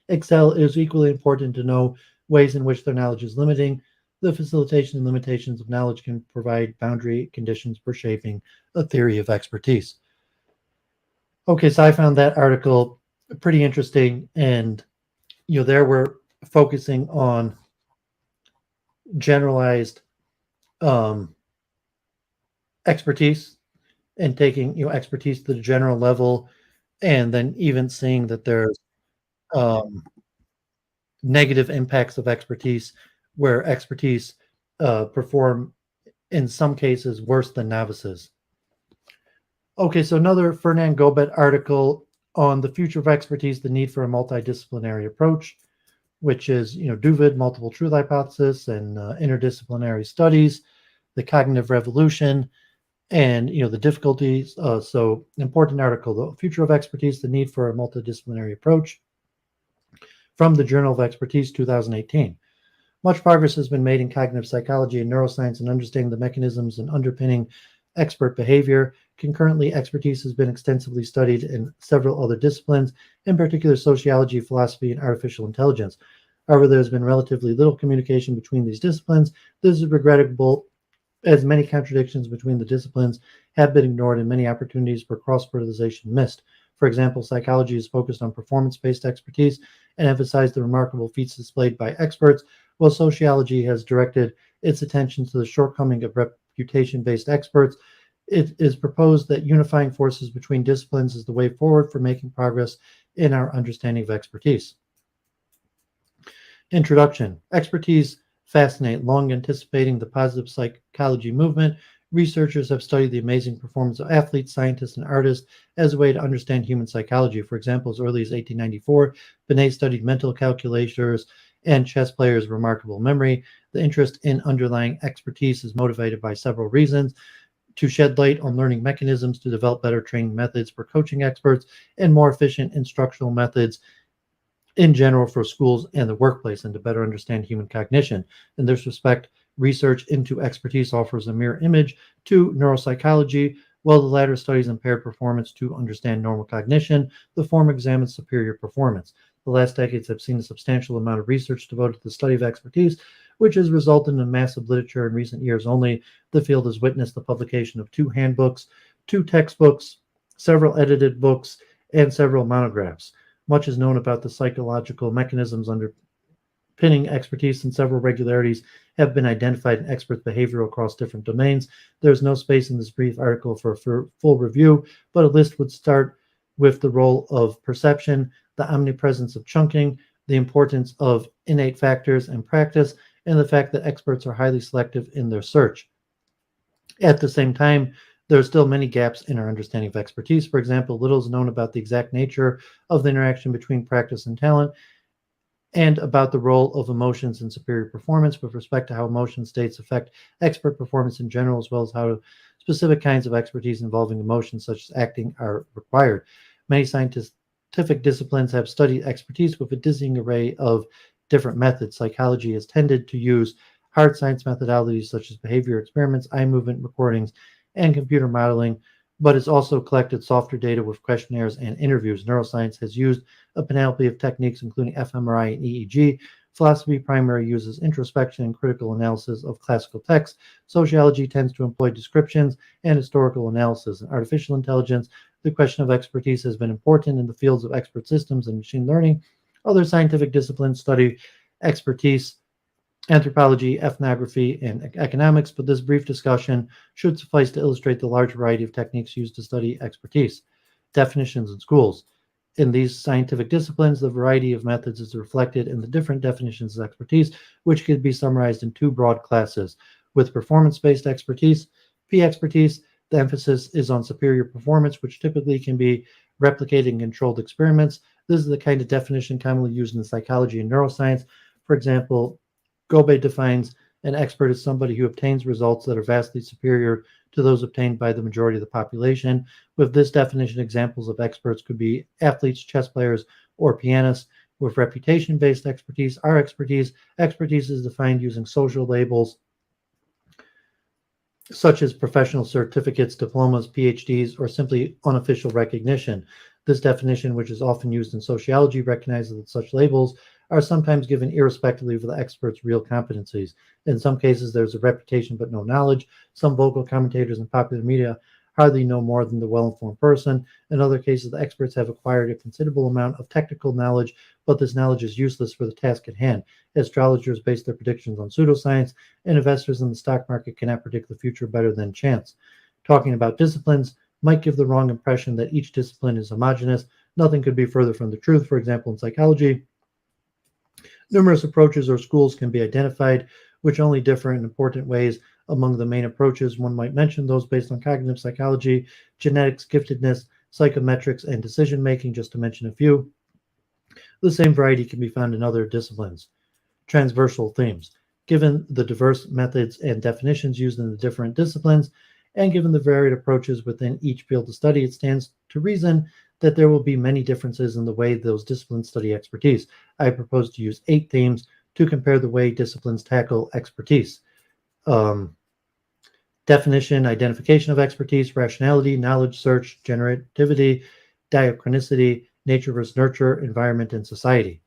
excel. It is equally important to know ways in which their knowledge is limiting. The facilitation and limitations of knowledge can provide boundary conditions for shaping a theory of expertise. Okay, so I found that article pretty interesting, and there we're focusing on generalized expertise and taking expertise to the general level, and then even seeing that there's negative impacts of expertise where expertise perform in some cases worse than novices. Okay, so another Fernand Gobet article on the future of expertise, the need for a multidisciplinary approach, which is DUVID, multiple truth hypothesis, and interdisciplinary studies, the cognitive revolution, and the difficulties. So important article, the future of expertise, the need for a multidisciplinary approach, from the Journal of Expertise, 2018. Much progress has been made in cognitive psychology and neuroscience in understanding the mechanisms and underpinning expert behavior. Concurrently, expertise has been extensively studied in several other disciplines, in particular sociology, philosophy, and artificial intelligence. However, there has been relatively little communication between these disciplines. This is regrettable, as many contradictions between the disciplines have been ignored and many opportunities for cross-fertilization missed. For example, psychology is focused on performance-based expertise and emphasized the remarkable feats displayed by experts, while sociology has directed its attention to the shortcoming of reputation-based experts. It is proposed that unifying forces between disciplines is the way forward for making progress in our understanding of expertise. Introduction. Expertise fascinate. Long anticipating the positive psychology movement, researchers have studied the amazing performance of athletes, scientists, and artists as a way to understand human psychology. For example, as early as 1894, Binet studied mental calculators and chess players' remarkable memory. The interest in underlying expertise is motivated by several reasons: to shed light on learning mechanisms, to develop better training methods for coaching experts, and more efficient instructional methods in general for schools and the workplace, and to better understand human cognition. In this respect, research into expertise offers a mirror image to neuropsychology. While the latter studies impaired performance to understand normal cognition, the former examines superior performance. The last decades have seen a substantial amount of research devoted to the study of expertise, which has resulted in massive literature. In recent years only, the field has witnessed the publication of 2 handbooks, 2 textbooks, several edited books, and several monographs. Much is known about the psychological mechanisms underpinning expertise, and several regularities have been identified in experts' behavior across different domains. There is no space in this brief article for a full review, but a list would start with the role of perception, the omnipresence of chunking, the importance of innate factors and practice, and the fact that experts are highly selective in their search. At the same time, there are still many gaps in our understanding of expertise. For example, little is known about the exact nature of the interaction between practice and talent, and about the role of emotions in superior performance with respect to how emotion states affect expert performance in general, as well as how specific kinds of expertise involving emotions such as acting are required. Many scientific disciplines have studied expertise with a dizzying array of different methods. Psychology has tended to use hard science methodologies such as behavior experiments, eye movement recordings, and computer modeling, but it's also collected softer data with questionnaires and interviews. Neuroscience has used a panoply of techniques, including fMRI and EEG. Philosophy primarily uses introspection and critical analysis of classical texts. Sociology tends to employ descriptions and historical analysis. In artificial intelligence, the question of expertise has been important in the fields of expert systems and machine learning. Other scientific disciplines study expertise: anthropology, ethnography, and economics, but this brief discussion should suffice to illustrate the large variety of techniques used to study expertise. Definitions in schools. In these scientific disciplines, the variety of methods is reflected in the different definitions of expertise, which could be summarized in 2 broad classes. With performance-based expertise, P expertise, the emphasis is on superior performance, which typically can be replicated in controlled experiments. This is the kind of definition commonly used in psychology and neuroscience. For example, Gobet defines An expert is somebody who obtains results that are vastly superior to those obtained by the majority of the population. With this definition, examples of experts could be athletes, chess players, or pianists. With reputation-based expertise, our expertise is defined using social labels such as professional certificates, diplomas, PhDs, or simply unofficial recognition. This definition, which is often used in sociology, recognizes that such labels are sometimes given irrespectively of the expert's real competencies. In some cases, there's a reputation but no knowledge. Some vocal commentators in popular media hardly know more than the well-informed person. In other cases, the experts have acquired a considerable amount of technical knowledge, but this knowledge is useless for the task at hand. Astrologers base their predictions on pseudoscience, and investors in the stock market cannot predict the future better than chance. Talking about disciplines might give the wrong impression that each discipline is homogeneous. Nothing could be further from the truth. For example, in psychology, numerous approaches or schools can be identified, which only differ in important ways. Among the main approaches, one might mention those based on cognitive psychology, genetics, giftedness, psychometrics, and decision-making, just to mention a few. The same variety can be found in other disciplines. Transversal themes. Given the diverse methods and definitions used in the different disciplines, and given the varied approaches within each field of study, it stands to reason that there will be many differences in the way those disciplines study expertise. I propose to use 8 themes to compare the way disciplines tackle expertise. Definition, identification of expertise, rationality, knowledge search, generativity, diachronicity, nature versus nurture, environment, and society.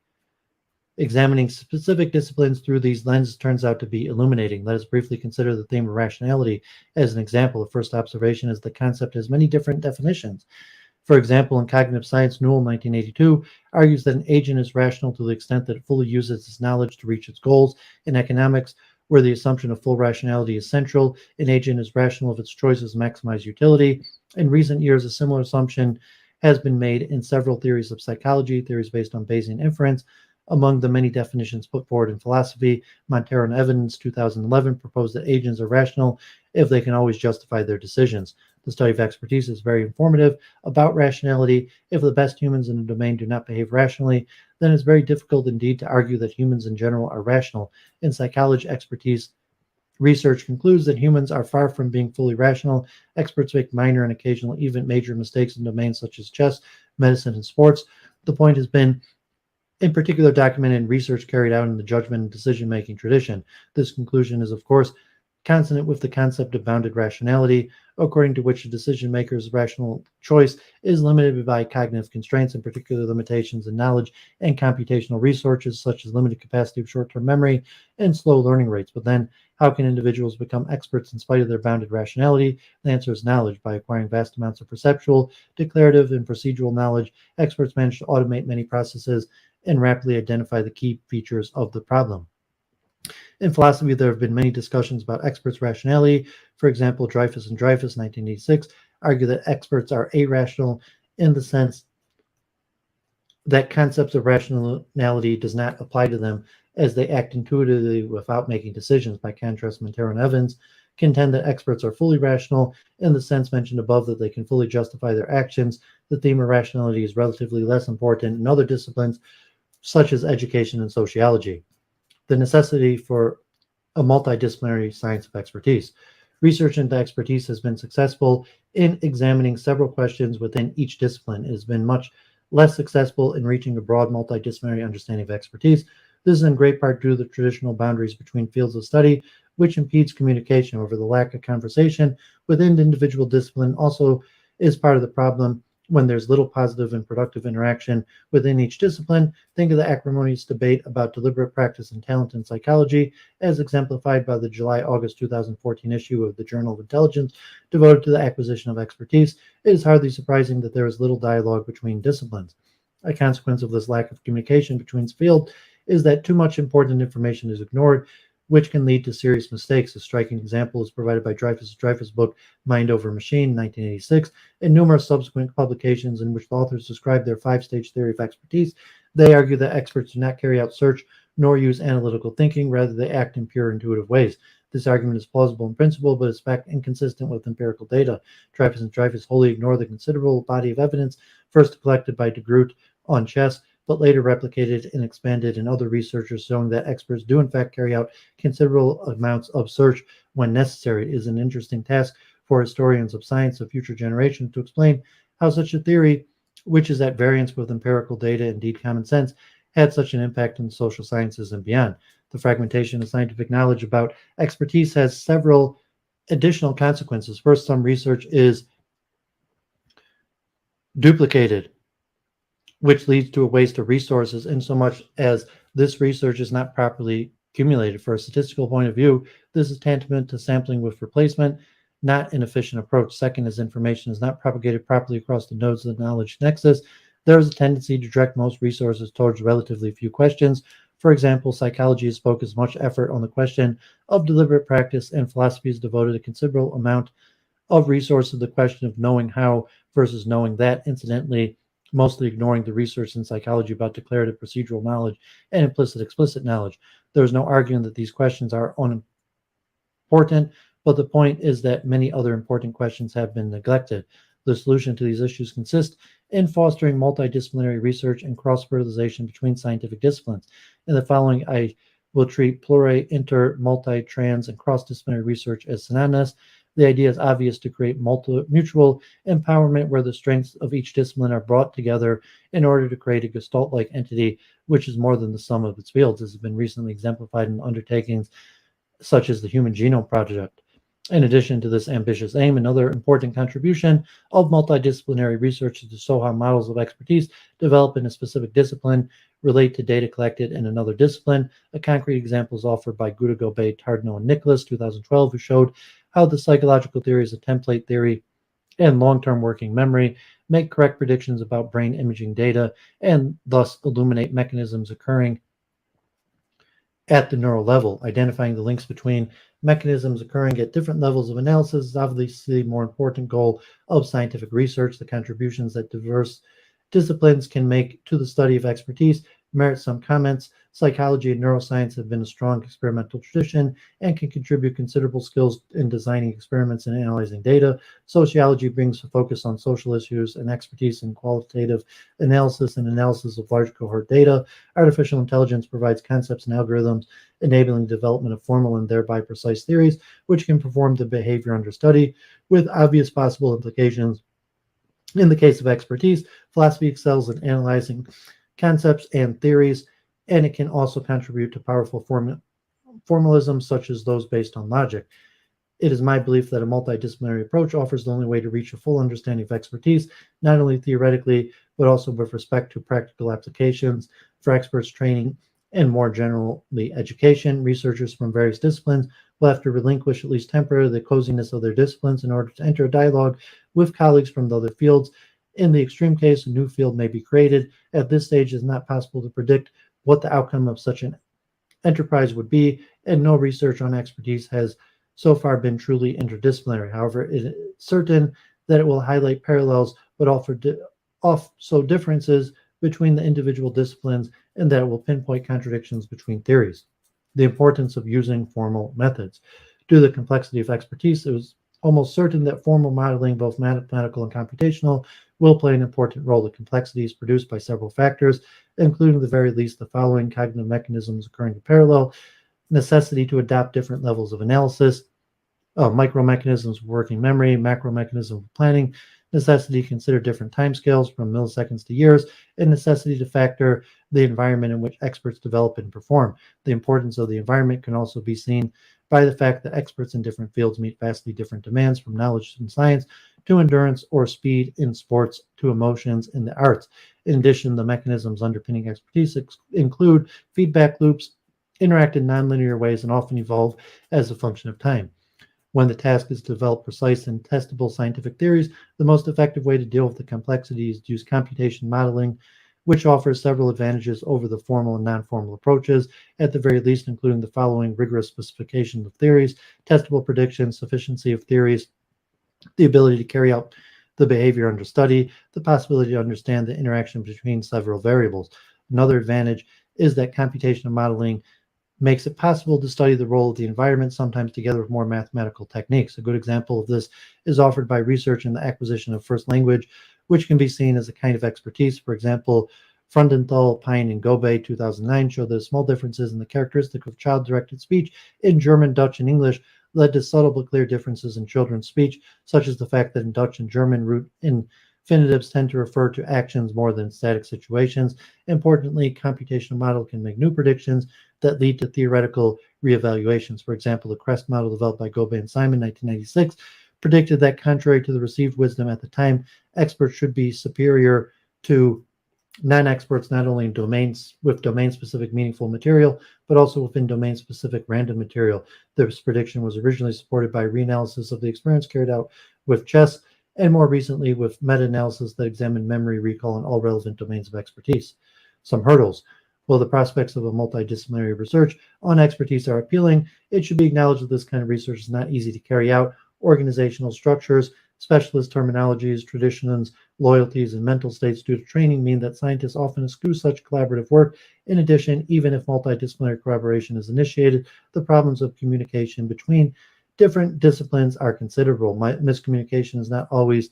Examining specific disciplines through these lenses turns out to be illuminating. Let us briefly consider the theme of rationality as an example. The first observation is the concept has many different definitions. For example, in cognitive science, Newell, 1982, argues that an agent is rational to the extent that it fully uses its knowledge to reach its goals. In economics, where the assumption of full rationality is central, an agent is rational if its choices maximize utility. In recent years, a similar assumption has been made in several theories of psychology, theories based on Bayesian inference. Among the many definitions put forward in philosophy, Montero and Evans, 2011, proposed that agents are rational if they can always justify their decisions. The study of expertise is very informative about rationality. If the best humans in a domain do not behave rationally, then it's very difficult indeed to argue that humans in general are rational. In psychology, expertise research concludes that humans are far from being fully rational. Experts make minor and occasional, even major mistakes in domains such as chess, medicine, and sports. The point has been in particular documented in research carried out in the judgment and decision-making tradition. This conclusion is, of course, consonant with the concept of bounded rationality, according to which a decision maker's rational choice is limited by cognitive constraints, in particular limitations in knowledge and computational resources, such as limited capacity of short-term memory and slow learning rates. But then, how can individuals become experts in spite of their bounded rationality? The answer is knowledge. By acquiring vast amounts of perceptual, declarative, and procedural knowledge, experts manage to automate many processes and rapidly identify the key features of the problem. In philosophy, there have been many discussions about experts' rationality. For example, Dreyfus and Dreyfus, 1986, argue that experts are irrational in the sense that concepts of rationality does not apply to them as they act intuitively without making decisions. By contrast, Montero and Evans contend that experts are fully rational in the sense mentioned above, that they can fully justify their actions. The theme of rationality is relatively less important in other disciplines, such as education and sociology. The necessity for a multidisciplinary science of expertise. Research into expertise has been successful in examining several questions within each discipline. It has been much less successful in reaching a broad multidisciplinary understanding of expertise. This is in great part due to the traditional boundaries between fields of study, which impedes communication. Over the lack of conversation within the individual discipline also is part of the problem. When there's little positive and productive interaction within each discipline, think of the acrimonious debate about deliberate practice and talent in psychology, as exemplified by the July-August 2014 issue of the Journal of Intelligence devoted to the acquisition of expertise. It is hardly surprising that there is little dialogue between disciplines. A consequence of this lack of communication between fields is that too much important information is ignored, which can lead to serious mistakes. A striking example is provided by Dreyfus' book, Mind Over Machine, 1986, and numerous subsequent publications in which the authors describe their 5-stage theory of expertise. They argue that experts do not carry out search nor use analytical thinking, rather they act in pure intuitive ways. This argument is plausible in principle, but is fact inconsistent with empirical data. Dreyfus wholly ignore the considerable body of evidence first collected by de Groot on chess, but later replicated and expanded in other researchers, showing that experts do in fact carry out considerable amounts of search when necessary. It is an interesting task for historians of science of future generations to explain how such a theory, which is at variance with empirical data, indeed common sense, had such an impact on social sciences and beyond. The fragmentation of scientific knowledge about expertise has several additional consequences. First, some research is duplicated, which leads to a waste of resources in so much as this research is not properly accumulated. For a statistical point of view, this is tantamount to sampling with replacement, not an efficient approach. Second, as information is not propagated properly across the nodes of the knowledge nexus, there is a tendency to direct most resources towards relatively few questions. For example, psychology has focused much effort on the question of deliberate practice, and philosophy has devoted a considerable amount of resources to the question of knowing how versus knowing that, incidentally, mostly ignoring the research in psychology about declarative procedural knowledge and implicit explicit knowledge. There is no arguing that these questions are unimportant, but the point is that many other important questions have been neglected. The solution to these issues consists in fostering multidisciplinary research and cross-fertilization between scientific disciplines. In the following, I will treat pluri, inter, multi, trans, and cross-disciplinary research as synonymous. The idea is obvious: to create mutual empowerment where the strengths of each discipline are brought together in order to create a gestalt-like entity which is more than the sum of its fields. This has been recently exemplified in undertakings such as the Human Genome Project. In addition to this ambitious aim, another important contribution of multidisciplinary research is to show how models of expertise developed in a specific discipline relate to data collected in another discipline. A concrete example is offered by Guda, Gobet, Tardno, and Nicholas, 2012, who showed how the psychological theories of template theory and long-term working memory make correct predictions about brain imaging data and thus illuminate mechanisms occurring at the neural level. Identifying the links between mechanisms occurring at different levels of analysis is obviously the more important goal of scientific research. The contributions that diverse disciplines can make to the study of expertise merit some comments. Psychology and neuroscience have been a strong experimental tradition and can contribute considerable skills in designing experiments and analyzing data. Sociology brings a focus on social issues and expertise in qualitative analysis and analysis of large cohort data. Artificial intelligence provides concepts and algorithms enabling development of formal and thereby precise theories, which can perform the behavior under study with obvious possible implications. In the case of expertise, philosophy excels in analyzing concepts and theories, and it can also contribute to powerful formalisms such as those based on logic. It is my belief that a multidisciplinary approach offers the only way to reach a full understanding of expertise, not only theoretically, but also with respect to practical applications for experts training and more generally education. Researchers from various disciplines will have to relinquish, at least temporarily, the coziness of their disciplines in order to enter a dialogue with colleagues from the other fields. In the extreme case, a new field may be created. At this stage, it is not possible to predict what the outcome of such an enterprise would be, and no research on expertise has so far been truly interdisciplinary. However, it is certain that it will highlight parallels, but also differences between the individual disciplines, and that it will pinpoint contradictions between theories. The importance of using formal methods. Due to the complexity of expertise, it was almost certain that formal modeling, both mathematical and computational, will play an important role. The complexity is produced by several factors, including, at the very least, the following: cognitive mechanisms occurring in parallel, necessity to adopt different levels of analysis, micro mechanisms of working memory, macro mechanisms of planning, necessity to consider different timescales from milliseconds to years, and necessity to factor the environment in which experts develop and perform. The importance of the environment can also be seen by the fact that experts in different fields meet vastly different demands, from knowledge in science to endurance or speed in sports to emotions in the arts. In addition, the mechanisms underpinning expertise include feedback loops, interact in nonlinear ways, and often evolve as a function of time. When the task is to develop precise and testable scientific theories, the most effective way to deal with the complexity is to use computation modeling, which offers several advantages over the formal and non-formal approaches, at the very least including the following: rigorous specification of theories, testable predictions, sufficiency of theories, the ability to carry out the behavior under study, the possibility to understand the interaction between several variables. Another advantage is that computational modeling makes it possible to study the role of the environment, sometimes together with more mathematical techniques. A good example of this is offered by research in the acquisition of first language, which can be seen as a kind of expertise. For example, Freudenthal, Pine, and Gobet, 2009, show that small differences in the characteristic of child-directed speech in German, Dutch, and English led to subtle but clear differences in children's speech, such as the fact that in Dutch and German, root infinitives tend to refer to actions more than static situations. Importantly, computational model can make new predictions that lead to theoretical reevaluations. For example, the CREST model developed by Gobet and Simon in 1996 predicted that, contrary to the received wisdom at the time, experts should be superior to non-experts not only in domains with domain-specific meaningful material, but also within domain-specific random material. This prediction was originally supported by reanalysis of the experiments carried out with chess, and more recently with meta-analysis that examined memory, recall, and all relevant domains of expertise. Some hurdles. While the prospects of a multidisciplinary research on expertise are appealing, it should be acknowledged that this kind of research is not easy to carry out. Organizational structures, specialist terminologies, traditions, loyalties, and mental states due to training mean that scientists often eschew such collaborative work. In addition, even if multidisciplinary collaboration is initiated, the problems of communication between different disciplines are considerable. Miscommunication is not always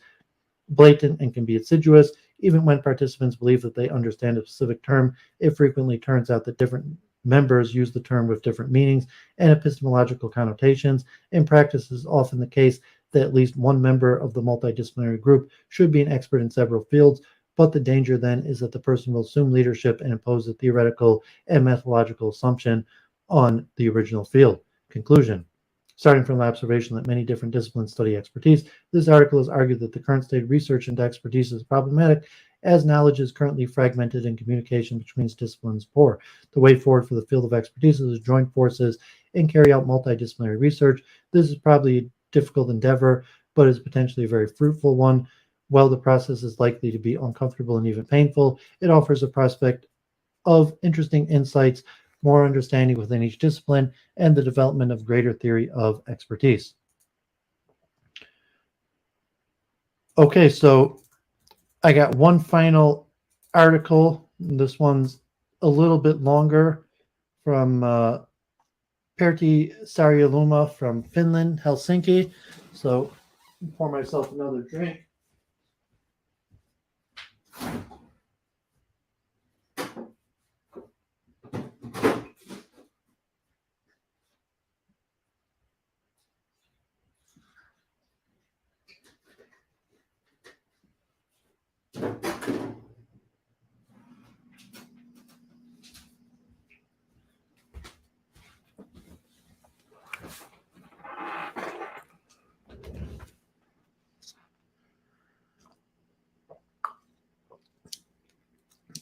blatant and can be insidious. Even when participants believe that they understand a specific term, it frequently turns out that different members use the term with different meanings and epistemological connotations. In practice, it is often the case that at least one member of the multidisciplinary group should be an expert in several fields, but the danger then is that the person will assume leadership and impose a theoretical and methodological assumption on the original field. Conclusion. Starting from the observation that many different disciplines study expertise, this article has argued that the current state of research into expertise is problematic, as knowledge is currently fragmented and communication between disciplines poor. The way forward for the field of expertise is to join forces and carry out multidisciplinary research. This is probably a difficult endeavor, but is potentially a very fruitful one. While the process is likely to be uncomfortable and even painful, it offers a prospect of interesting insights, more understanding within each discipline, and the development of greater theory of expertise. Okay, so I got one final article. This one's a little bit longer, from Pertti Saariluoma from Finland, Helsinki. So pour myself another drink.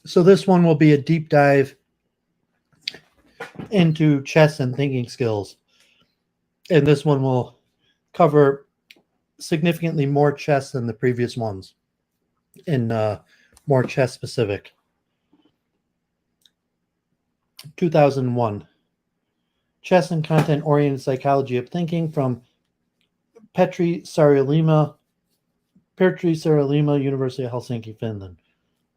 So this one will be a deep dive into chess and thinking skills. And this one will cover significantly more chess than the previous ones, and more chess specific. 2001. Chess and Content-Oriented Psychology of Thinking, from Pertti Saariluoma, University of Helsinki, Finland.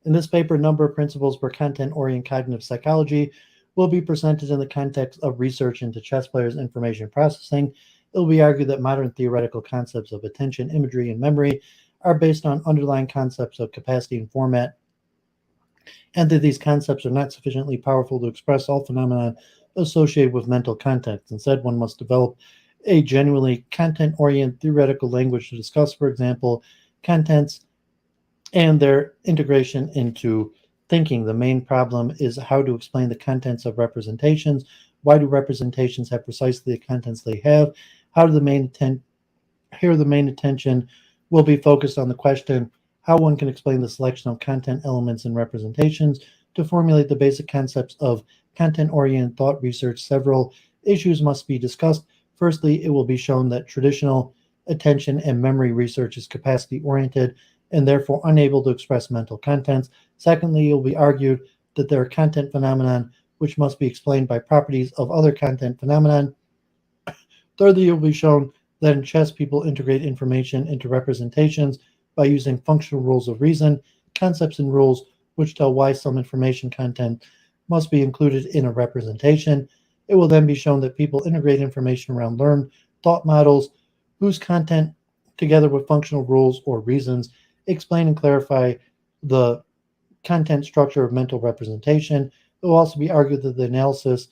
In this paper, a number of principles for content-oriented cognitive psychology will be presented in the context of research into chess players' information processing. It will be argued that modern theoretical concepts of attention, imagery, and memory are based on underlying concepts of capacity and format, and that these concepts are not sufficiently powerful to express all phenomena associated with mental context. Instead, one must develop a genuinely content-oriented theoretical language to discuss, for example, contents and their integration into thinking. The main problem is how to explain the contents of representations. Why do representations have precisely the contents they have? Here the main attention will be focused on the question how one can explain the selection of content elements in representations. To formulate the basic concepts of content-oriented thought research, several issues must be discussed. Firstly, it will be shown that traditional attention and memory research is capacity-oriented and therefore unable to express mental contents. Secondly, it will be argued that there are content phenomenon which must be explained by properties of other content phenomenon. Thirdly, it will be shown that in chess, people integrate information into representations by using functional rules of reason, concepts and rules which tell why some information content must be included in a representation. It will then be shown that people integrate information around learned thought models whose content, together with functional rules or reasons, explain and clarify the content structure of mental representation. It will also be argued that the analysis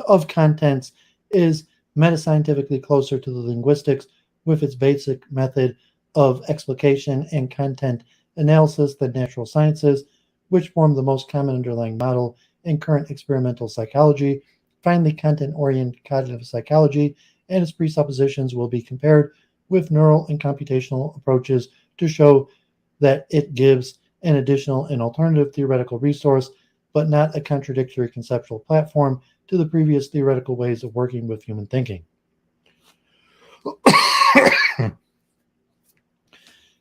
of contents is metascientifically closer to the linguistics with its basic method of explication and content analysis than natural sciences, which form the most common underlying model in current experimental psychology. Finally, content-oriented cognitive psychology and its presuppositions will be compared with neural and computational approaches to show that it gives an additional and alternative theoretical resource, but not a contradictory conceptual platform to the previous theoretical ways of working with human thinking.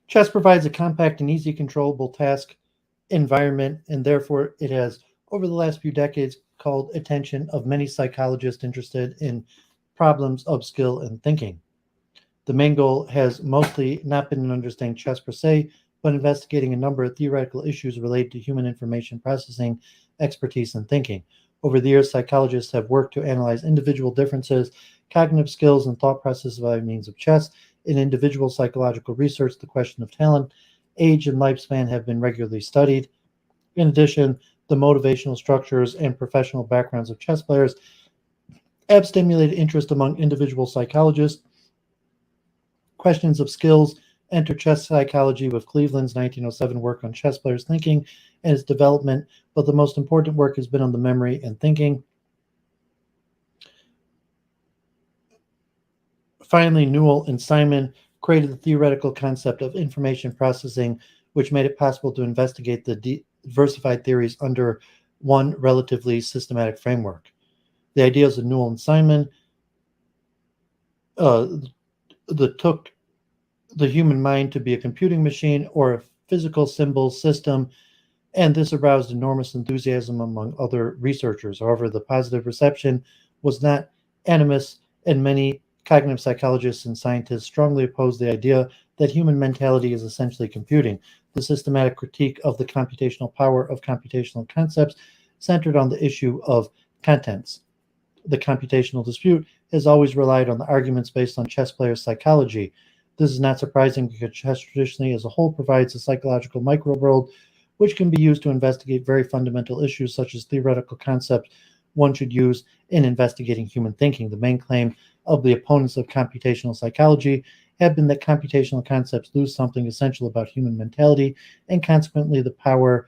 Chess provides a compact and easy controllable task environment, and therefore it has, over the last few decades, called attention of many psychologists interested in problems of skill and thinking. The main goal has mostly not been in understanding chess per se, but investigating a number of theoretical issues related to human information processing, expertise, and thinking. Over the years, psychologists have worked to analyze individual differences, cognitive skills, and thought processes by means of chess. In individual psychological research, the question of talent, age, and lifespan have been regularly studied. In addition, the motivational structures and professional backgrounds of chess players have stimulated interest among individual psychologists. Questions of skills enter chess psychology with Cleveland's 1907 work on chess players' thinking and its development, but the most important work has been on the memory and thinking. Finally, Newell and Simon created the theoretical concept of information processing, which made it possible to investigate the diversified theories under one relatively systematic framework. The ideas of Newell and Simon took the human mind to be a computing machine or a physical symbol system, and this aroused enormous enthusiasm among other researchers. However, the positive reception was not animus, and many cognitive psychologists and scientists strongly opposed the idea that human mentality is essentially computing. The systematic critique of the computational power of computational concepts centered on the issue of contents. The computational dispute has always relied on the arguments based on chess players' psychology. This is not surprising because chess traditionally as a whole provides a psychological microworld which can be used to investigate very fundamental issues such as theoretical concepts one should use in investigating human thinking. The main claim of the opponents of computational psychology have been that computational concepts lose something essential about human mentality, and consequently the power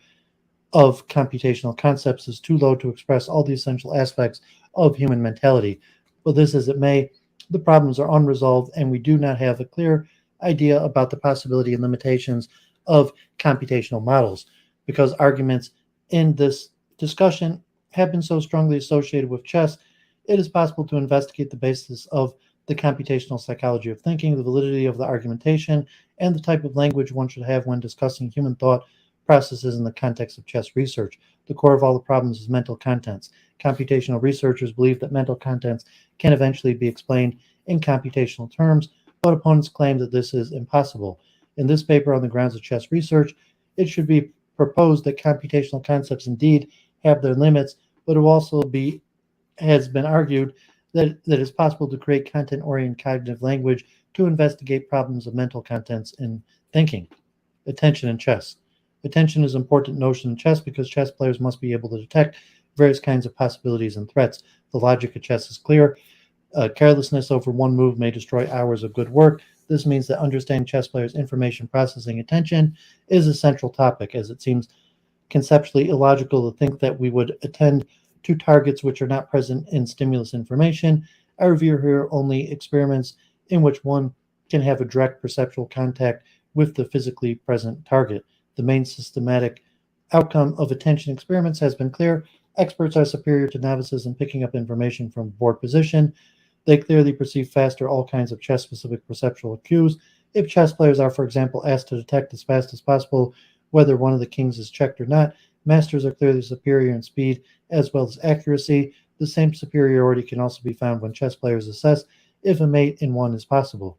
of computational concepts is too low to express all the essential aspects of human mentality. But this as it may, the problems are unresolved, and we do not have a clear idea about the possibility and limitations of computational models, because arguments in this discussion have been so strongly associated with chess. It is possible to investigate the basis of the computational psychology of thinking, the validity of the argumentation, and the type of language one should have when discussing human thought processes in the context of chess research. The core of all the problems is mental contents. Computational researchers believe that mental contents can eventually be explained in computational terms, but opponents claim that this is impossible. In this paper on the grounds of chess research, it should be proposed that computational concepts indeed have their limits, but it has been argued that it's possible to create content-oriented cognitive language to investigate problems of mental contents in thinking. Attention in chess. Attention is an important notion in chess because chess players must be able to detect various kinds of possibilities and threats. The logic of chess is clear. Carelessness over one move may destroy hours of good work. This means that understanding chess players' information processing attention is a central topic, as it seems conceptually illogical to think that we would attend to targets which are not present in stimulus information. I review here only experiments in which one can have a direct perceptual contact with the physically present target. The main systematic outcome of attention experiments has been clear. Experts are superior to novices in picking up information from board position. They clearly perceive faster all kinds of chess-specific perceptual cues. If chess players are, for example, asked to detect as fast as possible whether one of the kings is checked or not, masters are clearly superior in speed as well as accuracy. The same superiority can also be found when chess players assess if a mate in one is possible.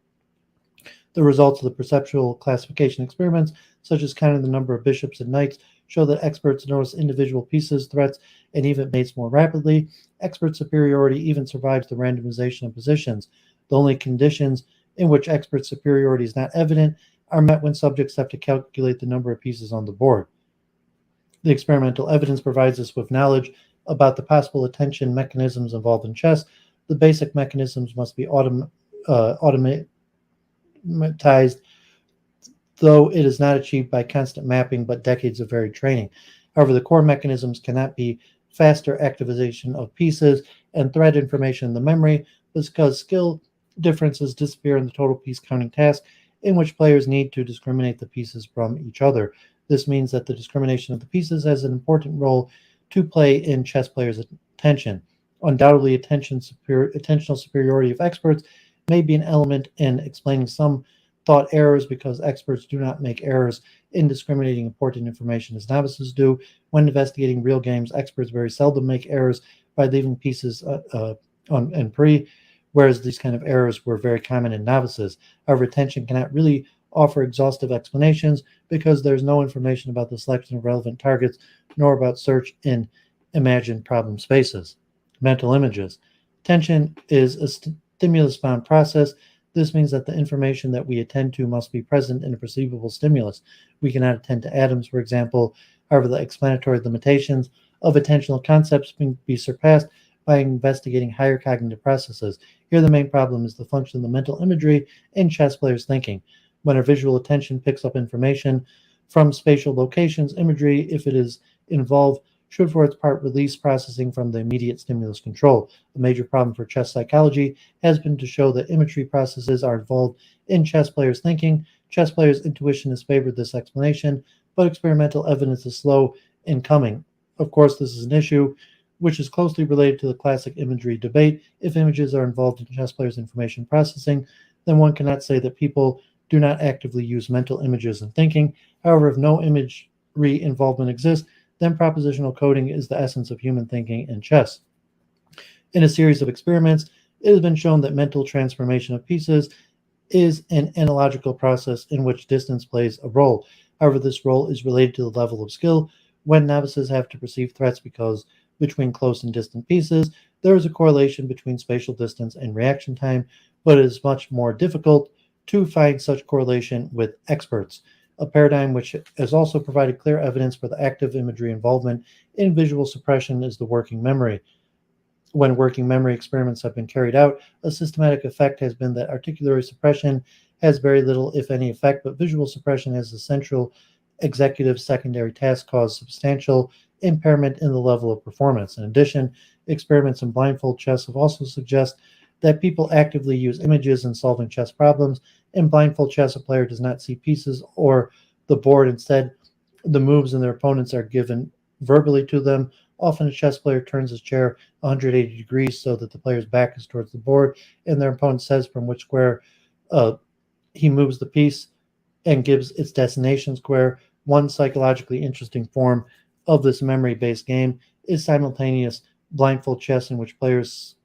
The results of the perceptual classification experiments, such as counting the number of bishops and knights, show that experts notice individual pieces, threats, and even mates more rapidly. Expert superiority even survives the randomization of positions. The only conditions in which expert superiority is not evident are met when subjects have to calculate the number of pieces on the board. The experimental evidence provides us with knowledge about the possible attention mechanisms involved in chess. The basic mechanisms must be automatized, though it is not achieved by constant mapping but decades of varied training. However, the core mechanisms cannot be faster activation of pieces and thread information in the memory because skill differences disappear in the total piece counting task, in which players need to discriminate the pieces from each other. This means that the discrimination of the pieces has an important role to play in chess players' attention. Undoubtedly, attentional superiority of experts may be an element in explaining some thought errors because experts do not make errors in discriminating important information as novices do. When investigating real games, experts very seldom make errors by leaving pieces on pre, whereas these kind of errors were very common in novices. However, attention cannot really offer exhaustive explanations because there's no information about the selection of relevant targets nor about search in imagined problem spaces. Mental images. Attention is a stimulus-bound process. This means that the information that we attend to must be present in a perceivable stimulus. We cannot attend to atoms, for example. However, the explanatory limitations of attentional concepts can be surpassed by investigating higher cognitive processes. Here, the main problem is the function of the mental imagery in chess players' thinking. When our visual attention picks up information from spatial locations, imagery, if it is involved, should for its part release processing from the immediate stimulus control. A major problem for chess psychology has been to show that imagery processes are involved in chess players' thinking. Chess players' intuition has favored this explanation, but experimental evidence is slow in coming. Of course, this is an issue which is closely related to the classic imagery debate. If images are involved in chess players' information processing, then one cannot say that people do not actively use mental images in thinking. However, if no imagery involvement exists, then propositional coding is the essence of human thinking in chess. In a series of experiments, it has been shown that mental transformation of pieces is an analogical process in which distance plays a role. However, this role is related to the level of skill. When novices have to perceive threats between close and distant pieces, there is a correlation between spatial distance and reaction time, but it is much more difficult to find such correlation with experts. A paradigm which has also provided clear evidence for the active imagery involvement in visual suppression is the working memory. When working memory experiments have been carried out, a systematic effect has been that articulatory suppression has very little, if any, effect, but visual suppression has the central executive secondary task cause substantial impairment in the level of performance. In addition, experiments in blindfold chess have also suggested that people actively use images in solving chess problems. In blindfold chess, a player does not see pieces or the board. Instead, the moves in their opponents are given verbally to them. Often, a chess player turns his chair 180 degrees so that the player's back is towards the board, and their opponent says from which square he moves the piece and gives its destination square. One psychologically interesting form of this memory-based game is simultaneous blindfold chess, in which players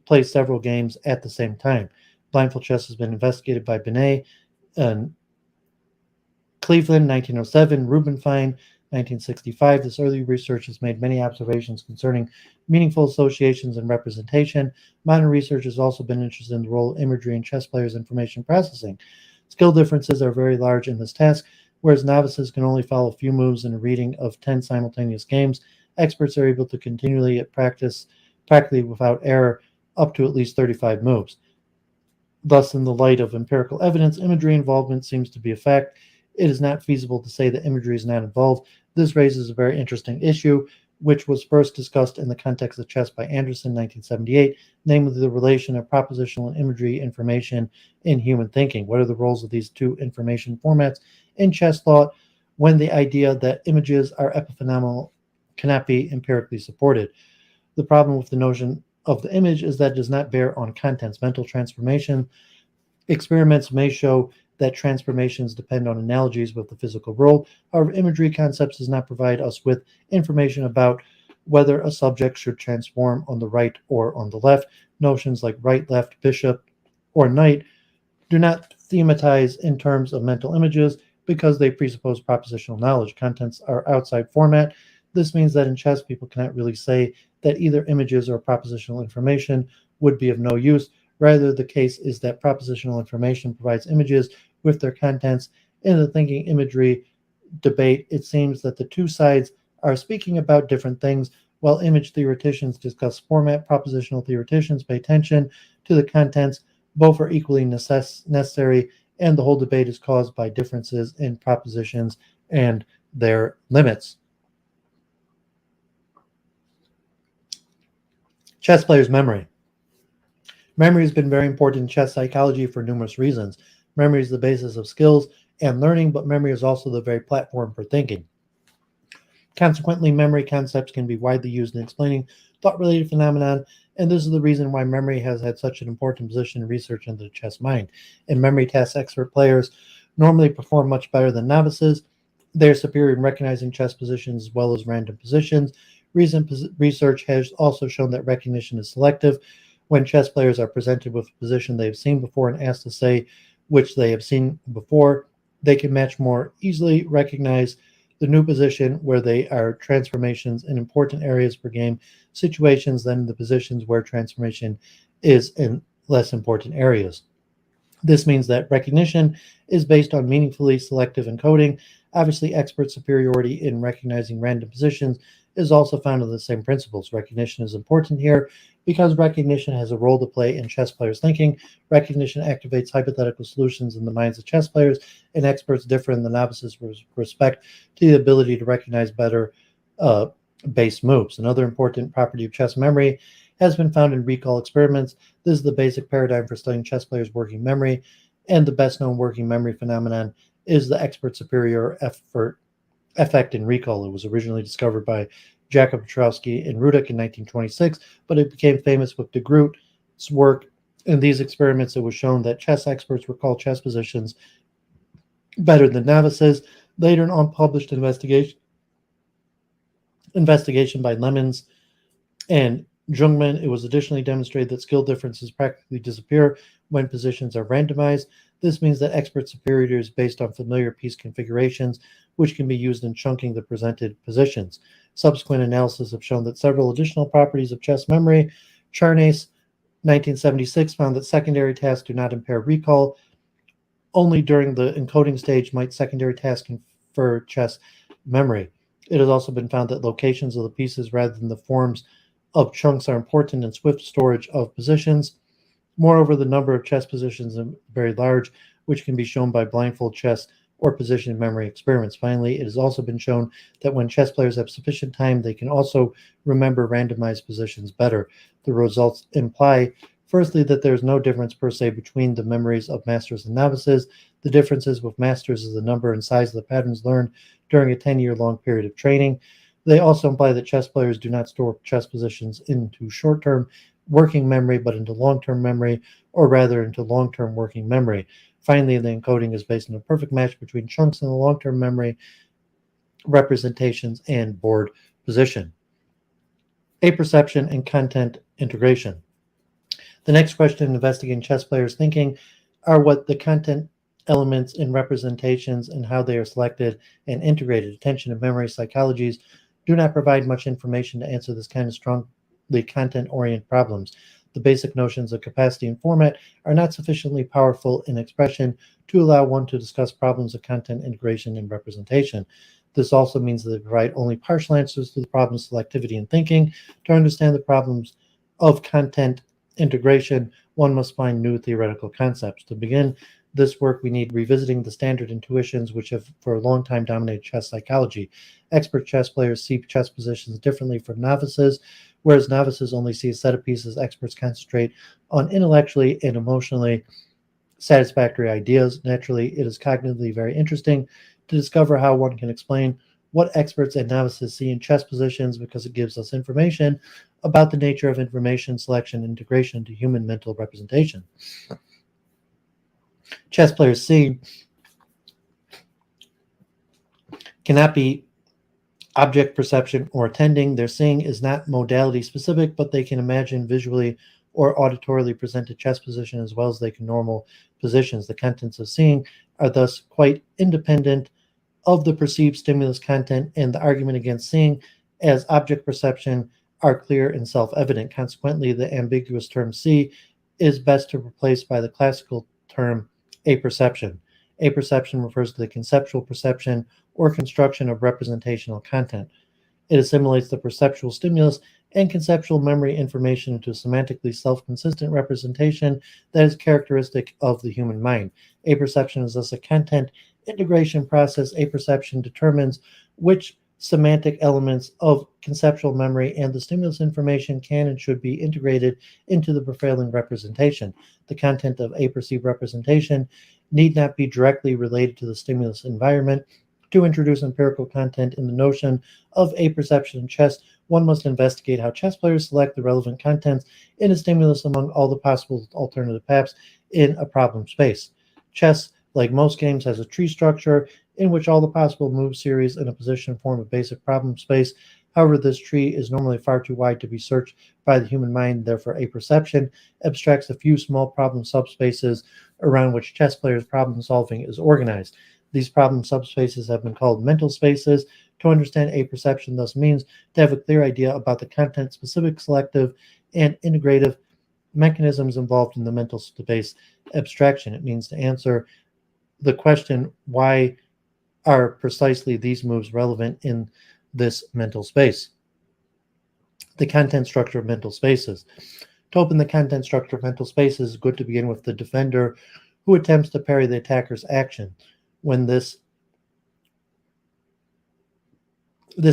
play several games at the same time. Blindfold chess has been investigated by Binet and Cleveland, 1907, Rubinstein, 1965. This early research has made many observations concerning meaningful associations and representation. Modern research has also been interested in the role of imagery in chess players' information processing. Skill differences are very large in this task, whereas novices can only follow a few moves in a reading of 10 simultaneous games. Experts are able to continually practice practically without error up to at least 35 moves. Thus, in the light of empirical evidence, imagery involvement seems to be a fact. It is not feasible to say that imagery is not involved. This raises a very interesting issue, which was first discussed in the context of chess by Anderson, 1978, namely the relation of propositional and imagery information in human thinking. What are the roles of these two information formats in chess thought when the idea that images are epiphenomenal cannot be empirically supported? The problem with the notion of the image is that it does not bear on contents. Mental transformation experiments may show that transformations depend on analogies with the physical world. However, imagery concepts does not provide us with information about whether a subject should transform on the right or on the left. Notions like right, left, bishop, or knight do not thematize in terms of mental images because they presuppose propositional knowledge. Contents are outside format. This means that in chess, people cannot really say that either images or propositional information would be of no use. Rather, the case is that propositional information provides images with their contents. In the thinking imagery debate, it seems that the two sides are speaking about different things, while image theoreticians discuss format. Propositional theoreticians pay attention to the contents. Both are equally necessary, and the whole debate is caused by differences in propositions and their limits. Chess players' memory. Memory has been very important in chess psychology for numerous reasons. Memory is the basis of skills and learning, but memory is also the very platform for thinking. Consequently, memory concepts can be widely used in explaining thought-related phenomena, and this is the reason why memory has had such an important position in research into the chess mind. In memory tasks, expert players normally perform much better than novices. They are superior in recognizing chess positions as well as random positions. Recent research has also shown that recognition is selective. When chess players are presented with a position they have seen before and asked to say which they have seen before, they can much more easily recognize the new position where they are transformations in important areas per game situations than the positions where transformation is in less important areas. This means that recognition is based on meaningfully selective encoding. Obviously, expert superiority in recognizing random positions is also found in the same principles. Recognition is important here because recognition has a role to play in chess players' thinking. Recognition activates hypothetical solutions in the minds of chess players, and experts differ in the novices with respect to the ability to recognize better base moves. Another important property of chess memory has been found in recall experiments. This is the basic paradigm for studying chess players' working memory, and the best-known working memory phenomenon is the expert superior effect in recall. It was originally discovered by Jakob Petrowski and Rudek in 1926, but it became famous with de Groot's work. In these experiments, it was shown that chess experts recall chess positions better than novices. Later, an unpublished investigation by Lemons and Jungmann, it was additionally demonstrated that skill differences practically disappear when positions are randomized. This means that expert superiority is based on familiar piece configurations, which can be used in chunking the presented positions. Subsequent analysis have shown that several additional properties of chess memory. Charnes, 1976, found that secondary tasks do not impair recall. Only during the encoding stage might secondary tasks confer chess memory. It has also been found that locations of the pieces rather than the forms of chunks are important in swift storage of positions. Moreover, the number of chess positions is very large, which can be shown by blindfold chess or position memory experiments. Finally, it has also been shown that when chess players have sufficient time, they can also remember randomized positions better. The results imply, firstly, that there is no difference per se between the memories of masters and novices. The differences with masters is the number and size of the patterns learned during a 10-year-long period of training. They also imply that chess players do not store chess positions into short-term working memory, but into long-term memory, or rather into long-term working memory. Finally, the encoding is based on a perfect match between chunks in the long-term memory representations and board position. Apperception and content integration. The next question in investigating chess players' thinking are what the content elements in representations and how they are selected and integrated. Attention and memory psychologies do not provide much information to answer this kind of strongly content-oriented problems. The basic notions of capacity and format are not sufficiently powerful in expression to allow one to discuss problems of content integration and representation. This also means that they provide only partial answers to the problems of selectivity and thinking. To understand the problems of content integration, one must find new theoretical concepts. To begin this work, we need revisiting the standard intuitions which have for a long time dominated chess psychology. Expert chess players see chess positions differently from novices. Whereas novices only see a set of pieces, experts concentrate on intellectually and emotionally satisfactory ideas. Naturally, it is cognitively very interesting to discover how one can explain what experts and novices see in chess positions because it gives us information about the nature of information selection and integration to human mental representation. Chess players see cannot be object perception or attending. Their seeing is not modality specific, but they can imagine visually or auditorily presented chess position as well as they can normal positions. The contents of seeing are thus quite independent of the perceived stimulus content, and the argument against seeing as object perception are clear and self-evident. Consequently, the ambiguous term see is best to replace by the classical term apperception. Apperception refers to the conceptual perception or construction of representational content. It assimilates the perceptual stimulus and conceptual memory information into a semantically self-consistent representation that is characteristic of the human mind. Apperception is thus a content integration process. Apperception determines which semantic elements of conceptual memory and the stimulus information can and should be integrated into the prevailing representation. The content of a perceived representation need not be directly related to the stimulus environment. To introduce empirical content in the notion of apperception in chess, one must investigate how chess players select the relevant contents in a stimulus among all the possible alternative paths in a problem space. Chess, like most games, has a tree structure in which all the possible move series in a position form a basic problem space. However, this tree is normally far too wide to be searched by the human mind. Therefore, apperception abstracts a few small problem subspaces around which chess players' problem solving is organized. These problem subspaces have been called mental spaces. To understand apperception thus means to have a clear idea about the content-specific selective and integrative mechanisms involved in the mental space abstraction. It means to answer the question, why are precisely these moves relevant in this mental space? The content structure of mental spaces. To open the content structure of mental spaces, it's good to begin with the defender who attempts to parry the attacker's action. When this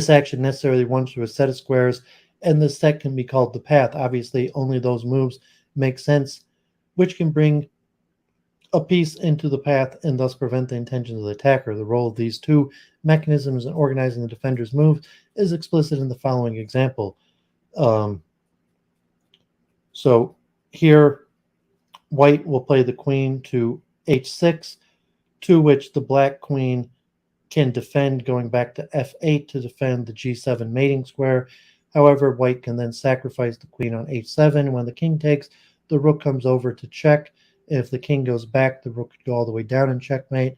action necessarily runs through a set of squares, and this set can be called the path. Obviously, only those moves make sense which can bring a piece into the path and thus prevent the intentions of the attacker. The role of these two mechanisms in organizing the defender's move is explicit in the following example. So here, white will play the queen to h6, to which the black queen can defend, going back to f8 to defend the g7 mating square. However, white can then sacrifice the queen on h7. When the king takes, the rook comes over to check. If the king goes back, the rook could go all the way down and checkmate.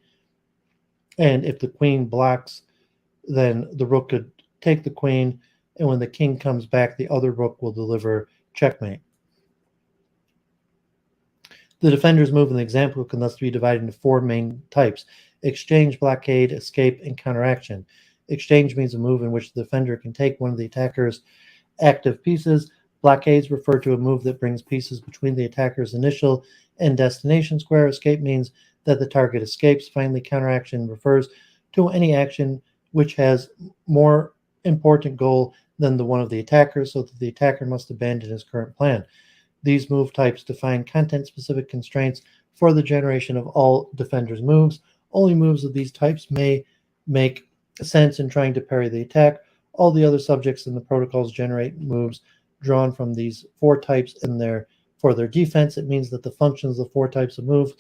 And if the queen blocks, then the rook could take the queen. And when the king comes back, the other rook will deliver checkmate. The defender's move in the example can thus be divided into four main types: exchange, blockade, escape, and counteraction. Exchange means a move in which the defender can take one of the attacker's active pieces. Blockades refer to a move that brings pieces between the attacker's initial and destination square. Escape means that the target escapes. Finally, counteraction refers to any action which has more important goal than the one of the attacker, so that the attacker must abandon his current plan. These move types define content-specific constraints for the generation of all defenders' moves. Only moves of these types may make sense in trying to parry the attack. All the other subjects in the protocols generate moves drawn from these four types for their defense. It means that the functions of the four types of moves,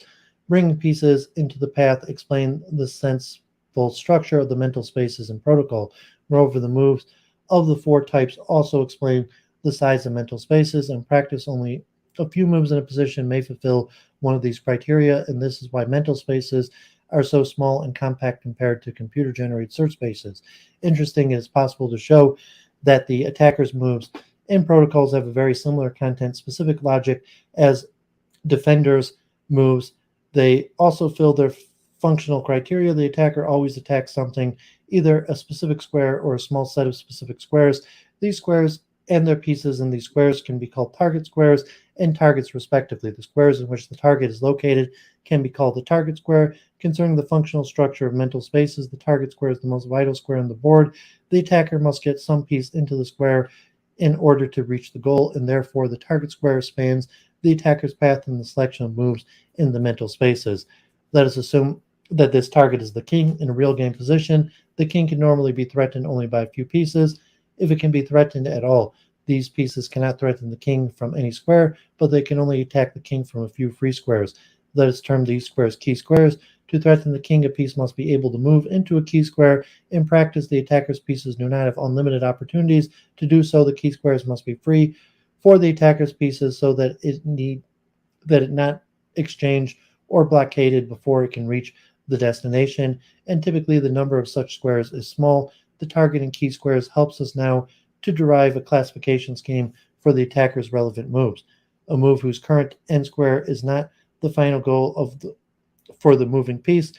bringing pieces into the path, explain the sensible structure of the mental spaces in protocol. Moreover, the moves of the four types also explain the size of mental spaces. In practice, only a few moves in a position may fulfill one of these criteria, and this is why mental spaces are so small and compact compared to computer-generated search spaces. Interesting, it is possible to show that the attacker's moves in protocols have a very similar content-specific logic as defenders' moves. They also fill their functional criteria. The attacker always attacks something, either a specific square or a small set of specific squares. These squares and their pieces in these squares can be called target squares and targets respectively. The squares in which the target is located can be called the target square. Concerning the functional structure of mental spaces, the target square is the most vital square on the board. The attacker must get some piece into the square in order to reach the goal, and therefore the target square spans the attacker's path in the selection of moves in the mental spaces. Let us assume that this target is the king in a real game position. The king can normally be threatened only by a few pieces, if it can be threatened at all. These pieces cannot threaten the king from any square, but they can only attack the king from a few free squares. Let us term these squares key squares. To threaten the king, a piece must be able to move into a key square. In practice, the attacker's pieces do not have unlimited opportunities to do so. The key squares must be free for the attacker's pieces so that it not exchanged or blockaded before it can reach the destination. And typically, the number of such squares is small. The target and key squares helps us now to derive a classification scheme for the attacker's relevant moves. A move whose current end square is not the final goal for the moving piece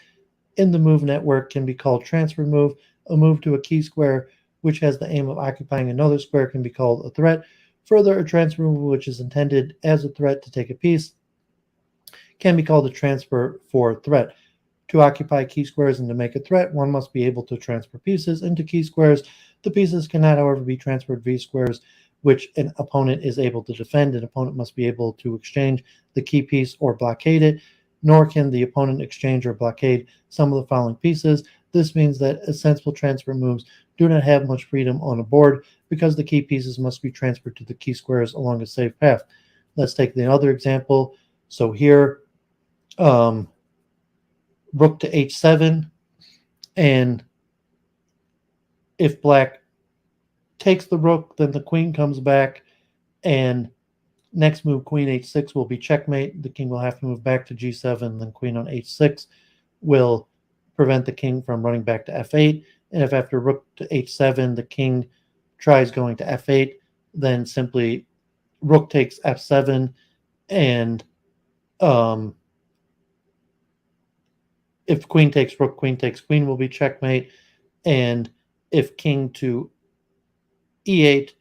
in the move network can be called transfer move. A move to a key square which has the aim of occupying another square, can be called a threat. Further, a transfer move which is intended as a threat to take a piece can be called a transfer for threat. To occupy key squares and to make a threat, one must be able to transfer pieces into key squares. The pieces cannot, however, be transferred via squares which an opponent is able to defend. An opponent must be able to exchange the key piece or blockade it, nor can the opponent exchange or blockade some of the following pieces. This means that sensible transfer moves do not have much freedom on a board because the key pieces must be transferred to the key squares along a safe path. Let's take the other example. So here, rook to h7, and if black takes the rook, then the queen comes back, and next move, queen h6, will be checkmate. The king will have to move back to g7, then queen on h6 will prevent the king from running back to f8. And if after rook to h7, the king tries going to f8, then simply rook takes f7, and if queen takes rook, queen takes queen will be checkmate. And if king to e8,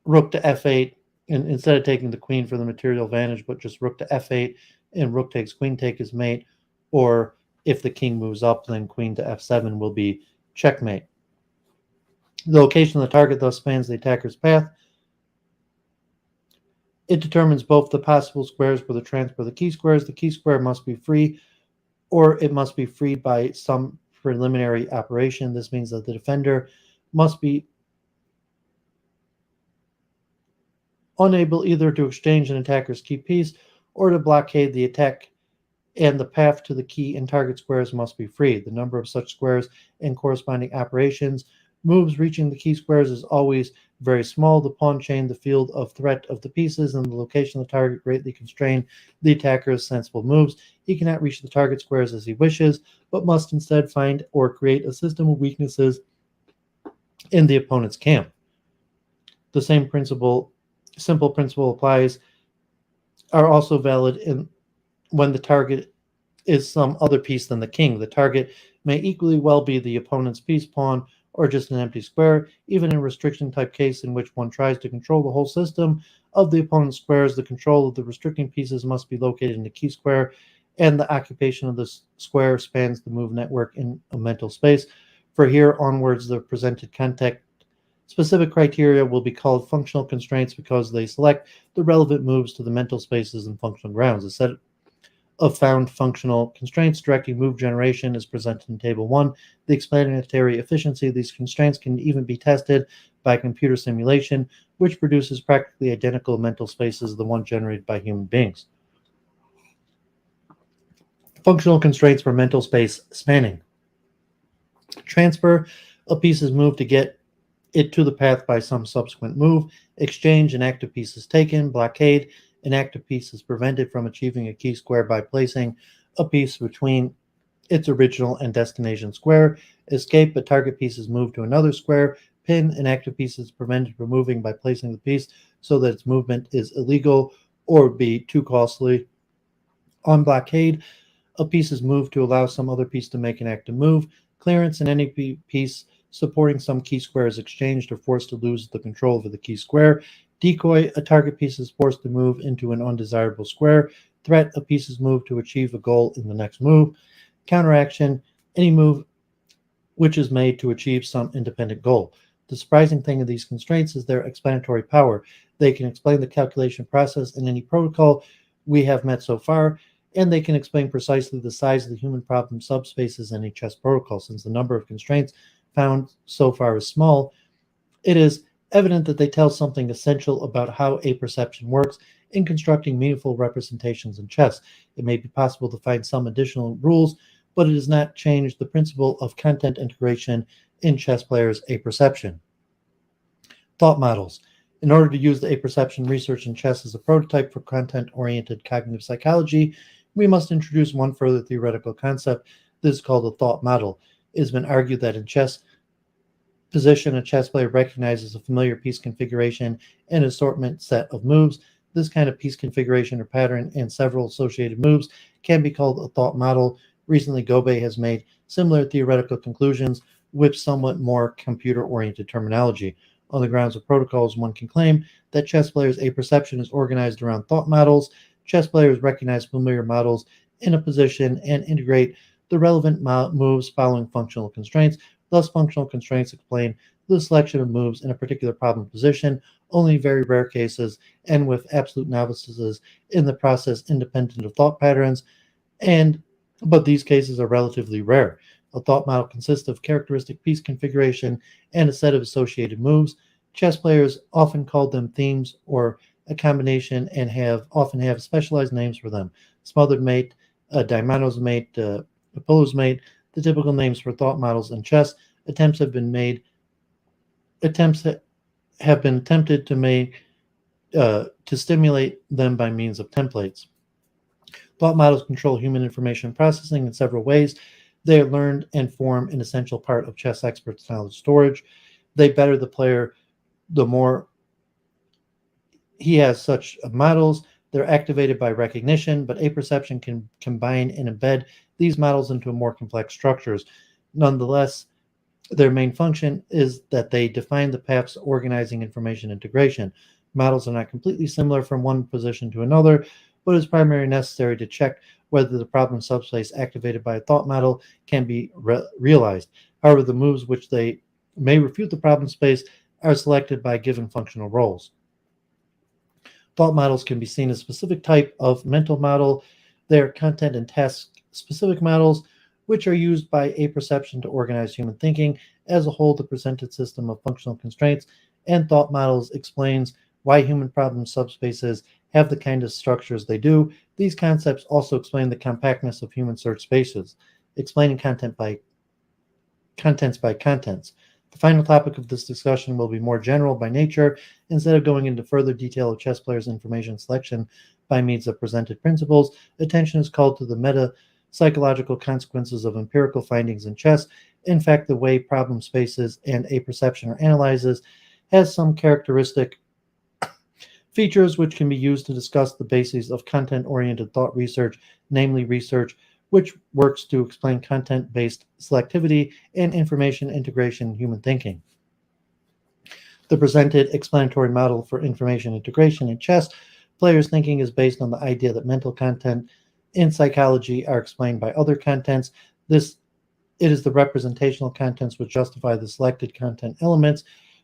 rook to f8, and instead of taking the queen for the material advantage, but just rook to f8 and rook takes queen take is mate. Or if the king moves up, then queen to f7 will be checkmate. The location of the target thus spans the attacker's path. It determines both the possible squares for the transfer of the key squares. The key square must be free, or it must be freed by some preliminary operation. This means that the defender must be unable either to exchange an attacker's key piece or to blockade the attack, and the path to the key and target squares must be free. The number of such squares and corresponding operations moves reaching the key squares is always very small. The pawn chain, the field of threat of the pieces, and the location of the target greatly constrain the attacker's sensible moves. He cannot reach the target squares as he wishes, but must instead find or create a system of weaknesses in the opponent's camp. The same simple principle applies, are also valid when the target is some other piece than the king. The target may equally well be the opponent's piece, pawn, or just an empty square. Even in a restriction type case in which one tries to control the whole system of the opponent's squares, the control of the restricting pieces must be located in the key square, and the occupation of the square spans the move network in a mental space. For here onwards, the presented context specific criteria will be called functional constraints because they select the relevant moves to the mental spaces and functional grounds. A set of found functional constraints directing move generation is presented in Table 1. The explanatory efficiency of these constraints can even be tested by computer simulation, which produces practically identical mental spaces to the one generated by human beings. Functional constraints for mental space spanning. Transfer a piece's move to get it to the path by some subsequent move. Exchange, an active piece is taken. Blockade, an active piece is prevented from achieving a key square by placing a piece between its original and destination square. Escape, a target piece is moved to another square. Pin, an active piece is prevented from moving by placing the piece so that its movement is illegal or be too costly. On blockade, a piece is moved to allow some other piece to make an active move. Clearance, and any piece supporting some key square is exchanged or forced to lose the control over the key square. Decoy, a target piece is forced to move into an undesirable square. Threat, a piece is moved to achieve a goal in the next move. Counteraction, any move which is made to achieve some independent goal. The surprising thing of these constraints is their explanatory power. They can explain the calculation process in any protocol we have met so far, and they can explain precisely the size of the human problem subspaces in a chess protocol. Since the number of constraints found so far is small, it is evident that they tell something essential about how a perception works in constructing meaningful representations in chess. It may be possible to find some additional rules, but it does not change the principle of content integration in chess players' apperception. Thought models. In order to use the apperception research in chess as a prototype for content-oriented cognitive psychology, we must introduce one further theoretical concept. This is called a thought model. It has been argued that in chess position, a chess player recognizes a familiar piece configuration and assortment set of moves. This kind of piece configuration or pattern and several associated moves can be called a thought model. Recently, Gobet has made similar theoretical conclusions with somewhat more computer-oriented terminology. On the grounds of protocols, one can claim that chess players' apperception is organized around thought models. Chess players recognize familiar models in a position and integrate the relevant moves following functional constraints. Thus, functional constraints explain the selection of moves in a particular problem position. Only very rare cases and with absolute novices in the process independent of thought patterns, but these cases are relatively rare. A thought model consists of characteristic piece configuration and a set of associated moves. Chess players often call them themes or a combination and often have specialized names for them. Smothered mate, Daimano's mate, Apollo's mate, the typical names for thought models in chess. Attempts have been attempted to stimulate them by means of templates. Thought models control human information processing in several ways. They are learned and form an essential part of chess experts' knowledge storage. They better the player the more he has such models. They're activated by recognition, but apperception can combine and embed these models into more complex structures. Nonetheless, their main function is that they define the paths organizing information integration. Models are not completely similar from one position to another, but it's primarily necessary to check whether the problem subspace activated by a thought model can be realized. However, the moves which they may refute the problem space are selected by given functional roles. Thought models can be seen as a specific type of mental model. They are content and task-specific models, which are used by apperception to organize human thinking. As a whole, the presented system of functional constraints and thought models explains why human problem subspaces have the kind of structures they do. These concepts also explain the compactness of human search spaces, explaining contents by contents. The final topic of this discussion will be more general by nature. Instead of going into further detail of chess players' information selection by means of presented principles, attention is called to the meta-psychological consequences of empirical findings in chess. In fact, the way problem spaces and apperception are analyzed has some characteristic features which can be used to discuss the bases of content-oriented thought research, namely research which works to explain content-based selectivity and information integration in human thinking. The presented explanatory model for information integration in chess players' thinking is based on the idea that mental content in psychology are explained by other contents. It is the representational contents which justify the selected content elements.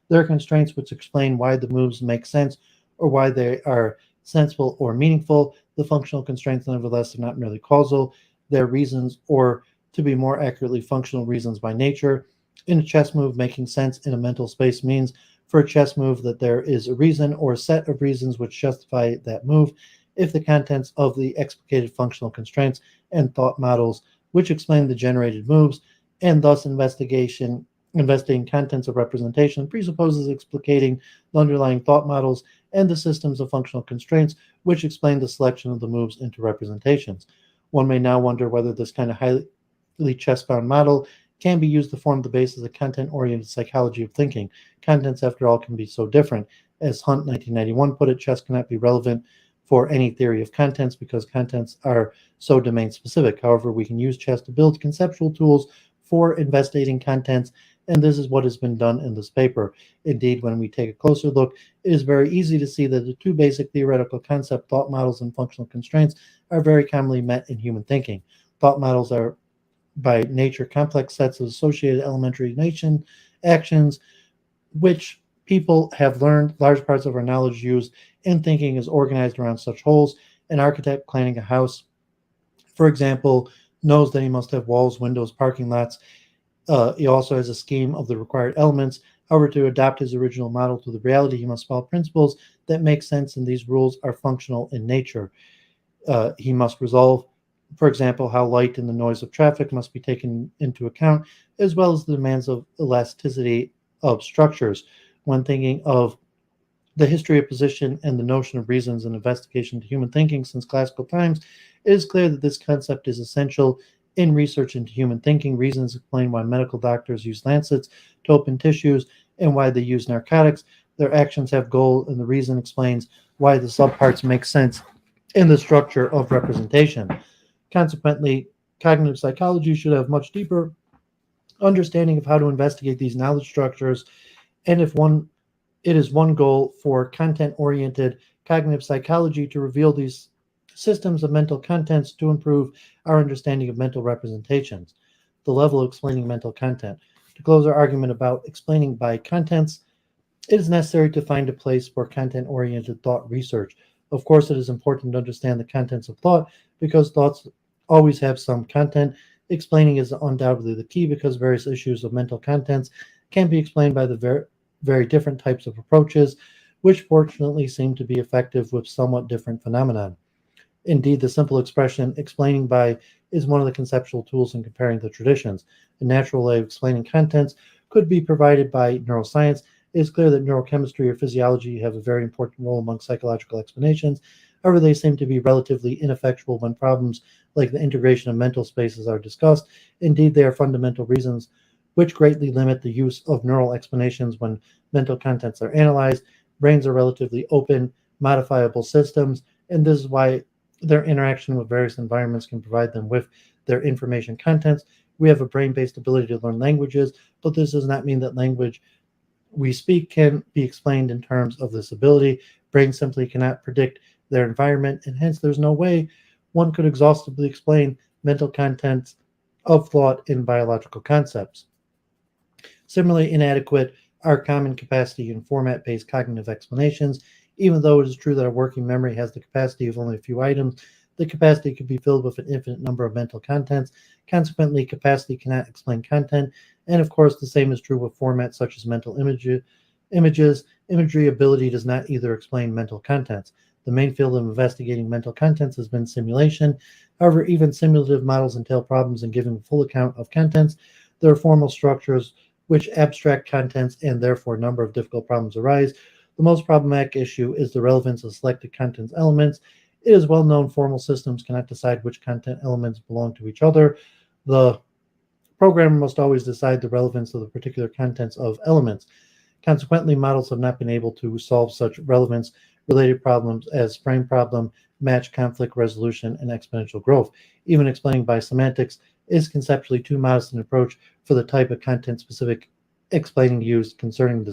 There are constraints which explain why the moves make sense or why they are sensible or meaningful. The functional constraints, nevertheless, are not merely causal. They're reasons, or to be more accurately, functional reasons by nature. In a chess move, making sense in a mental space means for a chess move that there is a reason or a set of reasons which justify that move. If the contents of the explicated functional constraints and thought models which explain the generated moves and thus investigating contents of representation presupposes explicating the underlying thought models and the systems of functional constraints which explain the selection of the moves into representations. One may now wonder whether this kind of highly chess-bound model can be used to form the basis of content-oriented psychology of thinking. Contents, after all, can be so different. As Hunt 1991 put it, chess cannot be relevant for any theory of contents because contents are so domain-specific. However, we can use chess to build conceptual tools for investigating contents, and this is what has been done in this paper. Indeed, when we take a closer look, it is very easy to see that the two basic theoretical concept thought models and functional constraints are very commonly met in human thinking. Thought models are by nature complex sets of associated elementary actions which people have learned. Large parts of our knowledge used in thinking is organized around such wholes. An architect planning a house, for example, knows that he must have walls, windows, parking lots. He also has a scheme of the required elements. However, to adapt his original model to the reality, he must follow principles that make sense, and these rules are functional in nature. He must resolve, for example, how light and the noise of traffic must be taken into account, as well as the demands of elasticity of structures. When thinking of the history of position and the notion of reasons and investigation to human thinking since classical times, it is clear that this concept is essential in research into human thinking. Reasons explain why medical doctors use lancets to open tissues and why they use narcotics. Their actions have goal, and the reason explains why the subparts make sense in the structure of representation. Consequently, cognitive psychology should have much deeper understanding of how to investigate these knowledge structures, and it is one goal for content-oriented cognitive psychology to reveal these systems of mental contents to improve our understanding of mental representations, the level of explaining mental content. To close our argument about explaining by contents, it is necessary to find a place for content-oriented thought research. Of course, it is important to understand the contents of thought because thoughts always have some content. Explaining is undoubtedly the key because various issues of mental contents can be explained by the very different types of approaches, which fortunately seem to be effective with somewhat different phenomenon. Indeed, the simple expression explaining by is one of the conceptual tools in comparing the traditions. A natural way of explaining contents could be provided by neuroscience. It is clear that neurochemistry or physiology have a very important role among psychological explanations. However, they seem to be relatively ineffectual when problems like the integration of mental spaces are discussed. Indeed, they are fundamental reasons which greatly limit the use of neural explanations when mental contents are analyzed. Brains are relatively open, modifiable systems, and this is why their interaction with various environments can provide them with their information contents. We have a brain-based ability to learn languages, but this does not mean that language we speak can be explained in terms of this ability. Brains simply cannot predict their environment, and hence there's no way one could exhaustively explain mental contents of thought in biological concepts. Similarly inadequate are common capacity and format-based cognitive explanations. Even though it is true that a working memory has the capacity of only a few items, the capacity could be filled with an infinite number of mental contents. Consequently, capacity cannot explain content. And of course, the same is true with formats such as mental images. Imagery ability does not either explain mental contents. The main field of investigating mental contents has been simulation. However, even simulative models entail problems in giving a full account of contents. There are formal structures which abstract contents and therefore a number of difficult problems arise. The most problematic issue is the relevance of selected contents elements. It is well known formal systems cannot decide which content elements belong to each other. The programmer must always decide the relevance of the particular contents of elements. Consequently, models have not been able to solve such relevance-related problems as frame problem, match, conflict resolution, and exponential growth. Even explaining by semantics is conceptually too modest an approach for the type of content-specific explaining used concerning the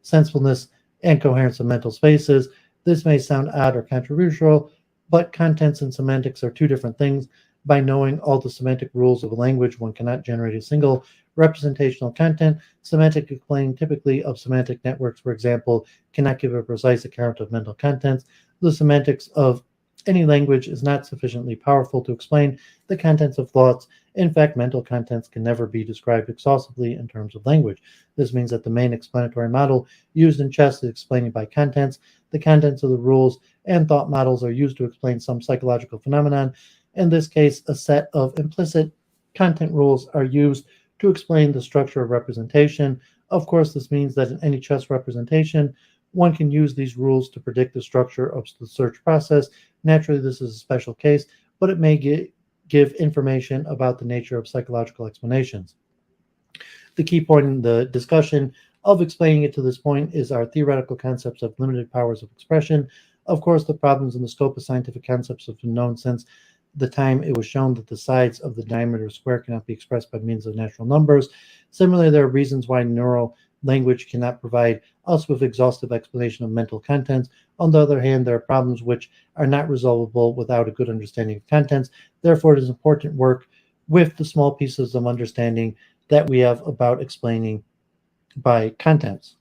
sensibleness and coherence of mental spaces. This may sound odd or controversial, but contents and semantics are two different things. By knowing all the semantic rules of a language, one cannot generate a single representational content. Semantic explaining typically of semantic networks, for example, cannot give a precise account of mental contents. The semantics of any language is not sufficiently powerful to explain the contents of thoughts. In fact, mental contents can never be described exhaustively in terms of language. This means that the main explanatory model used in chess is explaining by contents. The contents of the rules and thought models are used to explain some psychological phenomenon. In this case, a set of implicit content rules are used to explain the structure of representation. Of course, this means that in any chess representation, one can use these rules to predict the structure of the search process. Naturally, this is a special case, but it may give information about the nature of psychological explanations. The key point in the discussion of explaining it to this point is our theoretical concepts of limited powers of expression. Of course, the problems in the scope of scientific concepts have been known since the time it was shown that the sides of the diameter of a square cannot be expressed by means of natural numbers. Similarly, there are reasons why neural language cannot provide us with exhaustive explanation of mental contents. On the other hand, there are problems which are not resolvable without a good understanding of contents. Therefore, it is important work with the small pieces of understanding that we have about explaining by contents.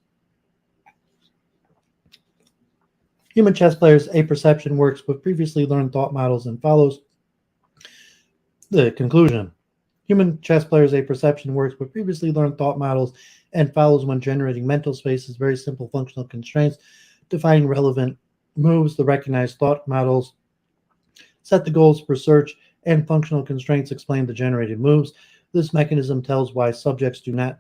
Human chess players, a perception works with previously learned thought models and follows the conclusion. Human chess players, a perception works with previously learned thought models and follows when generating mental spaces, very simple functional constraints, defining relevant moves. The recognized thought models set the goals for search, and functional constraints explain the generated moves. This mechanism tells why subjects do not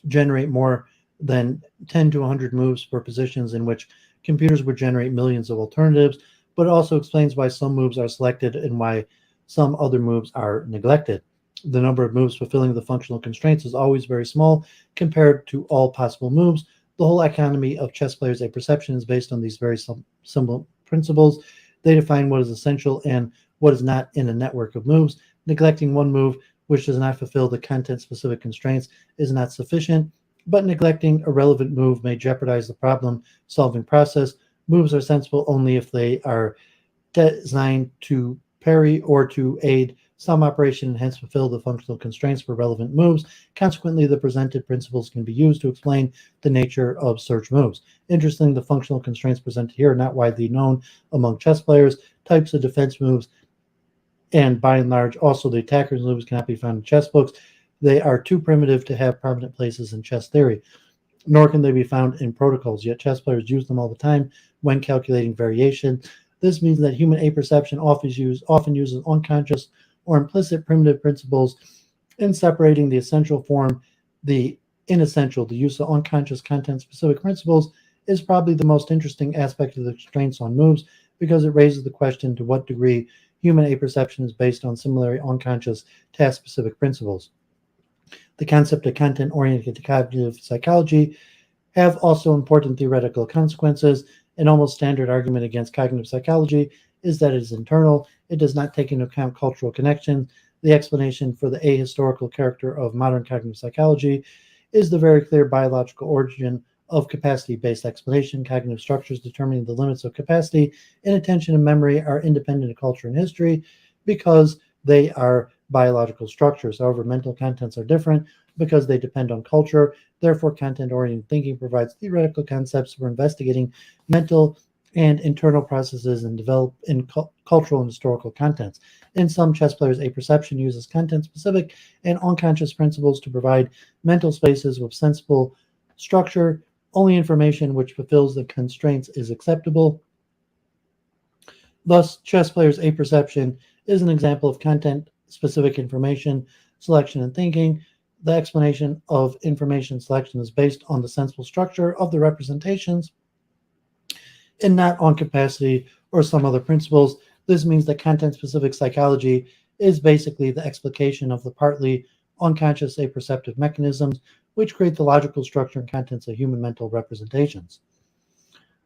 generate more than 10 to 100 moves for positions in which computers would generate millions of alternatives, but it also explains why some moves are selected and why some other moves are neglected. The number of moves fulfilling the functional constraints is always very small compared to all possible moves. The whole economy of chess players, a perception, is based on these very simple principles. They define what is essential and what is not in a network of moves. Neglecting one move which does not fulfill the content-specific constraints is not sufficient, but neglecting a relevant move may jeopardize the problem-solving process. Moves are sensible only if they are designed to parry or to aid some operation and hence fulfill the functional constraints for relevant moves. Consequently, the presented principles can be used to explain the nature of search moves. Interestingly, the functional constraints presented here are not widely known among chess players. Types of defense moves and by and large also the attacker's moves cannot be found in chess books. They are too primitive to have prominent places in chess theory, nor can they be found in protocols, yet chess players use them all the time when calculating variation. This means that human apperception often uses unconscious or implicit primitive principles in separating the essential from the inessential. The use of unconscious content-specific principles is probably the most interesting aspect of the constraints on moves because it raises the question to what degree human apperception is based on similarly unconscious task-specific principles. The concept of content-oriented cognitive psychology have also important theoretical consequences. An almost standard argument against cognitive psychology is that it is internal. It does not take into account cultural connections. The explanation for the ahistorical character of modern cognitive psychology is the very clear biological origin of capacity-based explanation. Cognitive structures determining the limits of capacity in attention and memory are independent of culture and history because they are biological structures. However, mental contents are different because they depend on culture. Therefore, content-oriented thinking provides theoretical concepts for investigating mental and internal processes and develop in cultural and historical contents. In some chess players, apperception uses content-specific and unconscious principles to provide mental spaces with sensible structure. Only information which fulfills the constraints is acceptable. Thus, chess players' apperception is an example of content-specific information selection and thinking. The explanation of information selection is based on the sensible structure of the representations and not on capacity or some other principles. This means that content-specific psychology is basically the explication of the partly unconscious apperceptive mechanisms which create the logical structure and contents of human mental representations.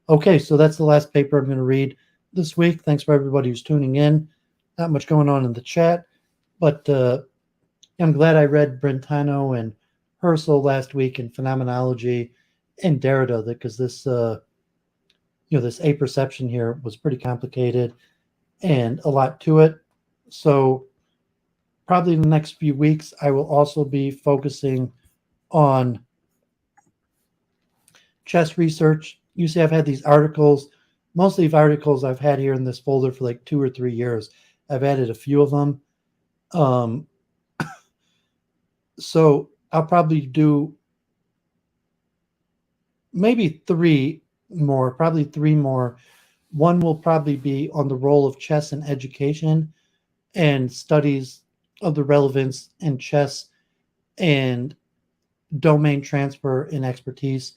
Okay, so that's the last paper I'm going to read this week. Thanks for everybody who's tuning in. Not much going on in the chat, but I'm glad I read Brentano and Herzl last week in Phenomenology and Derrida because this this apperception here was pretty complicated and a lot to it. So probably in the next few weeks, I will also be focusing on chess research. You see, I've had these articles, mostly articles I've had here in this folder for like 2 or 3 years. I've added a few of them. So I'll probably do maybe 3 more, probably 3 more. One will probably be on the role of chess in education and studies of the relevance in chess and domain transfer in expertise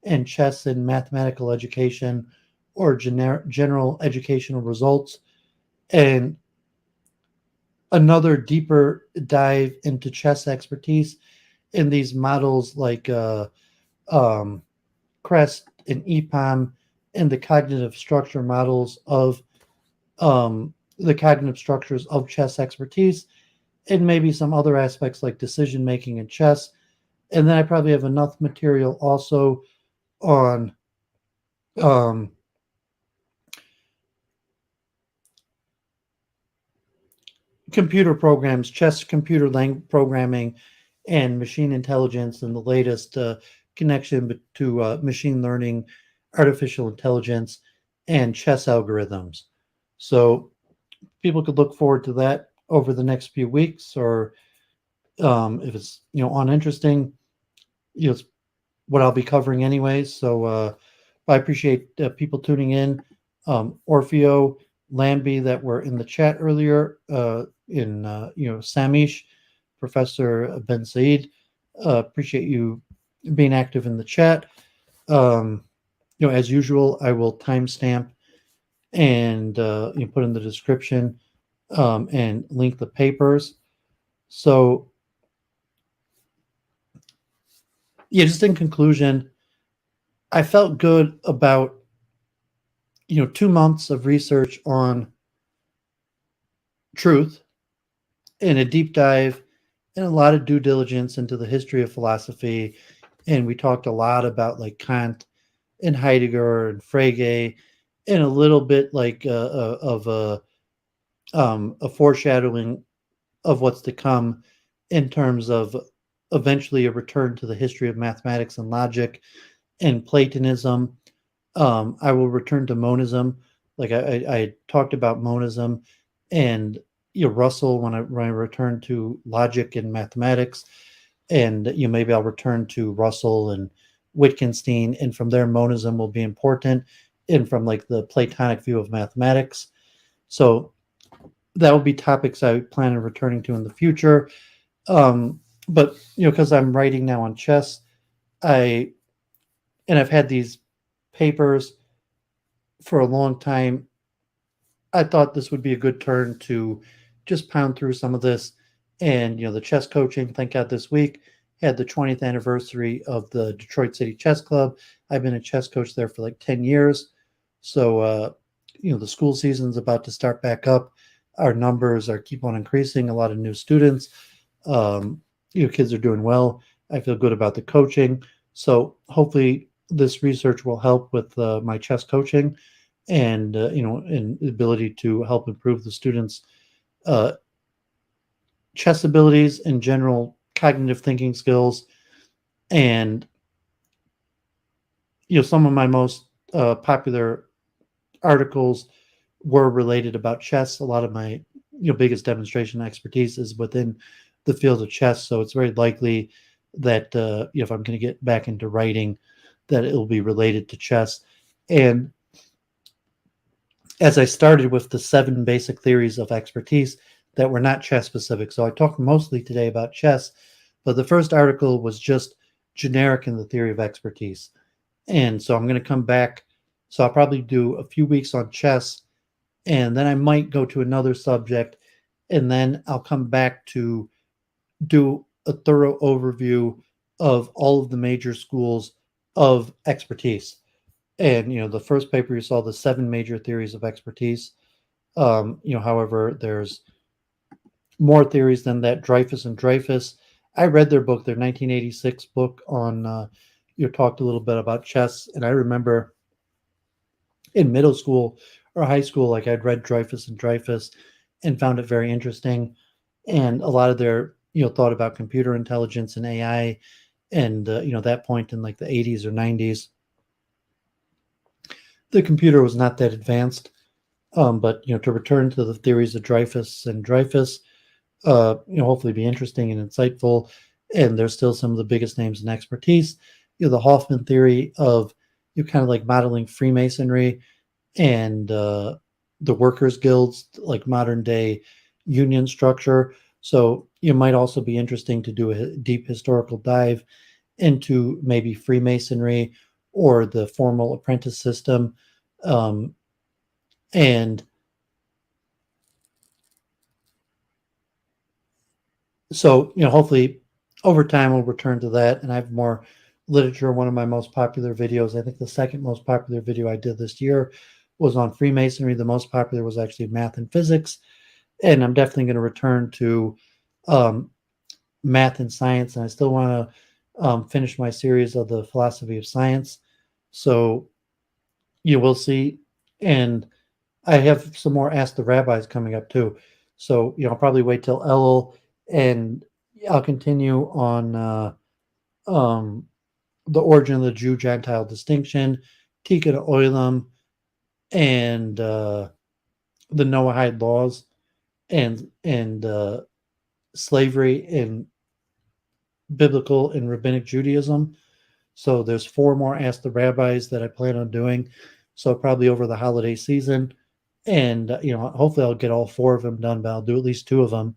and chess in mathematical education or general educational results. And another deeper dive into chess expertise in these models like CREST and EPOM and the cognitive structure models of the cognitive structures of chess expertise, and maybe some other aspects like decision making in chess. And then I probably have enough material also on computer programs, chess computer programming, and machine intelligence, and the latest connection to machine learning, artificial intelligence, and chess algorithms. So people could look forward to that over the next few weeks, or if it's uninteresting, it's what I'll be covering anyways. So I appreciate people tuning in. Orfeo, Lambie that were in the chat earlier, Samish, Professor Ben Said. Appreciate you being active in the chat. As usual, I will timestamp and put in the description and link the papers. So, just in conclusion, I felt good about 2 months of research on truth and a deep dive and a lot of due diligence into the history of philosophy. And we talked a lot about like Kant and Heidegger and Frege, and a little bit like of a foreshadowing of what's to come in terms of eventually a return to the history of mathematics and logic and Platonism. I will return to monism. Like I talked about monism, and Russell when I return to logic and mathematics, and maybe I'll return to Russell and Wittgenstein, and from there monism will be important, and from like the Platonic view of mathematics. So that will be topics I plan on returning to in the future. But because I'm writing now on chess, I've had these papers for a long time. I thought this would be a good turn to just pound through some of this. And the chess coaching, thank God this week had the 20th anniversary of the Detroit City Chess Club. I've been a chess coach there for like 10 years. So the school season's about to start back up. Our numbers are keep on increasing, a lot of new students. Kids are doing well. I feel good about the coaching. So hopefully this research will help with my chess coaching, and and the ability to help improve the students' chess abilities and general cognitive thinking skills. And some of my most popular articles were related about chess. A lot of my biggest demonstration expertise is within the field of chess, so it's very likely that if I'm going to get back into writing, that it will be related to chess. And as I started with the 7 basic theories of expertise that were not chess specific, so I talked mostly today about chess, but the first article was just generic in the theory of expertise. And so I'm going to come back. So I'll probably do a few weeks on chess, and then I might go to another subject, and then I'll come back to do a thorough overview of all of the major schools of expertise. And the first paper you saw the 7 major theories of expertise. However, there's more theories than that. Dreyfus and Dreyfus. I read their book, their 1986 book on. Talked a little bit about chess, and I remember in middle school or high school, like I'd read Dreyfus and Dreyfus, and found it very interesting. And a lot of their thought about computer intelligence and AI, and that point in like the 80s or 90s. The computer was not that advanced, but to return to the theories of Dreyfus and Dreyfus, hopefully be interesting and insightful. And there's still some of the biggest names in expertise. The Hoffman theory of kind of like modeling Freemasonry and the workers' guilds, like modern day union structure. So it might also be interesting to do a deep historical dive into maybe Freemasonry or the formal apprentice system. And so, hopefully over time we'll return to that. And I have more literature. One of my most popular videos, I think the second most popular video I did this year, was on Freemasonry. The most popular was actually math and physics. And I'm definitely going to return to math and science. And I still want to finish my series of the philosophy of science. So you will see. And I have some more Ask the Rabbis coming up too. So, I'll probably wait till Elul, and I'll continue on the origin of the Jew-Gentile distinction, Tikkun Olam, and the Noahide laws, and slavery in biblical and rabbinic Judaism. So there's 4 more Ask the Rabbis that I plan on doing. So probably over the holiday season. And, hopefully I'll get all 4 of them done, but I'll do at least 2 of them.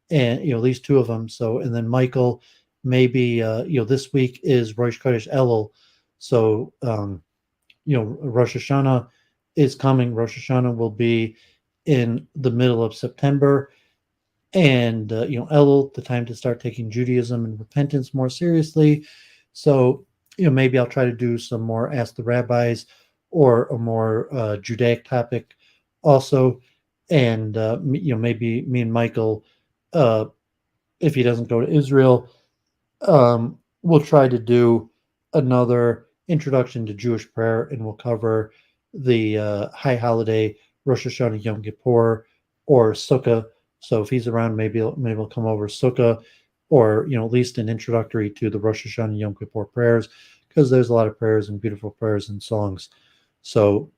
And, at least 2 of them. So, and then Michael, maybe, this week is Rosh Chodesh Elul. So, Rosh Hashanah is coming. Rosh Hashanah will be in the middle of September. And, Elul, the time to start taking Judaism and repentance more seriously. So, maybe I'll try to do some more Ask the Rabbis or a more Judaic topic also. And, maybe me and Michael if he doesn't go to Israel, we'll try to do another introduction to Jewish prayer, and we'll cover the high holiday Rosh Hashanah, Yom Kippur, or Sukkah. So if he's around, maybe he'll come over Sukkah, or at least an introductory to the Rosh Hashanah, Yom Kippur prayers, because there's a lot of prayers and beautiful prayers and songs. So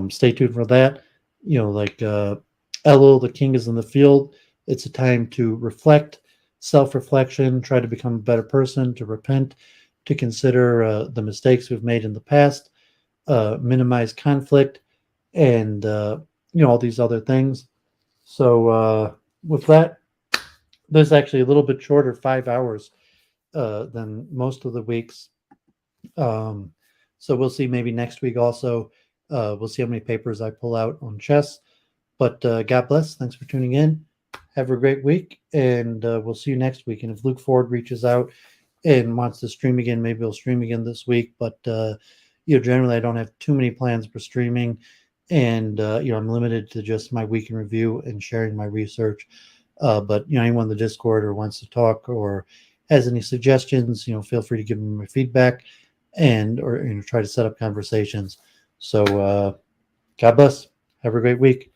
stay tuned for that. Like Elul, the king is in the field. It's a time to reflect, self-reflection, try to become a better person, to repent, to consider the mistakes we've made in the past, minimize conflict, and all these other things. So with that, this is actually a little bit shorter, 5 hours than most of the weeks. So we'll see maybe next week also. We'll see how many papers I pull out on chess. But God bless. Thanks for tuning in. Have a great week, and we'll see you next week. And if Luke Ford reaches out and wants to stream again, maybe he'll stream again this week. But generally I don't have too many plans for streaming, and I'm limited to just my week in review and sharing my research. But anyone in the Discord or wants to talk or has any suggestions, feel free to give me my feedback and or try to set up conversations. So God bless. Have a great week.